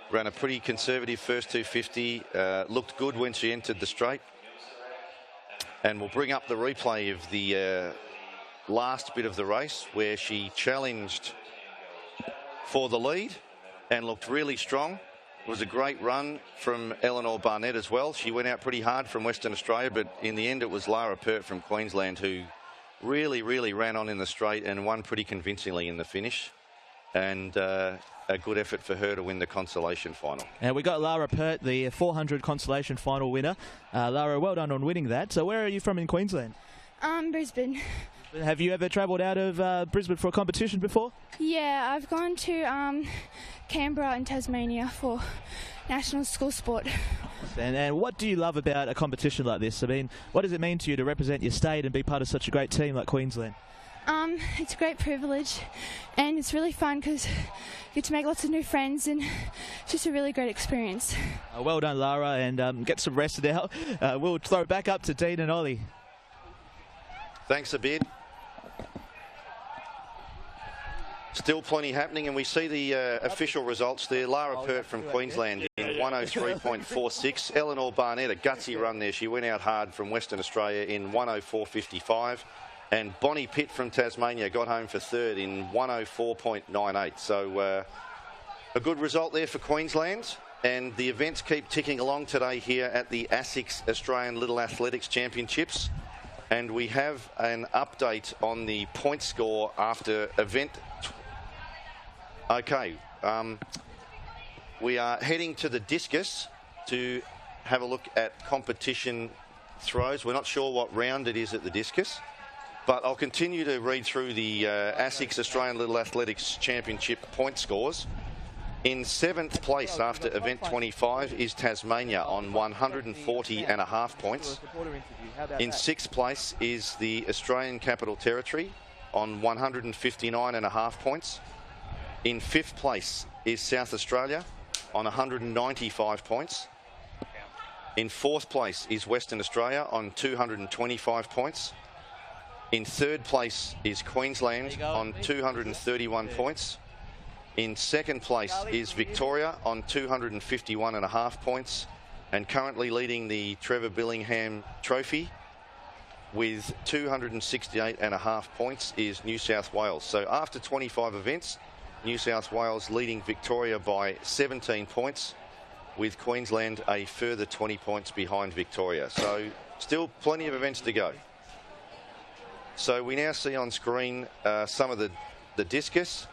Ran a pretty conservative first 250. Looked good when she entered the straight. And we'll bring up the replay of the last bit of the race where she challenged for the lead and looked really strong. It was a great run from Eleanor Barnett as well. She went out pretty hard from Western Australia, but in the end it was Lara Pert from Queensland who really ran on in the straight and won pretty convincingly in the finish. And a good effort for her to win the consolation final. And we got Lara Pert, the 400 consolation final winner. Lara, well done on winning that. So where are you from in Queensland? Brisbane. Have you ever travelled out of Brisbane for a competition before? Yeah, I've gone to Canberra and Tasmania for national school sport. And what do you love about a competition like this? I mean, what does it mean to you to represent your state and be part of such a great team like Queensland? It's a great privilege, and it's really fun because you get to make lots of new friends, and it's just a really great experience. Well done, Lara, and get some rest now. We'll throw it back up to Dean and Ollie. Thanks a bit. Still plenty happening, and we see the official results there. Lara Pert from Queensland in 103.46. Eleanor Barnett, a gutsy run there. She went out hard from Western Australia in 104.55. And Bonnie Pitt from Tasmania got home for third in 104.98. So a good result there for Queensland. And the events keep ticking along today here at the ASICS Australian Little Athletics Championships. And we have an update on the point score after event. Okay, we are heading to the discus to have a look at competition throws. We're not sure what round it is at the discus, but I'll continue to read through the ASICS Australian Little Athletics Championship point scores. In 7th place after event 25 is Tasmania on 140.5 points. In 6th place is the Australian Capital Territory on 159.5 points. In 5th place is South Australia on 195 points. In 4th place is Western Australia on 225 points. In third place is Queensland on 231 points. In second place is Victoria on 251.5 points. And currently leading the Trevor Billingham Trophy with 268.5 points is New South Wales. So after 25 events, New South Wales leading Victoria by 17 points, with Queensland a further 20 points behind Victoria. So still plenty of events to go. So we now see on screen some of the discus.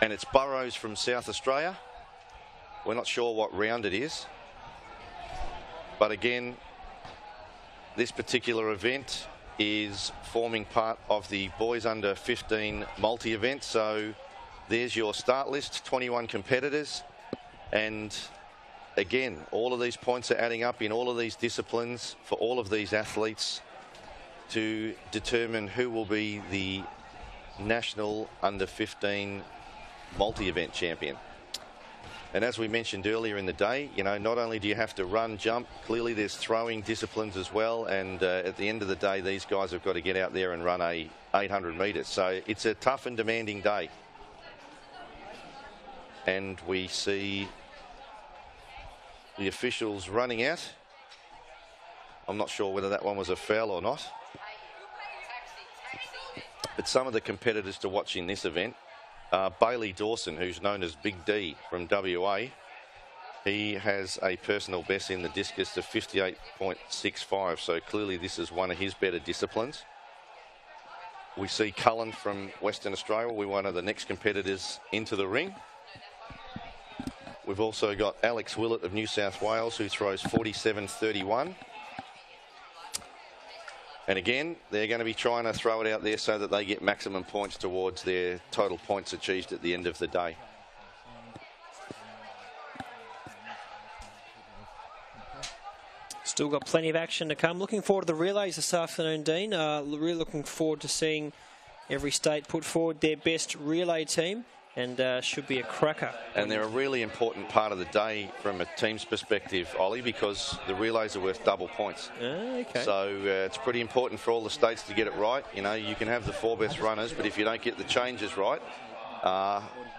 And it's Burrows from South Australia. We're not sure what round it is. But again, this particular event is forming part of the boys under 15 multi-event. So there's your start list, 21 competitors. And again, all of these points are adding up in all of these disciplines for all of these athletes to determine who will be the national under 15 multi-event champion. And as we mentioned earlier in the day, you know, not only do you have to run, jump, clearly there's throwing disciplines as well. And at the end of the day, these guys have got to get out there and run a 800 metres. So it's a tough and demanding day. And we see the officials running out. I'm not sure whether that one was a foul or not. But some of the competitors to watch in this event, Bailey Dawson, who's known as Big D from WA, he has a personal best in the discus of 58.65, so clearly this is one of his better disciplines. We see Cullen from Western Australia will be one of the next competitors into the ring. We've also got Alex Willett of New South Wales, who throws 47.31. And again, they're going to be trying to throw it out there so that they get maximum points towards their total points achieved at the end of the day. Still got plenty of action to come. Looking forward to the relays this afternoon, Dean. Really looking forward to seeing every state put forward their best relay team. And should be a cracker. And they're a really important part of the day from a team's perspective, Ollie, because the relays are worth double points. Okay. So it's pretty important for all the states to get it right. You know, you can have the 4 best runners, but if you don't get the changes right,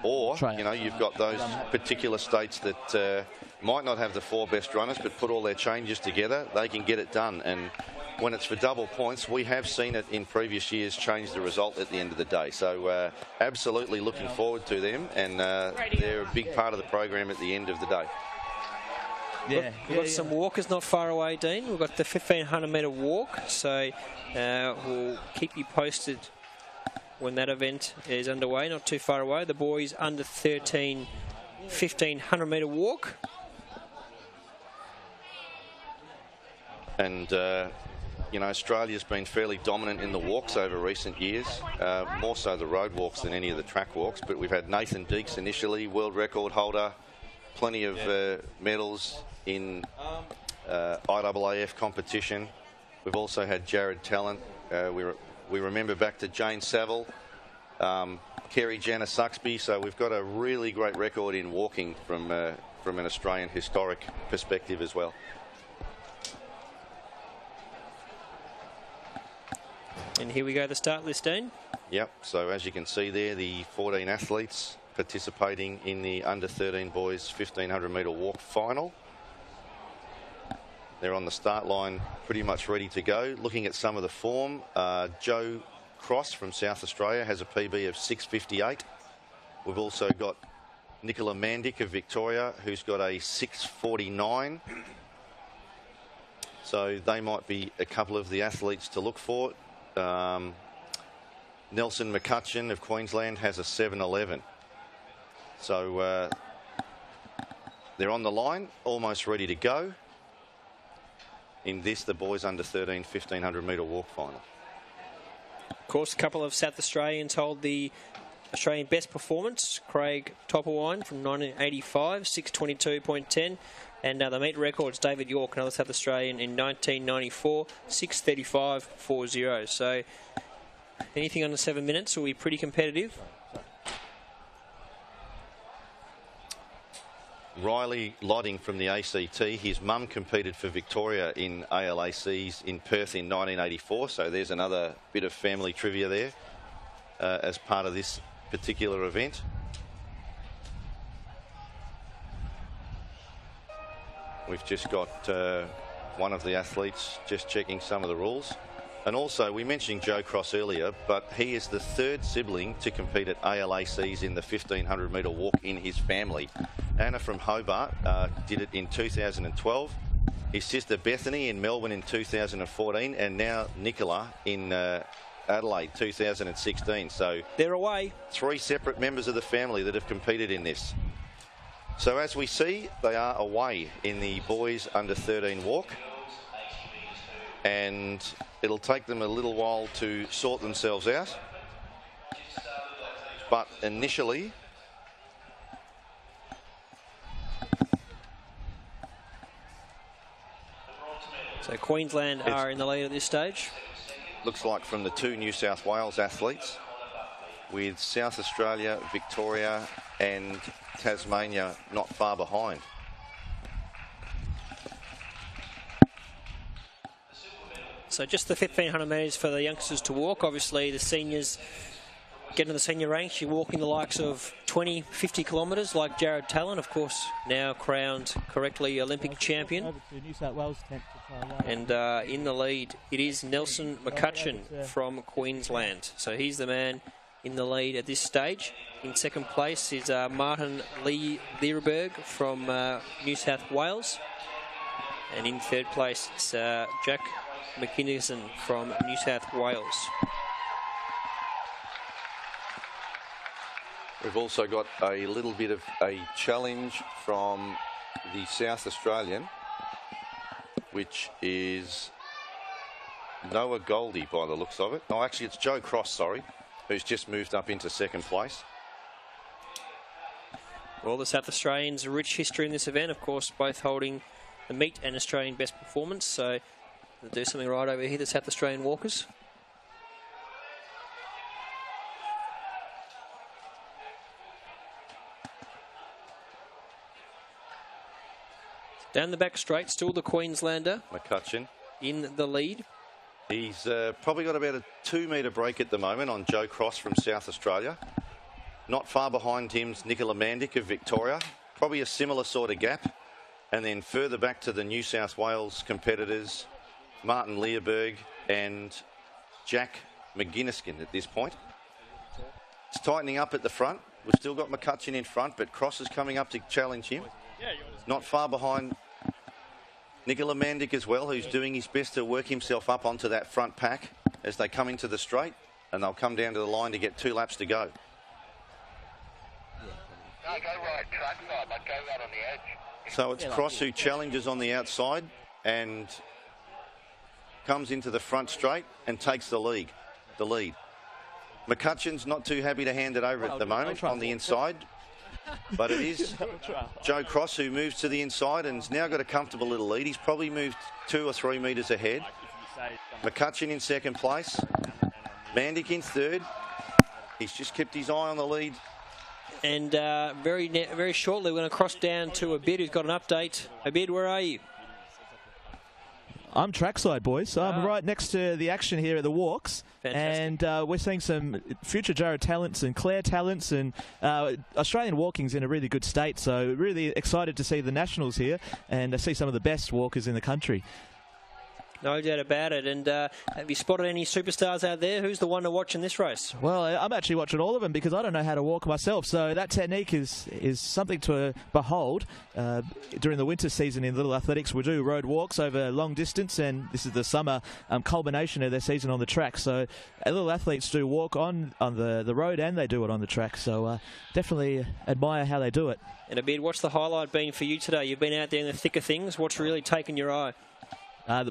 or, you know, you've got those particular states that might not have the 4 best runners, but put all their changes together, they can get it done. And when it's for double points, we have seen it in previous years change the result at the end of the day. So absolutely looking forward to them, and they're a big part of the program at the end of the day. Yeah, we've got some walkers not far away, Dean. We've got the 1,500 metre walk, so we'll keep you posted when that event is underway, not too far away. The boys under 13 1,500 metre walk. And you know, Australia's been fairly dominant in the walks over recent years, more so the road walks than any of the track walks. But we've had Nathan Deeks initially, world record holder, plenty of medals in IAAF competition. We've also had Jared Talent. We remember back to Jane Saville, Kerry Jana Suxby. So we've got a really great record in walking from an Australian historic perspective as well. And here we go, the start list, Dean. Yep, so as you can see there, the 14 athletes participating in the under 13 boys 1,500 metre walk final. They're on the start line pretty much ready to go. Looking at some of the form, Joe Cross from South Australia has a PB of 6:58. We've also got Nicola Mandic of Victoria, who's got a 6:49. So they might be a couple of the athletes to look for. Nelson McCutcheon of Queensland has a 7:11. So they're on the line, almost ready to go. In this, the boys under 13 1,500 metre walk final. Of course, a couple of South Australians hold the Australian best performance. Craig Toppelwine from 1985, 6:22.10. And the meet records, David York, another South Australian, in 1994, 6:35.40. So anything under 7 minutes will be pretty competitive. Riley Lodding from the ACT. His mum competed for Victoria in ALACs in Perth in 1984, so there's another bit of family trivia there as part of this particular event. We've just got one of the athletes just checking some of the rules. And also, we mentioned Joe Cross earlier, but he is the third sibling to compete at ALACs in the 1500 metre walk in his family. Anna from Hobart did it in 2012. His sister Bethany in Melbourne in 2014, and now Nicola in Adelaide 2016. So they're away. 3 separate members of the family that have competed in this. So as we see, they are away in the boys under 13 walk, and it'll take them a little while to sort themselves out. But initially, so Queensland are in the lead at this stage. Looks like from the 2 New South Wales athletes, with South Australia, Victoria and Tasmania not far behind. So just the 1500 metres for the youngsters to walk. Obviously the seniors get into the senior ranks. You're walking the likes of 20, 50 kilometres like Jared Talon, of course, now crowned correctly Olympic champion. And in the lead, it is Nelson McCutcheon from Queensland. So he's the man in the lead at this stage. In second place is Martin Leerberg from New South Wales. And in third place, it's Jack McKinnison from New South Wales. We've also got a little bit of a challenge from the South Australian, which is Noah Goldie by the looks of it. Oh, actually it's Joe Cross, sorry, who's just moved up into second place. Well, the South Australians, a rich history in this event, of course, both holding the meet and Australian best performance. So they'll do something right over here, the South Australian walkers. Down the back straight, still the Queenslander. McCutcheon. In the lead. He's probably got about a 2 metre break at the moment on Joe Cross from South Australia. Not far behind him's Nicola Mandic of Victoria. Probably a similar sort of gap. And then further back to the New South Wales competitors, Martin Leerberg and Jack McGinniskin at this point. It's tightening up at the front. We've still got McCutcheon in front, but Cross is coming up to challenge him. Not far behind Nicola Mandic as well, who's doing his best to work himself up onto that front pack as they come into the straight, and they'll come down to the line to get 2 laps to go. No, go right, track side, but go right on the edge. So it's Cross who challenges on the outside and comes into the front straight and takes the lead. McCutcheon's not too happy to hand it over at the moment on the inside, but it is Joe Cross who moves to the inside and has now got a comfortable little lead. He's probably moved 2 or 3 metres ahead. McCutcheon in second place, Mandic in third. He's just kept his eye on the lead. And very shortly, we're going to cross down to Abid, who's got an update. Abid, where are you? I'm trackside, boys. I'm right next to the action here at the walks. Fantastic. And we're seeing some future Jared talents and Claire talents, and Australian walking's in a really good state. So really excited to see the nationals here and see some of the best walkers in the country. No doubt about it. And have you spotted any superstars out there? Who's the one to watch in this race? Well, I'm actually watching all of them because I don't know how to walk myself. So that technique is something to behold. During the winter season in Little Athletics, we do road walks over long distance, and this is the summer culmination of their season on the track. So Little Athletes do walk on the road, and they do it on the track. So definitely admire how they do it. And Abid, what's the highlight been for you today? You've been out there in the thick of things. What's really taken your eye?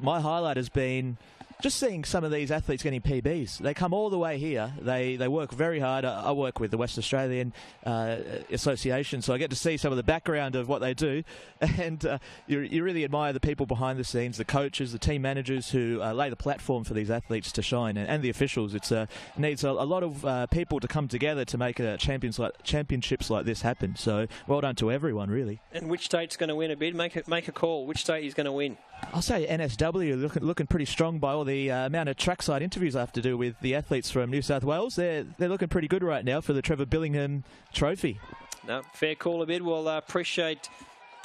My highlight has been just seeing some of these athletes getting PBs. They come all the way here. They work very hard. I work with the West Australian Association, so I get to see some of the background of what they do. And you really admire the people behind the scenes, the coaches, the team managers who lay the platform for these athletes to shine, and the officials. It needs a lot of people to come together to make championships like this happen. So well done to everyone, really. And which state's going to win a bid? Make a call. Which state is going to win? I'll say NSW looking pretty strong by all the amount of trackside interviews I have to do with the athletes from New South Wales. They're looking pretty good right now for the Trevor Billingham Trophy. No, fair call, a bid. We'll appreciate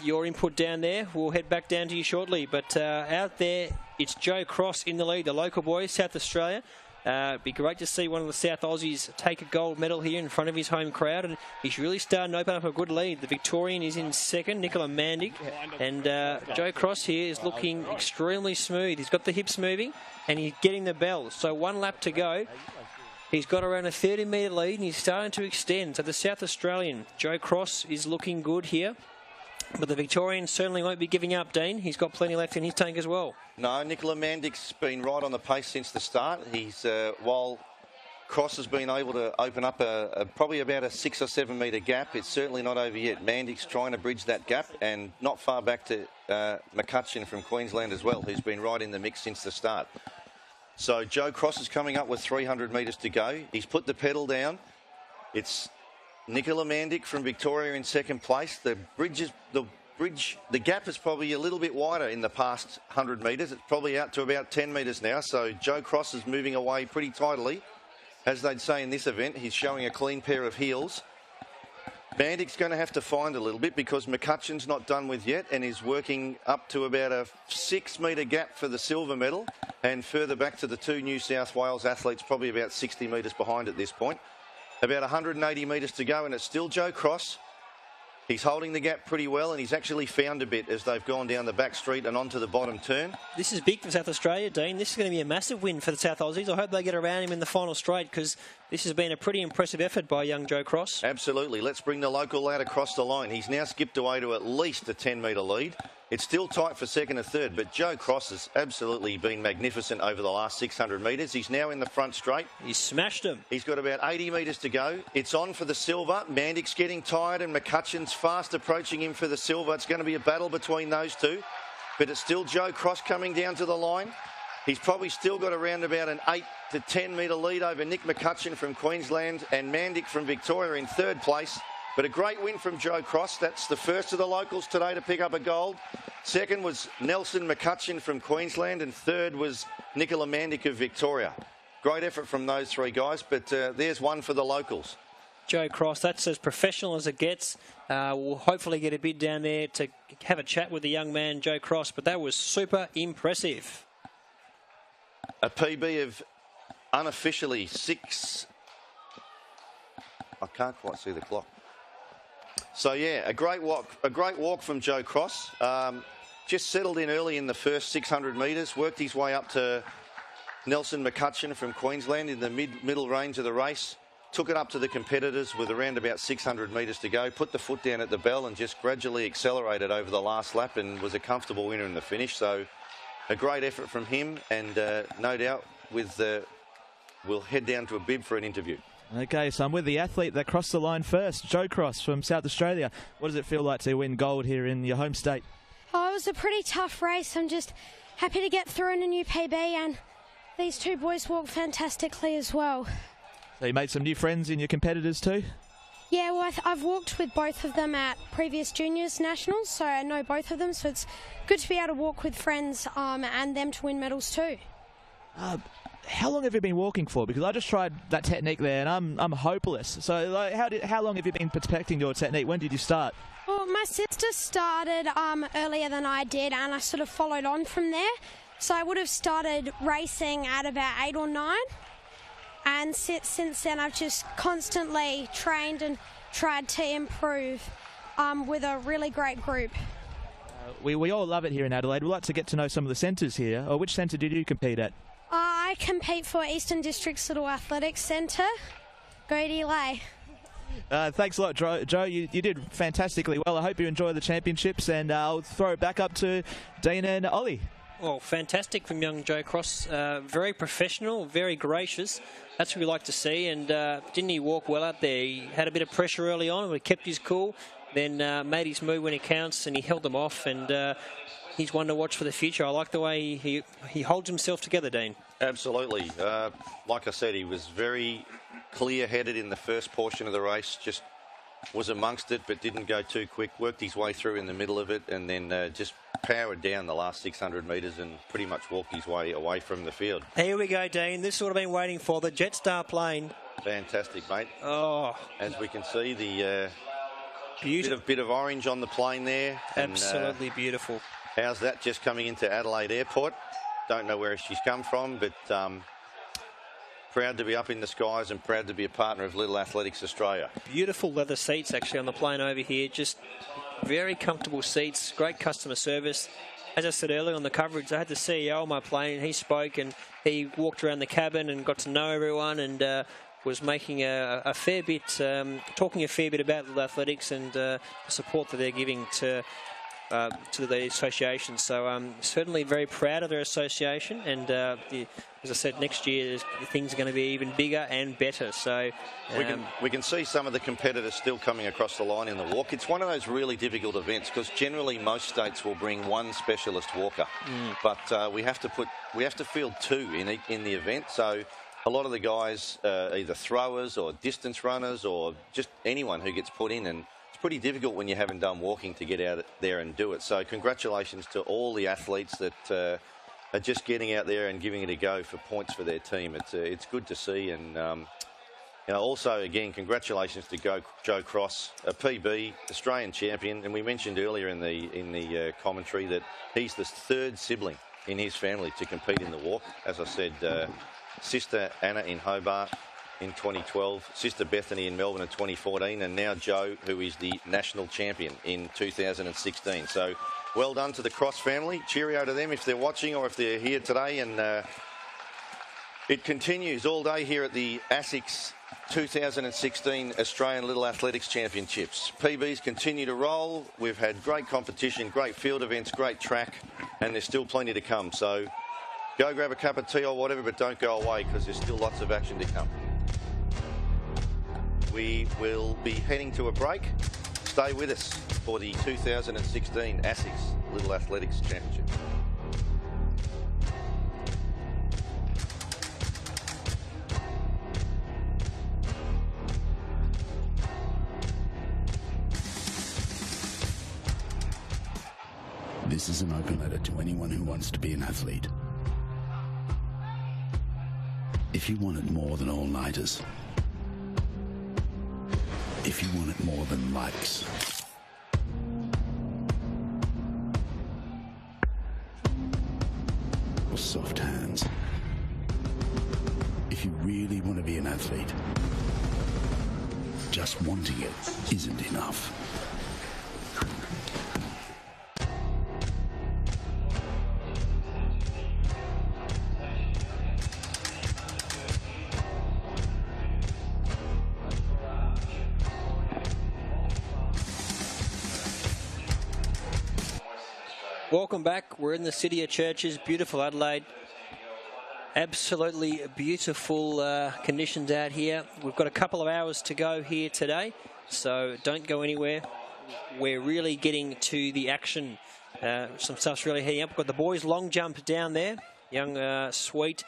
your input down there. We'll head back down to you shortly. But out there, it's Joe Cross in the lead, the local boy, South Australia. It'd be great to see one of the South Aussies take a gold medal here in front of his home crowd, and he's really starting to open up a good lead. The Victorian is in second, Nicola Mandic, and Joe Cross here is looking extremely smooth. He's got the hips moving, and he's getting the bell. So 1 lap to go. He's got around a 30-metre lead, and he's starting to extend. So the South Australian, Joe Cross, is looking good here. But the Victorian certainly won't be giving up, Dean. He's got plenty left in his tank as well. No, Nicola Mandic's been right on the pace since the start. He's while Cross has been able to open up probably about a 6 or 7 metre gap. It's certainly not over yet. Mandic's trying to bridge that gap, and not far back to McCutcheon from Queensland as well, who's been right in the mix since the start. So Joe Cross is coming up with 300 metres to go. He's put the pedal down. It's Nicola Mandic from Victoria in second place. The gap is probably a little bit wider in the past 100 metres. It's probably out to about 10 metres now. So Joe Cross is moving away pretty tidily. As they'd say in this event, he's showing a clean pair of heels. Mandic's going to have to find a little bit because McCutcheon's not done with yet and is working up to about a 6 metre gap for the silver medal, and further back to the two New South Wales athletes, probably about 60 metres behind at this point. About 180 metres to go, and it's still Joe Cross. He's holding the gap pretty well, and he's actually found a bit as they've gone down the back street and onto the bottom turn. This is big for South Australia, Dean. This is going to be a massive win for the South Aussies. I hope they get around him in the final straight, because this has been a pretty impressive effort by young Joe Cross. Absolutely. Let's bring the local lad across the line. He's now skipped away to at least a 10-metre lead. It's still tight for second and third, but Joe Cross has absolutely been magnificent over the last 600 metres. He's now in the front straight. He's smashed him. He's got about 80 metres to go. It's on for the silver. Mandic's getting tired, and McCutcheon's fast approaching him for the silver. It's going to be a battle between those two, but it's still Joe Cross coming down to the line. He's probably still got around about an 8 to 10 metre lead over Nick McCutcheon from Queensland and Mandic from Victoria in third place. But a great win from Joe Cross. That's the first of the locals today to pick up a gold. Second was Nelson McCutcheon from Queensland, and third was Nicola Mandic of Victoria. Great effort from those three guys, but there's one for the locals. Joe Cross, that's as professional as it gets. We'll hopefully get a bid down there to have a chat with the young man, Joe Cross, but that was super impressive. A PB of unofficially 6... I can't quite see the clock. So yeah, a great walk from Joe Cross. Just settled in early in the first 600 metres, worked his way up to Nelson McCutcheon from Queensland in the middle range of the race, took it up to the competitors with around about 600 metres to go, put the foot down at the bell and just gradually accelerated over the last lap, and was a comfortable winner in the finish. So a great effort from him, and no doubt we'll head down to a bib for an interview. Okay, so I'm with the athlete that crossed the line first, Joe Cross from South Australia. What does it feel like to win gold here in your home state? Oh, it was a pretty tough race. I'm just happy to get through in a new PB, and these two boys walked fantastically as well. So you made some new friends in your competitors too? Yeah, well, I've walked with both of them at previous juniors nationals, so I know both of them, so it's good to be able to walk with friends and them to win medals too. How long have you been walking for? Because I just tried that technique there, and I'm hopeless. So like, how long have you been perfecting your technique? When did you start? Well, my sister started earlier than I did, and I sort of followed on from there. So I would have started racing at about 8 or 9. And since then, I've just constantly trained and tried to improve with a really great group. We all love it here in Adelaide. We'd like to get to know some of the centres here. Or which centre did you compete at? I compete for Eastern District's Little Athletics Centre. Go Adelaide. Thanks a lot, Joe. You did fantastically well. I hope you enjoy the championships, and I'll throw it back up to Dean and Ollie. Well, fantastic from young Joe Cross. Very professional, very gracious. That's what we like to see. And didn't he walk well out there? He had a bit of pressure early on, but he kept his cool. Then made his move when he counts, and he held them off. And he's one to watch for the future. I like the way he holds himself together, Dean. Absolutely. Like I said, he was very clear-headed in the first portion of the race. Just was amongst it, but didn't go too quick. Worked his way through in the middle of it, and then just powered down the last 600 metres and pretty much walked his way away from the field. Here we go, Dean. This is what I've been waiting for. The Jetstar plane. Fantastic, mate. Oh, as we can see, the bit of orange on the plane there. Absolutely beautiful. How's that just coming into Adelaide Airport? Don't know where she's come from, but proud to be up in the skies and proud to be a partner of Little Athletics Australia. Beautiful leather seats actually on the plane over here. Just very comfortable seats, great customer service. As I said earlier on the coverage, I had the CEO on my plane. He spoke and he walked around the cabin and got to know everyone and was making a fair bit, talking a fair bit about Little Athletics and the support that they're giving to the association. So certainly very proud of their association, and as I said, next year things are going to be even bigger and better. So we can see some of the competitors still coming across the line in the walk. It's one of those really difficult events because generally most states will bring one specialist walker, but we have to field two in the event. So a lot of the guys, either throwers or distance runners or just anyone who gets put in, and it's pretty difficult when you haven't done walking to get out there and do it. So congratulations to all the athletes that are just getting out there and giving it a go for points for their team. It's good to see, and also again congratulations to Joe Cross, a PB Australian champion, and we mentioned earlier in the commentary that he's the third sibling in his family to compete in the walk. As I said, sister Anna in Hobart in 2012, sister Bethany in Melbourne in 2014, and now Joe, who is the national champion in 2016. So well done to the Cross family. Cheerio to them if they're watching or if they're here today. And it continues all day here at the ASICS 2016 Australian Little Athletics Championships. PBs continue to roll. We've had great competition, great field events, great track, and there's still plenty to come. So go grab a cup of tea or whatever, but don't go away because there's still lots of action to come. We will be heading to a break. Stay with us for the 2016 ASICS Little Athletics Championship. This is an open letter to anyone who wants to be an athlete. If you want it more than all-nighters, if you want it more than likes, or soft hands, if you really want to be an athlete, just wanting it isn't enough. Welcome back. We're in the City of Churches, beautiful Adelaide. Absolutely beautiful conditions out here. We've got a couple of hours to go here today, so don't go anywhere. We're really getting to the action. Some stuff's really heating up. We've got the boys' long jump down there. Young Sweet.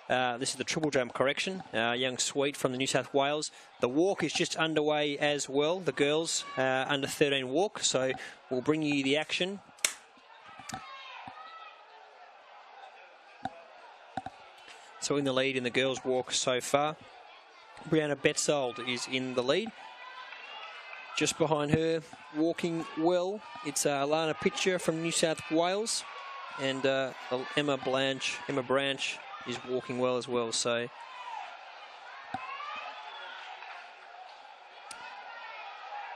This is the triple jump correction. Young Sweet from the New South Wales. The walk is just underway as well. The girls under 13 walk, so we'll bring you the action. So in the lead in the girls' walk so far. Brianna Betzold is in the lead. Just behind her, walking well, it's Alana Pitcher from New South Wales. And Emma Branch is walking well as well. So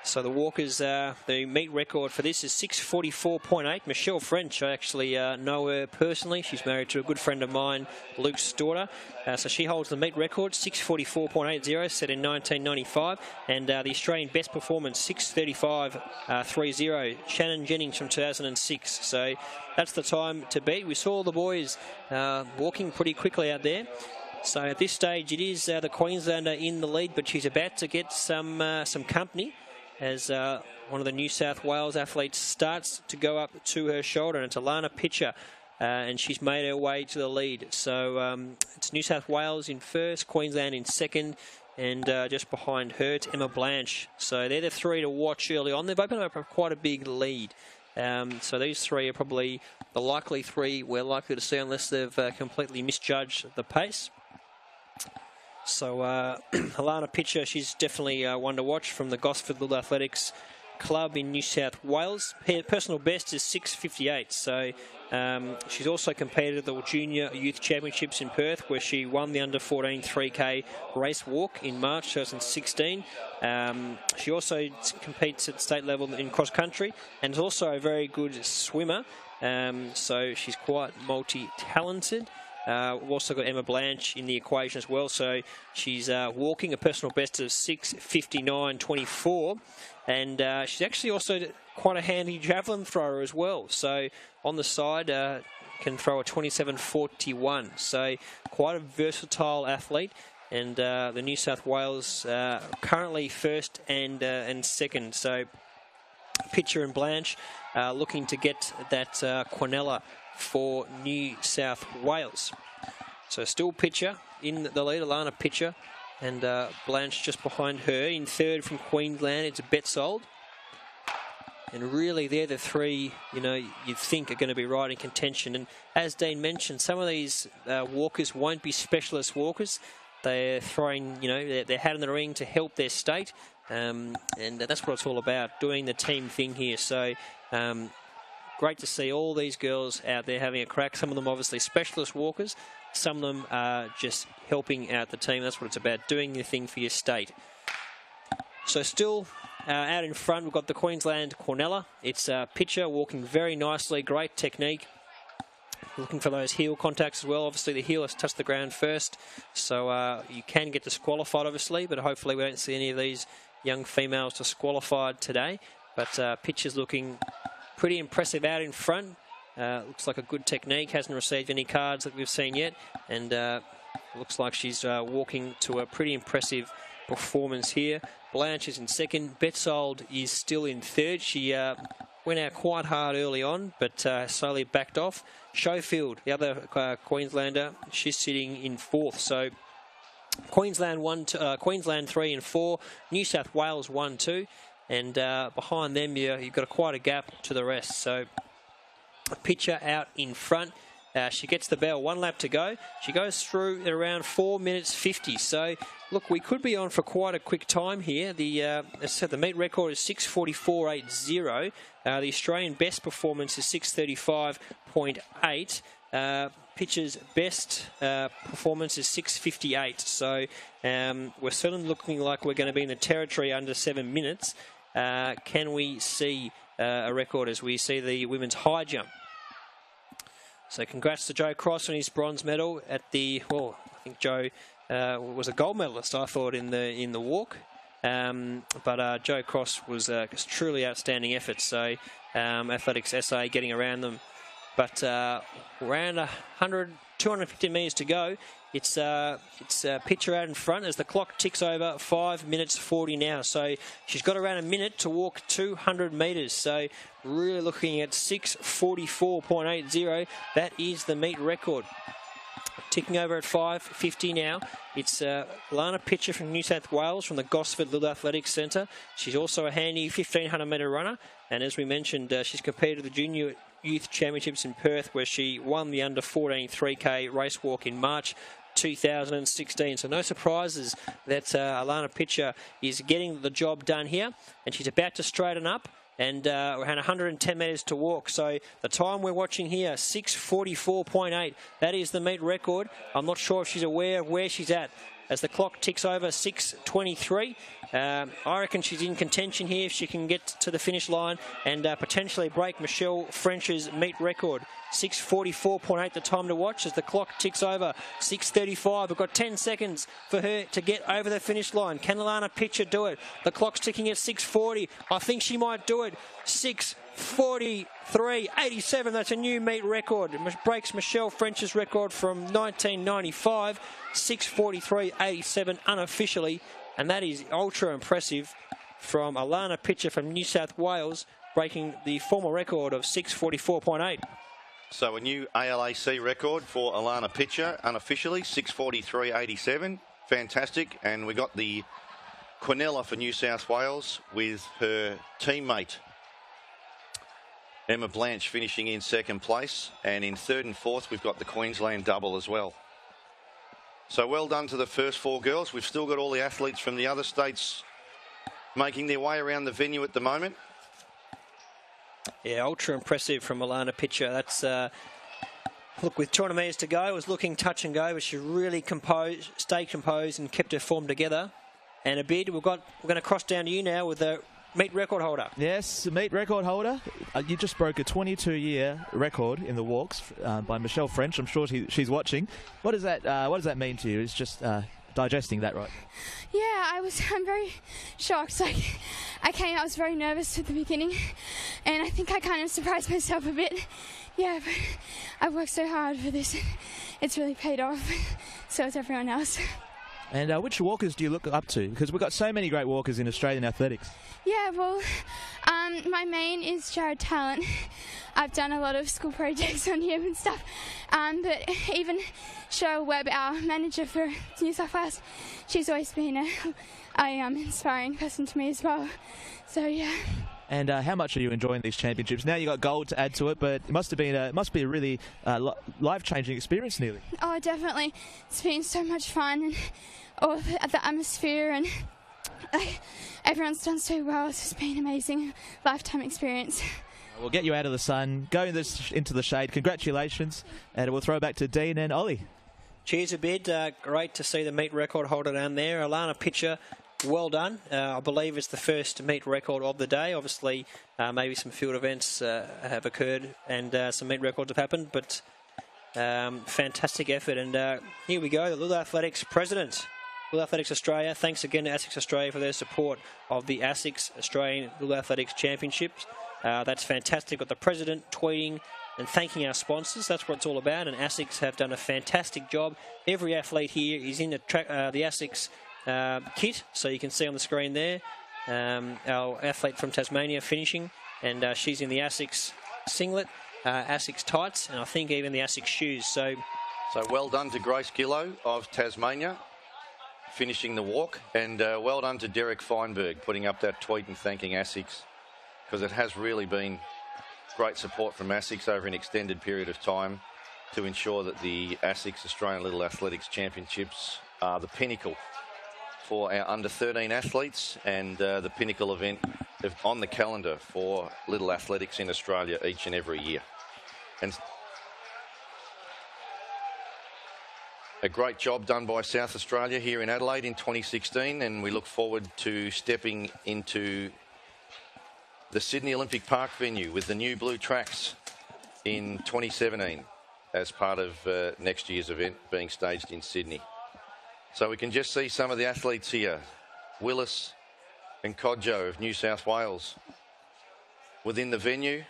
So the walkers, the meet record for this is 6:44.8. Michelle French, I actually know her personally. She's married to a good friend of mine, Luke's daughter. So she holds the meet record, 6:44.80, set in 1995. And the Australian best performance, 6:35.30. Shannon Jennings from 2006. So that's the time to beat. We saw the boys walking pretty quickly out there. So at this stage, it is the Queenslander in the lead, but she's about to get some company as one of the New South Wales athletes starts to go up to her shoulder. And it's Alana Pitcher, and she's made her way to the lead. So it's New South Wales in first, Queensland in second, and just behind her, it's Emma Blanche. So they're the three to watch early on. They've opened up quite a big lead. So these three are probably the likely three we're likely to see unless they've completely misjudged the pace. So Alana Pitcher, she's definitely one to watch from the Gosford Little Athletics Club in New South Wales. Her personal best is 6:58. So she's also competed at the Junior Youth Championships in Perth, where she won the under-14 3K race walk in March 2016. She also competes at state level in cross-country and is also a very good swimmer. So she's quite multi-talented. We've also got Emma Blanche in the equation as well. So she's walking a personal best of 6:59.24. And she's actually also quite a handy javelin thrower as well. So on the side, can throw a 27.41. So quite a versatile athlete. And the New South Wales currently first and second. So Pitcher and Blanche looking to get that Quinella for New South Wales. So still Pitcher in the lead, Alana Pitcher, and Blanche just behind her. In third from Queensland, it's Betzold. And really, they're the three, you'd think are going to be right in contention. And as Dean mentioned, some of these walkers won't be specialist walkers. They're throwing, their hat in the ring to help their state. And that's what it's all about, doing the team thing here. So great to see all these girls out there having a crack. Some of them obviously specialist walkers. Some of them are just helping out the team. That's what it's about, doing the thing for your state. So still out in front, we've got the Queensland Quinella. It's Pitcher walking very nicely, great technique. Looking for those heel contacts as well. Obviously, the heel has touched the ground first. So you can get disqualified, obviously, but hopefully we don't see any of these young females disqualified today. But Pitcher's looking pretty impressive out in front. Looks like a good technique. Hasn't received any cards that we've seen yet. And looks like she's walking to a pretty impressive performance here. Blanche is in second. Betzold is still in third. She went out quite hard early on, but slowly backed off. Schofield, the other Queenslander, she's sitting in fourth. So Queensland 3 and 4. New South Wales 1, 2. And behind them, you've got quite a gap to the rest. So Pitcher out in front. She gets the bell, 1 lap to go. She goes through at around 4 minutes 50. So, look, we could be on for quite a quick time here. As I said, the meet record is 6:44.80. The Australian best performance is 6:35.8. Pitcher's best performance is 6:58. So, we're certainly looking like we're going to be in the territory under 7 minutes. Can we see a record as we see the women's high jump? So congrats to Joe Cross on his bronze medal at I think Joe was a gold medalist, I thought, in the walk. But Joe Cross was truly outstanding effort. So Athletics SA getting around them. But around 250 metres to go. It's Pitcher out in front as the clock ticks over 5 minutes 40 now. So she's got around a minute to walk 200 metres. So really looking at 6:44.80. That is the meet record. Ticking over at 5:50 now. It's Lana Pitcher from New South Wales from the Gosford Little Athletics Centre. She's also a handy 1,500 metre runner. And as we mentioned, she's competed at the Junior Youth Championships in Perth, where she won the under-14 3K race walk in March 2016. So no surprises that Alana Pitcher is getting the job done here. And she's about to straighten up. And around 110 metres to walk. So the time we're watching here, 6:44.8. That is the meet record. I'm not sure if she's aware of where she's at. as the clock ticks over 6:23. I reckon she's in contention here if she can get to the finish line and potentially break Michelle French's meet record. 6:44.8 the time to watch as the clock ticks over 6:35. We've got 10 seconds for her to get over the finish line. Can Alana Pitcher do it? The clock's ticking at 6:40. I think she might do it. 6:43.87. That's a new meet record. It breaks Michelle French's record from 1995. 6:43.87 unofficially. And that is ultra impressive from Alana Pitcher from New South Wales, breaking the former record of 6:44.8. So a new ALAC record for Alana Pitcher, unofficially, 6:43.87. Fantastic. And we got the Quinella for New South Wales with her teammate, Emma Blanche, finishing in second place. And in third and fourth, we've got the Queensland double as well. So well done to the first four girls. We've still got all the athletes from the other states making their way around the venue at the moment. Yeah, ultra impressive from Alana Pitcher. That's, look, with 200 metres to go, it was looking touch and go, but she really stayed composed and kept her form together. And Abid, we're going to cross down to you now with the meet record holder. Yes, the meet record holder. You just broke a 22-year record in the walks by Michelle French. I'm sure she's watching. What does that mean to you? It's just digesting that, right? Yeah, I'm very shocked. Like, I was very nervous at the beginning, and I think I kind of surprised myself a bit. Yeah, but I've worked so hard for this. It's really paid off. So has everyone else. And which walkers do you look up to? Because we've got so many great walkers in Australian athletics. Yeah, well, my main is Jared Talent. I've done a lot of school projects on him and stuff. But even Cheryl Webb, our manager for New South Wales, she's always been a inspiring person to me as well. So, yeah. And how much are you enjoying these championships? Now you got gold to add to it, but it must be a really life-changing experience, nearly. Oh, definitely. It's been so much fun, and all the atmosphere, and everyone's done so well. It's just been an amazing lifetime experience. We'll get you out of the sun, go into the shade. Congratulations, and we'll throw back to Dean and Ollie. Cheers a bit. Great to see the meet record holder down there. Alana Pitcher, well done. I believe it's the first meet record of the day. Obviously, maybe some field events have occurred and some meet records have happened, but fantastic effort. And here we go, the Little Athletics president, Little Athletics Australia. Thanks again to ASICS Australia for their support of the ASICS Australian Little Athletics Championships. That's fantastic. Got the president tweeting and thanking our sponsors. That's what it's all about. And ASICS have done a fantastic job. Every athlete here is in the ASICS kit, so you can see on the screen there our athlete from Tasmania finishing, and she's in the ASICS singlet, ASICS tights, and I think even the ASICS shoes. So well done to Grace Gillow of Tasmania finishing the walk, and well done to Derek Feinberg putting up that tweet and thanking ASICS, because it has really been great support from ASICS over an extended period of time to ensure that the ASICS Australian Little Athletics Championships are the pinnacle for our under-13 athletes, and the pinnacle event on the calendar for little athletics in Australia each and every year. And a great job done by South Australia here in Adelaide in 2016, and we look forward to stepping into the Sydney Olympic Park venue with the new blue tracks in 2017 as part of next year's event being staged in Sydney. So we can just see some of the athletes here. Willis and Codjo of New South Wales within the venue.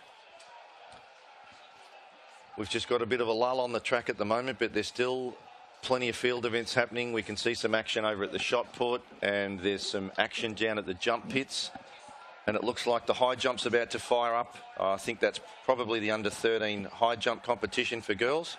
We've just got a bit of a lull on the track at the moment, but there's still plenty of field events happening. We can see some action over at the shot put, and there's some action down at the jump pits. And it looks like the high jump's about to fire up. I think that's probably the under-13 high jump competition for girls.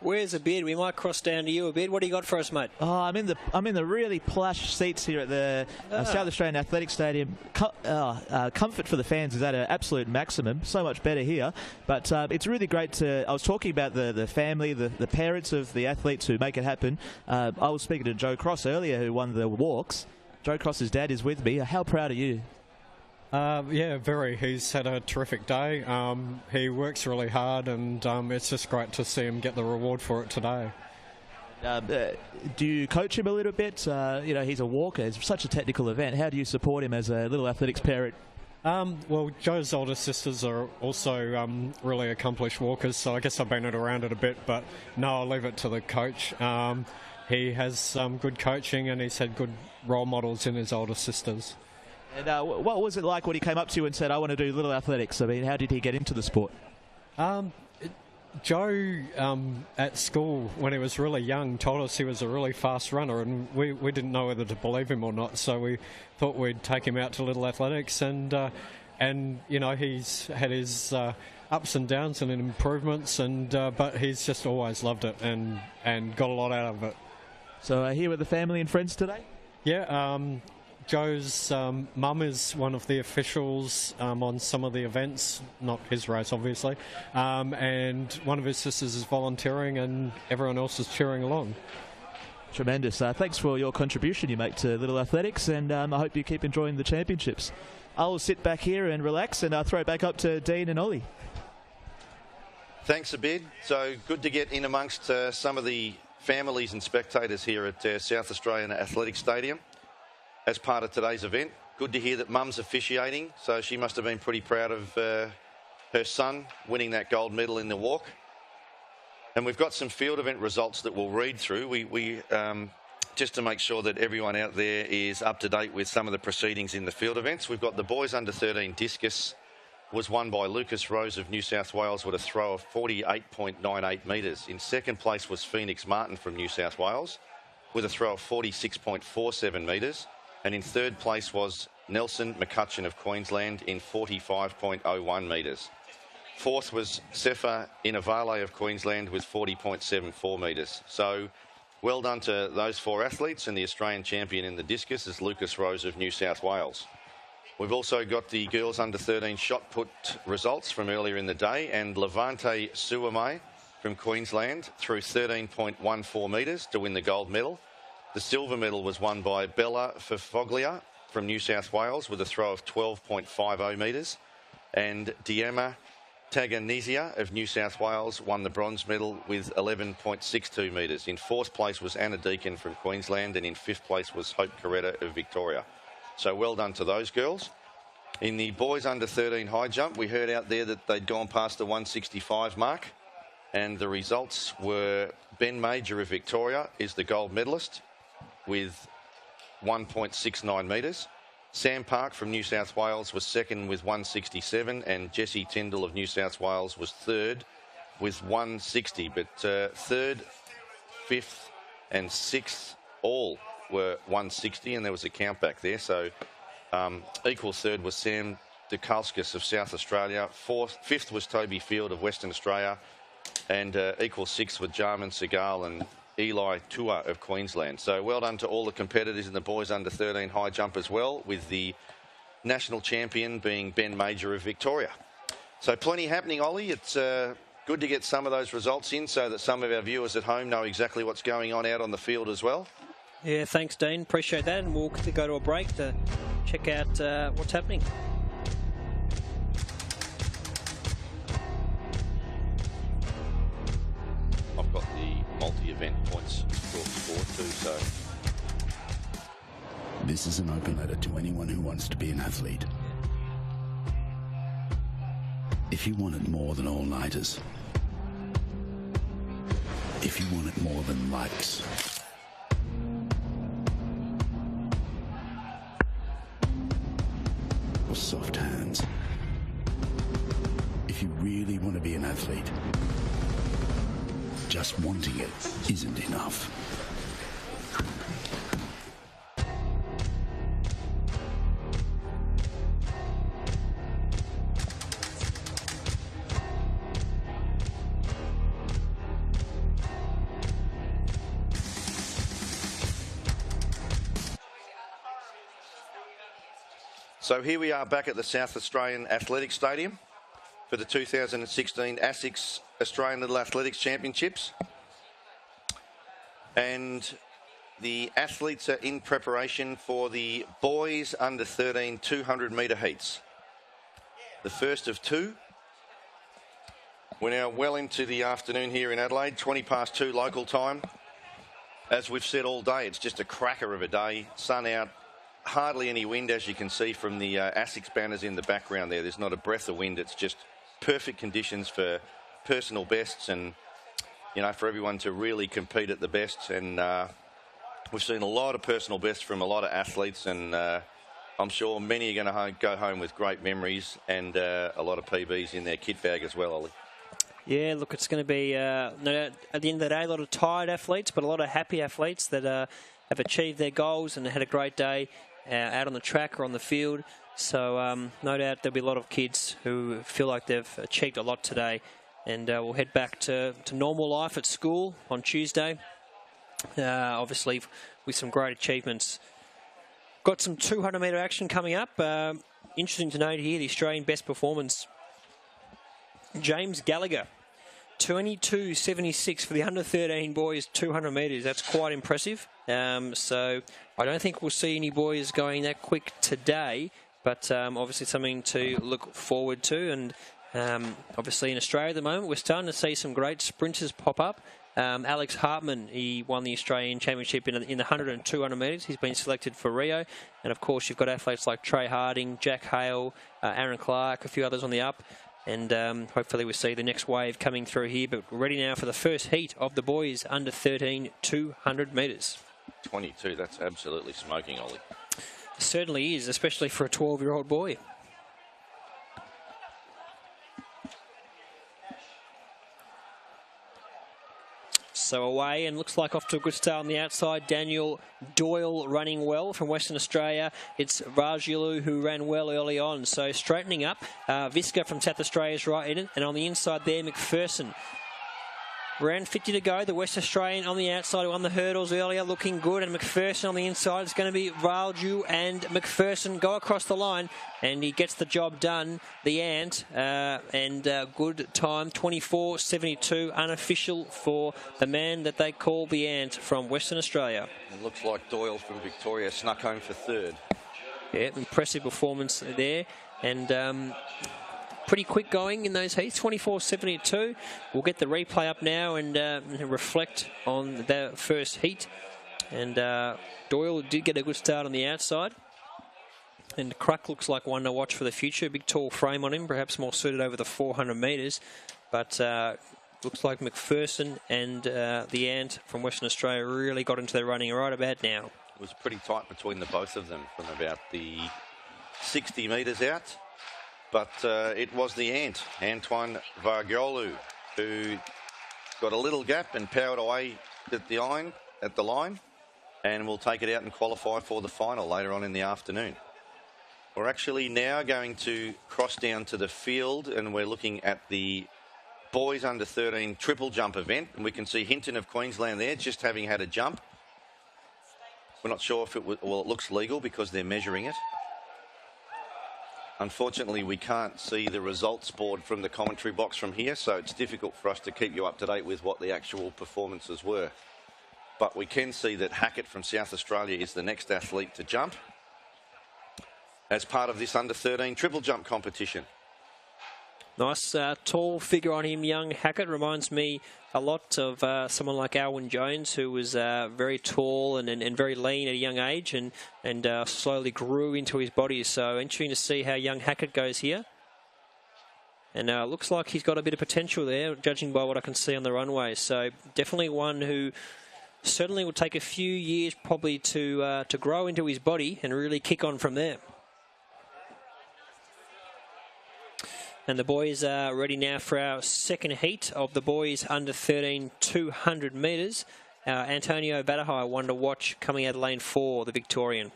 Where's Abid? We might cross down to you, Abid. What do you got for us, mate? Oh, I'm in the really plush seats here at the South Australian Athletics Stadium. Comfort for the fans is at an absolute maximum. So much better here. But it's really great to... I was talking about the family, the parents of the athletes who make it happen. I was speaking to Joe Cross earlier, who won the walks. Joe Cross's dad is with me. How proud are you? Yeah, very. He's had a terrific day. He works really hard, and it's just great to see him get the reward for it today. Do you coach him a little bit? You know, he's a walker. It's such a technical event. How do you support him as a little athletics parent? Well, Joe's older sisters are also really accomplished walkers, so I guess I've been around it a bit, but no, I'll leave it to the coach. He has good coaching and he's had good role models in his older sisters. And what was it like when he came up to you and said, I want to do little athletics? I mean, how did he get into the sport? Joe, at school, when he was really young, told us he was a really fast runner, and we didn't know whether to believe him or not, so we thought we'd take him out to Little Athletics, and you know, he's had his ups and downs and improvements, but he's just always loved it and got a lot out of it. So here with the family and friends today? Yeah, Joe's mum is one of the officials on some of the events, not his race obviously, and one of his sisters is volunteering and everyone else is cheering along. Tremendous. Thanks for your contribution you make to Little Athletics, and I hope you keep enjoying the championships. I'll sit back here and relax and throw it back up to Dean and Ollie. Thanks, Abid. So good to get in amongst some of the families and spectators here at South Australian Athletics Stadium as part of today's event. Good to hear that Mum's officiating, so she must have been pretty proud of her son winning that gold medal in the walk. And we've got some field event results that we'll read through. We just to make sure that everyone out there is up to date with some of the proceedings in the field events. We've got the boys under 13 discus was won by Lucas Rose of New South Wales with a throw of 48.98 metres. In second place was Phoenix Martin from New South Wales with a throw of 46.47 metres. And in third place was Nelson McCutcheon of Queensland in 45.01 metres. Fourth was Sefa Inavale of Queensland with 40.74 metres. So well done to those four athletes, and the Australian champion in the discus is Lucas Rose of New South Wales. We've also got the girls under 13 shot put results from earlier in the day, and Levante Suame from Queensland threw 13.14 metres to win the gold medal. The silver medal was won by Bella Fafoglia from New South Wales with a throw of 12.50 metres. And Diema Taganisia of New South Wales won the bronze medal with 11.62 metres. In fourth place was Anna Deakin from Queensland, and in fifth place was Hope Coretta of Victoria. So well done to those girls. In the boys under 13 high jump, we heard out there that they'd gone past the 165 mark, and the results were Ben Major of Victoria is the gold medalist with 1.69 metres. Sam Park from New South Wales was second with 167, and Jessie Tyndall of New South Wales was third with 160. But third, fifth and sixth all were 160, and there was a count back there. So equal third was Sam DeKalskis of South Australia. Fifth was Toby Field of Western Australia, and equal sixth were Jarman Segal and Eli Tua of Queensland. So well done to all the competitors in the boys under 13 high jump as well, with the national champion being Ben Major of Victoria. So plenty happening, Ollie. It's good to get some of those results in so that some of our viewers at home know exactly what's going on out on the field as well. Yeah, thanks, Dean. Appreciate that. And we'll go to a break to check out what's happening. I've got the multi-event points score too, so... This is an open letter to anyone who wants to be an athlete. If you want it more than all-nighters, if you want it more than likes, or soft hands, if you really want to be an athlete, just wanting it isn't enough. So here we are back at the South Australian Athletics Stadium for the 2016 ASICS Australian Little Athletics Championships. And the athletes are in preparation for the boys under 13 200 metre heats. The first of two. We're now well into the afternoon here in Adelaide, 2 local time. as we've said all day, it's just a cracker of a day. Sun out, hardly any wind, as you can see from the ASICS banners in the background there. There's not a breath of wind. It's just perfect conditions for personal bests and, you know, for everyone to really compete at the best. And we've seen a lot of personal bests from a lot of athletes, and I'm sure many are going to go home with great memories and a lot of PBs in their kit bag as well, Ollie. Yeah, look, it's going to be, at the end of the day, a lot of tired athletes, but a lot of happy athletes that have achieved their goals and had a great day out on the track or on the field. So no doubt there'll be a lot of kids who feel like they've achieved a lot today. And we'll head back to normal life at school on Tuesday, obviously with some great achievements. Got some 200-metre action coming up. Interesting to note here, the Australian best performance. James Gallagher, 22.76 for the under-13 boys, 200 metres. That's quite impressive. So I don't think we'll see any boys going that quick today, but obviously something to look forward to. And obviously in Australia at the moment, we're starting to see some great sprinters pop up. Alex Hartman, he won the Australian Championship in the 100 and 200 metres. He's been selected for Rio. And of course, you've got athletes like Trey Harding, Jack Hale, Aaron Clark, a few others on the up. And hopefully we'll see the next wave coming through here. But we're ready now for the first heat of the boys under 13 200 metres. 22, that's absolutely smoking, Ollie. It certainly is, especially for a 12-year-old boy. So away, and looks like off to a good start on the outside. Daniel Doyle running well from Western Australia. It's Rajulu who ran well early on. So straightening up. Visca from South Australia is right in it. And on the inside there, McPherson. Around 50 to go. The West Australian on the outside who won the hurdles earlier, looking good. And McPherson on the inside. It's going to be Raju and McPherson go across the line. And he gets the job done. The Ant. And good time. 24.72. Unofficial for the man that they call the Ant from Western Australia. It looks like Doyle from Victoria snuck home for third. Yeah, impressive performance there. And pretty quick going in those heats, 24.72. We'll get the replay up now and reflect on the first heat. And Doyle did get a good start on the outside. And Cruck looks like one to watch for the future. Big tall frame on him, perhaps more suited over the 400 metres. But looks like McPherson and the Ant from Western Australia really got into their running right about now. It was pretty tight between the both of them from about the 60 metres out. But it was the Ant, Antoine Vargiolu, who got a little gap and powered away at the line, and will take it out and qualify for the final later on in the afternoon. We're actually now going to cross down to the field, and we're looking at the boys under 13 triple jump event, and we can see Hinton of Queensland there just having had a jump. We're not sure if it looks legal because they're measuring it. Unfortunately, we can't see the results board from the commentary box from here, so it's difficult for us to keep you up to date with what the actual performances were. But we can see that Hackett from South Australia is the next athlete to jump as part of this under-13 triple jump competition. Nice tall figure on him, young Hackett. Reminds me a lot of someone like Alwyn Jones, who was very tall and very lean at a young age and slowly grew into his body. So interesting to see how young Hackett goes here. And looks like he's got a bit of potential there, judging by what I can see on the runway. So definitely one who certainly will take a few years probably to grow into his body and really kick on from there. And the boys are ready now for our second heat of the boys under 13 200 metres. Antonio Badahai, one to watch, coming out of lane 4, the Victorian.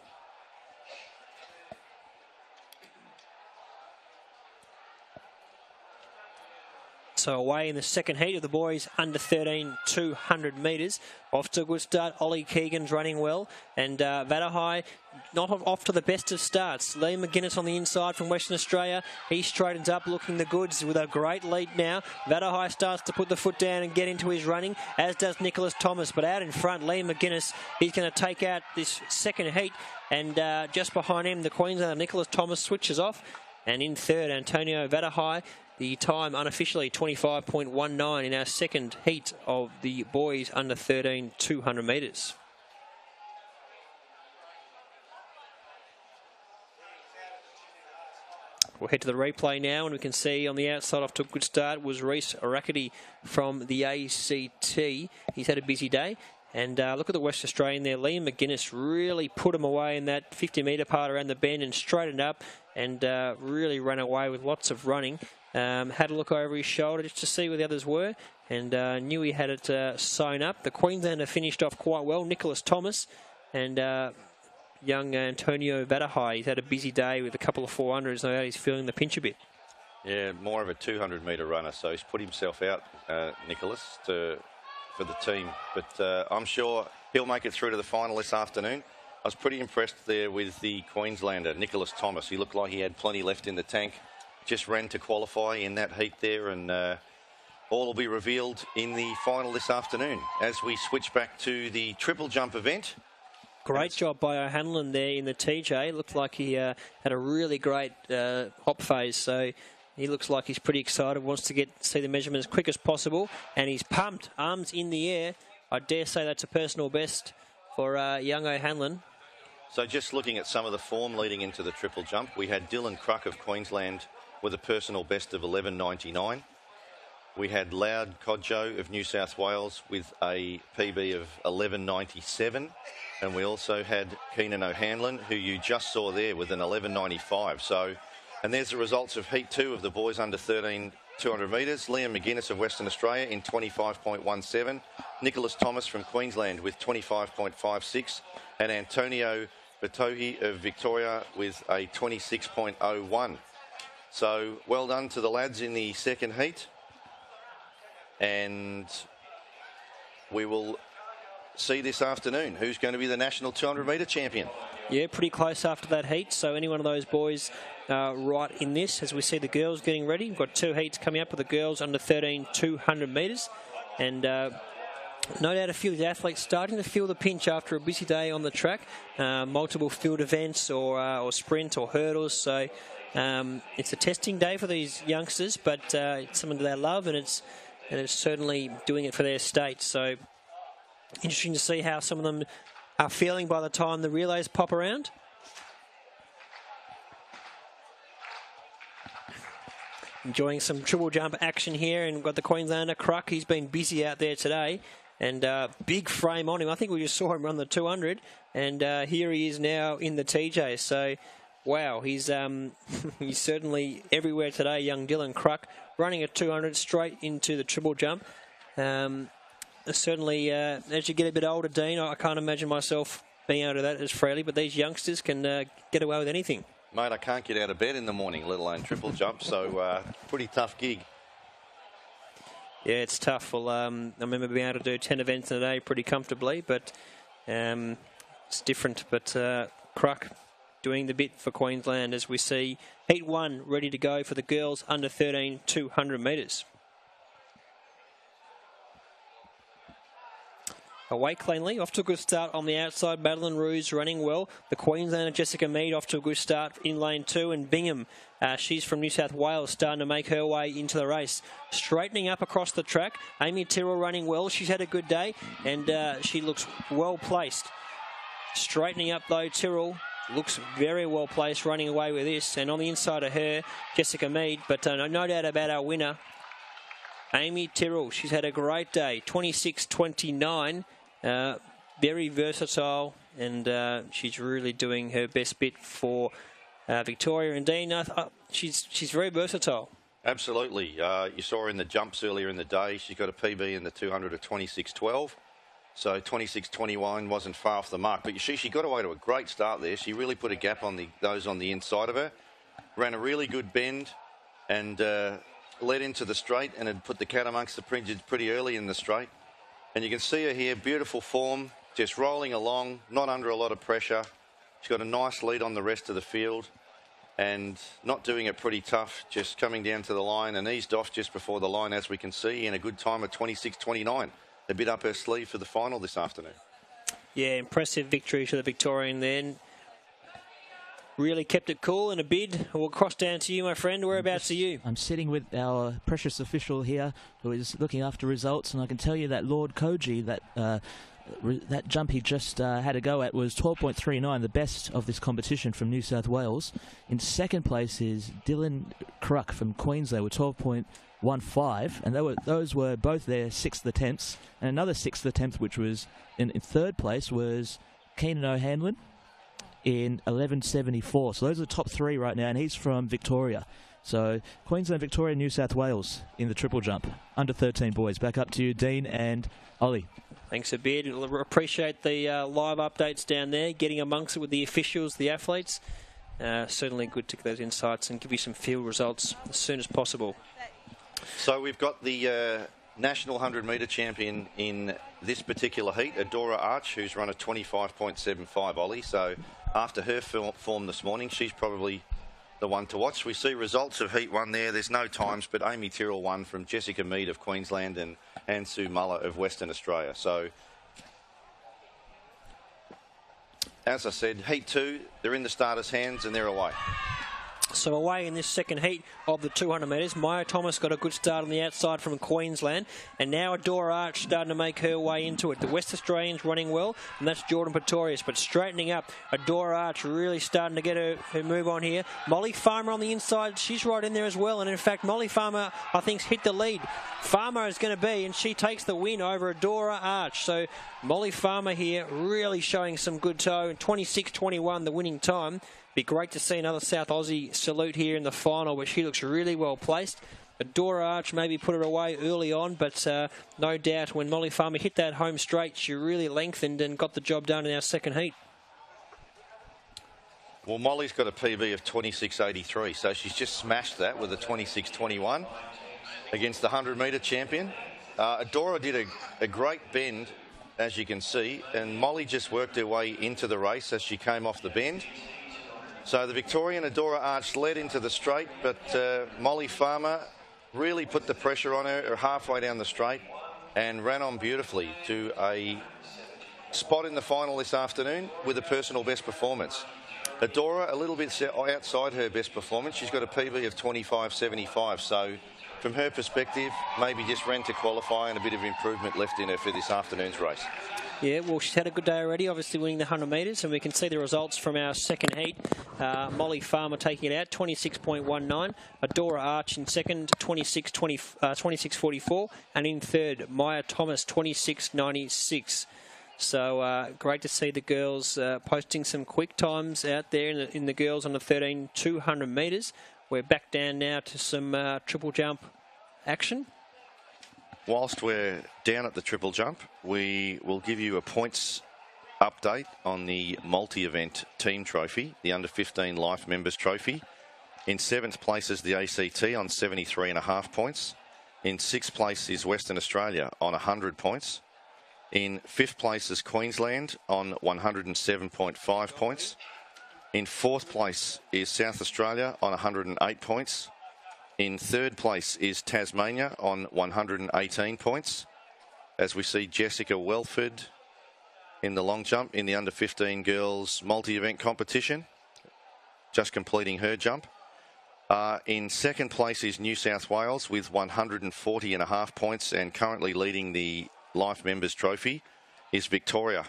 So away in the second heat of the boys under 13 200 metres. Off to a good start. Ollie Keegan's running well. And Vadahai not off to the best of starts. Liam McGuinness on the inside from Western Australia. He straightens up looking the goods with a great lead now. Vadahai starts to put the foot down and get into his running, as does Nicholas Thomas. But out in front, Liam McGuinness, he's going to take out this second heat. And just behind him, the Queenslander Nicholas Thomas switches off. And in third, Antonio Vadahai. The time unofficially 25.19 in our second heat of the boys under 13 200 metres. We'll head to the replay now, and we can see on the outside off to a good start was Reece O'Rackety from the ACT. He's had a busy day. And look at the West Australian there. Liam McGuinness really put him away in that 50-metre part around the bend and straightened up and really ran away with lots of running. Had a look over his shoulder just to see where the others were and knew he had it sewn up. The Queenslander finished off quite well. Nicholas Thomas and young Antonio Vadahai. He's had a busy day with a couple of 400s. No doubt he's feeling the pinch a bit. Yeah, more of a 200-metre runner, so he's put himself out, Nicholas, for the team, but I'm sure he'll make it through to the final this afternoon. I was pretty impressed there with the Queenslander, Nicholas Thomas. He looked like he had plenty left in the tank. Just ran to qualify in that heat there, and all will be revealed in the final this afternoon as we switch back to the triple jump event. Great job by O'Hanlon there in the TJ. Looked like he had a really great hop phase, so he looks like he's pretty excited, wants to see the measurement as quick as possible, and he's pumped, arms in the air. I dare say that's a personal best for young O'Hanlon. So just looking at some of the form leading into the triple jump, we had Dylan Cruck of Queensland with a personal best of 11.99. We had Loud Kodjo of New South Wales with a PB of 11.97. And we also had Keenan O'Hanlon, who you just saw there, with an 11.95. So, and there's the results of Heat 2 of the boys under 13 200 metres. Liam McGuinness of Western Australia in 25.17. Nicholas Thomas from Queensland with 25.56. And Antonio Batohi of Victoria with a 26.01. So well done to the lads in the second heat. And we will see this afternoon who's going to be the national 200 metre champion. Yeah, pretty close after that heat. So any one of those boys right in this, as we see the girls getting ready. We've got 2 heats coming up with the girls under 13 200 metres. And no doubt a few of the athletes starting to feel the pinch after a busy day on the track. Multiple field events or sprint or hurdles. So it's a testing day for these youngsters, but it's something that they love, and it's certainly doing it for their state. So interesting to see how some of them are feeling by the time the relays pop around. Enjoying some triple jump action here, and we've got the Queenslander Cruck. He's been busy out there today, and big frame on him. I think we just saw him run the 200, and here he is now in the TJ. So, wow, he's he's certainly everywhere today, young Dylan Cruck, running a 200 straight into the triple jump. Certainly, as you get a bit older, Dean, I can't imagine myself being able to do that as freely, but these youngsters can get away with anything. Mate, I can't get out of bed in the morning, let alone triple jump, so pretty tough gig. Yeah, it's tough. Well, I remember being able to do 10 events in a day pretty comfortably, but it's different. But Cruck doing the bit for Queensland as we see Heat 1 ready to go for the girls under 13 200 metres. Away cleanly, off to a good start on the outside. Madeline Ruse running well. The Queenslander Jessica Mead off to a good start in lane 2. And Bingham, she's from New South Wales, starting to make her way into the race. Straightening up across the track. Amy Tyrrell running well. She's had a good day, and she looks well placed. Straightening up though, Tyrrell looks very well placed, running away with this. And on the inside of her, Jessica Mead. But no doubt about our winner, Amy Tyrrell. She's had a great day. 26.29. Very versatile, and she's really doing her best bit for Victoria. And Dean, she's very versatile. Absolutely. You saw her in the jumps earlier in the day. She's got a PB in the 200 of 26.12. So 26.21 wasn't far off the mark. But you see, she got away to a great start there. She really put a gap on those on the inside of her. Ran a really good bend and led into the straight and had put the cat amongst the pigeons pretty early in the straight. And you can see her here, beautiful form, just rolling along, not under a lot of pressure. She's got a nice lead on the rest of the field and not doing it pretty tough, just coming down to the line and eased off just before the line, as we can see, in a good time of 26.29. A bit up her sleeve for the final this afternoon. Yeah, impressive victory to the Victorian then. really kept it cool in a bid. We'll cross down to you, my friend. Whereabouts are you? I'm sitting with our precious official here who is looking after results, and I can tell you that Lord Koji, that jump he just had a go at was 12.39, the best of this competition from New South Wales. In second place is Dylan Cruck from Queensland with 12.15, and those were both their sixth attempts. And another sixth attempt, which was in third place, was Keenan O'Hanlon in 11.74. So those are the top three right now, and he's from Victoria. So Queensland, Victoria, New South Wales in the triple jump. Under 13 boys. Back up to you, Dean and Ollie. Thanks a bit. Appreciate the live updates down there, getting amongst it with the officials, the athletes. Certainly good to get those insights and give you some field results as soon as possible. So we've got the national 100-metre champion in this particular heat, Adora Arch, who's run a 25.75, Ollie. So after her form this morning, she's probably the one to watch. We see results of Heat 1 there. There's no times, but Amy Tyrrell won from Jessica Mead of Queensland and Sue Muller of Western Australia. So, as I said, Heat 2, they're in the starters' hands and they're away. So away in this second heat of the 200 metres, Maya Thomas got a good start on the outside from Queensland, and now Adora Arch starting to make her way into it. The West Australians running well, and that's Jordan Pretorius, but straightening up. Adora Arch really starting to get her move on here. Molly Farmer on the inside, she's right in there as well, and in fact Molly Farmer, I think, hit the lead. Farmer is going to be, and she takes the win over Adora Arch. So Molly Farmer here really showing some good toe, 26.21 the winning time. Be great to see another South Aussie salute here in the final, where she looks really well placed. Adora Arch maybe put her away early on, but no doubt when Molly Farmer hit that home straight, she really lengthened and got the job done in our second heat. Well, Molly's got a PB of 26.83, so she's just smashed that with a 26.21 against the 100-metre champion. Adora did a great bend, as you can see, and Molly just worked her way into the race as she came off the bend. So the Victorian Adora Arch led into the straight, but Molly Farmer really put the pressure on her halfway down the straight and ran on beautifully to a spot in the final this afternoon with a personal best performance. Adora a little bit outside her best performance. She's got a PB of 25.75, so from her perspective, maybe just ran to qualify and a bit of improvement left in her for this afternoon's race. Yeah, well, she's had a good day already, obviously winning the 100 metres, and we can see the results from our second heat. Molly Farmer taking it out, 26.19. Adora Arch in second, 26.44. And in third, Maya Thomas, 26.96. So great to see the girls posting some quick times out there in the girls on the 13 200 metres. We're back down now to some triple jump action. Whilst we're down at the triple jump, we will give you a points update on the multi-event team trophy, the under-15 Life Members Trophy. In 7th place is the ACT on 73.5 points. In 6th place is Western Australia on 100 points. In 5th place is Queensland on 107.5 points. In 4th place is South Australia on 108 points. In 3rd place is Tasmania on 118 points. As we see Jessica Welford in the long jump in the under-15 girls multi-event competition, just completing her jump. In 2nd place is New South Wales with 140.5 points, and currently leading the Life Members Trophy is Victoria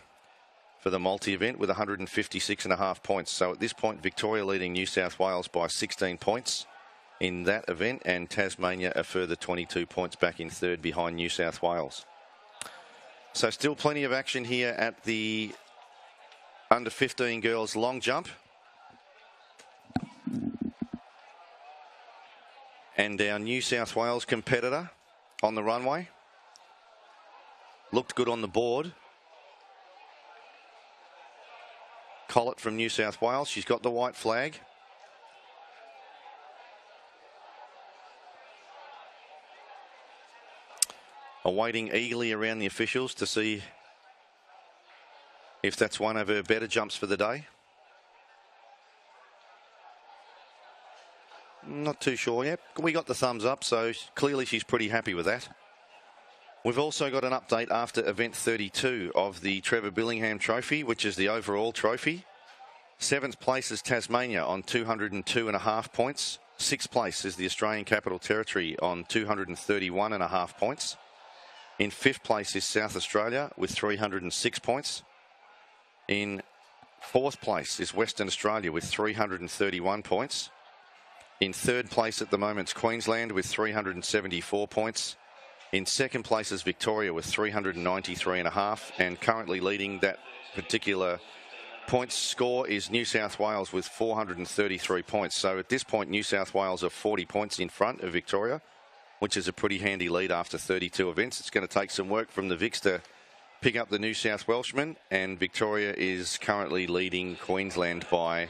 for the multi-event with 156.5 points. So at this point, Victoria leading New South Wales by 16 points in that event, and Tasmania a further 22 points back in 3rd behind New South Wales. So still plenty of action here at the under-15 girls long jump. And our New South Wales competitor on the runway. Looked good on the board. Collett from New South Wales. She's got the white flag. Awaiting eagerly around the officials to see if that's one of her better jumps for the day. Not too sure yet. We got the thumbs up, so clearly she's pretty happy with that. We've also got an update after event 32 of the Trevor Billingham Trophy, which is the overall trophy. 7th place is Tasmania on 202.5 points. 6th place is the Australian Capital Territory on 231.5 points. In 5th place is South Australia with 306 points. In 4th place is Western Australia with 331 points. In 3rd place at the moment is Queensland with 374 points. In 2nd place is Victoria with 393.5, and currently leading that particular points score is New South Wales with 433 points. So at this point, New South Wales are 40 points in front of Victoria, which is a pretty handy lead after 32 events. It's going to take some work from the Vics to pick up the New South Welshmen, and Victoria is currently leading Queensland by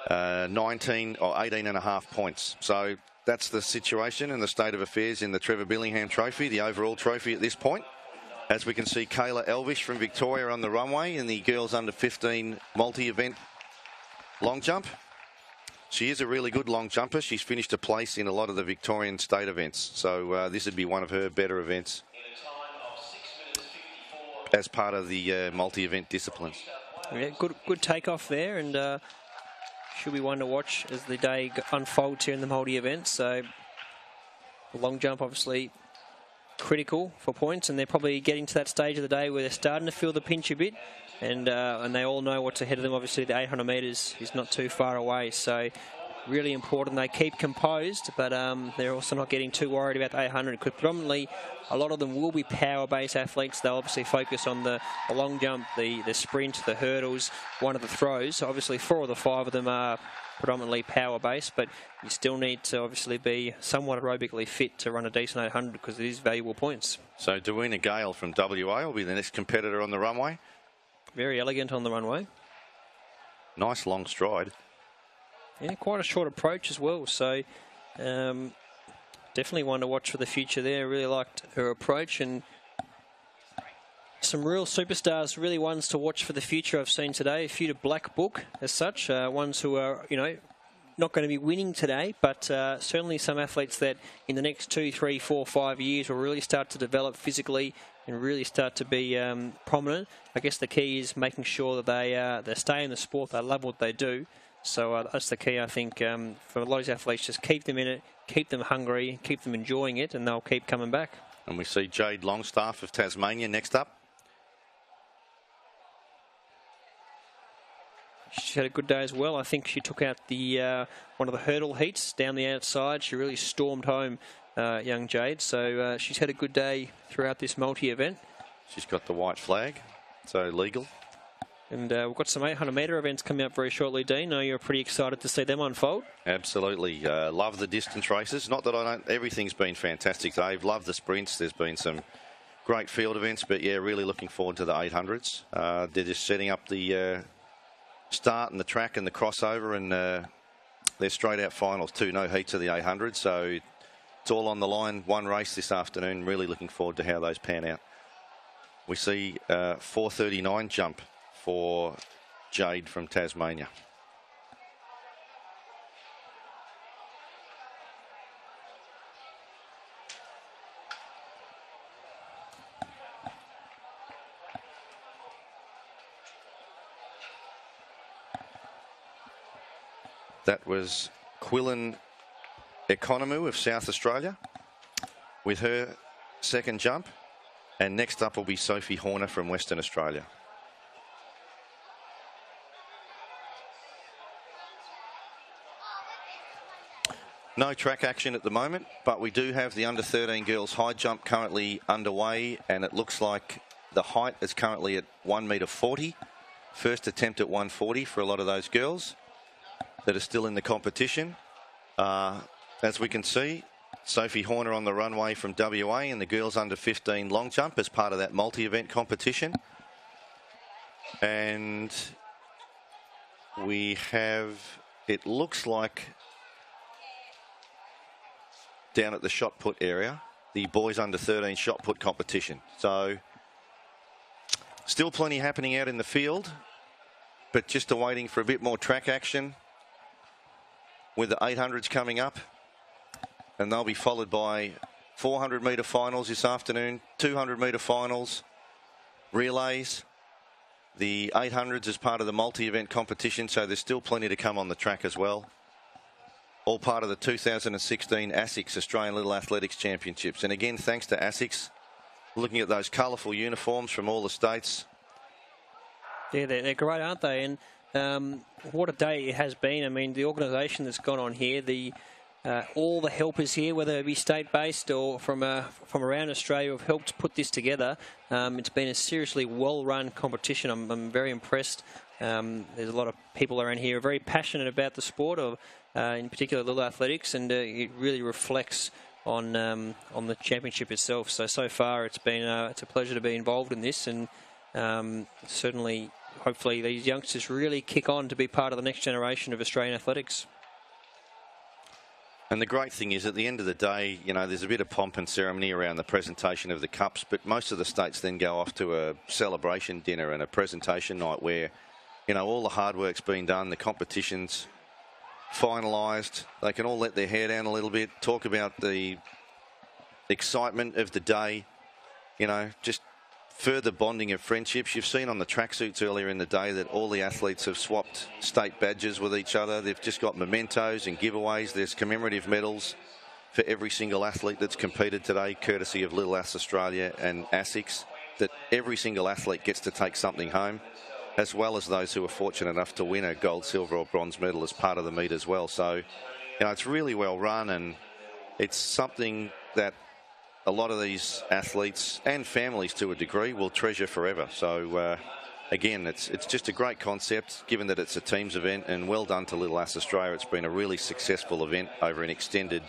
19 or 18.5 points. So that's the situation and the state of affairs in the Trevor Billingham Trophy, the overall trophy at this point. As we can see, Kayla Elvish from Victoria on the runway in the girls under 15 multi-event long jump. She is a really good long jumper. She's finished a place in a lot of the Victorian state events. So this would be one of her better events as part of the multi-event disciplines. Yeah, good takeoff there, and should be one to watch as the day unfolds here in the multi-events. So the long jump obviously critical for points, and they're probably getting to that stage of the day where they're starting to feel the pinch a bit, and they all know what's ahead of them. Obviously the 800 metres is not too far away, so really important they keep composed, but they're also not getting too worried about the 800, because predominantly a lot of them will be power-based athletes. They'll obviously focus on the long jump, the sprint, the hurdles, one of the throws. Obviously 4 of the 5 of them are predominantly power-based, but you still need to obviously be somewhat aerobically fit to run a decent 800, because it is valuable points. So Dewena Gale from WA will be the next competitor on the runway. Very elegant on the runway. Nice long stride. Yeah, quite a short approach as well, so definitely one to watch for the future there. Really liked her approach, and some real superstars, really ones to watch for the future I've seen today. A few to black book as such, ones who are, you know, not going to be winning today, but certainly some athletes that in the next 2, 3, 4, 5 years will really start to develop physically and really start to be prominent. I guess the key is making sure that they stay in the sport, they love what they do. So that's the key, I think, for a lot of these athletes. Just keep them in it, keep them hungry, keep them enjoying it, and they'll keep coming back. And we see Jade Longstaff of Tasmania next up. She had a good day as well. I think she took out the one of the hurdle heats down the outside. She really stormed home, young Jade. So she's had a good day throughout this multi-event. She's got the white flag, so legal. And we've got some 800-metre events coming up very shortly, Dean. I know you're pretty excited to see them unfold. Absolutely. Love the distance races. Not that I don't. Everything's been fantastic, Dave. Love the sprints. There's been some great field events, but yeah, really looking forward to the 800s. They're just setting up the start and the track and the crossover, and they're straight out finals too. No heats of the 800, so it's all on the line. One race this afternoon. Really looking forward to how those pan out. We see 4:39 jump for Jade from Tasmania. That was Quillan Economou of South Australia with her second jump. And next up will be Sophie Horner from Western Australia. No track action at the moment, but we do have the under-13 girls high jump currently underway, and it looks like the height is currently at 1.40 metre. First attempt at 1.40 for a lot of those girls that are still in the competition. As we can see, Sophie Horner on the runway from WA in the girls under 15 long jump as part of that multi-event competition. And we have, it looks like, down at the shot put area, the boys under 13 shot put competition. So still plenty happening out in the field, but just awaiting for a bit more track action with the 800s coming up. And they'll be followed by 400 metre finals this afternoon, 200 metre finals, relays, The 800s is part of the multi-event competition, so there's still plenty to come on the track as well. All part of the 2016 ASICS Australian Little Athletics Championships. And again, thanks to ASICS, looking at those colourful uniforms from all the states. Yeah, they're great, aren't they? And what a day it has been. I mean, the organisation that's gone on here, all the helpers here, whether it be state-based or from around Australia, have helped put this together. It's been a seriously well-run competition. I'm very impressed. There's a lot of people around here who are very passionate about the sport, in particular little athletics, and it really reflects on the championship itself. So far, it's a pleasure to be involved in this, and certainly, hopefully, these youngsters really kick on to be part of the next generation of Australian athletics. And the great thing is, at the end of the day, there's a bit of pomp and ceremony around the presentation of the cups, but most of the states then go off to a celebration dinner and a presentation night where, all the hard work's been done, the competition's finalised. They can all let their hair down a little bit, talk about the excitement of the day, just further bonding of friendships. You've seen on the tracksuits earlier in the day that all the athletes have swapped state badges with each other. They've just got mementos and giveaways. There's commemorative medals for every single athlete that's competed today, courtesy of Little Aths Australia and ASICS, that every single athlete gets to take something home, as well as those who are fortunate enough to win a gold, silver or bronze medal as part of the meet as well. So, it's really well run, and it's something that a lot of these athletes and families, to a degree, will treasure forever. So, again, it's just a great concept, given that it's a teams event, and well done to Little Aths Australia. It's been a really successful event over an extended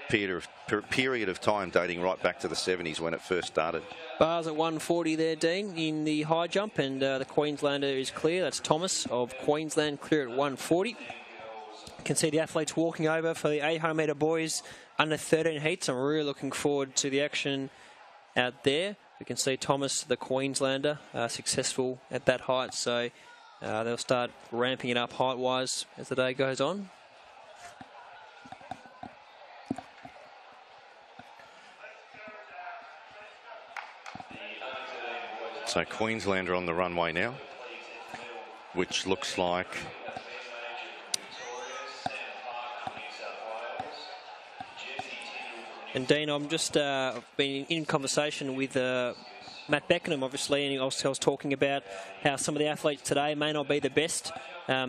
period of time, dating right back to the 70s when it first started. Bars at 140 there, Dean, in the high jump, and the Queenslander is clear. That's Thomas of Queensland, clear at 140. You can see the athletes walking over for the 800-metre boys under 13 heats. I'm really looking forward to the action out there. We can see Thomas, the Queenslander, successful at that height, so they'll start ramping it up height-wise as the day goes on. So Queenslander on the runway now, which looks like And Dean, I'm just been in conversation with Matt Beckenham, obviously, and I was talking about how some of the athletes today may not be the best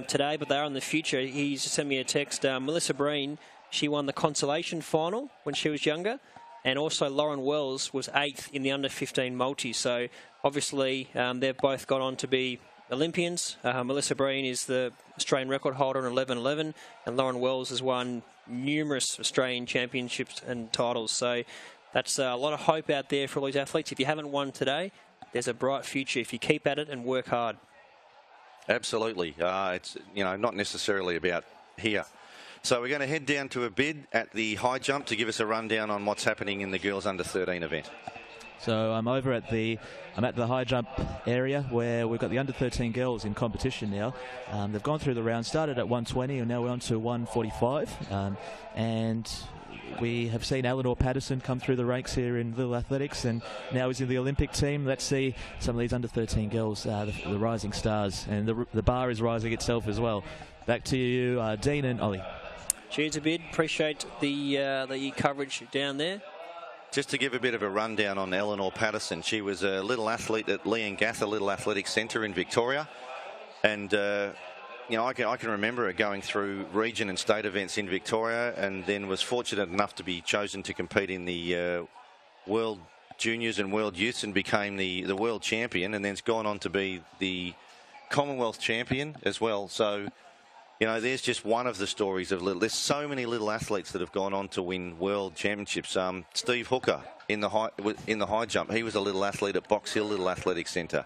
today, but they are in the future. He just sent me a text. Melissa Breen, she won the Consolation final when she was younger, and also Lauren Wells was 8th in the under-15 multi. So obviously they've both got on to be Olympians. Melissa Breen is the Australian record holder in 11:11, and Lauren Wells has won numerous Australian championships and titles. So that's a lot of hope out there for all these athletes. If you haven't won today, there's a bright future if you keep at it and work hard. Absolutely. It's not necessarily about here. So we're going to head down to a bid at the high jump to give us a rundown on what's happening in the girls under 13 event. So I'm at the high jump area where we've got the under 13 girls in competition now. They've gone through the round, started at 120 and now we're on to 145. And we have seen Eleanor Patterson come through the ranks here in Little Athletics, and now is in the Olympic team. Let's see some of these under 13 girls, the rising stars, and the bar is rising itself as well. Back to you, Dean and Ollie. Cheers a bit. Appreciate the coverage down there. Just to give a bit of a rundown on Eleanor Patterson, she was a little athlete at Leongatha Little Athletics Centre in Victoria, and I can remember her going through region and state events in Victoria, and then was fortunate enough to be chosen to compete in the World Juniors and World Youths, and became the world champion, and then's gone on to be the Commonwealth champion as well. So, there's just one of the stories of there's so many little athletes that have gone on to win world championships. Steve Hooker in the high jump, he was a little athlete at Box Hill Little Athletic Centre.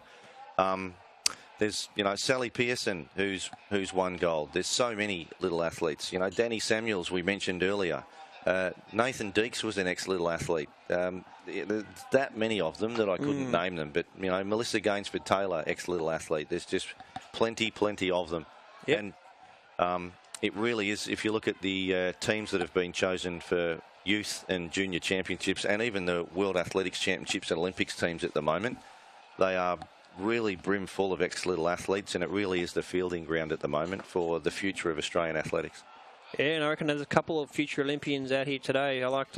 There's Sally Pearson who's won gold. There's so many little athletes. Danny Samuels we mentioned earlier. Nathan Deeks was an ex-little athlete. There's that many of them that I couldn't name them. But Melissa Gainsford Taylor, ex-little athlete. There's just plenty of them. Yep. And it really is, if you look at the teams that have been chosen for youth and junior championships, and even the World Athletics Championships and Olympics teams at the moment, they are really brimful of ex-little athletes, and it really is the fielding ground at the moment for the future of Australian athletics. Yeah, and I reckon there's a couple of future Olympians out here today. I liked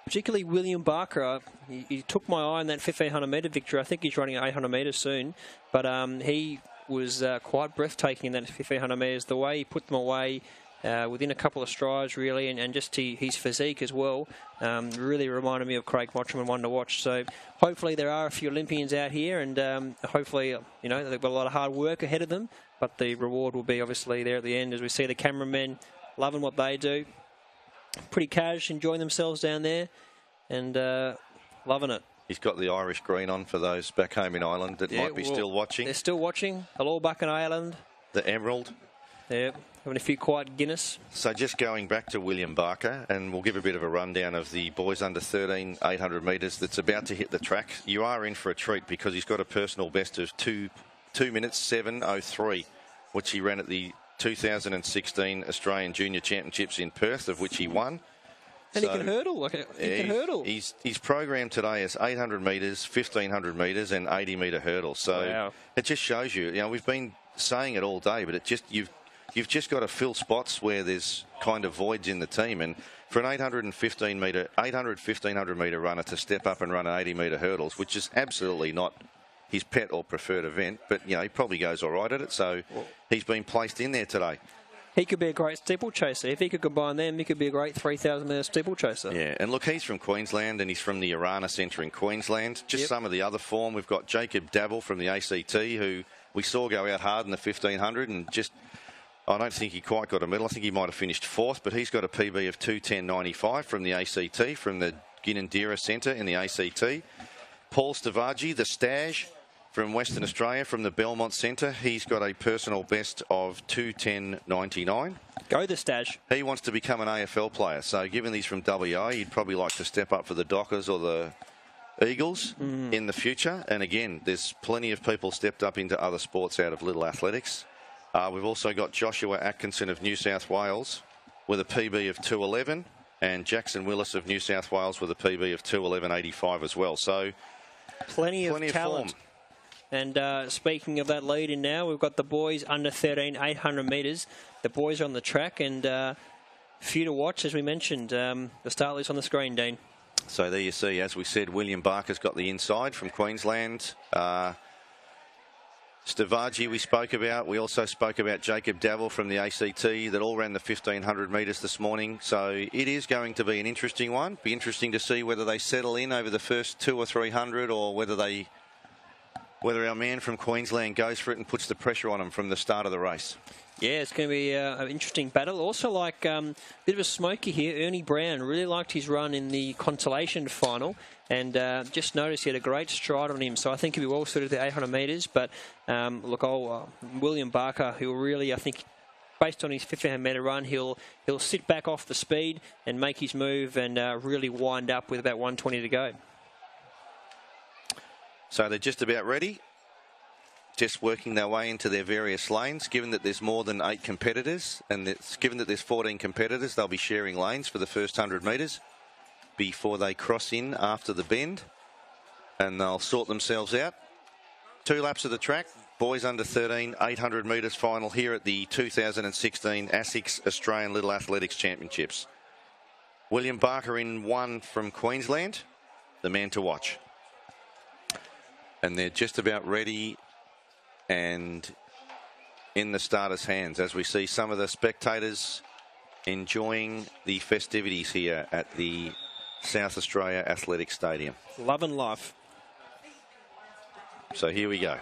particularly William Barker. He took my eye on that 1500 metre victory. I think he's running at 800 metres soon, but he was quite breathtaking in that 1500 metres. The way he put them away within a couple of strides, really, and just his physique as well, really reminded me of Craig Mottram and one to watch. So hopefully there are a few Olympians out here, and hopefully, you know, they've got a lot of hard work ahead of them, but the reward will be obviously there at the end, as we see the cameramen loving what they do. Pretty cash, enjoying themselves down there, and loving it. He's got the Irish green on for those back home in Ireland that might be still watching. They're still watching. Hello back in Ireland. The emerald. Yeah, having a few quiet Guinness. So just going back to William Barker, and we'll give a bit of a rundown of the boys under 13, 800 metres that's about to hit the track. You are in for a treat because he's got a personal best of 2 minutes 7:03, which he ran at the 2016 Australian Junior Championships in Perth, of which he won. And he can hurdle. He can hurdle. He's programmed today as 800 metres, 1500 metres, and 80-metre hurdle. So it just shows you. You know, we've been saying it all day, but it just you've just got to fill spots where there's kind of voids in the team. And for an 1500 metre runner to step up and run an 80-metre hurdles, which is absolutely not his pet or preferred event, but you know he probably goes all right at it. So he's been placed in there today. He could be a great steeplechaser. If he could combine them, he could be a great 3,000-metre steeplechaser. Yeah, and look, he's from Queensland, and he's from the Arana Centre in Queensland. Just some of the other form. We've got Jacob Dabble from the ACT, who we saw go out hard in the 1500, and just, I don't think he quite got a medal. I think he might have finished 4th, but he's got a PB of 2:10.95 from the ACT, from the Ginninderra Centre in the ACT. Paul Stavaji, the Stage, from Western Australia, from the Belmont Centre, he's got a personal best of 2:10.99. Go the Stash. He wants to become an AFL player, so given he's from WA, he'd probably like to step up for the Dockers or the Eagles in the future. And again, there's plenty of people stepped up into other sports out of little athletics. We've also got Joshua Atkinson of New South Wales with a PB of 2:11, and Jackson Willis of New South Wales with a PB of 2:11.85 as well. So plenty of talent. Form. And speaking of that lead in now, we've got the boys under 13, 800 metres. The boys are on the track, and few to watch, as we mentioned. The start list on the screen, Dean. So there you see, as we said, William Barker's got the inside from Queensland. Stavaji we spoke about. We also spoke about Jacob Dabble from the ACT that all ran the 1500 metres this morning. So it is going to be an interesting one. Be interesting to see whether they settle in over the first 200 or 300, or whether our man from Queensland goes for it and puts the pressure on him from the start of the race. Yeah, it's going to be an interesting battle. Also, like a bit of a smoky here, Ernie Brown really liked his run in the Consolation final, and just noticed he had a great stride on him. So I think he'll be well suited to the 800 metres. But look, William Barker, who really, I think, based on his 1500-metre run, he'll sit back off the speed and make his move and really wind up with about 120 to go. So they're just about ready, just working their way into their various lanes. Given that there's more than 8 competitors, and given that there's 14 competitors, they'll be sharing lanes for the first 100 metres before they cross in after the bend, and they'll sort themselves out. 2 laps of the track, boys under 13, 800 metres final here at the 2016 ASICS Australian Little Athletics Championships. William Barker in 1 from Queensland, the man to watch. And they're just about ready and in the starters' hands as we see some of the spectators enjoying the festivities here at the South Australia Athletic Stadium. Love and life. So here we go.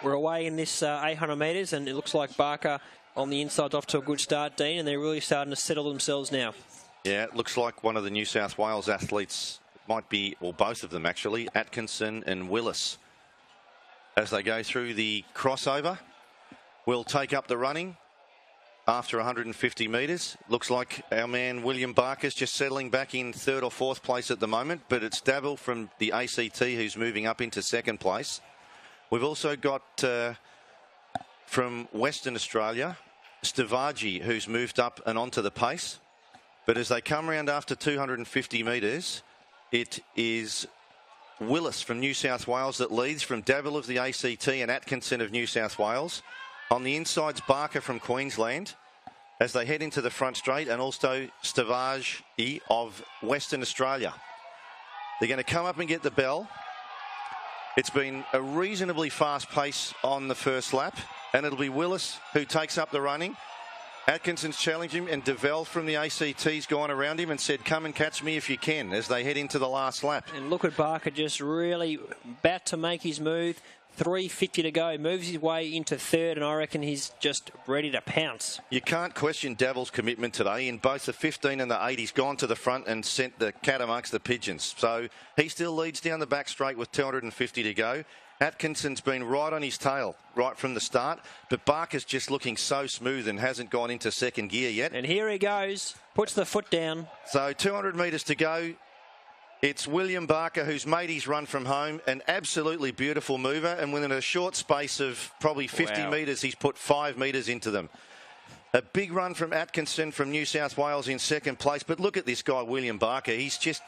We're away in this 800 metres, and it looks like Barker on the inside's off to a good start, Dean, and they're really starting to settle themselves now. Yeah, it looks like one of the New South Wales athletes might be, or both of them actually, Atkinson and Willis. As they go through the crossover, will take up the running after 150 metres. Looks like our man William Barker's just settling back in 3rd or 4th place at the moment, but it's Dabble from the ACT who's moving up into 2nd place. We've also got from Western Australia, Stavaji, who's moved up and onto the pace. But as they come around after 250 metres, it is Willis from New South Wales that leads, from Davil of the ACT and Atkinson of New South Wales. On the inside's Barker from Queensland as they head into the front straight, and also Stavage of Western Australia. They're going to come up and get the bell. It's been a reasonably fast pace on the first lap, and it'll be Willis who takes up the running. Atkinson's challenged him, and DeVell from the ACT's gone around him and said, come and catch me if you can, as they head into the last lap. And look at Barker just really about to make his move. 3:50 to go. Moves his way into third, and I reckon he's just ready to pounce. You can't question Davil's commitment today. In both the 15 and the 8, he's gone to the front and sent the cat amongst the pigeons. So he still leads down the back straight with 250 to go. Atkinson's been right on his tail right from the start, but Barker's just looking so smooth and hasn't gone into second gear yet. And here he goes, puts the foot down. So 200 metres to go. It's William Barker who's made his run from home, an absolutely beautiful mover, and within a short space of probably 50 metres, he's put 5 metres into them. A big run from Atkinson from New South Wales in second place, but look at this guy, William Barker. He's just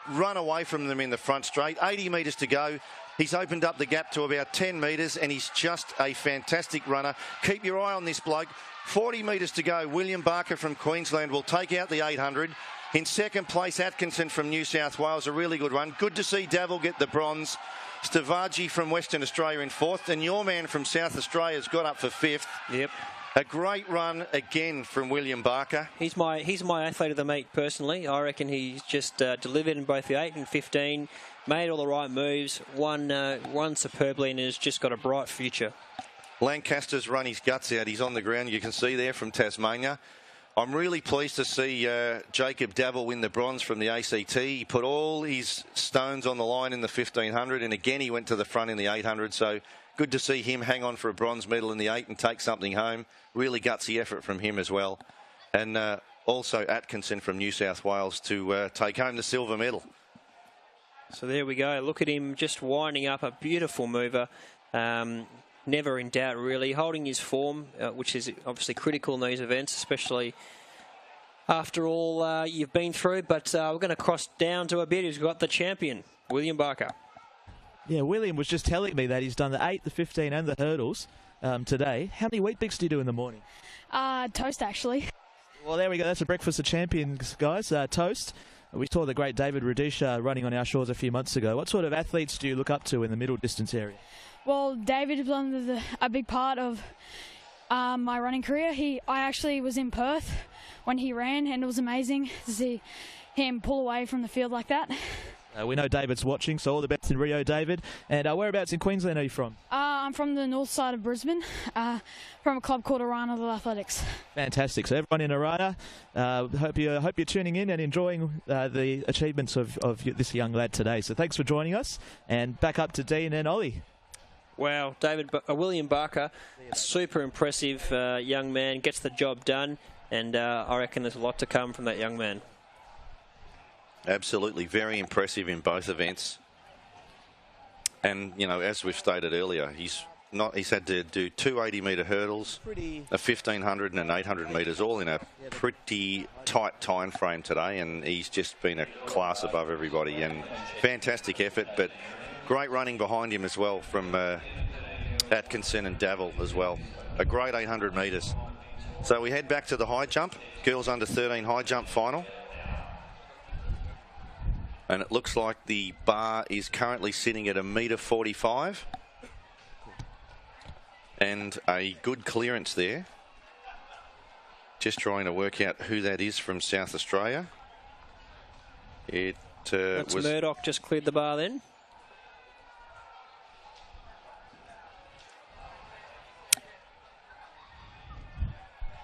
run away from them in the front straight. 80 metres to go. He's opened up the gap to about 10 metres, and he's just a fantastic runner. Keep your eye on this bloke. 40 metres to go. William Barker from Queensland will take out the 800. In second place, Atkinson from New South Wales, a really good run. Good to see Davil get the bronze. Stavage from Western Australia in fourth, and your man from South Australia's got up for fifth. Yep. A great run again from William Barker. He's my athlete of the meet personally. I reckon he's just delivered in both the 8 and 15, made all the right moves, won superbly, and has just got a bright future. Lancaster's run his guts out. He's on the ground. You can see there from Tasmania. I'm really pleased to see Jacob Davil win the bronze from the ACT. He put all his stones on the line in the 1500, and again he went to the front in the 800. So good to see him hang on for a bronze medal in the 8 and take something home. Really gutsy effort from him as well. And also Atkinson from New South Wales to take home the silver medal. So there we go. Look at him just winding up, a beautiful mover. Never in doubt, really. Holding his form, which is obviously critical in these events, especially after all you've been through. But we're going to cross down to a bit. Who's got the champion, William Barker. Yeah, William was just telling me that he's done the 8, the 15 and the hurdles today. How many Weet-Bix do you do in the morning? Toast, actually. Well, there we go. That's a breakfast of champions, guys. Toast. We saw the great David Radisha running on our shores a few months ago. What sort of athletes do you look up to in the middle distance area? Well, David was a big part of my running career. I actually was in Perth when he ran, and it was amazing to see him pull away from the field like that. We know David's watching, so all the best in Rio, David. And whereabouts in Queensland are you from? I'm from the north side of Brisbane, from a club called Arana Little Athletics. Fantastic. So everyone in Arana, hope you're tuning in and enjoying the achievements of this young lad today. So thanks for joining us, and back up to Dean and Ollie. Wow, William Barker, super impressive young man, gets the job done, and I reckon there's a lot to come from that young man. Absolutely, very impressive in both events. And, you know, as we've stated earlier, he's had to do 2 80-metre hurdles, a 1,500 and an 800 metres, all in a pretty tight time frame today, and he's just been a class above everybody, and fantastic effort, but great running behind him as well from Atkinson and Davil as well. A great 800 metres. So we head back to the high jump, girls under 13 high jump final. And it looks like the bar is currently sitting at 1.45 metres. And a good clearance there. Just trying to work out who that is from South Australia. That's Murdoch just cleared the bar then.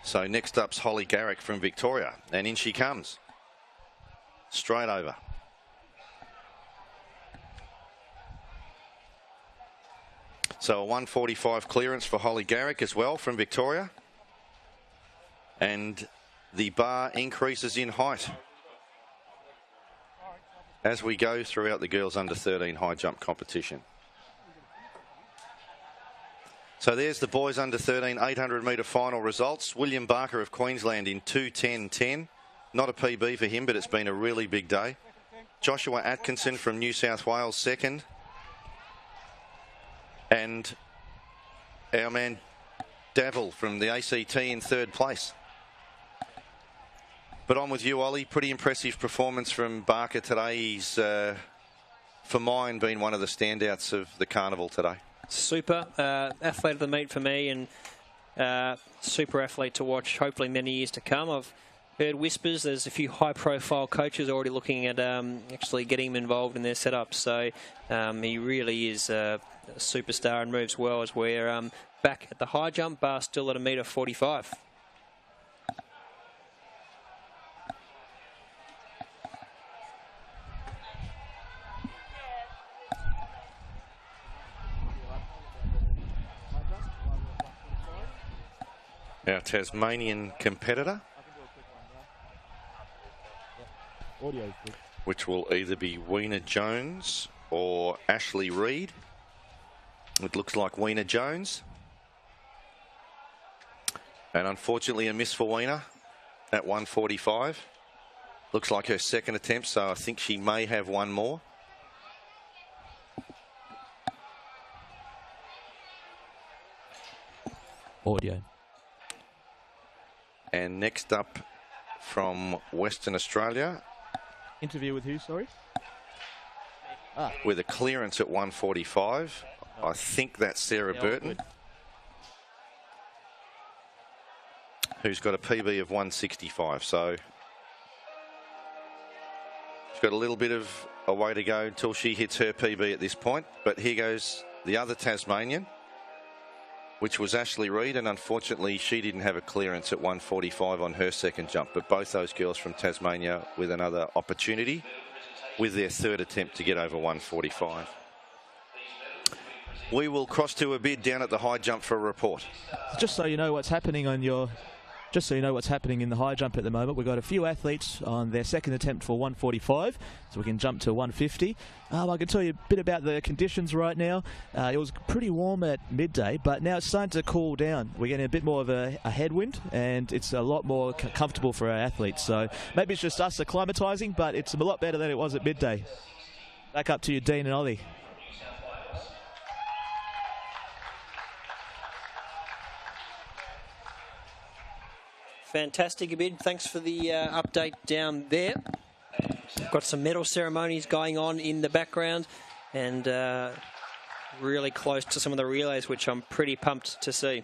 So next up's Holly Garrick from Victoria, and in she comes. Straight over. So a 1:45 clearance for Holly Garrick as well from Victoria. And the bar increases in height as we go throughout the girls under 13 high jump competition. So there's the boys under 13 800 metre final results. William Barker of Queensland in 2:10.10. Not a PB for him, but it's been a really big day. Joshua Atkinson from New South Wales second. And our man Davil from the ACT in third place. But on with you, Ollie. Pretty impressive performance from Barker today. He's, for mine, been one of the standouts of the carnival today. Super athlete of the meet for me, and super athlete to watch, hopefully many years to come. I've heard whispers there's a few high-profile coaches already looking at actually getting him involved in their setup. So he really is a superstar and moves well, as we're back at the high jump bar, still at 1.45 m. Our Tasmanian competitor, which will either be Weena Jones or Ashley Reid. It looks like Weena Jones. And unfortunately a miss for Weena at 1.45. Looks like her second attempt, so I think she may have one more. Audio. And next up from Western Australia. Interview with who, sorry? With a clearance at 1.45. I think that's Sarah Burton, who's got a PB of 1.65. So she's got a little bit of a way to go until she hits her PB at this point. But here goes the other Tasmanian, which was Ashley Reid, and unfortunately she didn't have a clearance at 1.45 on her second jump. But both those girls from Tasmania with another opportunity with their third attempt to get over 1.45. We will cross to a bid down at the high jump for a report. Just so you know what's happening on your... Just so you know what's happening in the high jump at the moment, we've got a few athletes on their second attempt for 1.45, so we can jump to 1.50. I can tell you a bit about the conditions right now. It was pretty warm at midday, but now it's starting to cool down. We're getting a bit more of a headwind, and it's a lot more comfortable for our athletes. So maybe it's just us acclimatising, but it's a lot better than it was at midday. Back up to you, Dean and Ollie. Fantastic bid. Thanks for the update down there. Got some medal ceremonies going on in the background, and really close to some of the relays, which I'm pretty pumped to see.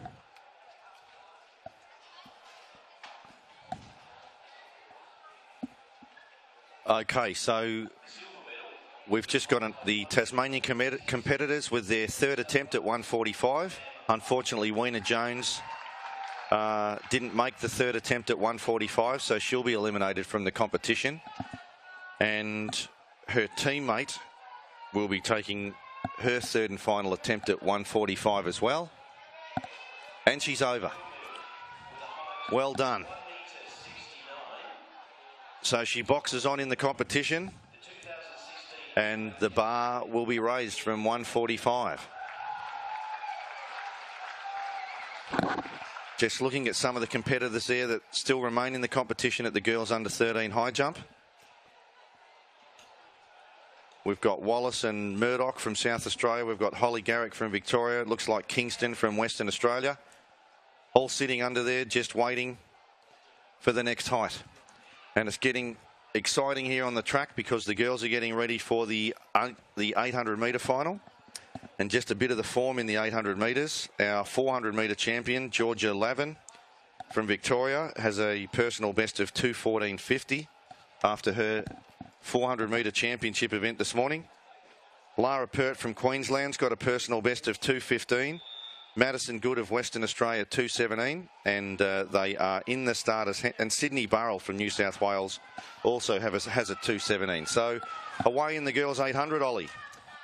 Okay, so we've just got the Tasmanian competitors with their third attempt at 1.45. Unfortunately, Weena Jones didn't make the third attempt at 1.45, so she'll be eliminated from the competition. And her teammate will be taking her third and final attempt at 1.45 as well. And she's over. Well done. So she boxes on in the competition, and the bar will be raised from 1.45. Just looking at some of the competitors there that still remain in the competition at the girls under 13 high jump. We've got Wallace and Murdoch from South Australia. We've got Holly Garrick from Victoria. It looks like Kingston from Western Australia. All sitting under there just waiting for the next height. And it's getting exciting here on the track because the girls are getting ready for the 800 metre final. And just a bit of the form in the 800 metres. Our 400 metre champion, Georgia Lavin from Victoria, has a personal best of 2:14.50 after her 400 metre championship event this morning. Lara Pert from Queensland's got a personal best of 2:15. Madison Good of Western Australia, 2:17. And they are in the starters. And Sydney Burrell from New South Wales also has a 2:17. So away in the girls 800, Ollie.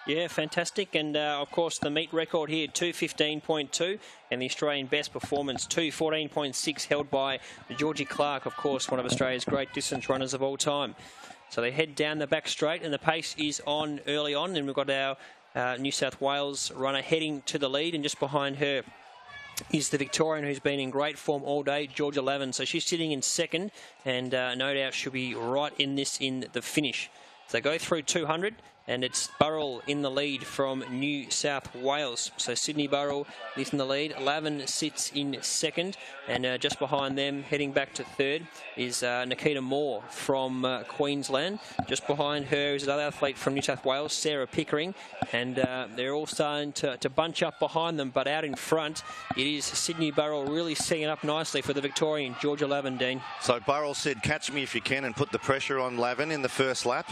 Yeah, fantastic. And, of course, the meet record here, 2:15.2, and the Australian best performance, 2:14.6, held by Georgie Clark, of course, one of Australia's great distance runners of all time. So they head down the back straight, and the pace is on early on, and we've got our New South Wales runner heading to the lead, and just behind her is the Victorian who's been in great form all day, Georgia Lavin. So she's sitting in second, and no doubt she'll be right in this in the finish. So they go through 200, and it's Burrell in the lead from New South Wales. So Sydney Burrell is in the lead. Lavin sits in second, and just behind them, heading back to third, is Nikita Moore from Queensland. Just behind her is another athlete from New South Wales, Sarah Pickering, and they're all starting to bunch up behind them, but out in front, it is Sydney Burrell really setting it up nicely for the Victorian, Georgia Lavin, Dean. So Burrell said, catch me if you can, and put the pressure on Lavin in the first lap.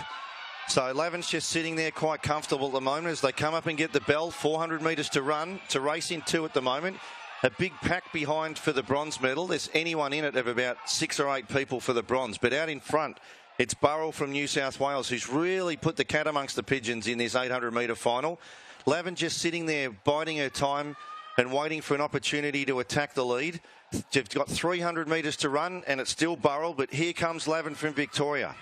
So Lavin's just sitting there quite comfortable at the moment as they come up and get the bell. 400 metres to run, to race in 2 at the moment. A big pack behind for the bronze medal. There's anyone in it of about 6 or 8 people for the bronze. But out in front, it's Burrell from New South Wales who's really put the cat amongst the pigeons in this 800 metre final. Lavin just sitting there biding her time and waiting for an opportunity to attack the lead. They've got 300 metres to run and it's still Burrell, but here comes Lavin from Victoria.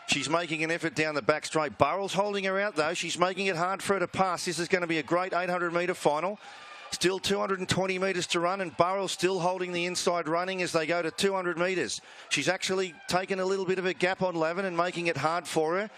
She's making an effort down the back straight. Burrell's holding her out, though. She's making it hard for her to pass. This is going to be a great 800-metre final. Still 220 metres to run, and Burrell's still holding the inside running as they go to 200 metres. She's actually taken a little bit of a gap on Lavin and making it hard for her.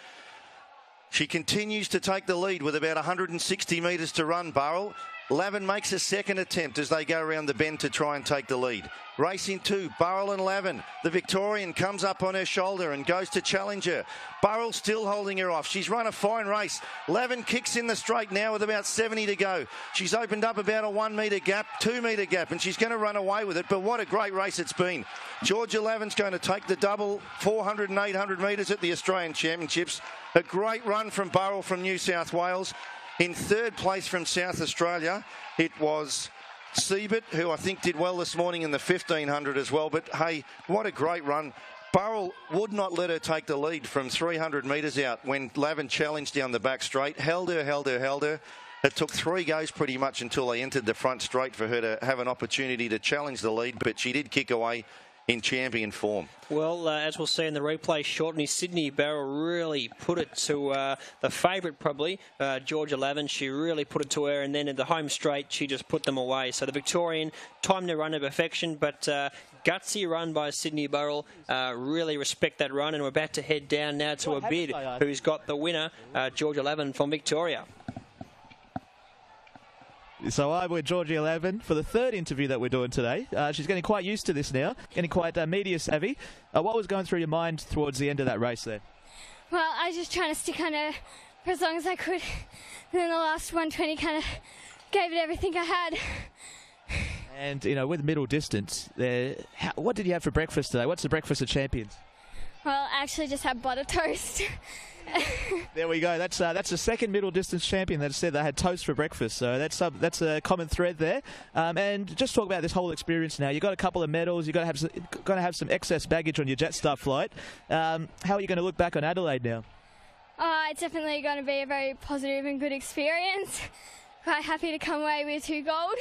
She continues to take the lead with about 160 metres to run, Burrell. Lavin makes a second attempt as they go around the bend to try and take the lead. Racing 2, Burrell and Lavin. The Victorian comes up on her shoulder and goes to challenge her. Burrell still holding her off. She's run a fine race. Lavin kicks in the straight now with about 70 to go. She's opened up about a 1 metre gap, 2 metre gap, and she's going to run away with it. But what a great race it's been. Georgia Lavin's going to take the double 400 and 800 metres at the Australian Championships. A great run from Burrell from New South Wales. In third place from South Australia, it was Siebert, who I think did well this morning in the 1500 as well. But, hey, what a great run. Burrell would not let her take the lead from 300 metres out when Lavin challenged down the back straight. Held her. It took 3 goes pretty much until they entered the front straight for her to have an opportunity to challenge the lead. But she did kick away in champion form. Well, as we'll see in the replay shortly, Sydney Burrell really put it to the favourite probably, Georgia Lavin. She really put it to her, and then in the home straight, she just put them away. So the Victorian timed their run to perfection, but gutsy run by Sydney Burrell. Really respect that run, and we're about to head down now to a bid who's got the winner, Georgia Lavin from Victoria. So I'm with Georgia Lavin for the third interview that we're doing today. She's getting quite used to this now, getting quite media savvy. What was going through your mind towards the end of that race there? Well, I was just trying to stick on her for as long as I could. And then the last 120 kind of gave it everything I had. And, you know, with middle distance, what did you have for breakfast today? What's the breakfast of champions? Well, I actually just had butter toast. There we go. That's the second middle distance champion that said they had toast for breakfast. So that's a common thread there. And just talk about this whole experience now. You've got a couple of medals. You've got to have some excess baggage on your Jetstar flight. How are you going to look back on Adelaide now? It's definitely going to be a very positive and good experience. Quite happy to come away with 2 gold.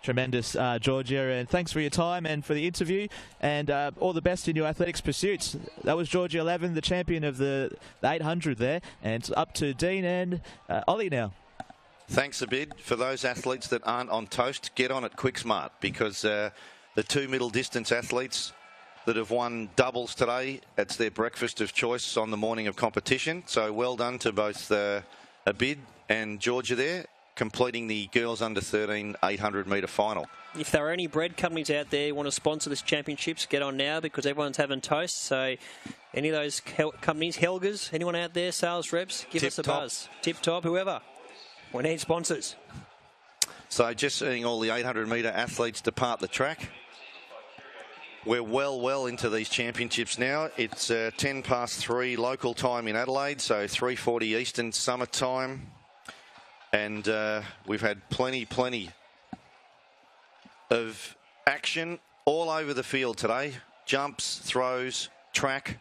Tremendous, Georgia, and thanks for your time and for the interview, and all the best in your athletics pursuits. That was Georgia Lavin, the champion of the 800 there, and it's up to Dean and Ollie now. Thanks a bit. For those athletes that aren't on toast, get on it quick smart, because the 2 middle distance athletes that have won doubles today, it's their breakfast of choice on the morning of competition. So well done to both Abid and Georgia there, completing the girls under 13 800 metre final. If there are any bread companies out there who want to sponsor this championships, get on now, because everyone's having toast. So any of those companies, Helga's, anyone out there, sales reps, give us a buzz. Tip Top, whoever. We need sponsors. So just seeing all the 800 metre athletes depart the track. We're well into these championships now. It's 10 past 3 local time in Adelaide, so 3:40 Eastern summertime. And we've had plenty of action all over the field today. Jumps, throws, track,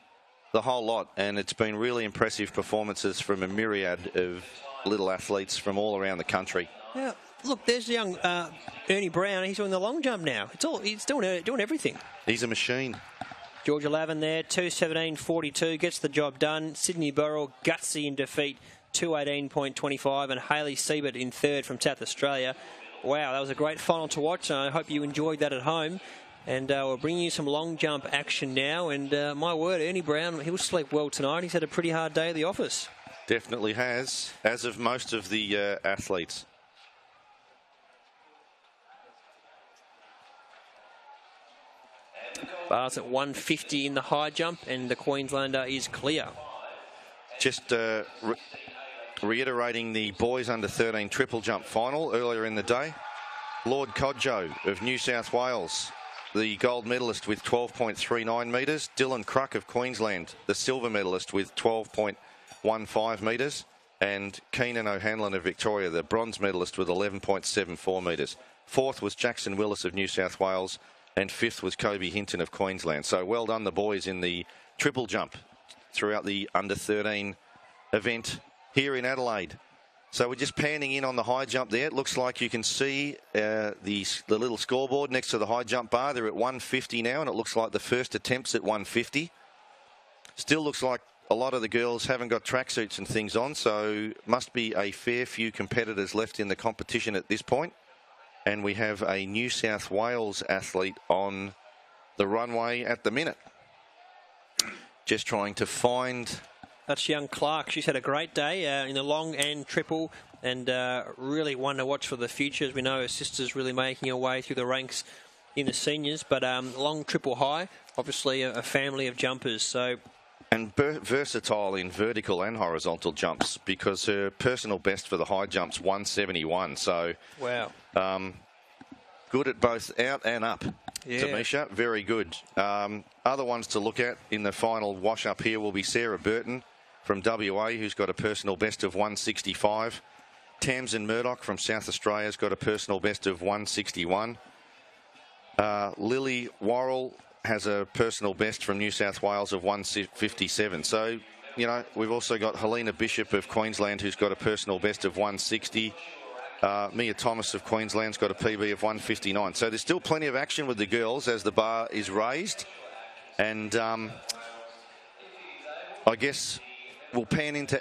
the whole lot. And it's been really impressive performances from a myriad of little athletes from all around the country. Yeah, look, there's young Ernie Brown. He's doing the long jump now. He's doing everything. He's a machine. Georgia Lavin there, 2:17.42, gets the job done. Sydney Burrell, gutsy in defeat, 2:18.25, and Hayley Siebert in third from South Australia. Wow, that was a great final to watch, and I hope you enjoyed that at home. And we're bringing you some long jump action now. And my word, Ernie Brown, he'll sleep well tonight. He's had a pretty hard day at the office. Definitely has, as of most of the athletes. Bars at 150 in the high jump, and the Queenslander is clear. Just reiterating the boys under 13 triple jump final earlier in the day. Lord Codjo of New South Wales, the gold medalist with 12.39 metres. Dylan Cruck of Queensland, the silver medalist with 12.15 metres. And Keenan O'Hanlon of Victoria, the bronze medalist with 11.74 metres. Fourth was Jackson Willis of New South Wales, and fifth was Kobe Hinton of Queensland. So well done the boys in the triple jump throughout the under 13 event here in Adelaide. So we're just panning in on the high jump there. It looks like you can see the little scoreboard next to the high jump bar. They're at 150 now, and it looks like the first attempt's at 150. Still looks like a lot of the girls haven't got tracksuits and things on, so must be a fair few competitors left in the competition at this point. And we have a New South Wales athlete on the runway at the minute. Just trying to find... That's young Clark. She's had a great day in the long and triple, and really one to watch for the future. As we know, her sister's really making her way through the ranks in the seniors. But long triple high, obviously a family of jumpers. So, and versatile in vertical and horizontal jumps, because her personal best for the high jump's 171. So wow. Good at both out and up. Yeah. Tamisha, very good. Other ones to look at in the final wash up here will be Sarah Burton from WA, who's got a personal best of 165. Tamsin Murdoch from South Australia's got a personal best of 161. Lily Worrell has a personal best from New South Wales of 157. So, you know, we've also got Helena Bishop of Queensland, who's got a personal best of 160. Mia Thomas of Queensland's got a PB of 159. So there's still plenty of action with the girls as the bar is raised. And I guess we'll pan into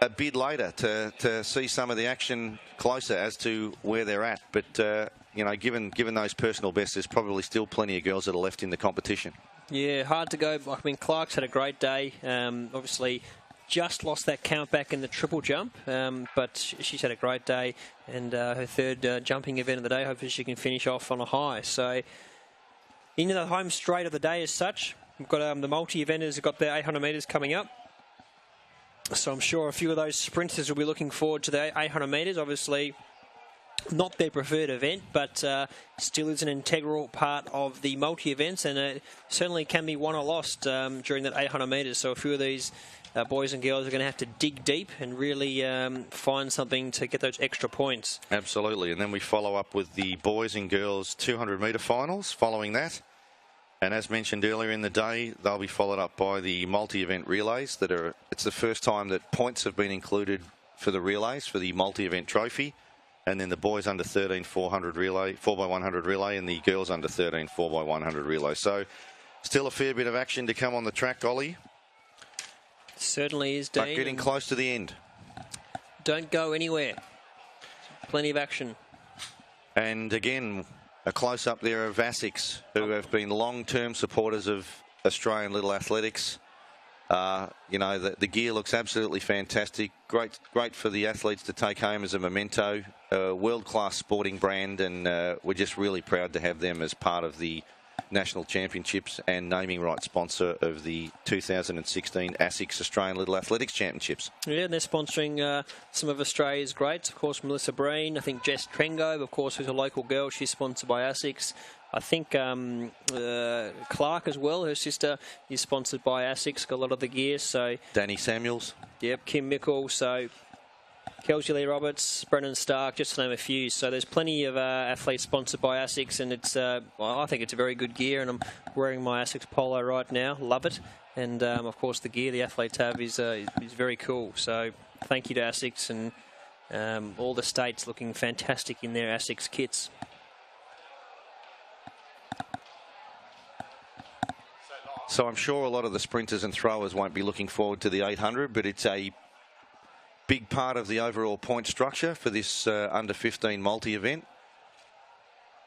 a bit later to see some of the action closer as to where they're at. But, you know, given those personal bests, there's probably still plenty of girls that are left in the competition. Yeah, hard to go. I mean, Clark's had a great day. Obviously, just lost that count back in the triple jump, but she's had a great day, and her third jumping event of the day. Hopefully she can finish off on a high. So into the home straight of the day as such. We've got the multi-eventers have got their 800 metres coming up. So I'm sure a few of those sprinters will be looking forward to the 800 metres. Obviously, not their preferred event, but still is an integral part of the multi-events, and it certainly can be won or lost during that 800 metres. So a few of these boys and girls are going to have to dig deep and really find something to get those extra points. Absolutely. And then we follow up with the boys and girls 200 metre finals following that. And as mentioned earlier in the day, they'll be followed up by the multi-event relays. It's the first time that points have been included for the relays for the multi-event trophy. And then the boys under 13 400 relay, 4x100 relay, and the girls under 13 4x100 relay. So still a fair bit of action to come on the track, Ollie. Certainly is, Dean. But getting close to the end. Don't go anywhere. Plenty of action. And again, a close-up there of ASICs, who have been long-term supporters of Australian Little Athletics. You know, the gear looks absolutely fantastic. Great for the athletes to take home as a memento. World-class sporting brand, and we're just really proud to have them as part of the National Championships and naming rights sponsor of the 2016 ASICS Australian Little Athletics Championships. Yeah, and they're sponsoring some of Australia's greats. Of course, Melissa Breen. I think Jess Trengove, of course, who's a local girl. She's sponsored by ASICS. I think Clark as well, her sister, is sponsored by ASICS, got a lot of the gear. So Danny Samuels. Yep, Kim Mickle. So Kelsey Lee Roberts, Brennan Stark, just to name a few. So there's plenty of athletes sponsored by ASICS, and it's well, I think it's a very good gear, and I'm wearing my ASICS polo right now. Love it. And, of course, the gear the athletes have is very cool. So thank you to ASICS, and all the states looking fantastic in their ASICS kits. So I'm sure a lot of the sprinters and throwers won't be looking forward to the 800, but it's a big part of the overall point structure for this under 15 multi-event.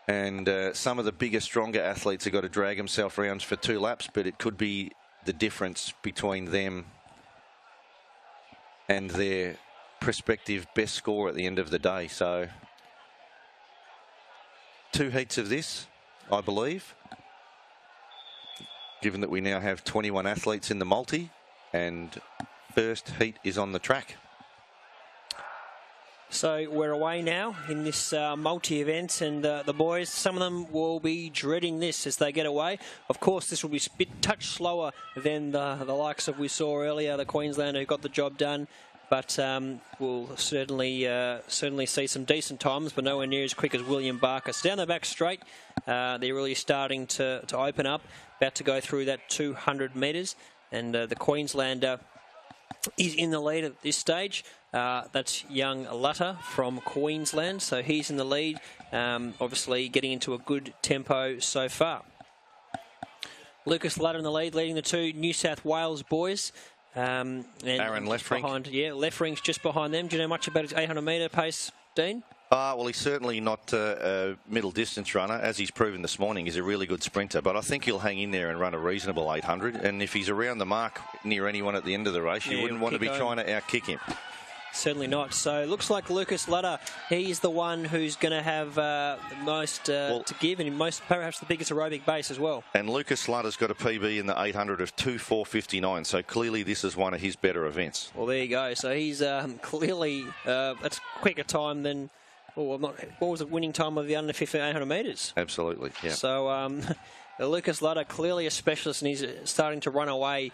And some of the bigger, stronger athletes have got to drag themselves around for 2 laps, but it could be the difference between them and their prospective best score at the end of the day. So 2 heats of this, I believe, given that we now have 21 athletes in the multi, and first heat is on the track. So we're away now in this multi-event, and the boys, some of them will be dreading this as they get away. Of course, this will be a bit touch slower than the likes of we saw earlier, the Queenslander who got the job done. But we'll certainly see some decent times, but nowhere near as quick as William Barker. So down the back straight, they're really starting to open up, about to go through that 200 metres, and the Queenslander is in the lead at this stage. That's young Lutter from Queensland, so he's in the lead, obviously getting into a good tempo so far. Lucas Lutter in the lead, leading the 2 New South Wales boys. And Aaron Lefrink. Lefrink's just behind them. Do you know much about his 800 metre pace, Dean? Well, he's certainly not a middle distance runner. As he's proven this morning, he's a really good sprinter, but I think he'll hang in there and run a reasonable 800. And if he's around the mark near anyone at the end of the race, you wouldn't want to be trying to outkick him. Certainly not. So it looks like Lucas Lutter, he's the one who's going to have the most to give, and perhaps the biggest aerobic base as well. And Lucas Lutter's got a PB in the 800 of 2:4:59, so clearly this is one of his better events. Well, there you go. So he's clearly, that's quicker time than, what was the winning time of the under 15 800 metres? Absolutely, yeah. So Lucas Lutter, clearly a specialist, and he's starting to run away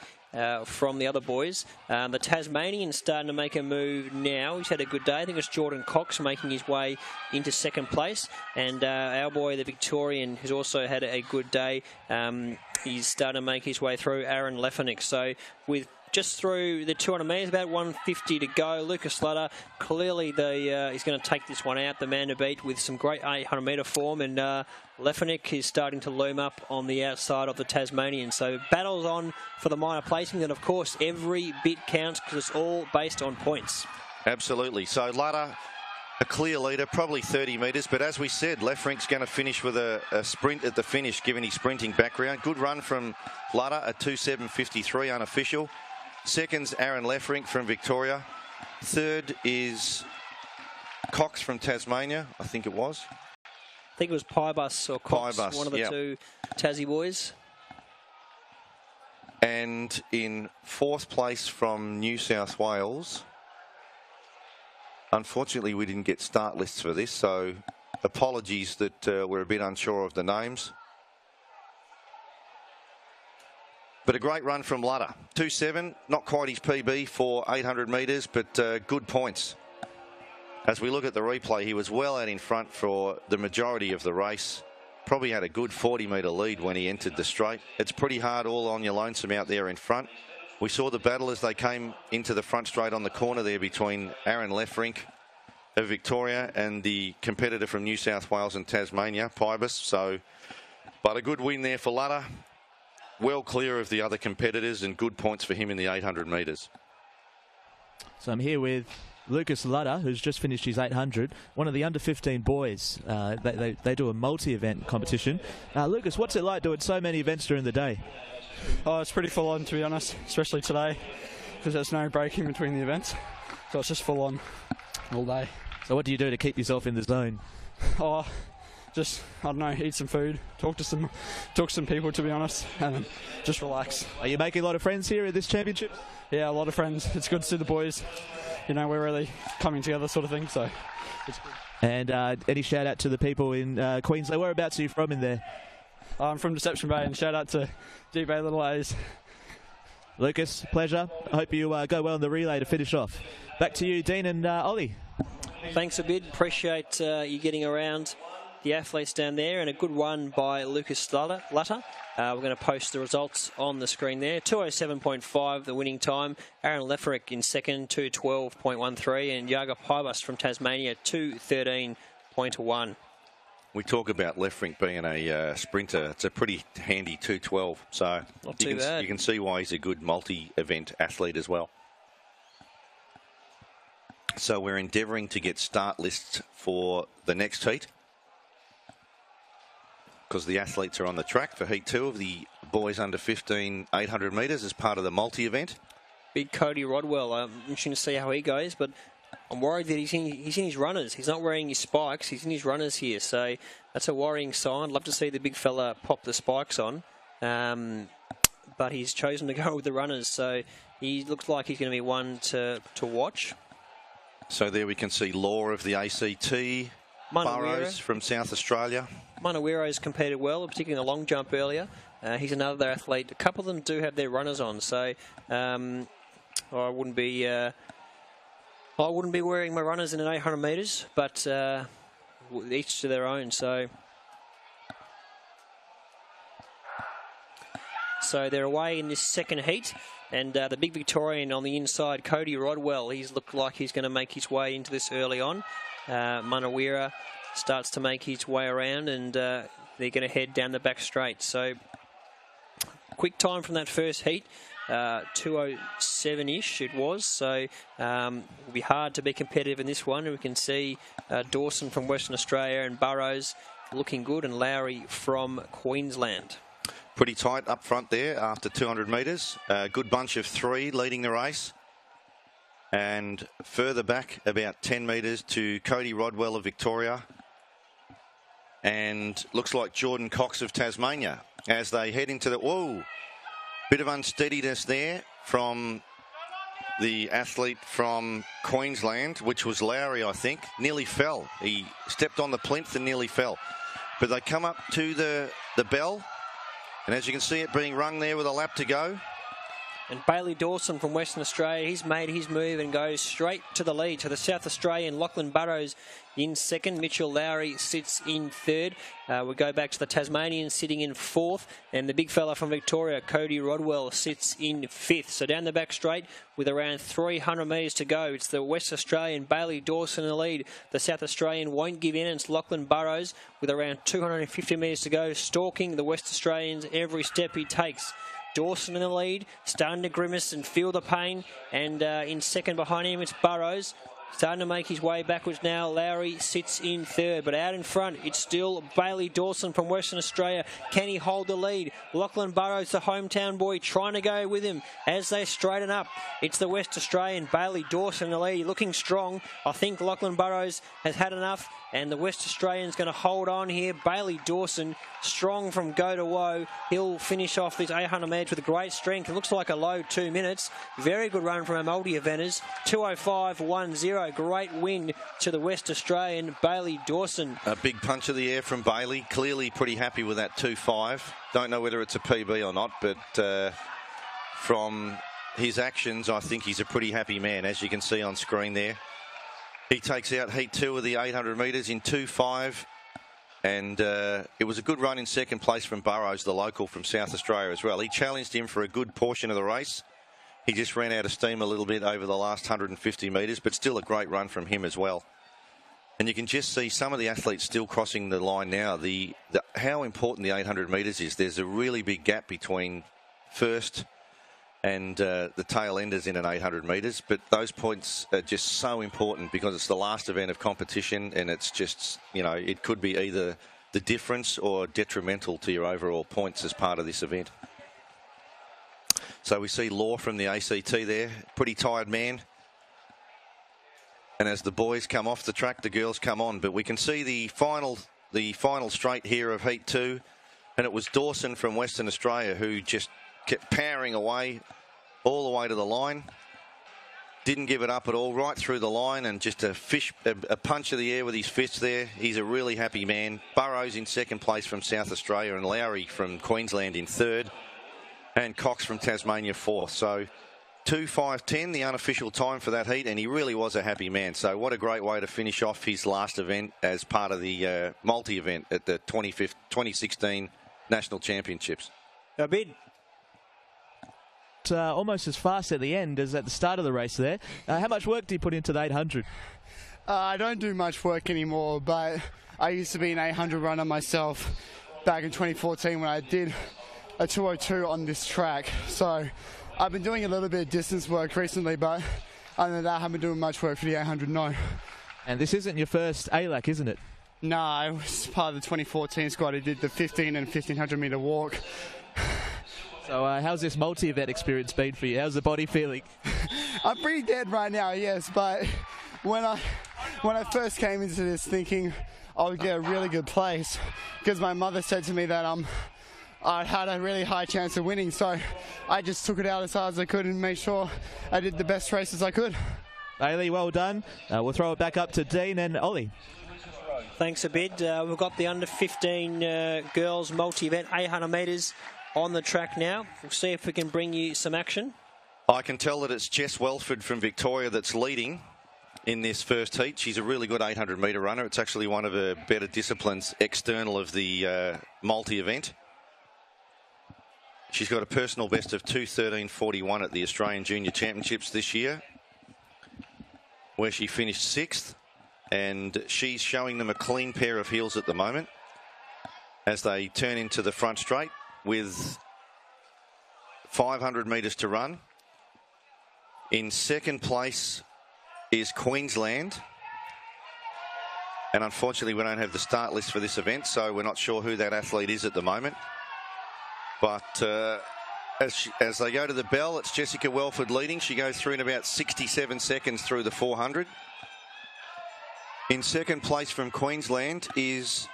from the other boys. The Tasmanian's starting to make a move now. He's had a good day. I think it's Jordan Cox making his way into second place. And our boy, the Victorian, has also had a good day. He's starting to make his way through, Aaron Lefrink. So with just through the 200 metres, about 150 to go. Lucas Lutter, clearly he's going to take this one out, the man to beat, with some great 800 metre form. And Lefrink is starting to loom up on the outside of the Tasmanian. So battles on for the minor placing, and of course every bit counts because it's all based on points. Absolutely. So Lutter, a clear leader, probably 30 metres, but as we said, Lefrink's going to finish with a sprint at the finish, given his sprinting background. Good run from Lutter, a 2:7:53 unofficial. Second's Aaron Lefrink from Victoria. Third is Cox from Tasmania, I think it was. I think it was Piebus or Cox, one of the 2 Tassie boys. And in 4th place from New South Wales, unfortunately we didn't get start lists for this, so apologies that we're a bit unsure of the names. But a great run from Lutter. 2:7, not quite his PB for 800 metres, but good points. As we look at the replay, he was well out in front for the majority of the race. Probably had a good 40-metre lead when he entered the straight. It's pretty hard all on your lonesome out there in front. We saw the battle as they came into the front straight on the corner there between Aaron Lefrink of Victoria and the competitor from New South Wales and Tasmania, Piebus. But a good win there for Lutter. Well clear of the other competitors, and good points for him in the 800 metres. So I'm here with Lucas Lutter, who's just finished his 800, one of the under-15 boys. They do a multi-event competition. Lucas, what's it like doing so many events during the day? Oh, it's pretty full on, to be honest, especially today, because there's no break in between the events. So it's just full on all day. So what do you do to keep yourself in the zone? Oh, just, I don't know, eat some food, talk to some people, to be honest, and just relax. Are you making a lot of friends here at this championship? Yeah, a lot of friends. It's good to see the boys. You know, we're really coming together, sort of thing, so it's good. And any shout out to the people in Queensland? Whereabouts are you from in there? I'm from Deception Bay, and shout out to G-Bay Little A's. Lucas, pleasure. I hope you go well in the relay to finish off. Back to you, Dean and Ollie. Thanks a bit. Appreciate you getting around the athletes down there, and a good one by Lucas Lutter. We're going to post the results on the screen there. 2:07.5 the winning time. Aaron Lefrink in second, 2:12.13, and Jager Piebus from Tasmania, 2:13.1. We talk about Lefrink being a sprinter. It's a pretty handy 2:12, so not too bad. You can see why he's a good multi-event athlete as well. So we're endeavouring to get start lists for the next heat. because the athletes are on the track for Heat 2 of the boys under 15 800 metres as part of the multi-event. Big Cody Rodwell. I'm interested to see how he goes, but I'm worried that he's in his runners. He's not wearing his spikes. He's in his runners here, so that's a worrying sign. I'd love to see the big fella pop the spikes on, but he's chosen to go with the runners, so he looks like he's going to be one to watch. So there we can see Law of the ACT, Burrows from South Australia. Manawiro's competed well, particularly in the long jump earlier. He's another athlete. A couple of them do have their runners on, so I wouldn't be wearing my runners in an 800 metres, but each to their own. So they're away in this second heat, and the big Victorian on the inside, Cody Rodwell, he's looked like he's going to make his way into this early on. Manawira starts to make his way around, and they're going to head down the back straight. So quick time from that first heat. 2:07-ish it was, so it'll be hard to be competitive in this one. We can see Dawson from Western Australia and Burrows looking good, and Lowry from Queensland. Pretty tight up front there after 200 metres. Good bunch of three leading the race. And further back about 10 metres to Cody Rodwell of Victoria. And looks like Jordan Cox of Tasmania as they head into the... Whoa! Bit of unsteadiness there from the athlete from Queensland, which was Lowry, I think. Nearly fell. He stepped on the plinth and nearly fell. But they come up to the bell. And as you can see it being rung there with a lap to go. And Bailey Dawson from Western Australia, he's made his move and goes straight to the lead. To the South Australian, Lachlan Burrows in second. Mitchell Lowry sits in third. We go back to the Tasmanian sitting in fourth. And the big fella from Victoria, Cody Rodwell, sits in fifth. So down the back straight with around 300 metres to go. It's the West Australian, Bailey Dawson in the lead. The South Australian won't give in. It's Lachlan Burrows with around 250 metres to go, stalking the West Australians every step he takes. Dawson in the lead, starting to grimace and feel the pain. And in second behind him, it's Burrows. Starting to make his way backwards now. Lowry sits in third, but out in front, it's still Bailey Dawson from Western Australia. Can he hold the lead? Lachlan Burrows, the hometown boy, trying to go with him as they straighten up. It's the West Australian, Bailey Dawson in the lead, looking strong. I think Lachlan Burrows has had enough, and the West Australian's going to hold on here. Bailey Dawson, strong from go to woe. He'll finish off this 800 metres with great strength. It looks like a low 2 minutes. Very good run from our multi-eventers. 2:05.10. Great win to the West Australian, Bailey Dawson. A big punch of the air from Bailey. Clearly pretty happy with that 2.5. Don't know whether it's a PB or not, but from his actions, I think he's a pretty happy man, as you can see on screen there. He takes out Heat 2 of the 800 metres in 2.5. And it was a good run in second place from Burrows, the local from South Australia as well. He challenged him for a good portion of the race. He just ran out of steam a little bit over the last 150 metres, but still a great run from him as well. And you can just see some of the athletes still crossing the line now. How important the 800 metres is. There's a really big gap between first and the tail enders in an 800 metres, but those points are just so important because it's the last event of competition, and it's just, you know, it could be either the difference or detrimental to your overall points as part of this event. So we see Law from the ACT there, pretty tired man. And as the boys come off the track, the girls come on. But we can see the final straight here of Heat 2. And it was Dawson from Western Australia who just kept powering away all the way to the line. Didn't give it up at all, right through the line, and just a punch of the air with his fist there. He's a really happy man. Burrows in second place from South Australia, and Lowry from Queensland in third. And Cox from Tasmania fourth. So 2:05.10, the unofficial time for that heat, and he really was a happy man. So what a great way to finish off his last event as part of the multi-event at the 2016 National Championships. A bid. Almost as fast at the end as at the start of the race there. How much work do you put into the 800? I don't do much work anymore, but I used to be an 800 runner myself back in 2014 when I did a 2:02 on this track. So I've been doing a little bit of distance work recently, but other than that, I haven't been doing much work for the 800, no. And this isn't your first ALAC, isn't it? No, I was part of the 2014 squad who did the 15 and 1500 metre walk. So how's this multi-event experience been for you? How's the body feeling? I'm pretty dead right now, yes, but when I first came into this thinking I would get a really good place, because my mother said to me that I had a really high chance of winning, so I just took it out as hard as I could and made sure I did the best races I could. Bailey, well done. We'll throw it back up to Dean and Ollie. Thanks a bit. We've got the under 15 girls multi-event 800 metres on the track now. We'll see if we can bring you some action. I can tell that it's Jess Welford from Victoria that's leading in this first heat. She's a really good 800 metre runner. It's actually one of her better disciplines external of the multi-event. She's got a personal best of 2:13.41 at the Australian Junior Championships this year, where she finished 6th, and she's showing them a clean pair of heels at the moment as they turn into the front straight with 500 metres to run. In second place is Queensland, and unfortunately we don't have the start list for this event, so we're not sure who that athlete is at the moment. But as they go to the bell, it's Jessica Welford leading. She goes through in about 67 seconds through the 400. In second place from Queensland is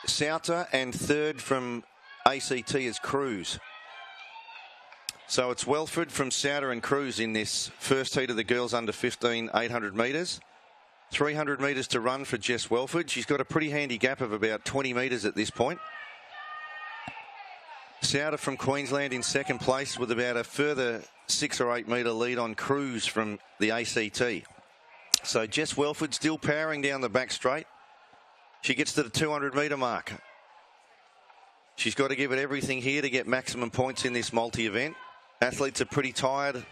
Sauter, and third from ACT is Cruz. So it's Welford from Sauter and Cruz in this first heat of the girls under 15 800 metres. 300 metres to run for Jess Welford. She's got a pretty handy gap of about 20 metres at this point. Sauter from Queensland in second place with about a further 6 or 8 metre lead on Cruz from the ACT. So Jess Welford still powering down the back straight. She gets to the 200 metre mark. She's got to give it everything here to get maximum points in this multi-event. Athletes are pretty tired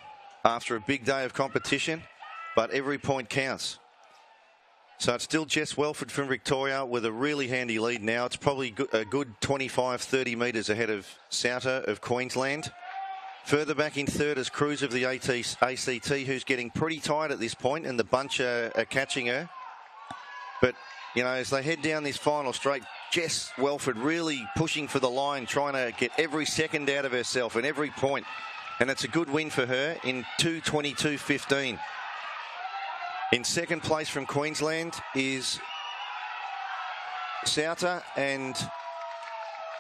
after a big day of competition, but every point counts. So it's still Jess Welford from Victoria with a really handy lead now. It's probably a good 25, 30 metres ahead of Sauter of Queensland. Further back in third is Cruz of the ACT, who's getting pretty tight at this point, and the bunch are catching her. But, you know, as they head down this final straight, Jess Welford really pushing for the line, trying to get every second out of herself and every point. And it's a good win for her in 2:22.15. In second place from Queensland is Sauter, and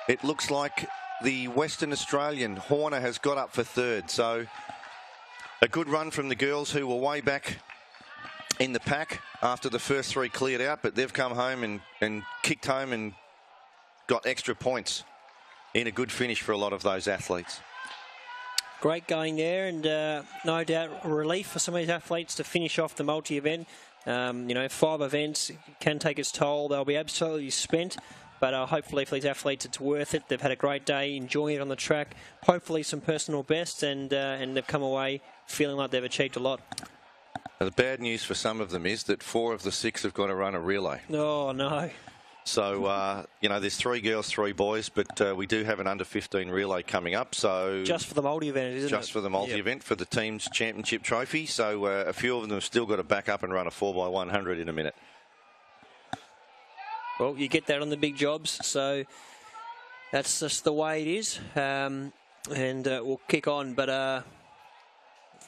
it looks like the Western Australian Horner has got up for third. So a good run from the girls, who were way back in the pack after the first three cleared out, but they've come home and kicked home and got extra points in a good finish for a lot of those athletes. Great going there, and no doubt a relief for some of these athletes to finish off the multi-event. You know, 5 events can take its toll. They'll be absolutely spent, but hopefully for these athletes it's worth it. They've had a great day, enjoying it on the track, hopefully some personal bests, and they've come away feeling like they've achieved a lot. The bad news for some of them is that 4 of the 6 have got to run a relay. Oh, no. So, you know, there's 3 girls, 3 boys, but we do have an under-15 relay coming up. So just for the multi-event, isn't it? Just for the multi-event, for the team's championship trophy. So a few of them have still got to back up and run a 4x100 in a minute. Well, you get that on the big jobs, so that's just the way it is. And we'll kick on, but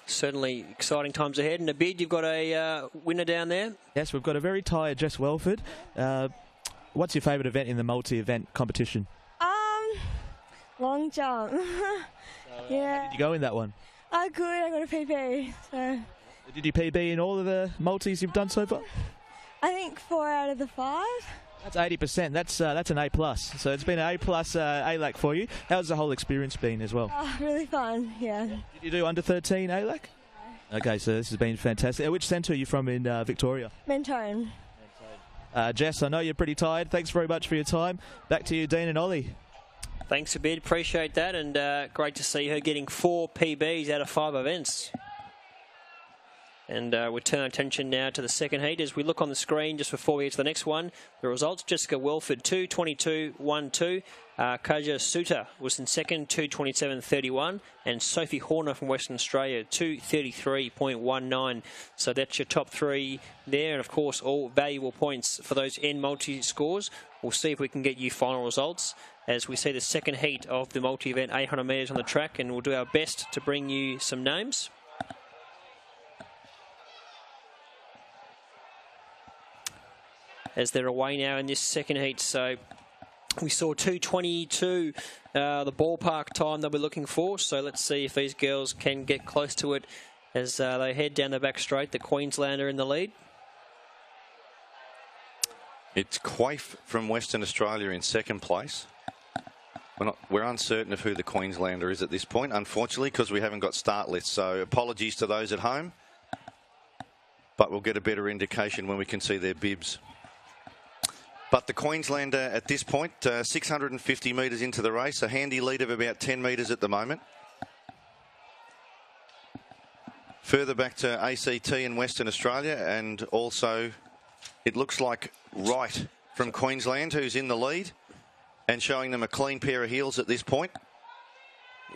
certainly exciting times ahead. And a bid, you've got a winner down there. Yes, we've got a very tired Jess Welford. What's your favourite event in the multi-event competition? Long jump. Yeah. How did you go in that one? Good. I got a PB. So. Did you PB in all of the multis you've done so far? I think 4 out of the 5. That's 80%. That's an A+. So it's been an A+ ALAC for you. How's the whole experience been as well? Really fun. Yeah. Did you do under 13 ALAC? No. Okay, so this has been fantastic. Which centre are you from in Victoria? Mentone. Jess, I know you're pretty tired. Thanks very much for your time. Back to you, Dean and Ollie. Thanks a bit. Appreciate that, and great to see her getting 4 PBs out of 5 events. And we turn our attention now to the second heat as we look on the screen just before we get to the next one. The results: Jessica Welford 2:22.12. Kaja Suter was in second, 2:27.31, and Sophie Horner from Western Australia 2:33.19. So that's your top three there, and of course all valuable points for those N multi scores. We'll see if we can get you final results as we see the second heat of the multi-event 800 metres on the track, and we'll do our best to bring you some names. As they're away now in this second heat. So we saw 2:22, the ballpark time they'll be looking for. So let's see if these girls can get close to it as they head down the back straight. The Queenslander in the lead. It's Quaif from Western Australia in second place. We're uncertain of who the Queenslander is at this point, unfortunately, because we haven't got start lists. So apologies to those at home, but we'll get a better indication when we can see their bibs. But the Queenslander at this point, 650 metres into the race, a handy lead of about 10 metres at the moment. Further back to ACT in Western Australia, and also it looks like Wright from Queensland, who's in the lead and showing them a clean pair of heels at this point.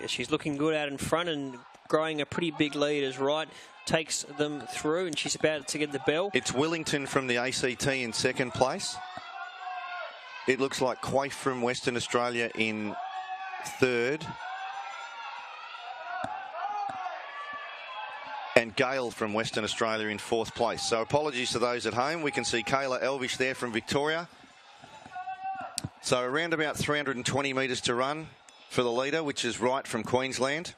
Yeah, she's looking good out in front and growing a pretty big lead as Wright takes them through, and she's about to get the bell. It's Wellington from the ACT in second place. It looks like Quaif from Western Australia in third. And Gale from Western Australia in fourth place. So apologies to those at home. We can see Kayla Elvish there from Victoria. So around about 320 metres to run for the leader, which is Wright from Queensland.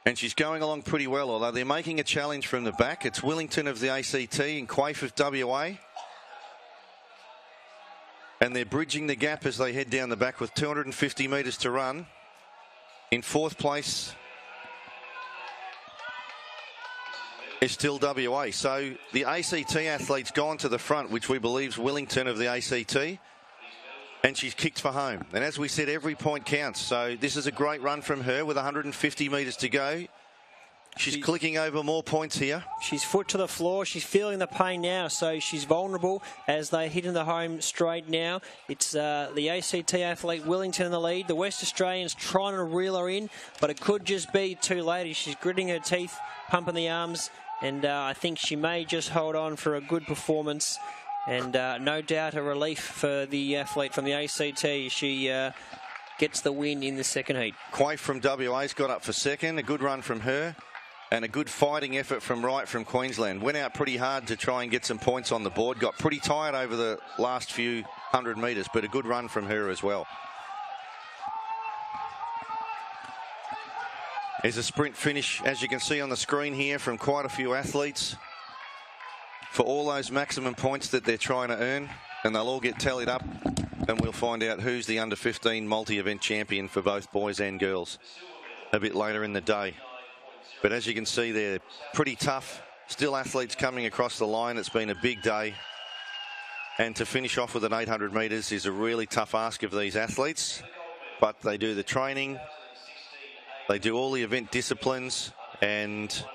And she's going along pretty well, although they're making a challenge from the back. It's Wellington of the ACT and Quaif of WA. And they're bridging the gap as they head down the back with 250 metres to run. In fourth place is still WA. So the ACT athlete's gone to the front, which we believe is Wellington of the ACT. And she's kicked for home. And as we said, every point counts. So this is a great run from her with 150 metres to go. She's clicking over more points here. She's foot to the floor. She's feeling the pain now, so she's vulnerable as they hit in the home straight now. It's the ACT athlete Wellington in the lead. The West Australians trying to reel her in, but it could just be too late. She's gritting her teeth, pumping the arms, and I think she may just hold on for a good performance. And no doubt a relief for the athlete from the ACT. She gets the win in the second heat. Quaif from WA's got up for second. A good run from her. And a good fighting effort from Wright from Queensland. Went out pretty hard to try and get some points on the board. Got pretty tired over the last few 100 metres, but a good run from her as well. There's a sprint finish, as you can see on the screen here, from quite a few athletes for all those maximum points that they're trying to earn. And they'll all get tallied up, and we'll find out who's the under-15 multi-event champion for both boys and girls a bit later in the day. But as you can see, they're pretty tough. Still athletes coming across the line. It's been a big day. And to finish off with an 800 metres is a really tough ask of these athletes. But they do the training. They do all the event disciplines. And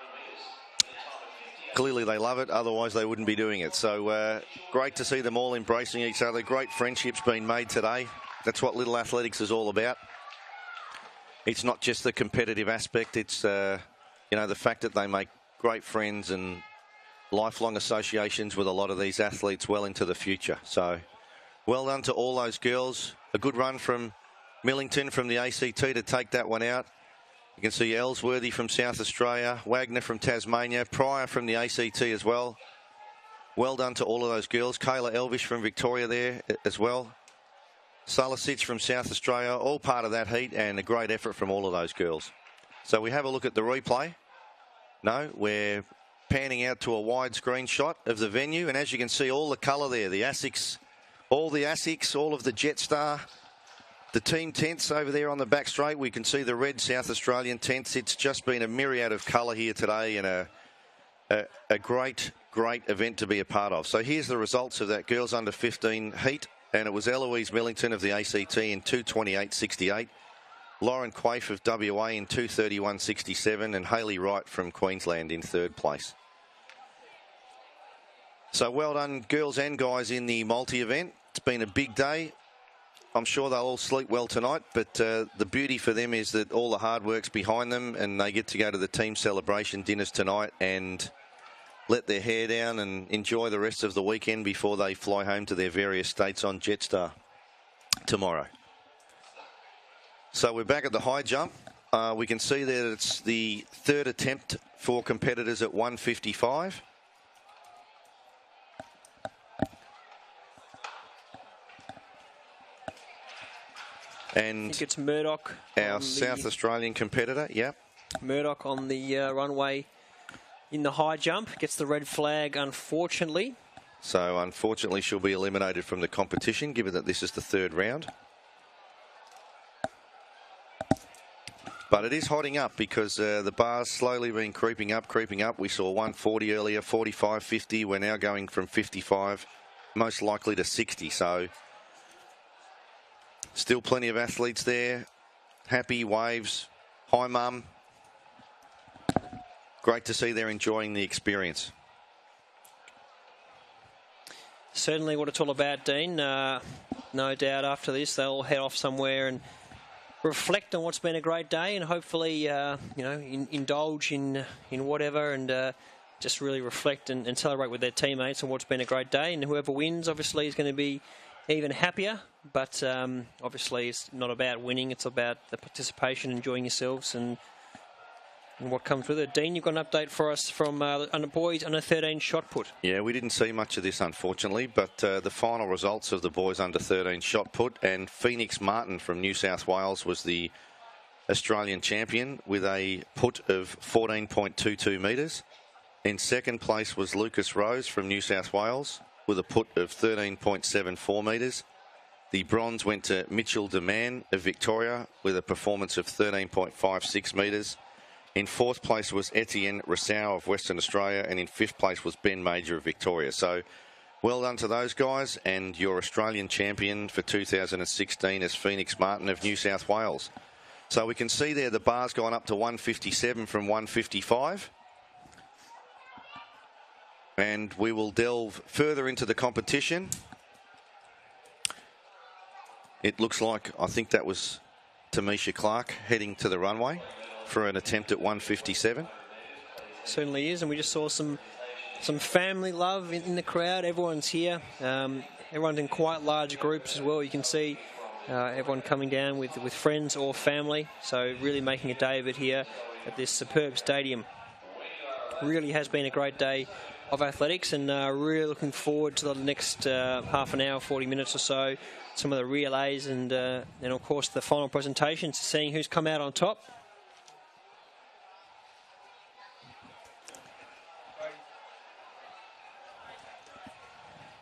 clearly they love it. Otherwise they wouldn't be doing it. So great to see them all embracing each other. Great friendships being made today. That's what Little Athletics is all about. It's not just the competitive aspect. It's you know, the fact that they make great friends and lifelong associations with a lot of these athletes well into the future. So well done to all those girls. A good run from Millington from the ACT to take that one out. You can see Ellsworthy from South Australia, Wagner from Tasmania, Pryor from the ACT as well. Well done to all of those girls. Kayla Elvish from Victoria there as well. Sulisic from South Australia, all part of that heat, and a great effort from all of those girls. So we have a look at the replay. No, we're panning out to a widescreen shot of the venue, and as you can see, all the colour there, the ASICs, all the ASICs, all of the Jetstar, the team tents over there on the back straight. We can see the red South Australian tents. It's just been a myriad of colour here today, and a great event to be a part of. So here's the results of that girls under 15 heat. And it was Eloise Millington of the ACT in 2:28.68. Lauren Quaife of WA in 2:31.67 and Hayley Wright from Queensland in third place. So well done, girls and guys, in the multi-event. It's been a big day. I'm sure they'll all sleep well tonight, but the beauty for them is that all the hard work's behind them and they get to go to the team celebration dinners tonight and let their hair down and enjoy the rest of the weekend before they fly home to their various states on Jetstar tomorrow. So we're back at the high jump. We can see that it's the third attempt for competitors at 155. And I think it's Murdoch, our South Australian competitor. Yep. Murdoch on the runway in the high jump. Gets the red flag, unfortunately. So unfortunately she'll be eliminated from the competition, given that this is the third round. But it is hotting up because the bar's slowly been creeping up. We saw 140 earlier, 45, 50. We're now going from 55, most likely to 60. So still plenty of athletes there. Happy, waves. Hi, Mum. Great to see they're enjoying the experience. Certainly what it's all about, Dean. No doubt after this they'll head off somewhere and reflect on what's been a great day and hopefully, indulge in whatever and just really reflect and celebrate with their teammates on what's been a great day. And whoever wins, obviously, is going to be even happier. But obviously, it's not about winning. It's about the participation, enjoying yourselves and what comes with it. Dean, you've got an update for us from under boys under 13 shot put. Yeah, we didn't see much of this, unfortunately, but the final results of the boys under 13 shot put, and Phoenix Martin from New South Wales was the Australian champion with a put of 14.22 metres. In second place was Lucas Rose from New South Wales with a put of 13.74 metres. The bronze went to Mitchell DeMann of Victoria with a performance of 13.56 metres. In fourth place was Etienne Rousseau of Western Australia, and in fifth place was Ben Major of Victoria. So well done to those guys, and your Australian champion for 2016 is Phoenix Martin of New South Wales. So we can see there the bar's gone up to 157 from 155. And we will delve further into the competition. It looks like, I think that was Tamisha Clark heading to the runway for an attempt at 157. Certainly is, and we just saw some family love in the crowd. Everyone's here. Everyone's in quite large groups as well. You can see everyone coming down with friends or family. So really making a day of it here at this superb stadium. Really has been a great day of athletics, and really looking forward to the next half an hour, 40 minutes or so. Some of the relays and of course the final presentations, seeing who's come out on top.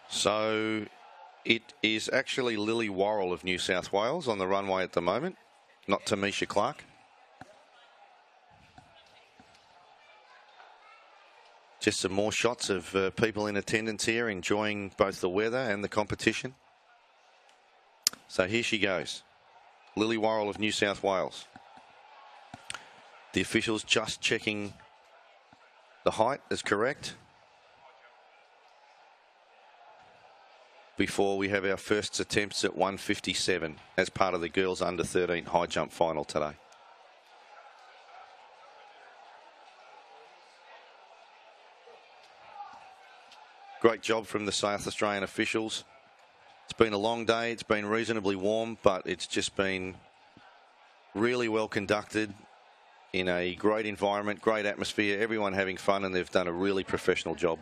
So it is actually Lily Worrell of New South Wales on the runway at the moment, not Tamisha Clark. Just some more shots of people in attendance here enjoying both the weather and the competition. So here she goes, Lily Worrell of New South Wales. The officials just checking the height is correct before we have our first attempts at 157 as part of the girls under 13 high jump final today. Great job from the South Australian officials. It's been a long day. It's been reasonably warm, but it's just been really well conducted in a great environment, great atmosphere, everyone having fun, and they've done a really professional job.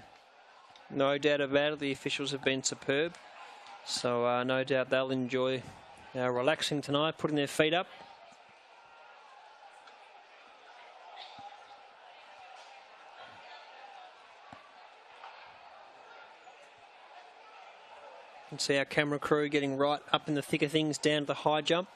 No doubt about it. The officials have been superb. So no doubt they'll enjoy relaxing tonight, putting their feet up. You can see our camera crew getting right up in the thick of things down to the high jump.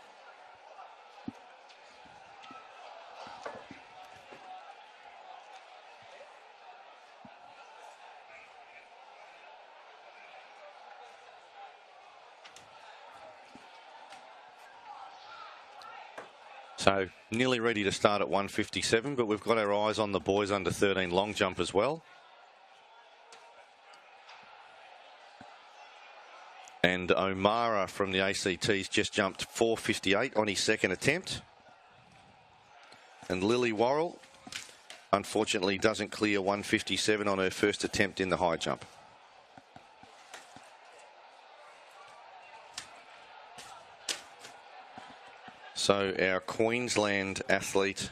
So nearly ready to start at 157, but we've got our eyes on the boys under 13 long jump as well. And O'Mara from the ACT's just jumped 458 on his second attempt. And Lily Worrell, unfortunately, doesn't clear 157 on her first attempt in the high jump. So our Queensland athlete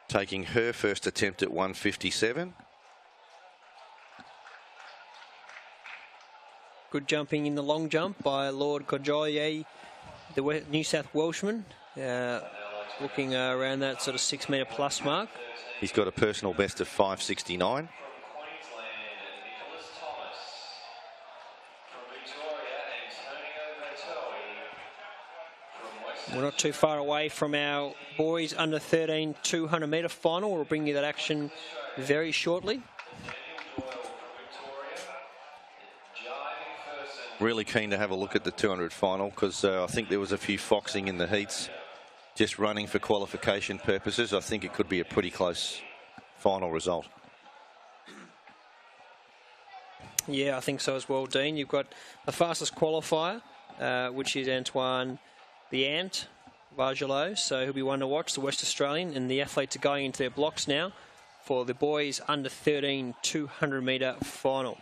taking her first attempt at 157. Good jumping in the long jump by Lord Kojoye, the New South Welshman, looking around that sort of 6 metre plus mark. He's got a personal best of 569. We're not too far away from our boys under 13 200 metre final. We'll bring you that action very shortly. Really keen to have a look at the 200 final because I think there was a few foxing in the heats just running for qualification purposes. I think it could be a pretty close final result. Yeah, I think so as well, Dean. You've got the fastest qualifier, which is Antoine the Ant Vargelot, so he'll be one to watch, the West Australian, and the athletes are going into their blocks now for the boys under 13 200 metre final.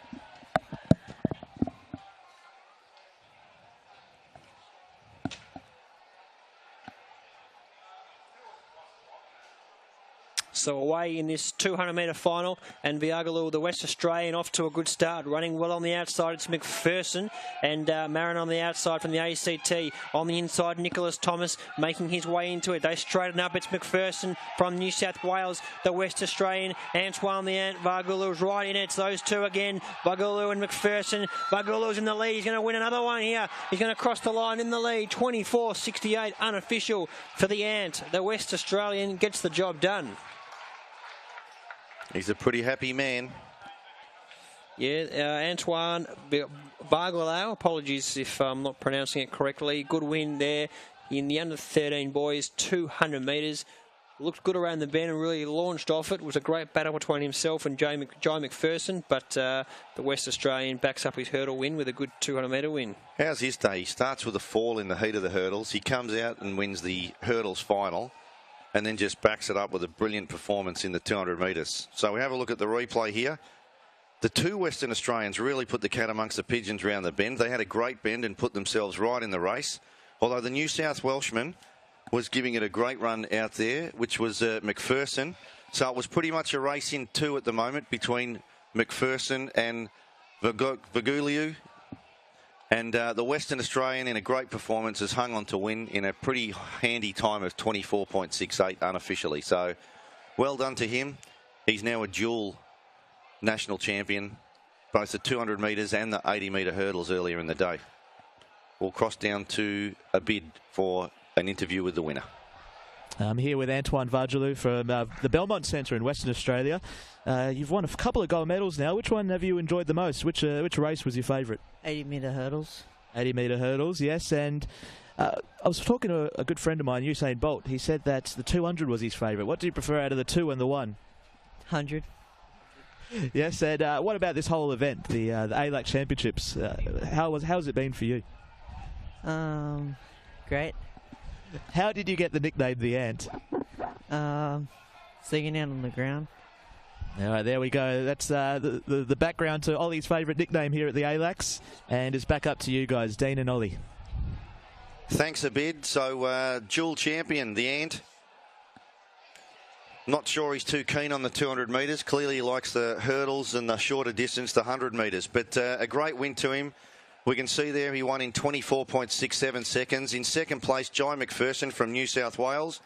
So away in this 200 metre final, and Viagaloo, the West Australian, off to a good start. Running well on the outside, it's McPherson, and Marin on the outside from the ACT. On the inside, Nicholas Thomas making his way into it. They straighten up, it's McPherson from New South Wales, the West Australian. Antoine the Ant, Vargaloo's right in it. It's those two again, Vargaloo and McPherson. Vargaloo's in the lead. He's going to win another one here. He's going to cross the line in the lead. 24.68 unofficial for the Ant. The West Australian gets the job done. He's a pretty happy man. Yeah, Antoine Vargaloo, apologies if I'm not pronouncing it correctly. Good win there in the under 13 boys, 200 metres. Looked good around the bend and really launched off it. It was a great battle between himself and Jai McPherson, but the West Australian backs up his hurdle win with a good 200 metre win. How's his day? He starts with a fall in the heat of the hurdles. He comes out and wins the hurdles final, and then just backs it up with a brilliant performance in the 200 metres. So we have a look at the replay here. The two Western Australians really put the cat amongst the pigeons round the bend. They had a great bend and put themselves right in the race. Although the New South Welshman was giving it a great run out there, which was McPherson. So it was pretty much a race in two at the moment between McPherson and Vargaloo. And the Western Australian, in a great performance, has hung on to win in a pretty handy time of 24.68 unofficially. So well done to him. He's now a dual national champion, both the 200 metres and the 80 metre hurdles earlier in the day. We'll cross down to a bid for an interview with the winner. I'm here with Antoine Vargeloo from the Belmont Centre in Western Australia. You've won a couple of gold medals now. Which one have you enjoyed the most? Which race was your favourite? 80 metre hurdles. 80 metre hurdles, yes. And I was talking to a good friend of mine, Usain Bolt. He said that the 200 was his favourite. What do you prefer out of the 2 and the 1? 100. Yes, and what about this whole event, the ALAC Championships? How's it been for you? Great. How did you get the nickname the Ant? Singing out on the ground. All right, there we go. That's the background to Ollie's favourite nickname here at the ALACs, and it's back up to you guys, Dean and Ollie. Thanks, Abid. So, dual champion, the Ant. Not sure he's too keen on the 200 metres. Clearly he likes the hurdles and the shorter distance, the 100 metres. But a great win to him. We can see there he won in 24.67 seconds. In second place, Jai McPherson from New South Wales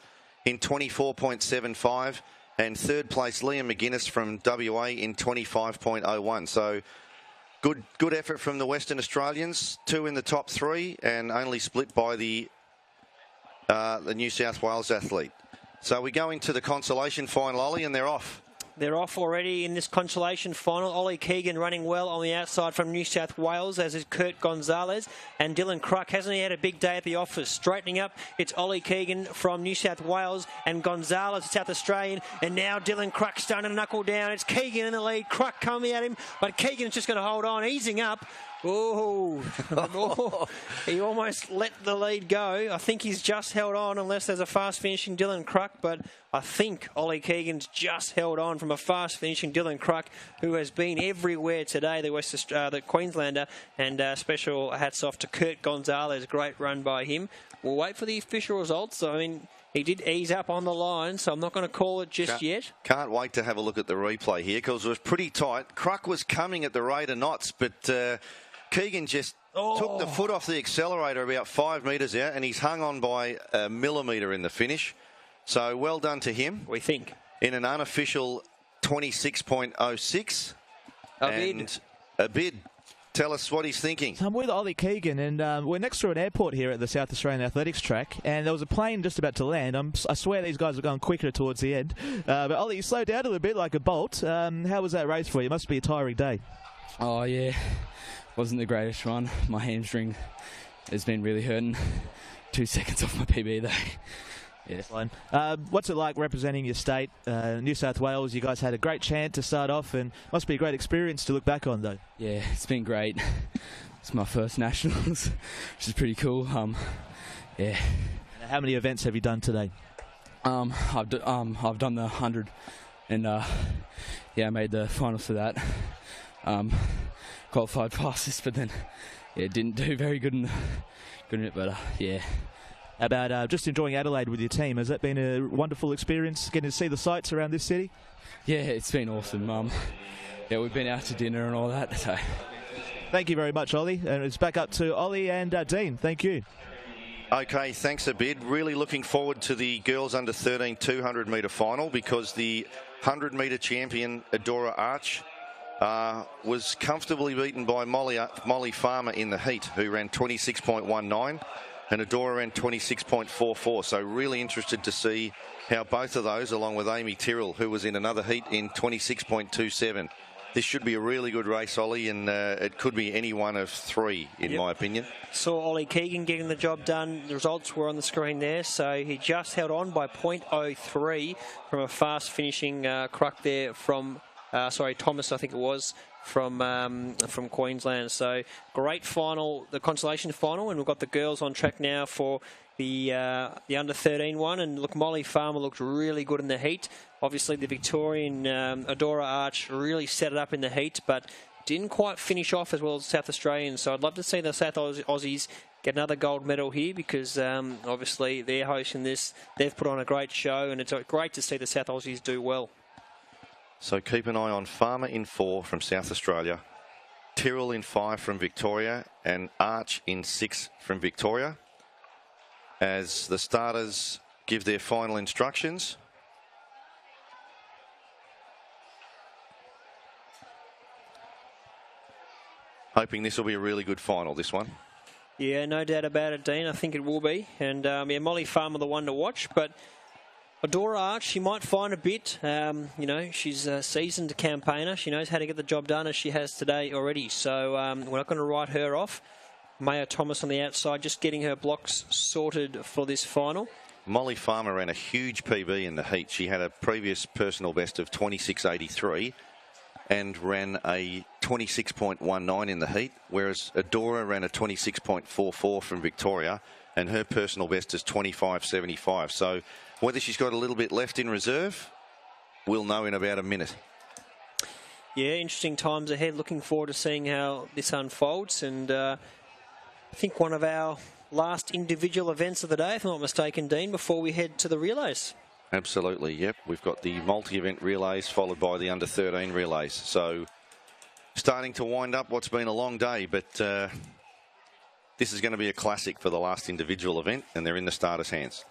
in 24.75. And third place, Liam McGuinness from WA in 25.01. So good effort from the Western Australians. 2 in the top 3 and only split by the New South Wales athlete. So we go into the Consolation final, Ollie, and they're off. They're off already in this consolation final. Ollie Keegan running well on the outside from New South Wales, as is Kurt Gonzalez. And Dylan Cruck, hasn't he had a big day at the office? Straightening up, it's Ollie Keegan from New South Wales and Gonzalez, South Australian. And now Dylan Cruck starting to knuckle down. It's Keegan in the lead. Cruck coming at him, but Keegan's just going to hold on, easing up. Oh, he almost let the lead go. I think he's just held on, unless there's a fast finishing Dylan Cruck, but I think Ollie Keegan's just held on from a fast finishing Dylan Cruck, who has been everywhere today, the Queenslander, and special hats off to Kurt Gonzalez. Great run by him. We'll wait for the official results. I mean, he did ease up on the line, so I'm not going to call it just yet. Can't wait to have a look at the replay here, because it was pretty tight. Cruck was coming at the rate of knots, but Keegan just took the foot off the accelerator about 5 metres out, and he's hung on by a millimetre in the finish. So well done to him. We think. In an unofficial 26.06. A bid. Tell us what he's thinking. I'm with Ollie Keegan, and we're next to an airport here at the South Australian Athletics track, and there was a plane just about to land. I swear these guys were going quicker towards the end. But Ollie, you slowed down a little bit like a bolt. How was that race for you? It must be a tiring day. Oh, yeah. Wasn't the greatest run. My hamstring has been really hurting. 2 seconds off my PB though. Yeah. Fine. What's it like representing your state, New South Wales? You guys had a great chant to start off, and must be a great experience to look back on, though. Yeah, it's been great. It's my first nationals, which is pretty cool. Yeah. How many events have you done today? I've done the 100, and yeah, I made the finals for that. Qualified fastest, but then yeah, didn't do very good in it. But yeah. How about just enjoying Adelaide with your team? Has that been a wonderful experience, getting to see the sights around this city? Yeah, it's been awesome. Yeah, we've been out to dinner and all that. So. Thank you very much, Ollie. And it's back up to Ollie and Dean. Thank you. Okay, thanks a bit. Really looking forward to the girls under 13 200 metre final, because the 100 metre champion Adora Arch was comfortably beaten by Molly Farmer in the heat, who ran 26.19, and Adora ran 26.44. So really interested to see how both of those, along with Amy Tyrrell, who was in another heat in 26.27. This should be a really good race, Ollie, and it could be any one of three, in my opinion. Saw Ollie Keegan getting the job done. The results were on the screen there, so he just held on by 0.03 from a fast finishing Cruck there from Thomas, I think it was, from Queensland. So great final, the consolation final, and we've got the girls on track now for the under 13 one. And look, Molly Farmer looked really good in the heat. Obviously, the Victorian Adora Arch really set it up in the heat, but didn't quite finish off as well as South Australians. So I'd love to see the South Aussies get another gold medal here, because obviously they're hosting this. They've put on a great show, and it's great to see the South Aussies do well. So keep an eye on Farmer in 4 from South Australia, Tyrrell in 5 from Victoria, and Arch in 6 from Victoria, as the starters give their final instructions. Hoping this will be a really good final, this one. Yeah, no doubt about it, Dean. I think it will be. And yeah, Molly Farmer the one to watch, but Adora Arch, she might find a bit. You know, she's a seasoned campaigner. She knows how to get the job done, as she has today already. So we're not going to write her off. Maya Thomas on the outside, just getting her blocks sorted for this final. Molly Farmer ran a huge PB in the heat. She had a previous personal best of 26.83 and ran a 26.19 in the heat, whereas Adora ran a 26.44 from Victoria, and her personal best is 25.75. So whether she's got a little bit left in reserve, we'll know in about a minute. Yeah, interesting times ahead. Looking forward to seeing how this unfolds. And I think one of our last individual events of the day, if I'm not mistaken, Dean, before we head to the relays. Absolutely, yep. We've got the multi-event relays followed by the under 13 relays. So starting to wind up what's been a long day, but this is going to be a classic for the last individual event, and they're in the starters' hands.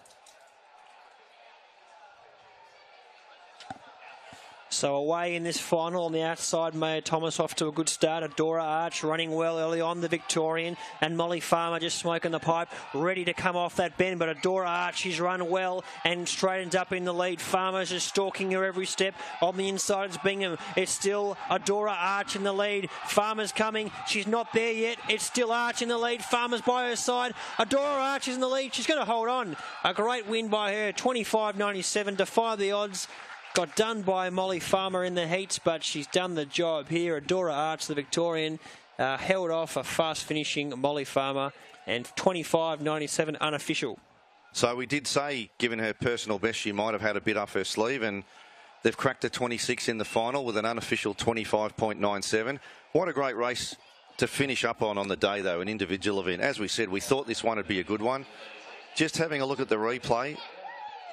So away in this final on the outside, Maya Thomas off to a good start. Adora Arch running well early on, the Victorian, and Molly Farmer just smoking the pipe, ready to come off that bend. But Adora Arch, she's run well and straightens up in the lead. Farmer's just stalking her every step. On the inside, it's Bingham. It's still Adora Arch in the lead. Farmer's coming. She's not there yet. It's still Arch in the lead. Farmer's by her side. Adora Arch is in the lead. She's going to hold on. A great win by her. 25.97. Defy the odds. Got done by Molly Farmer in the heats, but she's done the job here. Adora Arch, the Victorian, held off a fast-finishing Molly Farmer, and 25.97 unofficial. So we did say, given her personal best, she might have had a bit up her sleeve, and they've cracked a 26 in the final with an unofficial 25.97. What a great race to finish up on the day, though, an individual event. As we said, we thought this one would be a good one. Just having a look at the replay,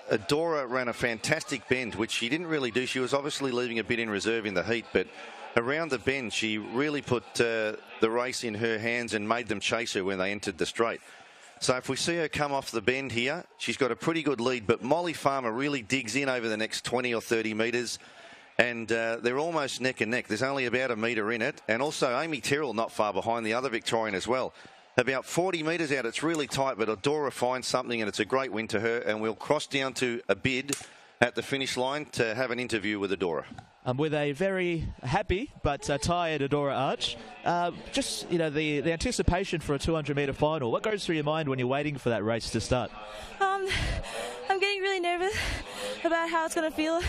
Adora ran a fantastic bend, which she didn't really do. She was obviously leaving a bit in reserve in the heat, but around the bend, she really put the race in her hands and made them chase her when they entered the straight. So if we see her come off the bend here, she's got a pretty good lead, but Molly Farmer really digs in over the next 20 or 30 metres, and they're almost neck and neck. There's only about a metre in it, and also Amy Tyrrell not far behind, the other Victorian as well. About 40 metres out, it's really tight, but Adora finds something, and it's a great win to her. And we'll cross down to a bid at the finish line to have an interview with Adora. With a very happy but tired Adora Arch. Just, you know, the anticipation for a 200-metre final. What goes through your mind when you're waiting for that race to start? I'm getting really nervous about how it's going to feel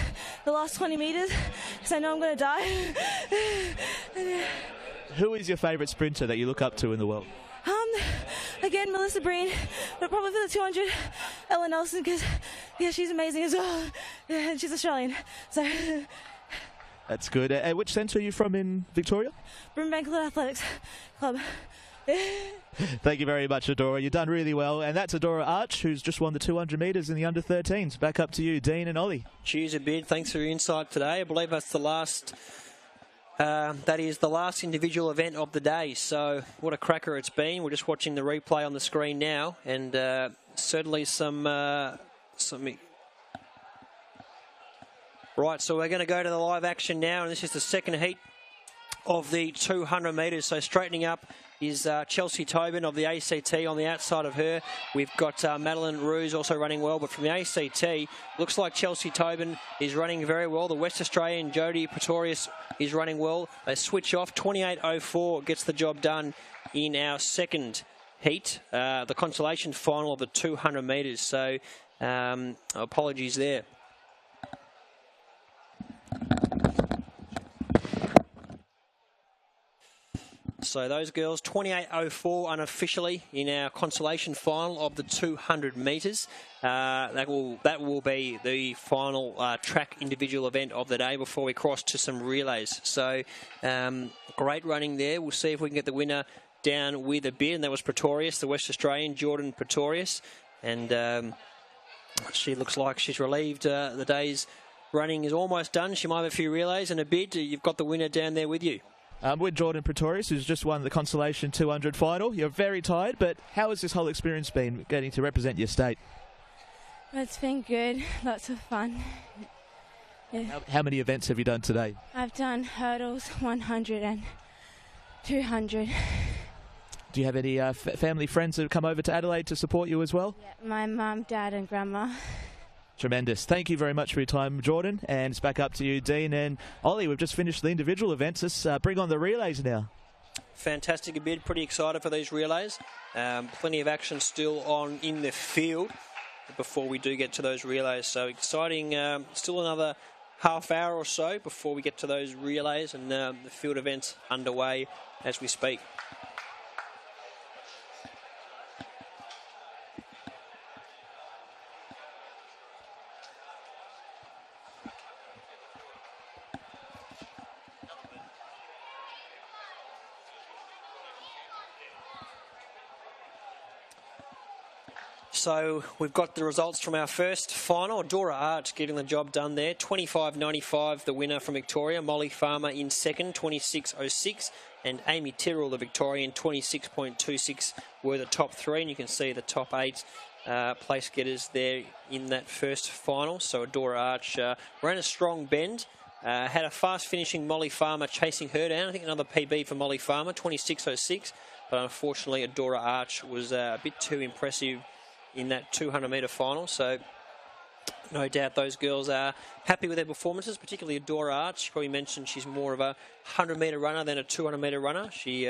the last 20 metres, because I know I'm going to die. Who is your favourite sprinter that you look up to in the world? Again, Melissa Breen, but probably for the 200, Ella Nelson, because, yeah, she's amazing as well. Yeah, and she's Australian, so... That's good. Which centre are you from in Victoria? Brimbank Athletics Club. Thank you very much, Adora. You've done really well. And that's Adora Arch, who's just won the 200 metres in the under-13s. Back up to you, Dean and Ollie. Cheers a bit. Thanks for your insight today. I believe that's the last... that is the last individual event of the day. So what a cracker it's been. We're just watching the replay on the screen now, and certainly some. Right, so we're going to go to the live action now, and this is the second heat of the 200 metres. So straightening up is Chelsea Tobin of the ACT on the outside of her. We've got Madeline Ruse also running well, but from the ACT, looks like Chelsea Tobin is running very well. The West Australian Jodie Pretorius is running well. They switch off. 28.04 gets the job done in our second heat, the Consolation final of the 200 metres. So apologies there. So those girls, 28.04 unofficially in our Consolation final of the 200 metres. That will be the final track individual event of the day before we cross to some relays. So great running there. We'll see if we can get the winner down with a bid, and that was Pretorius, the West Australian, Jordan Pretorius. And she looks like she's relieved. The day's running is almost done. She might have a few relays and a bid. You've got the winner down there with you. With Jordan Pretorius, who's just won the Consolation 200 final. You're very tired, but how has this whole experience been, getting to represent your state? It's been good. Lots of fun. Yeah. How many events have you done today? I've done hurdles, 100 and 200. Do you have any family friends that have come over to Adelaide to support you as well? Yeah, my mum, dad and grandma. Tremendous. Thank you very much for your time, Jordan. And it's back up to you, Dean and Ollie. We've just finished the individual events. Let's bring on the relays now. Fantastic a bit. Pretty excited for these relays. Plenty of action still on in the field before we do get to those relays. So exciting. Still another half hour or so before we get to those relays, and the field events underway as we speak. So we've got the results from our first final. Adora Arch getting the job done there. 25.95 the winner from Victoria. Molly Farmer in second, 26.06. And Amy Tyrrell, the Victorian, 26.26 were the top three. And you can see the top 8 place getters there in that first final. So Adora Arch ran a strong bend. Had a fast finishing Molly Farmer chasing her down. I think another PB for Molly Farmer, 26.06. But unfortunately, Adora Arch was a bit too impressive in that 200-metre final. So no doubt those girls are happy with their performances, particularly Adora Arch. Probably mentioned she's more of a 100-metre runner than a 200-metre runner. She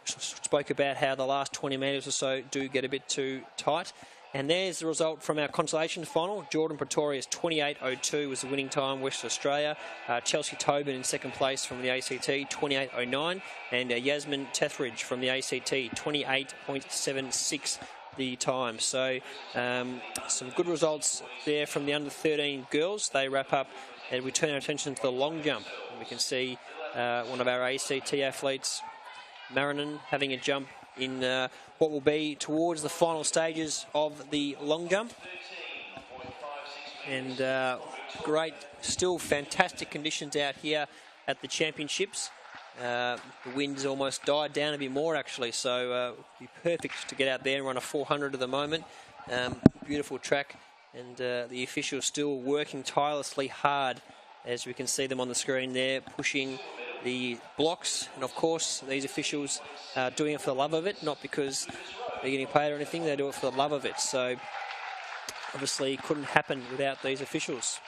spoke about how the last 20 metres or so do get a bit too tight. And there's the result from our Consolation final. Jordan Pretorius 28.02 was the winning time, Western Australia. Chelsea Tobin in second place from the ACT, 28.09. And Yasmin Tethridge from the ACT, 28.76 the time. So some good results there from the under-13 girls. They wrap up and we turn our attention to the long jump. And we can see one of our ACT athletes, Marinan, having a jump in what will be towards the final stages of the long jump. And great, still fantastic conditions out here at the championships. The wind's almost died down a bit more actually, so it'd be perfect to get out there and run a 400 at the moment. Beautiful track, and the officials still working tirelessly hard, as we can see them on the screen there, pushing the blocks. And of course these officials are doing it for the love of it, not because they're getting paid or anything. They do it for the love of it, so obviously couldn't happen without these officials.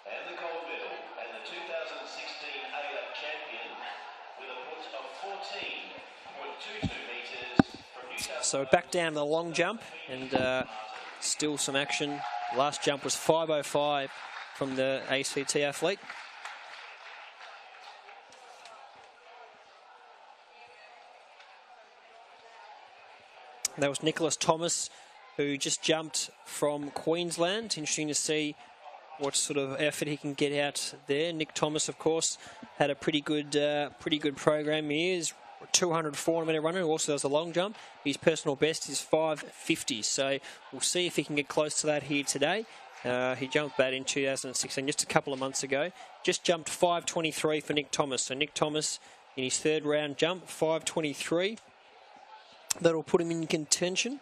And the gold medal and the 2016 ALAC champion with a put of 14.22 metres from New South. So back down the long jump, and still some action. Last jump was 5.05 from the ACT athlete. That was Nicholas Thomas, who just jumped from Queensland. Interesting to see what sort of effort he can get out there. Nick Thomas, of course, had a pretty good program. He is 200 400-metre runner who also does a long jump. His personal best is 5.50, so we'll see if he can get close to that here today. He jumped that in 2016, just a couple of months ago. Just jumped 5.23 for Nick Thomas. So Nick Thomas in his third round jump, 5.23. That'll put him in contention.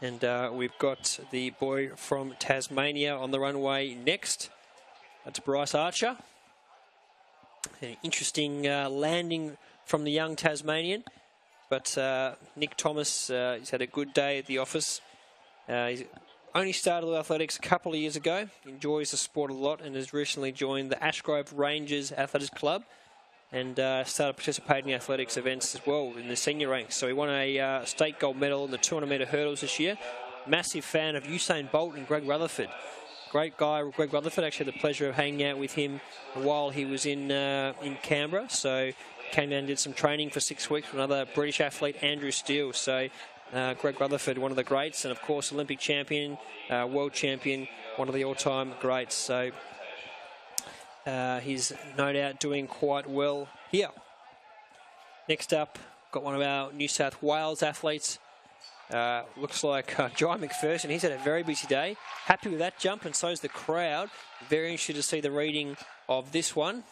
And we've got the boy from Tasmania on the runway next. That's Bryce Archer. An interesting landing from the young Tasmanian. But Nick Thomas, he's had a good day at the office. He's only started with athletics a couple of years ago. Enjoys the sport a lot and has recently joined the Ashgrove Rangers Athletics Club. And started participating in athletics events as well in the senior ranks. So he won a state gold medal in the 200-metre hurdles this year. Massive fan of Usain Bolt and Greg Rutherford. Great guy, Greg Rutherford. Actually had the pleasure of hanging out with him while he was in Canberra. So came down and did some training for 6 weeks with another British athlete, Andrew Steele. So Greg Rutherford, one of the greats, and of course Olympic champion, world champion, one of the all-time greats. So he's no doubt doing quite well here. Next up, got one of our New South Wales athletes. Looks like Jai McPherson. He's had a very busy day. Happy with that jump, and so's the crowd. Very interested to see the reading of this one.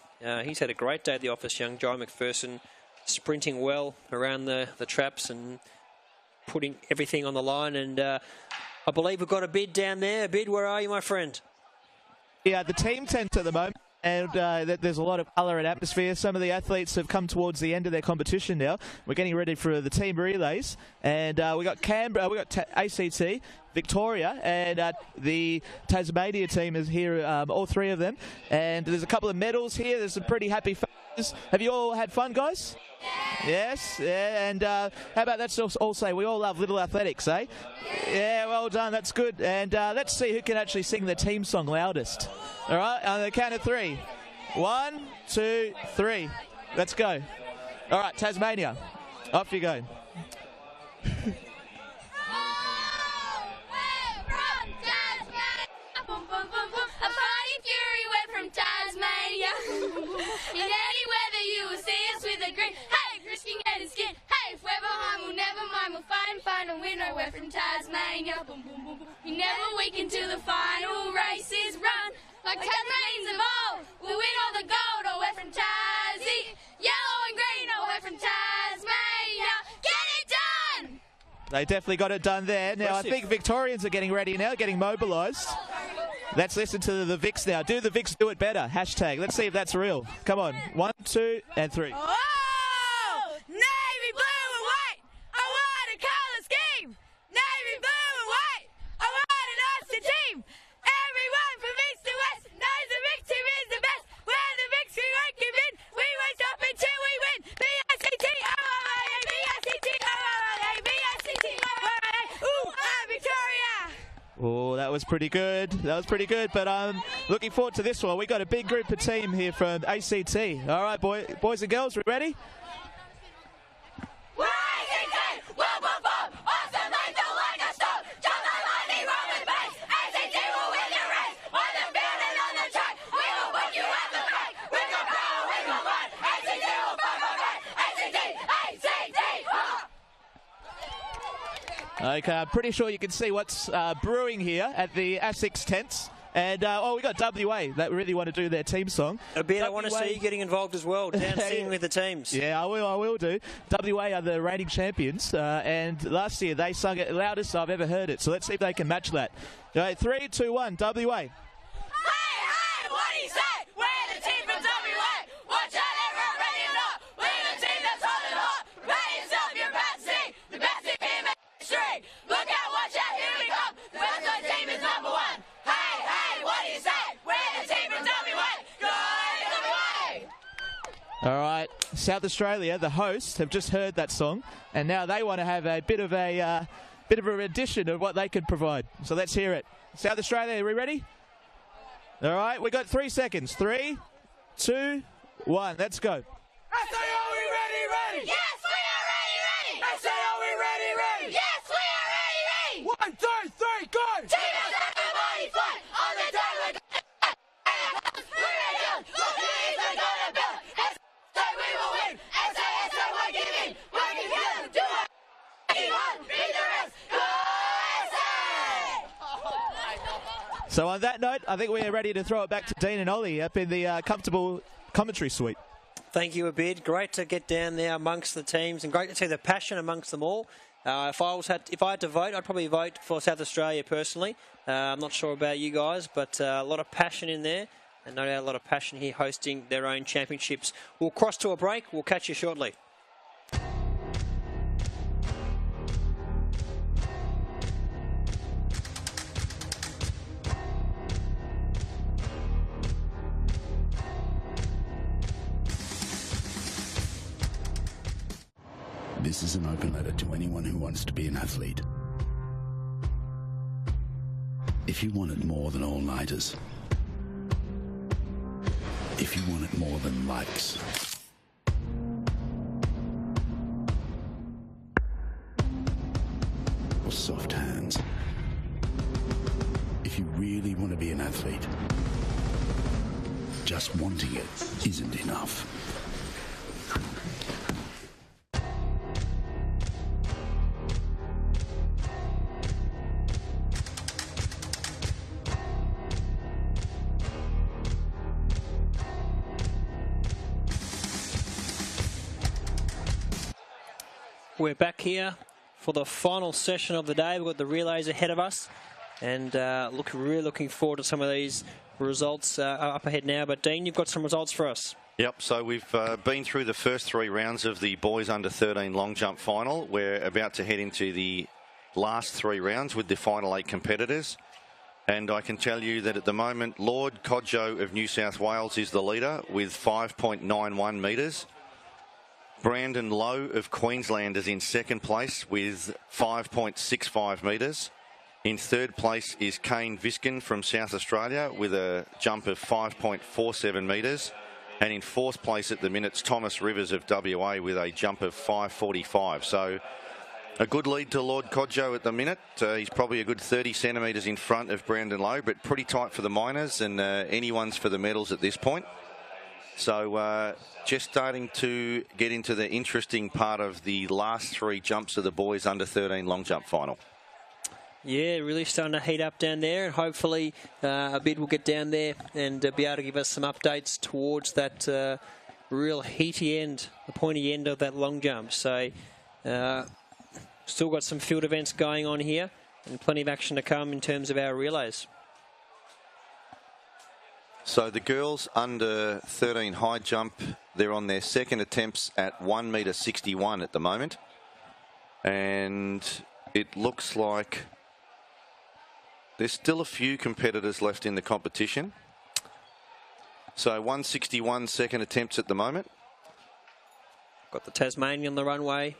He's had a great day at the office, young Jai McPherson, sprinting well around the traps and putting everything on the line. And I believe we've got a bid down there. Bid, where are you, my friend? Yeah, the team tent at the moment. And there's a lot of colour and atmosphere. Some of the athletes have come towards the end of their competition now. We're getting ready for the team relays. And we got Canberra, we got ACT, Victoria, and the Tasmania team is here, all three of them. And there's a couple of medals here. There's some pretty happy faces. Have you all had fun, guys? Yes, yeah, and how about that's also, we all love little athletics, eh? Yeah, well done, that's good. And let's see who can actually sing the team song loudest. All right, on the count of 3. 1, 2, 3. Let's go. All right, Tasmania, off you go. In any weather you will see us with a grin. Hey, risking head and skin. Hey, if we're behind, we'll never mind. We'll fight and find a winner. We're from Tasmania. Boom, boom, boom, boom. We never weaken till the final race is run. Like Tasmanians of old, we'll win all the gold. Oh, we're from Tassie. Yellow and green. They definitely got it done there. Now, I think Victorians are getting ready now, getting mobilised. Let's listen to the Vics now. Do the Vics do it better? Hashtag. Let's see if that's real. Come on. 1, 2, and 3. Oh! Navy blue and white, I want a colour scheme. Navy blue and white, I want an awesome team. Everyone from east to west knows the victory is the best. We're the victory won't give in. We won't stop until we win. B-I-C-T-O-R-I-A, B-I-C-T-O-R-I-A, B-I-C-T-O-R-I-A. Ooh, Victoria! Oh, that was pretty good. That was pretty good. But I'm looking forward to this one. We got a big group of team here from ACT. All right, boys and girls, we ready? We're ACT! We'll perform! Awesome, lethal like a storm! Just like lightning, Roman base! ACT will win the race! On the field and on the track! We will put you at the back! We've got power, we've got might! ACT will fight for back! ACT! ACT! Okay, I'm pretty sure you can see what's brewing here at the ASICS tents. And, we got WA that really want to do their team song. A bit, I want to see you getting involved as well, dancing with the teams. Yeah, I will do. WA are the reigning champions, and last year they sung it loudest I've ever heard it. So let's see if they can match that. Okay, 3, 2, 1, WA. Hey, what do you say? We're the team from WA. Watch out, everyone ready or not. We're the team that's hot and hot. Prepare yourself, you're about to see the best in human history. Look out, watch out, here we come. The West team is number 1. Hey, what do you say? We're the team from WA. Go WA! All right, South Australia, the hosts, have just heard that song, and now they want to have a bit of a rendition of what they can provide. So let's hear it. South Australia, are we ready? All right, we got 3 seconds. 3, 2, 1, let's go. I say, are we ready? Yes, we are ready! I say, are we ready? Yes, we are ready! 1, 2, 3, go! Team us everybody fight! On the day we're gonna we're ready! Look at these, we're gonna build! S.A. we will win! S.A. we're giving! We're together! Do it! Beat the rest! Go S.A. So on that note, I think we are ready to throw it back to Dean and Ollie up in the comfortable commentary suite. Thank you, Abid. Great to get down there amongst the teams, and great to see the passion amongst them all. If I had to vote, I'd probably vote for South Australia personally. I'm not sure about you guys, but a lot of passion in there, and no doubt a lot of passion here hosting their own championships. We'll cross to a break. We'll catch you shortly. This is an open letter to anyone who wants to be an athlete. If you want it more than all-nighters, if you want it more than likes, or soft hands, if you really want to be an athlete, just wanting it isn't enough. We're back here for the final session of the day. We've got the relays ahead of us, and really looking forward to some of these results up ahead now. But Dean, you've got some results for us. Yep, so we've been through the first 3 rounds of the boys under 13 long jump final. We're about to head into the last 3 rounds with the final 8 competitors. And I can tell you that at the moment, Lord Codjo of New South Wales is the leader with 5.91 metres. Brandon Lowe of Queensland is in second place with 5.65 metres. In third place is Kane Viskin from South Australia with a jump of 5.47 metres. And in fourth place at the minute, it's Thomas Rivers of WA with a jump of 5.45. So a good lead to Lord Codjo at the minute. He's probably a good 30 centimetres in front of Brandon Lowe, but pretty tight for the minors, and anyone's for the medals at this point. So just starting to get into the interesting part of the last 3 jumps of the boys under 13 long jump final. Yeah, really starting to heat up down there, and hopefully Abid will get down there and be able to give us some updates towards that real heaty end, the pointy end of that long jump. So Still got some field events going on here and plenty of action to come in terms of our relays. So the girls under 13 high jump, they're on their second attempts at 1.61 metre at the moment. And it looks like there's still a few competitors left in the competition. So 1.61 second attempts at the moment. Got the Tasmanian on the runway.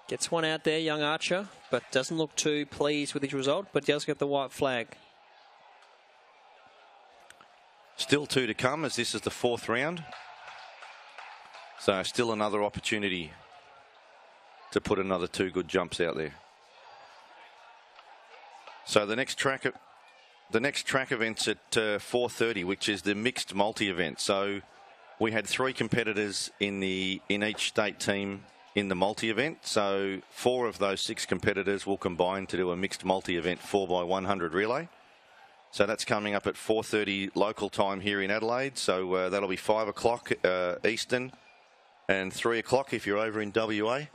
Gets one out there, young archer, but doesn't look too pleased with his result, but does get the white flag. Still 2 to come as this is the 4th round. So still another opportunity to put another 2 good jumps out there. So the next track event's at 4:30, which is the mixed multi event. So we had 3 competitors in each state team in the multi event. So 4 of those 6 competitors will combine to do a mixed multi event 4x100 relay. So that's coming up at 4:30 local time here in Adelaide. So that'll be 5 o'clock Eastern and 3 o'clock if you're over in WA.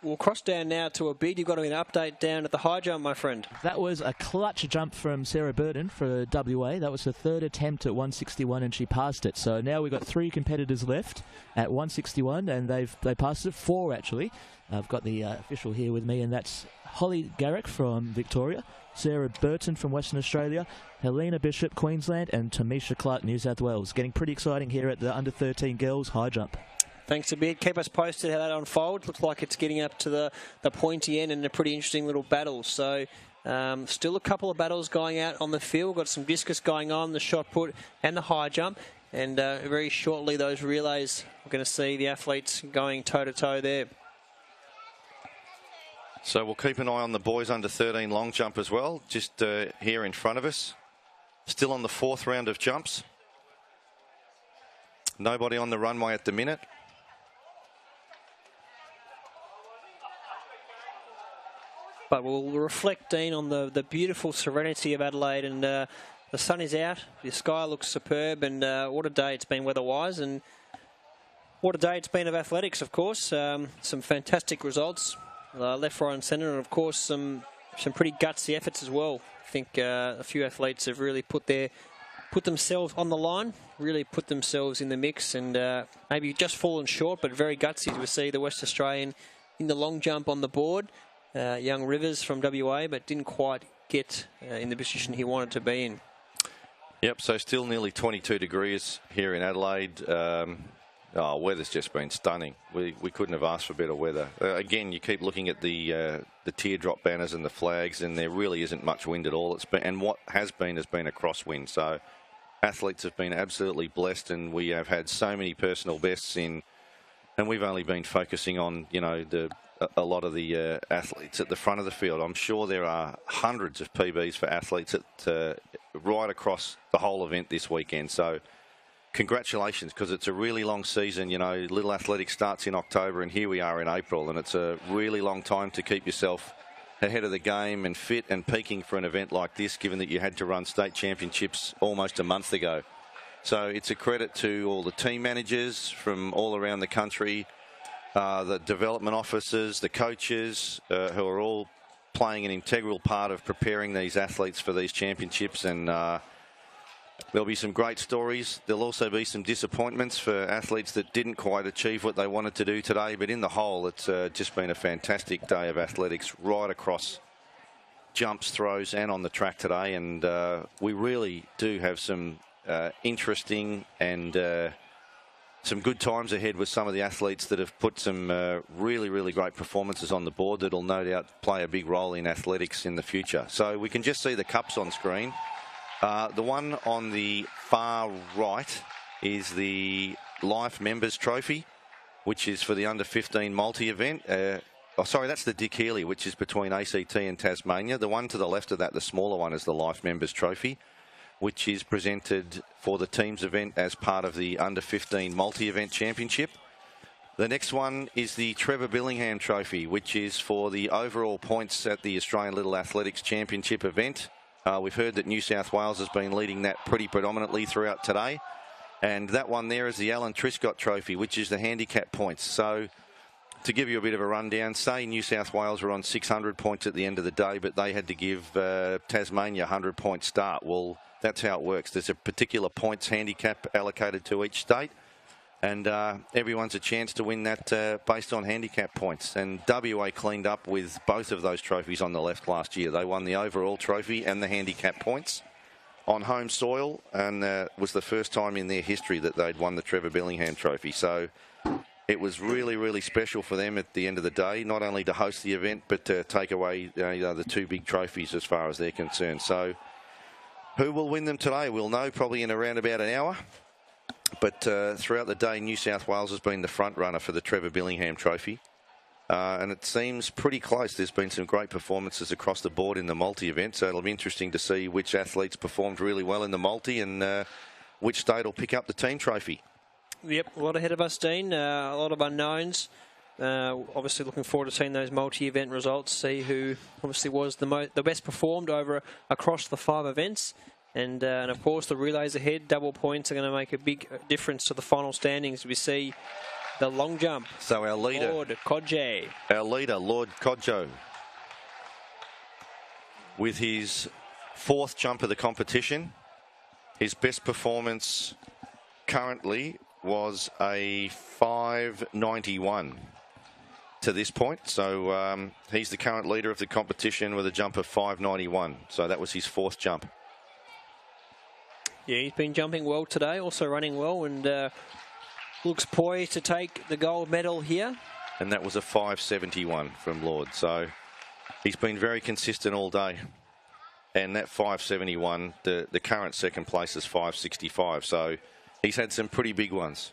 We'll cross down now to a bid. You've got an update down at the high jump, my friend. That was a clutch jump from Sarah Burton for WA. That was the 3rd attempt at 161 and she passed it. So now we've got 3 competitors left at 161 and they passed it. 4 actually. I've got the official here with me, and that's Holly Garrick from Victoria, Sarah Burton from Western Australia, Helena Bishop, Queensland, and Tamisha Clark, New South Wales. Getting pretty exciting here at the under 13 girls high jump. Thanks a bit. Keep us posted how that unfolds. Looks like it's getting up to the pointy end and a pretty interesting little battle. So still a couple of battles going out on the field. Got some discus going on, the shot put and the high jump. And very shortly those relays, we're going to see the athletes going toe-to-toe there. So we'll keep an eye on the boys under 13 long jump as well, just here in front of us. Still on the 4th round of jumps. Nobody on the runway at the minute. But we'll reflect, Dean, on the beautiful serenity of Adelaide, and the sun is out, the sky looks superb, and what a day it's been weather-wise, and what a day it's been of athletics, of course. Some fantastic results, left, right and centre, and of course some pretty gutsy efforts as well. I think a few athletes have really put themselves on the line, really put themselves in the mix, and maybe just fallen short, but very gutsy to see the West Australian in the long jump on the board. Young Rivers from WA, but didn't quite get in the position he wanted to be in. Yep, so still nearly 22 degrees here in Adelaide. Weather's just been stunning. We couldn't have asked for better weather. Again, you keep looking at the teardrop banners and the flags, and there really isn't much wind at all. And what has been a crosswind. So athletes have been absolutely blessed, and we have had so many personal bests in, and we've only been focusing on, a lot of the athletes at the front of the field. I'm sure there are hundreds of PBs for athletes right across the whole event this weekend. So congratulations, because it's a really long season. Little athletics starts in October and here we are in April, and it's a really long time to keep yourself ahead of the game and fit and peaking for an event like this, given that you had to run state championships almost a month ago. So it's a credit to all the team managers from all around the country, the development officers, the coaches, who are all playing an integral part of preparing these athletes for these championships. And there'll be some great stories. There'll also be some disappointments for athletes that didn't quite achieve what they wanted to do today. But in the whole, it's just been a fantastic day of athletics right across jumps, throws and on the track today. And we really do have some interesting and some good times ahead with some of the athletes that have put some really, really great performances on the board that'll no doubt play a big role in athletics in the future. So we can just see the cups on screen. The one on the far right is the Life Members Trophy, which is for the under 15 multi event. That's the Dick Healy, which is between ACT and Tasmania. The one to the left of that, the smaller one, is the Life Members Trophy, which is presented for the teams event as part of the under 15 multi-event championship. The next one is the Trevor Billingham Trophy, which is for the overall points at the Australian Little Athletics Championship event. We've heard that New South Wales has been leading that pretty predominantly throughout today. And that one there is the Alan Triscott Trophy, which is the handicap points. So to give you a bit of a rundown, say New South Wales were on 600 points at the end of the day, but they had to give Tasmania a 100-point start. Well, that's how it works. There's a particular points handicap allocated to each state, and everyone's a chance to win that based on handicap points. And WA cleaned up with both of those trophies on the left last year. They won the overall trophy and the handicap points on home soil, and was the first time in their history that they'd won the Trevor Billingham Trophy. So it was really, really special for them at the end of the day, not only to host the event, but to take away the two big trophies as far as they're concerned. So who will win them today? We'll know probably in around about an hour. But throughout the day, New South Wales has been the front runner for the Trevor Billingham Trophy. And it seems pretty close. There's been some great performances across the board in the multi-event, so it'll be interesting to see which athletes performed really well in the multi and which state will pick up the team trophy. Yep, a lot ahead of us, Dean. A lot of unknowns. Obviously looking forward to seeing those multi-event results, see who obviously was the best performed across the 5 events. And of course, the relays ahead, double points are going to make a big difference to the final standings. We see the long jump. So our leader, Lord Kodje. Our leader, Lord Kodjo, with his 4th jump of the competition. His best performance currently was a 5.91 to this point. So he's the current leader of the competition with a jump of 5.91. So that was his 4th jump. Yeah, he's been jumping well today, also running well, and looks poised to take the gold medal here. And that was a 5.71 from Lord. So he's been very consistent all day. And that 5.71, the current second place is 5.65. So he's had some pretty big ones.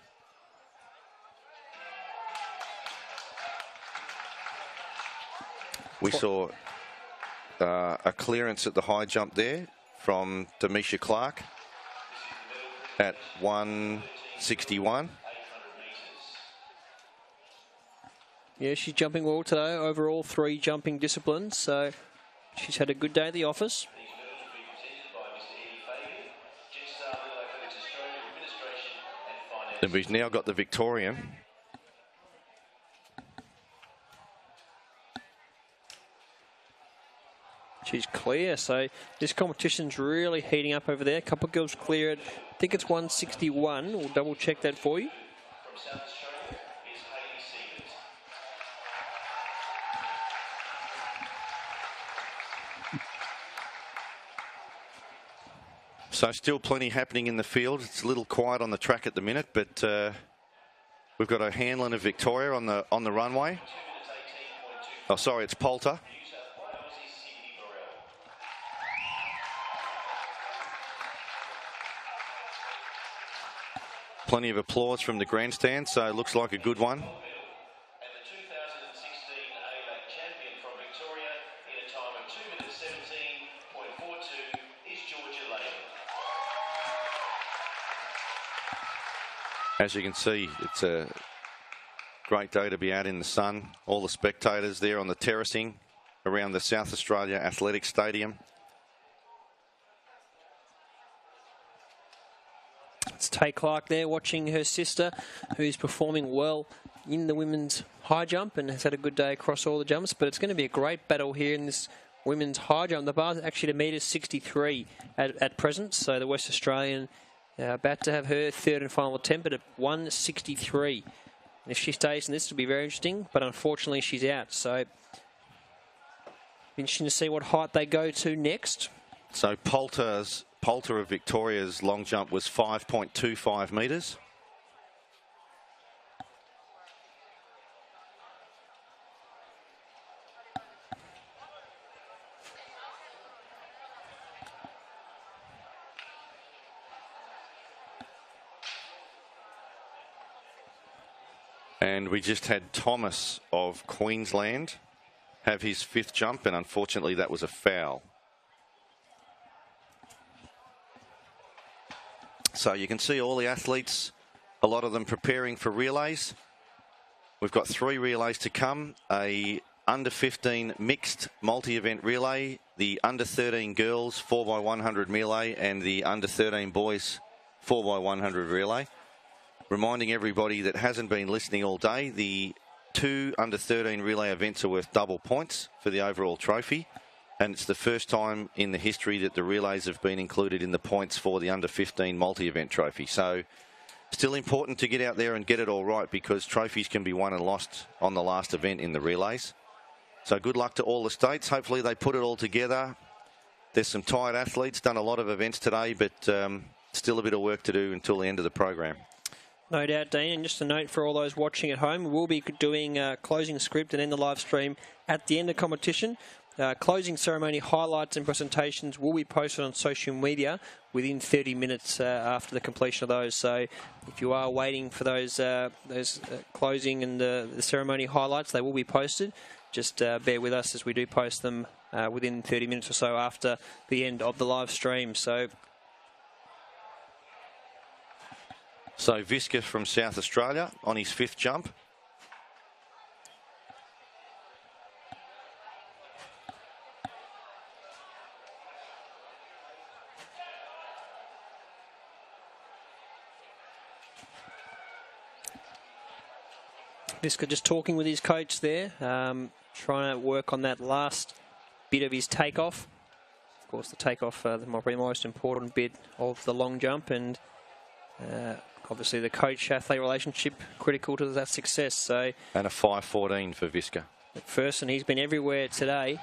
We saw a clearance at the high jump there from Demisha Clark at 1.61. Yeah, she's jumping well today. Overall, 3 jumping disciplines, so she's had a good day at the office. And we've now got the Victorian. She's clear, so this competition's really heating up over there. A couple of girls cleared. I think it's 161. We'll double check that for you. So still plenty happening in the field. It's a little quiet on the track at the minute, but we've got a Hanlon of Victoria on the runway. Oh, sorry, it's Poulter. Plenty of applause from the grandstand, so it looks like a good one. And the 2016 ALAC champion from Victoria in a time of 2 minutes 17.42 is Georgia Lane. As you can see, it's a great day to be out in the sun. All the spectators there on the terracing around the South Australia Athletic Stadium. It's Tay Clark there watching her sister, who's performing well in the women's high jump and has had a good day across all the jumps. But it's going to be a great battle here in this women's high jump. The bar's actually at $1.63 at present, so the West Australian about to have her 3rd and final attempt at 163. And if she stays in this, it'll be very interesting, but unfortunately she's out. So interesting to see what height they go to next. So Poulter of Victoria's long jump was 5.25 metres. And we just had Thomas of Queensland have his 5th jump, and unfortunately that was a foul. So you can see all the athletes, a lot of them preparing for relays. We've got 3 relays to come, a under 15 mixed multi-event relay, the under 13 girls 4x100 melee, and the under 13 boys 4x100 relay. Reminding everybody that hasn't been listening all day, the 2 under-13 relay events are worth double points for the overall trophy. And it's the first time in the history that the relays have been included in the points for the under-15 multi-event trophy. So still important to get out there and get it all right, because trophies can be won and lost on the last event in the relays. So good luck to all the states. Hopefully they put it all together. There's some tired athletes, done a lot of events today, but still a bit of work to do until the end of the program. No doubt, Dean. And just a note for all those watching at home, we'll be doing closing script and end the live stream at the end of competition. Closing ceremony highlights and presentations will be posted on social media within 30 minutes after the completion of those. So if you are waiting for those closing and the ceremony highlights, they will be posted. Just bear with us as we do post them within 30 minutes or so after the end of the live stream. So Visca from South Australia on his 5th jump. Visca just talking with his coach there, trying to work on that last bit of his takeoff. Of course, the takeoff, the most important bit of the long jump, and obviously the coach-athlete relationship critical to that success. So, and a 5.14 for Visca. McPherson, he's been everywhere today.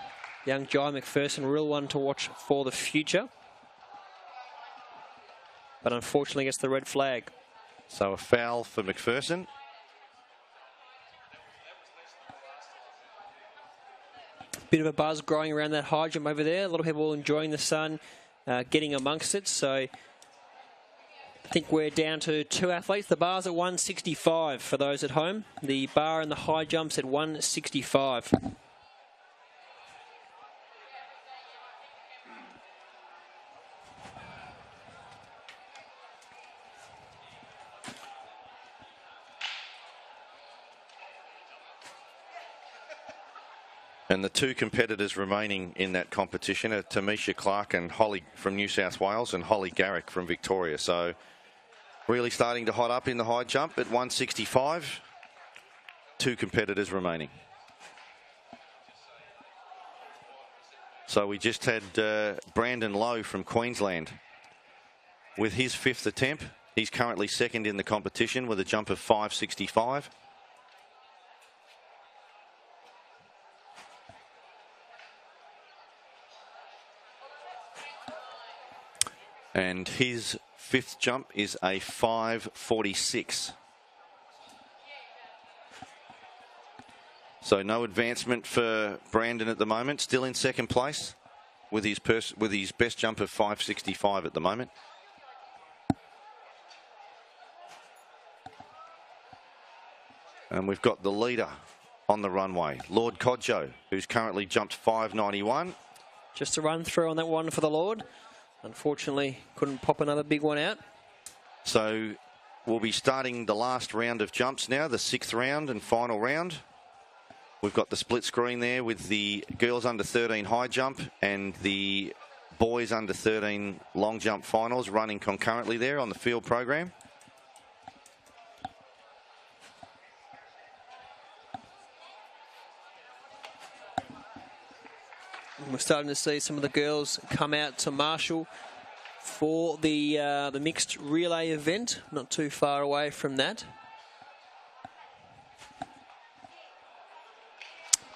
Young Jai McPherson, real one to watch for the future. But unfortunately gets the red flag. So a foul for McPherson. Bit of a buzz growing around that high jump over there. A lot of people enjoying the sun, getting amongst it. So I think we're down to 2 athletes. The bar's at 165 for those at home. The bar and the high jumps at 165. And the 2 competitors remaining in that competition are Tamisha Clark and Holly from New South Wales and Holly Garrick from Victoria. So really starting to hot up in the high jump at 165. 2 competitors remaining. So we just had Brandon Lowe from Queensland with his 5th attempt. He's currently 2nd in the competition with a jump of 5.65. And his 5th jump is a 5.46. So no advancement for Brandon at the moment. Still in 2nd place with his best jump of 5.65 at the moment. And we've got the leader on the runway, Lord Kodjo, who's currently jumped 5.91. Just a run through on that one for the Lord. Unfortunately, couldn't pop another big one out. So we'll be starting the last round of jumps now, the 6th round and final round. We've got the split screen there with the girls under 13 high jump and the boys under 13 long jump finals running concurrently there on the field program. We're starting to see some of the girls come out to Marshall for the mixed relay event. Not too far away from that.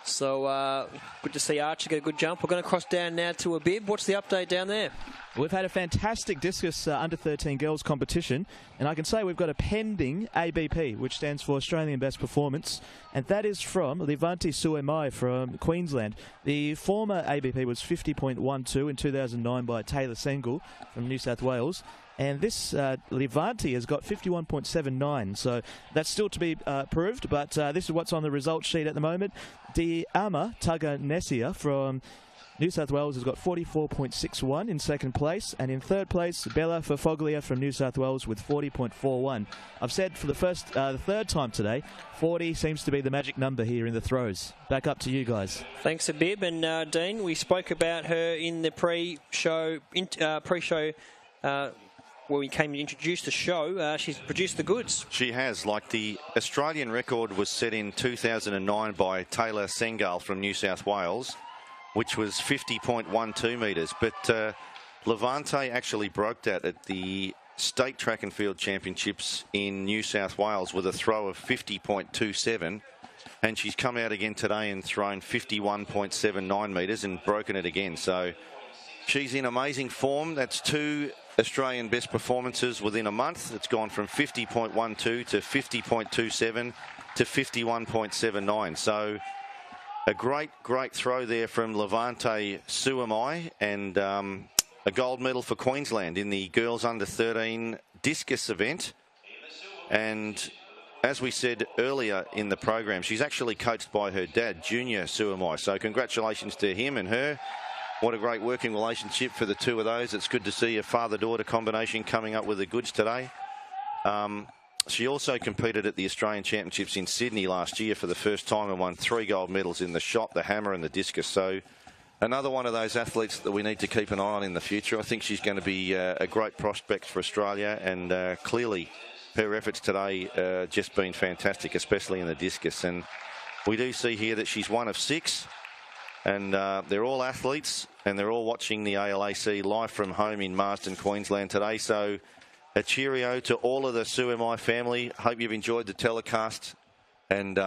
So good to see Archer get a good jump. We're going to cross down now to a bib. What's the update down there? We've had a fantastic discus under-13 girls competition, and I can say we've got a pending ABP, which stands for Australian Best Performance, and that is from Levanti Suemai from Queensland. The former ABP was 50.12 in 2009 by Taylor Sengel from New South Wales, and this Levanti has got 51.79, so that's still to be proved, but this is what's on the results sheet at the moment. Diama Taganesia from New South Wales has got 44.61 in 2nd place, and in 3rd place, Bella Fafoglia from New South Wales with 40.41. I've said for the 3rd time today, 40 seems to be the magic number here in the throws. Back up to you guys. Thanks, Abib. And Dean, we spoke about her in the pre-show when we came to introduce the show, she's produced the goods. She has. Like, the Australian record was set in 2009 by Taylor Sengal from New South Wales, which was 50.12 metres. But Levante actually broke that at the State Track and Field Championships in New South Wales with a throw of 50.27. And she's come out again today and thrown 51.79 metres and broken it again. So she's in amazing form. That's 2 Australian best performances within a month. It's gone from 50.12 to 50.27 to 51.79. So a great throw there from Levante Suamai, and a gold medal for Queensland in the girls under 13 discus event. And as we said earlier in the program, she's actually coached by her dad, Junior Suamai. So congratulations to him and her. What a great working relationship for the two of those. It's good to see a father-daughter combination coming up with the goods today. She also competed at the Australian Championships in Sydney last year for the first time and won 3 gold medals in the shot, the hammer and the discus. So another one of those athletes that we need to keep an eye on in the future. I think she's going to be a great prospect for Australia, and clearly her efforts today just been fantastic, especially in the discus. And we do see here that she's one of 6, and they're all athletes, and they're all watching the ALAC live from home in Marsden, Queensland today. So a cheerio to all of the Suamai family. Hope you've enjoyed the telecast, and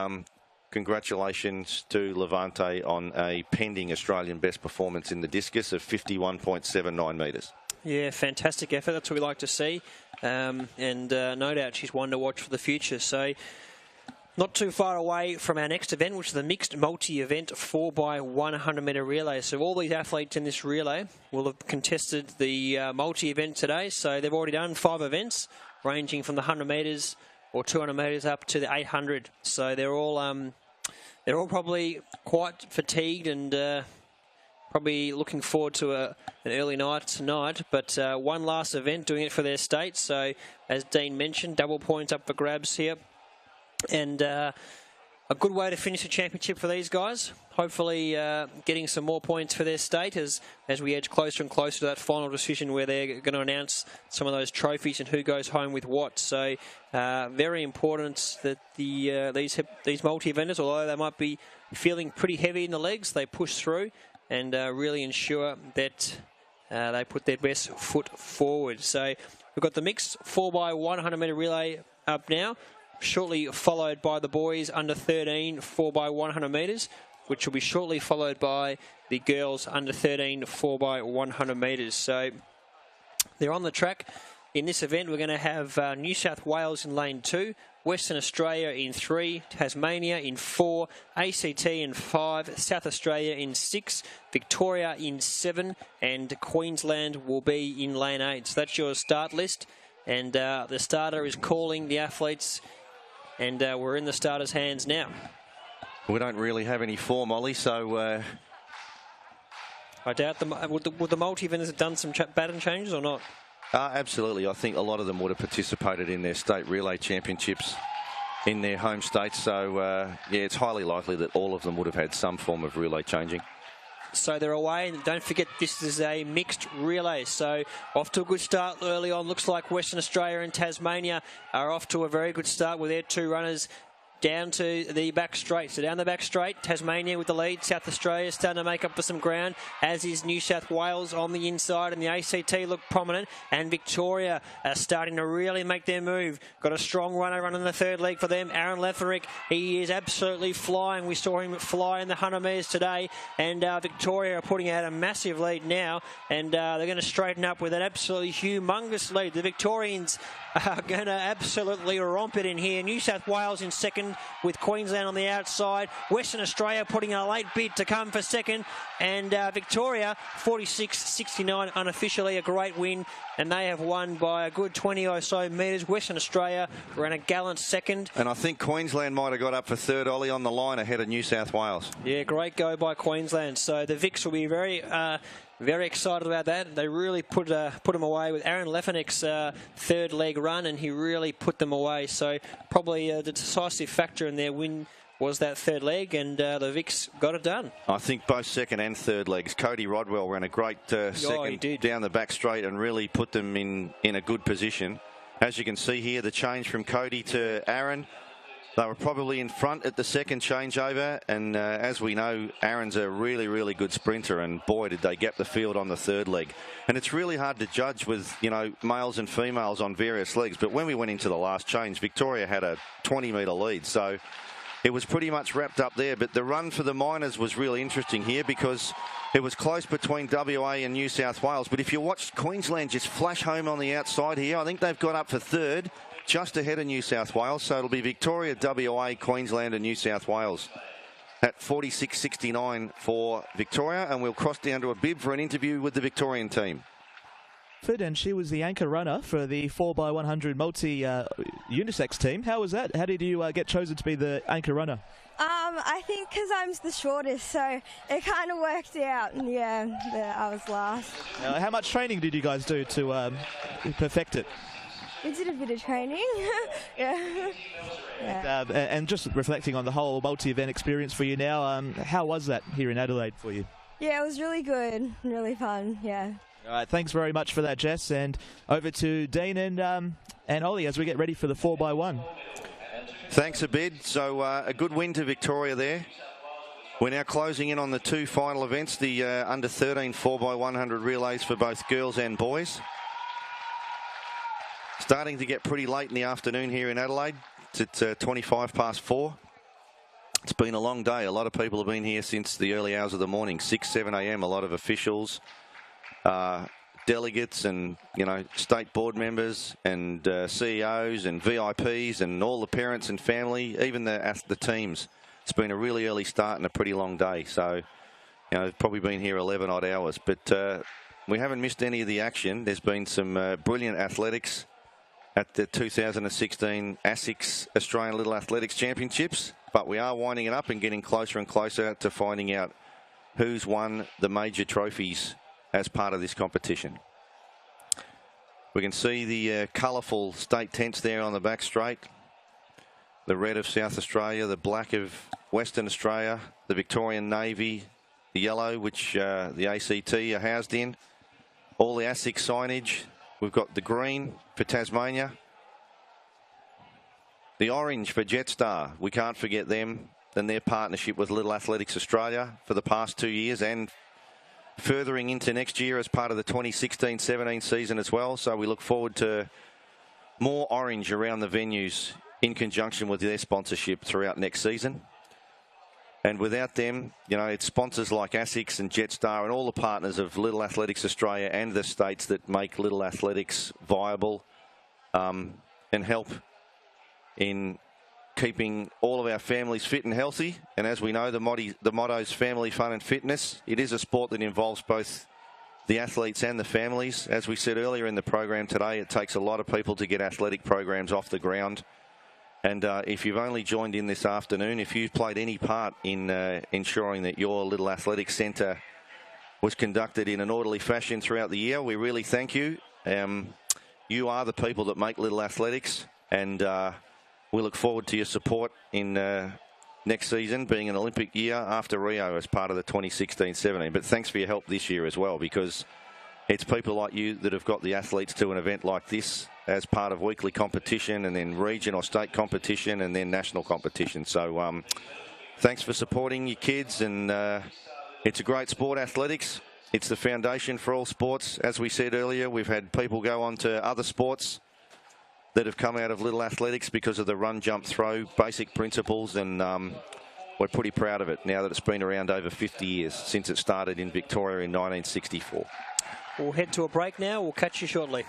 congratulations to Levante on a pending Australian best performance in the discus of 51.79 metres. Yeah, fantastic effort. That's what we like to see. And no doubt she's one to watch for the future. So not too far away from our next event, which is the mixed multi-event 4x100 metre relay. So all these athletes in this relay will have contested the multi-event today. So they've already done 5 events, ranging from the 100 metres or 200 metres up to the 800. So they're all probably quite fatigued and probably looking forward to an early night tonight. But one last event, doing it for their state. So as Dean mentioned, double points up for grabs here. And a good way to finish the championship for these guys. Hopefully getting some more points for their state as we edge closer and closer to that final decision where they're going to announce some of those trophies and who goes home with what. So very important that these multi-eventers, although they might be feeling pretty heavy in the legs, they push through and really ensure that they put their best foot forward. So we've got the mixed 4x100 metre relay up now, shortly followed by the boys under 13 4x100 metres, which will be shortly followed by the girls under 13 4x100 metres. So they're on the track. In this event, we're going to have New South Wales in lane 2, Western Australia in 3, Tasmania in 4, ACT in 5, South Australia in 6, Victoria in 7, and Queensland will be in lane 8. So that's your start list. And the starter is calling the athletes, and we're in the starter's hands now. We don't really have any form, Ollie, so I doubt would the multi-eventers have done some baton changes or not? Absolutely. I think a lot of them would have participated in their state relay championships in their home states. So, yeah, it's highly likely that all of them would have had some form of relay changing. So they're away, and don't forget this is a mixed relay. So off to a good start early on. Looks like Western Australia and Tasmania are off to a very good start with their 2 runners down to the back straight. So down the back straight, Tasmania with the lead. South Australia starting to make up for some ground, as is New South Wales on the inside, and the ACT look prominent. And Victoria are starting to really make their move. Got a strong runner running the 3rd leg for them, Aaron Leferick. He is absolutely flying. We saw him fly in the 100 metres today. And Victoria are putting out a massive lead now. And they're going to straighten up with an absolutely humongous lead. The Victorians are going to absolutely romp it in here. New South Wales in 2nd with Queensland on the outside. Western Australia putting a late bid to come for 2nd. And Victoria 46.69 unofficially, a great win. And they have won by a good 20 or so metres. Western Australia ran a gallant 2nd. And I think Queensland might have got up for 3rd, Ollie, on the line ahead of New South Wales. Yeah, great go by Queensland. So the Vics will be very excited about that. They really put them away with Aaron Lefenick's 3rd leg run, and he really put them away. So probably the decisive factor in their win was that third leg, and the Vics got it done. I think both second and third legs. Cody Rodwell ran a great second down the back straight and really put them in a good position. As you can see here, the change from Cody to Aaron. They were probably in front at the second changeover, and as we know, Aaron's a really, really good sprinter, and boy, did they gap the field on the third leg. And it's really hard to judge with, you know, males and females on various legs, but when we went into the last change, Victoria had a 20-metre lead, so it was pretty much wrapped up there. But the run for the minors was really interesting here because it was close between WA and New South Wales, but if you watch Queensland just flash home on the outside here, I think they've got up for third, just ahead of New South Wales. So it'll be Victoria, WA, Queensland and New South Wales at 46.69 for Victoria. And we'll cross down to a bib for an interview with the Victorian team. And she was the anchor runner for the 4x100 multi-unisex team. How was that? How did you get chosen to be the anchor runner? I think because I'm the shortest, so it kind of worked out. And yeah, I was last. How much training did you guys do to perfect it? We did a bit of training. Yeah. And just reflecting on the whole multi-event experience for you now, how was that here in Adelaide for you? Yeah, it was really good, really fun. Yeah. All right, thanks very much for that, Jess. And over to Dean and Ollie as we get ready for the 4x1. Thanks, Abid. So a good win to Victoria there. We're now closing in on the two final events, the under 13 4x100 relays for both girls and boys. Starting to get pretty late in the afternoon here in Adelaide. It's 25 past 4. It's been a long day. A lot of people have been here since the early hours of the morning, 6, 7 a.m. A lot of officials, delegates and, you know, state board members and CEOs and VIPs and all the parents and family, even the teams. It's been a really early start and a pretty long day. So, you know, they've probably been here 11 odd hours. But we haven't missed any of the action. There's been some brilliant athletics at the 2016 ASICS Australian Little Athletics Championships, but we are winding it up and getting closer and closer to finding out who's won the major trophies as part of this competition. We can see the colourful state tents there on the back straight. The red of South Australia, the black of Western Australia, the Victorian Navy, the yellow, which the ACT are housed in. All the ASIC signage. We've got the green for Tasmania. The orange for Jetstar. We can't forget them and their partnership with Little Athletics Australia for the past 2 years and furthering into next year as part of the 2016-17 season as well. So we look forward to more orange around the venues in conjunction with their sponsorship throughout next season. And without them, you know, it's sponsors like ASICS and Jetstar and all the partners of Little Athletics Australia and the states that make Little Athletics viable and help in keeping all of our families fit and healthy. And as we know, the motto is family, fun and fitness. It is a sport that involves both the athletes and the families. As we said earlier in the program today, it takes a lot of people to get athletic programs off the ground. And if you've only joined in this afternoon, if you've played any part in ensuring that your Little Athletics Centre was conducted in an orderly fashion throughout the year, we really thank you. You are the people that make Little Athletics, and we look forward to your support in next season, being an Olympic year after Rio as part of the 2016-17. But thanks for your help this year as well, because it's people like you that have got the athletes to an event like this as part of weekly competition and then region or state competition and then national competition. So thanks for supporting your kids, and it's a great sport, athletics. It's the foundation for all sports. As we said earlier, we've had people go on to other sports that have come out of Little Athletics because of the run, jump, throw, basic principles, and we're pretty proud of it now that it's been around over 50 years since it started in Victoria in 1964. We'll head to a break now. We'll catch you shortly.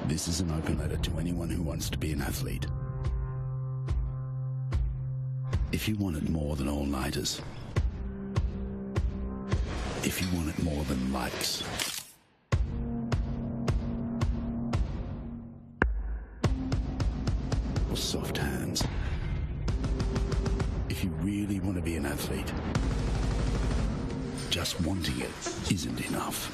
This is an open letter to anyone who wants to be an athlete. If you want it more than all-nighters, if you want it more than likes, or soft hands, if you really want to be an athlete. Just wanting it isn't enough.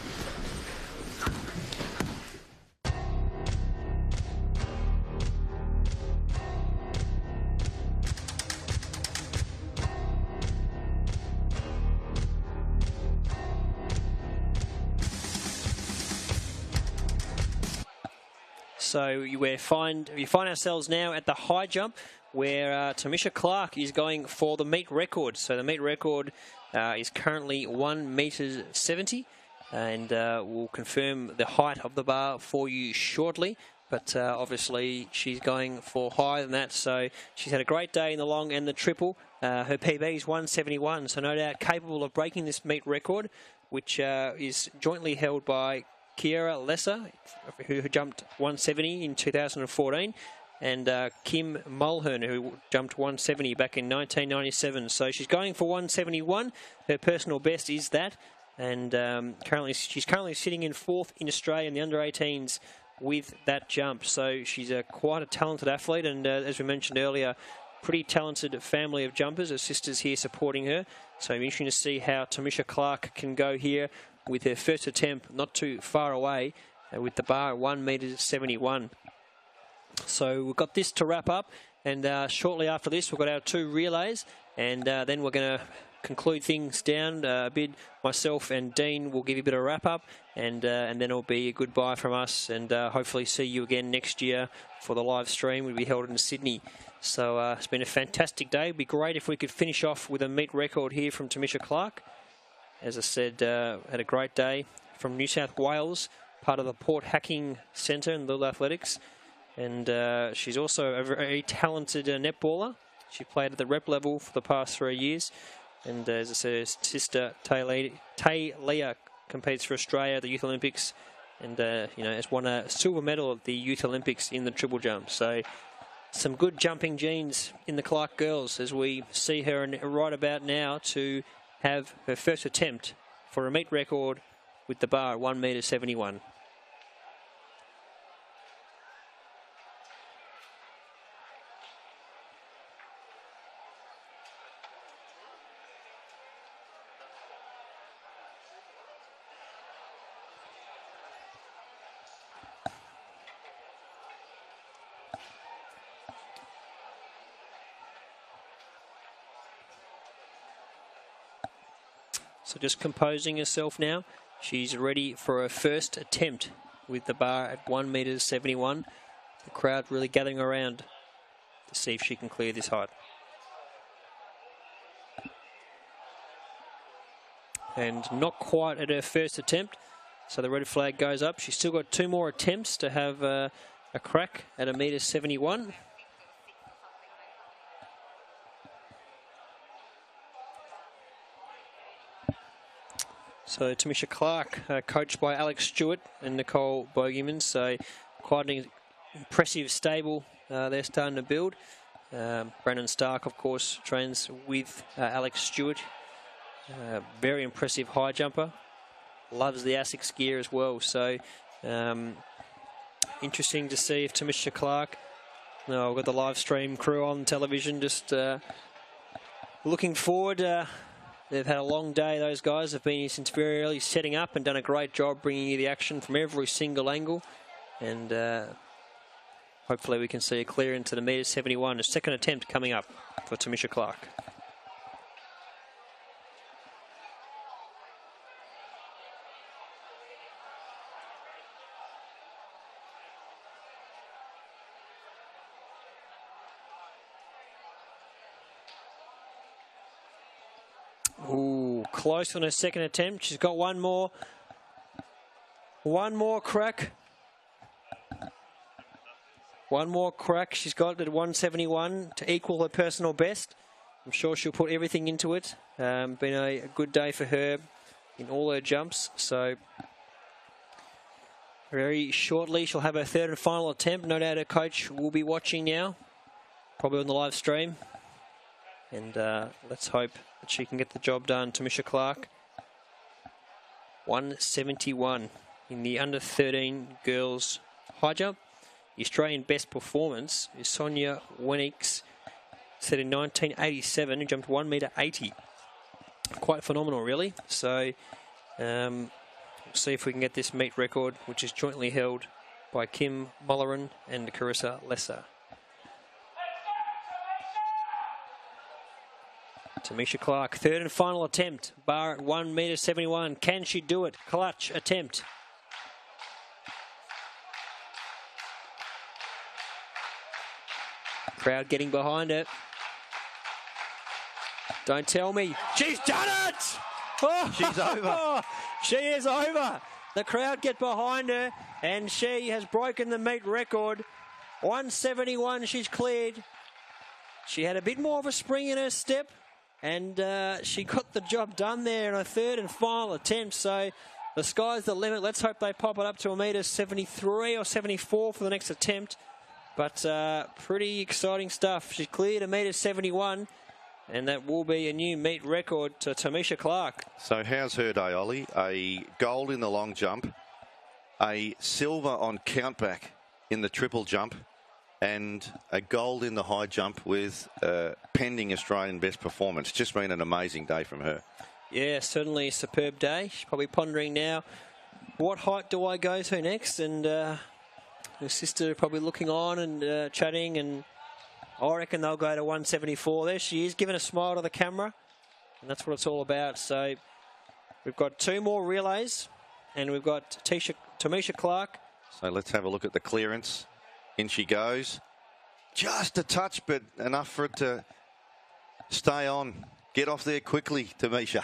So we find ourselves now at the high jump, where Tamisha Clark is going for the meet record. So the meet record is currently 1 metre 70, and we'll confirm the height of the bar for you shortly. But obviously she's going for higher than that. So she's had a great day in the long and the triple. Her PB is 171, so no doubt capable of breaking this meet record, which is jointly held by Kiera Lesser, who jumped 170 in 2014, and Kim Mulhern, who jumped 170 back in 1997. So she's going for 171. Her personal best is that, and she's currently sitting in 4th in Australia in the under-18s with that jump. So she's quite a talented athlete, and as we mentioned earlier, pretty talented family of jumpers. Her sisters here supporting her. So it'll be interesting to see how Tamisha Clark can go here with her first attempt not too far away, with the bar at 1 metre 71. So we've got this to wrap up, and shortly after this we've got our 2 relays, and then we're going to conclude things down a bit. Myself and Dean will give you a bit of wrap up, and then it'll be a goodbye from us, and hopefully see you again next year for the live stream. We'll be held in Sydney. So it's been a fantastic day. It'd be great if we could finish off with a meet record here from Tamisha Clark. As I said, had a great day from New South Wales, part of the Port Hacking Centre in Little Athletics. And she's also a very talented netballer. She played at the rep level for the past 3 years. And as I said, her sister Tay Leah competes for Australia at the Youth Olympics, and has won a silver medal at the Youth Olympics in the triple jump. So some good jumping genes in the Clark girls, as we see her right about now to have her first attempt for a meet record with the bar at 1 metre 71. So just composing herself now. She's ready for her first attempt with the bar at 1 metre 71. The crowd really gathering around to see if she can clear this height. And not quite at her first attempt. So the red flag goes up. She's still got 2 more attempts to have a crack at 1 metre 71. So Tamisha Clark, coached by Alex Stewart and Nicole Bogeyman. So quite an impressive stable they're starting to build. Brandon Stark, of course, trains with Alex Stewart. Very impressive high jumper. Loves the ASICS gear as well. So interesting to see if Tamisha Clark... I've got the live stream crew on television just looking forward. They've had a long day, those guys. Have been here since very early, setting up and done a great job bringing you the action from every single angle. And hopefully we can see a clear into the metre 71. A second attempt coming up for Tamisha Clark. Ooh, close on her second attempt. She's got one more. One more crack. One more crack. She's got at 171 to equal her personal best. I'm sure she'll put everything into it. Been a good day for her in all her jumps. So very shortly she'll have her third and final attempt. No doubt her coach will be watching now, probably on the live stream. And let's hope that she can get the job done. Tamisha Clark, 171 in the under 13 girls high jump. The Australian best performance is Sonia Wenix Said in 1987, he jumped 1 metre 80. Quite phenomenal, really. So, we'll see if we can get this meet record, which is jointly held by Kim Mulleran and Carissa Lesser. Tamisha Clark, third and final attempt. Bar at 1 metre 71. Can she do it? Clutch attempt. Crowd getting behind her. Don't tell me. She's done it! Oh, she's over. She is over. The crowd get behind her, and she has broken the meet record. 171 she's cleared. She had a bit more of a spring in her step, and she got the job done there in her third and final attempt. So the sky's the limit. Let's hope they pop it up to 1 metre 73 or 74 for the next attempt. But pretty exciting stuff. She's cleared 1 metre 71, and that will be a new meet record to Tamisha Clark. So how's her day, Ollie? A gold in the long jump, a silver on countback in the triple jump, and a gold in the high jump with pending Australian best performance. Just been an amazing day from her. Yeah, certainly a superb day. She's probably pondering now, what height do I go to next? And her sister probably looking on and chatting, and I reckon they'll go to 174. There she is, giving a smile to the camera, and that's what it's all about. So we've got 2 more relays, and we've got Tamisha Clark. So let's have a look at the clearance. In she goes. Just a touch, but enough for it to stay on. Get off there quickly, Tamisha.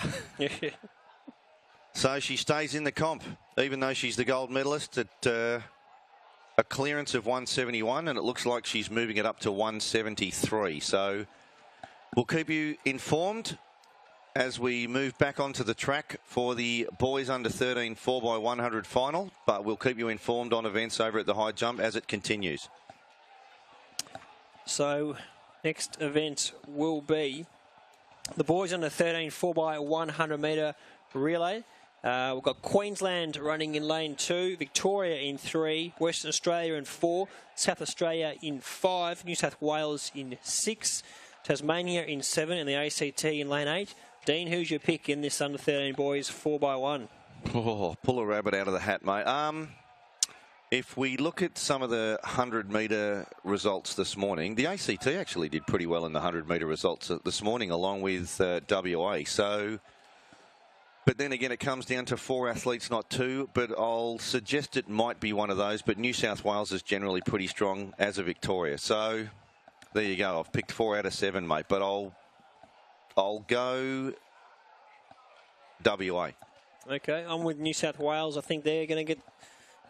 So she stays in the comp, even though she's the gold medalist at a clearance of 171, and it looks like she's moving it up to 173. So we'll keep you informed as we move back onto the track for the boys under 13 4x100 final, but we'll keep you informed on events over at the high jump as it continues. So next event will be the boys under 13 4x100 metre relay. We've got Queensland running in lane 2, Victoria in 3, Western Australia in 4, South Australia in 5, New South Wales in 6, Tasmania in 7, and the ACT in lane 8. Dean, who's your pick in this under 13 boys 4x1? Oh, pull a rabbit out of the hat, mate. If we look at some of the 100 metre results this morning, the ACT actually did pretty well in the 100 metre results this morning, along with WA. So, but then again, it comes down to 4 athletes, not 2. But I'll suggest it might be one of those. But New South Wales is generally pretty strong, as a Victoria. So there you go. I've picked 4 out of 7, mate. But I'll go WA. Okay, I'm with New South Wales. I think they're going to get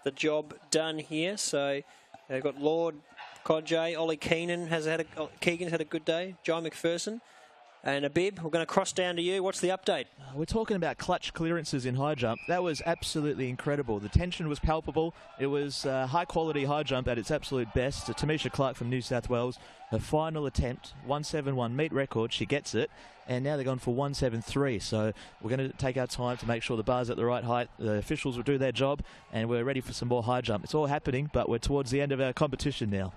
the job done here. So they've got Lord, Kodjay, Ollie Keegan's had a good day, Jai McPherson. And Abib, we're going to cross down to you. What's the update? We're talking about clutch clearances in high jump. That was absolutely incredible. The tension was palpable. It was high quality high jump at its absolute best. Tamisha Clark from New South Wales, her final attempt, 171 meet record. She gets it. And now they're going for 173. So we're going to take our time to make sure the bar's at the right height. The officials will do their job, and we're ready for some more high jump. It's all happening, but we're towards the end of our competition now.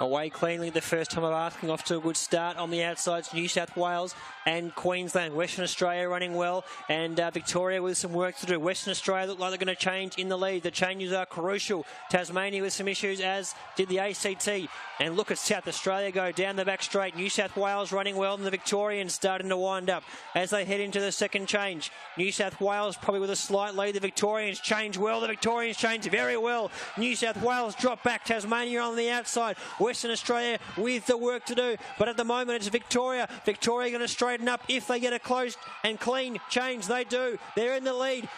Away cleanly the first time of asking, off to a good start on the outsides. New South Wales and Queensland. Western Australia running well, and Victoria with some work to do. Western Australia look like they're going to change in the lead. The changes are crucial. Tasmania with some issues, as did the ACT. And look at South Australia go down the back straight. New South Wales running well, and the Victorians starting to wind up as they head into the second change. New South Wales probably with a slight lead. The Victorians change well. The Victorians change very well. New South Wales drop back. Tasmania on the outside. Western Australia with the work to do, but at the moment it's Victoria. Victoria going to straighten up if they get a close and clean change. They do. They're in the lead.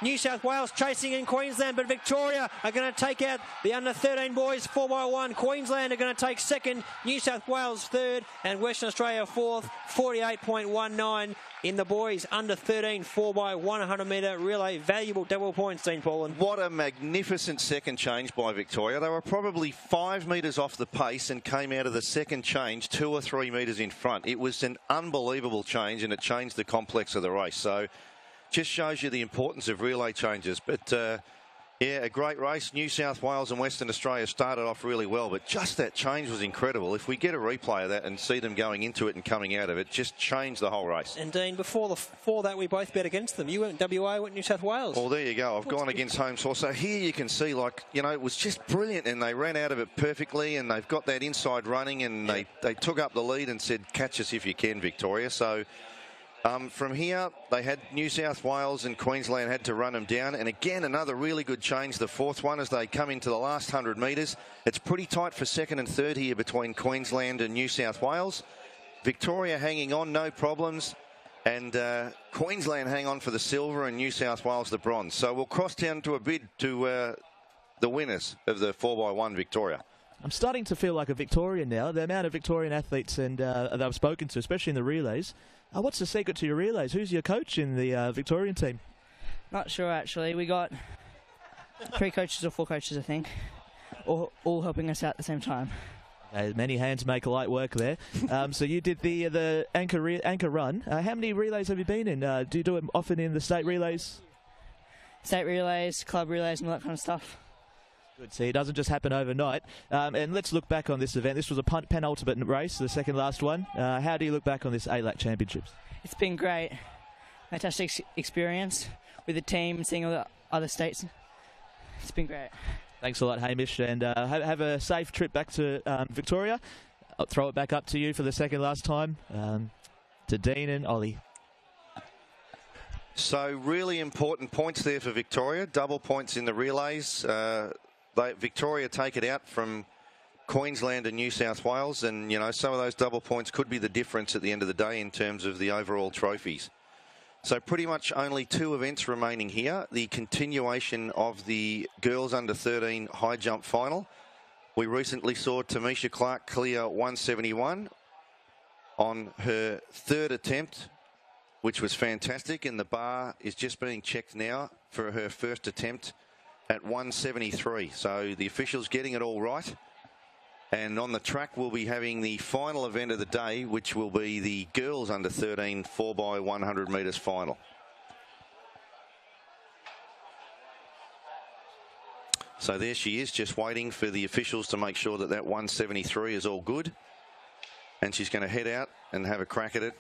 New South Wales chasing in Queensland, but Victoria are going to take out the under 13 boys 4x1. Queensland are going to take second, New South Wales third, and Western Australia fourth. 48.19 in the boys under 13 4x100 metre relay. Valuable double points, Dean Paulen. What a magnificent second change by Victoria. They were probably 5 metres off the pace and came out of the second change 2 or 3 metres in front. It was an unbelievable change, and it changed the complex of the race. So just shows you the importance of relay changes. But Yeah, a great race. New South Wales and Western Australia started off really well, but just that change was incredible. If we get a replay of that and see them going into it and coming out of it, just changed the whole race. And Dean, before that, we both bet against them. You went WA, went New South Wales. Well, there you go. I've gone against home source. So here you can see, like, you know, it was just brilliant, and they ran out of it perfectly, and they've got that inside running, and they took up the lead and said, catch us if you can, Victoria. So from here, they had New South Wales and Queensland had to run them down. And again, another really good change, the fourth one, as they come into the last 100 metres. It's pretty tight for second and third here between Queensland and New South Wales. Victoria hanging on, no problems. And Queensland hang on for the silver and New South Wales the bronze. So we'll cross down to a bid to the winners of the 4x1 Victoria. I'm starting to feel like a Victorian now. The amount of Victorian athletes and that I've spoken to, especially in the relays. What's the secret to your relays? Who's your coach in the Victorian team? Not sure, actually. We got 3 coaches or 4 coaches, I think, all helping us out at the same time. Many hands make light work there. So you did the anchor run. How many relays have you been in? Do you do it often in the state relays? State relays, club relays, and all that kind of stuff. Good. See, it doesn't just happen overnight. And let's look back on this event. This was a penultimate race, the second last one. How do you look back on this ALAC Championships? It's been great. Fantastic experience with the team and seeing all the other states. It's been great. Thanks a lot, Hamish, and have a safe trip back to Victoria. I'll throw it back up to you for the second last time, to Dean and Ollie. So really important points there for Victoria. Double points in the relays. Victoria take it out from Queensland and New South Wales, and you know, some of those double points could be the difference at the end of the day in terms of the overall trophies. So pretty much only 2 events remaining here. The continuation of the girls under 13 high jump final. We recently saw Tamisha Clark clear 171 on her 3rd attempt, which was fantastic, and the bar is just being checked now for her 1st attempt at 173. So the officials getting it all right. And on the track, we'll be having the final event of the day, which will be the girls under 13 4x100 metres final. So there she is, just waiting for the officials to make sure that that 173 is all good. And she's going to head out and have a crack at it.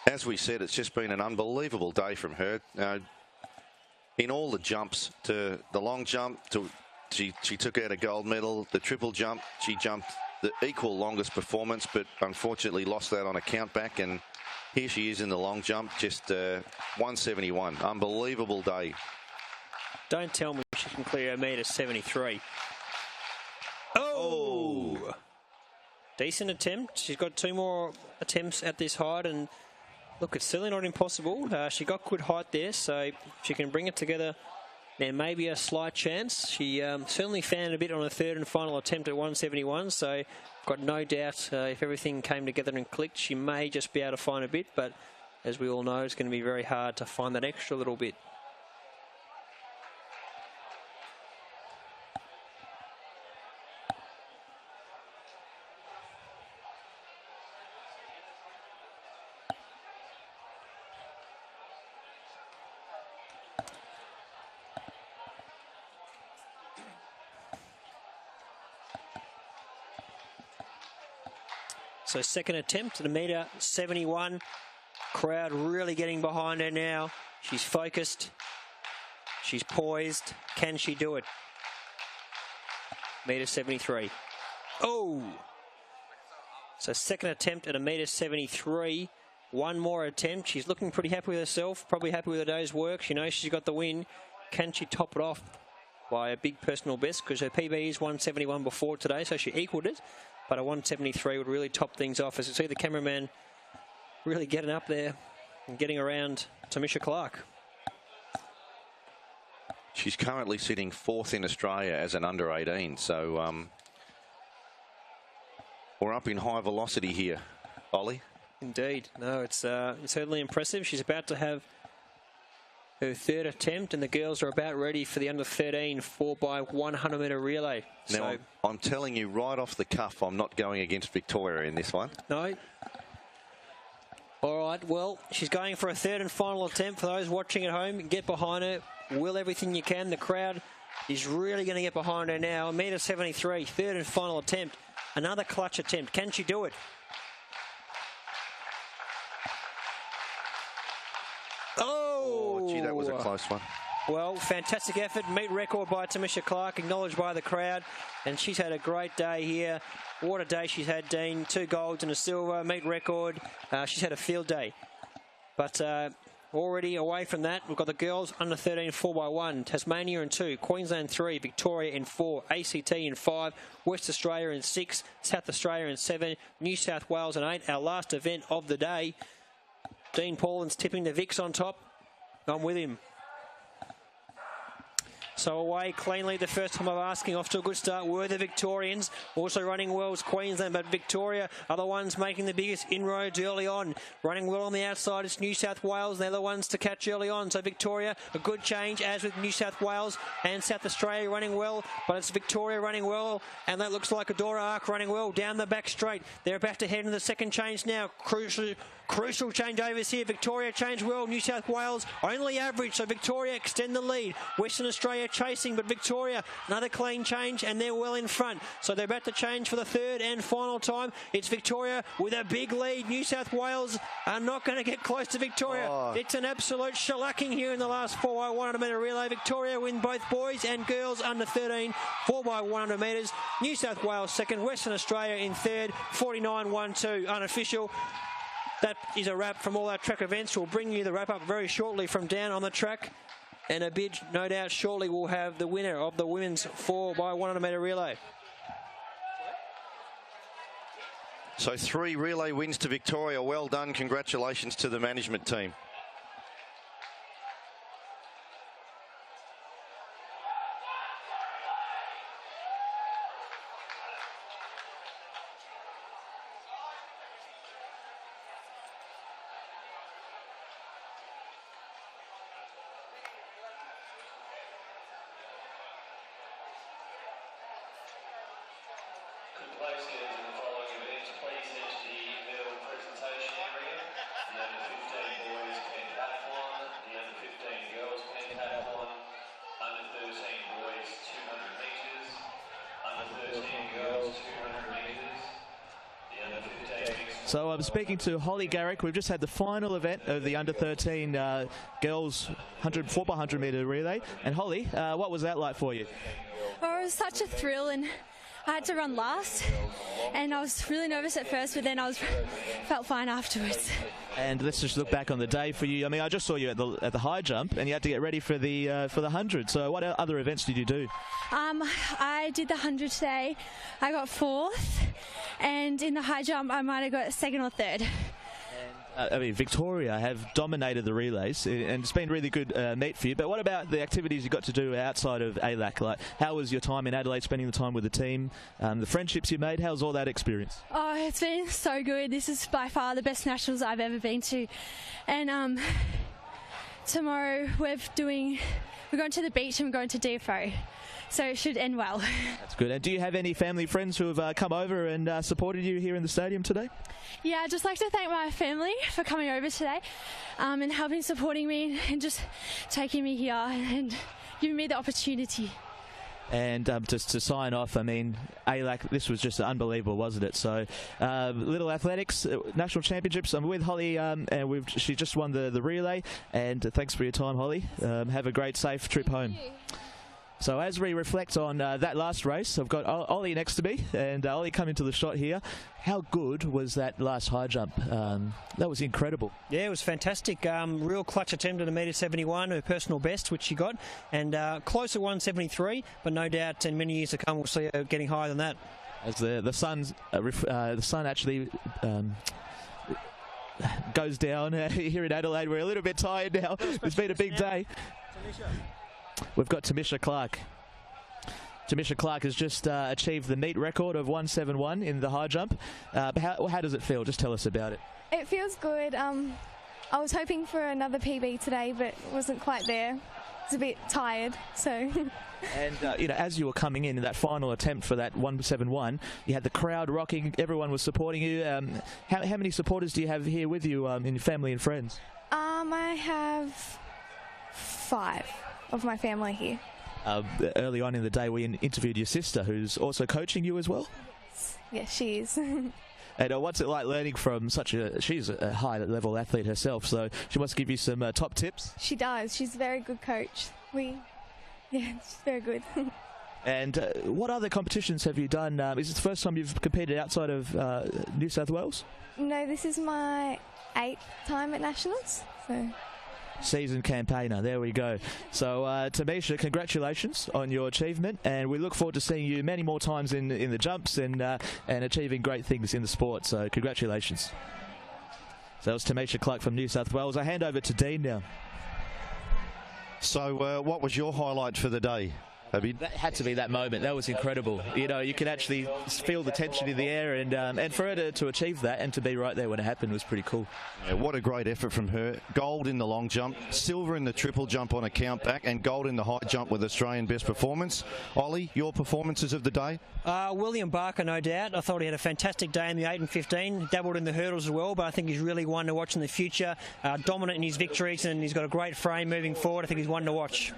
As we said, it's just been an unbelievable day from her. In all the jumps, to the long jump, she took out a gold medal. The triple jump, she jumped the equal longest performance, but unfortunately lost that on a count back. And here she is in the long jump, just 171. Unbelievable day. Don't tell me she can clear a metre 73. Oh! Decent attempt. She's got 2 more attempts at this height, and look, it's certainly not impossible. She got good height there, so if she can bring it together, there may be a slight chance. She certainly found a bit on her 3rd and final attempt at 171, so got no doubt if everything came together and clicked, she may just be able to find a bit, but as we all know, it's going to be very hard to find that extra little bit. So 2nd attempt at a metre 71. Crowd really getting behind her now. She's focused. She's poised. Can she do it? Metre 73. Oh! So 2nd attempt at a metre 73. 1 more attempt. She's looking pretty happy with herself. Probably happy with her day's work. She knows she's got the win. Can she top it off by a big personal best? Because her PB is 171 before today, so she equalled it. But a 173 would really top things off. As you see the cameraman really getting up there and getting around Tamisha Clark. She's currently sitting 4th in Australia as an under 18. So we're up in high velocity here, Ollie. Indeed. No, it's certainly impressive. She's about to have her 3rd attempt, and the girls are about ready for the under 13 4x100 metre relay. Now, So, I'm telling you right off the cuff, I'm not going against Victoria in this one. no. All right, well, she's going for a third and final attempt. For those watching at home, get behind her. Will everything you can. The crowd is really going to get behind her now. 1.73 metre, third and final attempt. Another clutch attempt. Can she do it? Oh! Gee, that was a close one. Well, fantastic effort. Meet record by Tamisha Clark, acknowledged by the crowd. And she's had a great day here. What a day she's had, Dean. 2 golds and a silver. Meet record. She's had a field day. But already away from that, we've got the girls under 13 4x1. Tasmania in 2. Queensland 3. Victoria in 4. ACT in 5. West Australia in 6. South Australia in 7. New South Wales in 8. Our last event of the day. Dean Paulin's tipping the Vicks on top. I'm with him. So away cleanly the first time of asking, off to a good start were the Victorians. Also running well is Queensland, but Victoria are the ones making the biggest inroads early on. Running well on the outside is New South Wales. They're the ones to catch early on. So Victoria, a good change, as with New South Wales and South Australia running well. But it's Victoria running well, and that looks like Adora Ark running well down the back straight. They're about to head into the second change now. Crucial changeovers here. Victoria changed well. New South Wales only average, so Victoria extend the lead. Western Australia chasing, but Victoria another clean change, and they're well in front. So they're about to change for the third and final time. It's Victoria with a big lead. New South Wales are not going to get close to Victoria. Oh. It's an absolute shellacking here in the last 4x100 metre relay. Victoria win both boys and girls under 13 4x100 metres. New South Wales second. Western Australia in third. 49.12 unofficial. That is a wrap from all our track events. We'll bring you the wrap-up very shortly from down on the track. And a bid, no doubt, shortly we'll have the winner of the women's 4x100 metre relay. So 3 relay wins to Victoria. Well done. Congratulations to the management team. So I'm speaking to Holly Garrick. We've just had the final event of the under-13 girls 4x100 metre relay. And Holly, what was that like for you? Oh, it was such a thrill, and I had to run last, and I was really nervous at first, but then I felt fine afterwards. And let's just look back on the day for you. I mean, I just saw you at the high jump, and you had to get ready for the 100. So what other events did you do? I did the 100 today. I got 4th, and in the high jump, I might have got 2nd or 3rd. I mean, Victoria have dominated the relays, and it's been really good meet for you. But what about the activities you got to do outside of ALAC? Like, how was your time in Adelaide, spending the time with the team, the friendships you made? How's all that experience? Oh, it's been so good. This is by far the best nationals I've ever been to. And tomorrow we're going to the beach and we're going to DFO. So it should end well. That's good. And do you have any family friends who have come over and supported you here in the stadium today? Yeah, I'd just like to thank my family for coming over today and helping, supporting me, and just taking me here and giving me the opportunity. And just to sign off, I mean, ALAC, this was just unbelievable, wasn't it? So, Little Athletics, National Championships, I'm with Holly, and she just won the relay. And thanks for your time, Holly. Have a great, safe trip home. So as we reflect on that last race, I've got Ollie next to me, and Ollie coming to the shot here. How good was that last high jump? That was incredible. Yeah, it was fantastic. Real clutch attempt at 1.71 metre, her personal best, which she got, and close at 1.73, but no doubt in many years to come we'll see her getting higher than that. As the sun actually goes down here in Adelaide. We're a little bit tired now. It's been a big day. We've got Tamisha Clark. Tamisha Clark has just achieved the meet record of 1.71 in the high jump. How does it feel? Just tell us about it. It feels good. I was hoping for another PB today, but it wasn't quite there. it's a bit tired, so. And, as you were coming in that final attempt for that 171, you had the crowd rocking, everyone was supporting you. How many supporters do you have here with you in your family and friends? I have 5 of my family here. Early on in the day, we interviewed your sister, who's also coaching you as well? Yes, she is. And what's it like learning from she's a high-level athlete herself, so she must give you some top tips? She does. She's a very good coach. She's very good. And what other competitions have you done? Is it the first time you've competed outside of New South Wales? No, this is my 8th time at Nationals, so... Seasoned campaigner, there we go. So Tamisha, congratulations on your achievement, and we look forward to seeing you many more times in the jumps and achieving great things in the sport, so congratulations. So that was Tamisha Clark from New South Wales. I hand over to Dean now. So what was your highlight for the day? That had to be that moment. That was incredible. You could actually feel the tension in the air, and for her to achieve that and to be right there when it happened was pretty cool. Yeah, what a great effort from her. Gold in the long jump, silver in the triple jump on a count back, and gold in the high jump with Australian best performance. Ollie, your performances of the day? William Barker, no doubt. I thought he had a fantastic day in the 8 and 15. Dabbled in the hurdles as well, but I think he's really one to watch in the future. Dominant in his victories, and he's got a great frame moving forward. I think he's one to watch.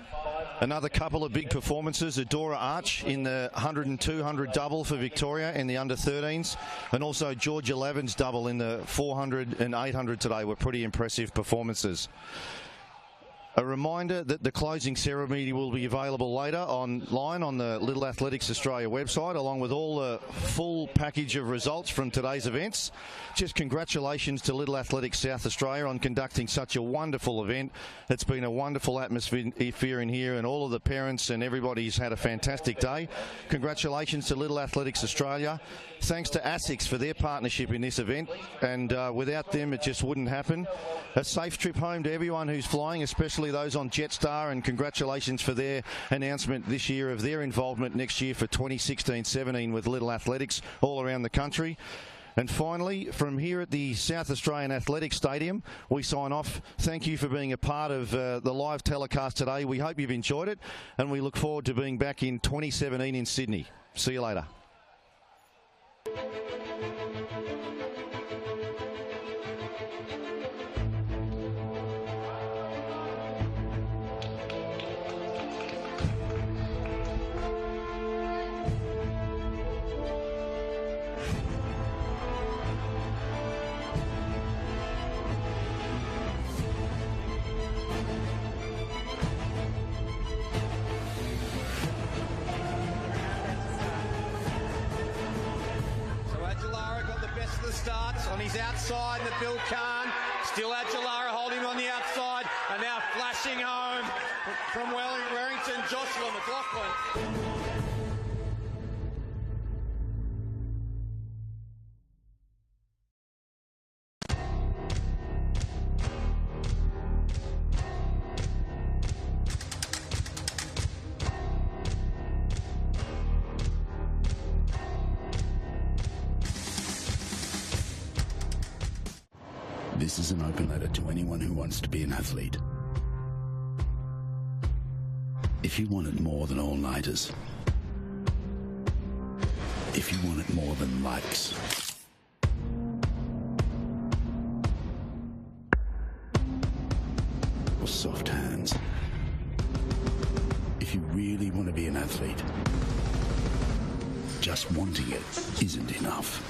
Another couple of big performances. Adora Arch in the 100 and 200 double for Victoria in the under-13s, and also Georgia Levin's double in the 400 and 800 today were pretty impressive performances. A reminder that the closing ceremony will be available later online on the Little Athletics Australia website, along with all the full package of results from today's events. Just congratulations to Little Athletics South Australia on conducting such a wonderful event. It's been a wonderful atmosphere in here, and all of the parents and everybody's had a fantastic day. Congratulations to Little Athletics Australia. Thanks to ASICS for their partnership in this event, and without them it just wouldn't happen. A safe trip home to everyone who's flying, especially those on Jetstar, and congratulations for their announcement this year of their involvement next year for 2016-17 with Little Athletics all around the country. And finally, from here at the South Australian Athletics Stadium, we sign off. Thank you for being a part of the live telecast today. We hope you've enjoyed it, and we look forward to being back in 2017 in Sydney. See you later. Starts on his outside that Bill Kahn. Still Adjalara holding on the outside, and now flashing home from Warrington, Joshua McLaughlin. This is an open letter to anyone who wants to be an athlete. If you want it more than all-nighters, if you want it more than likes, or soft hands, if you really want to be an athlete, just wanting it isn't enough.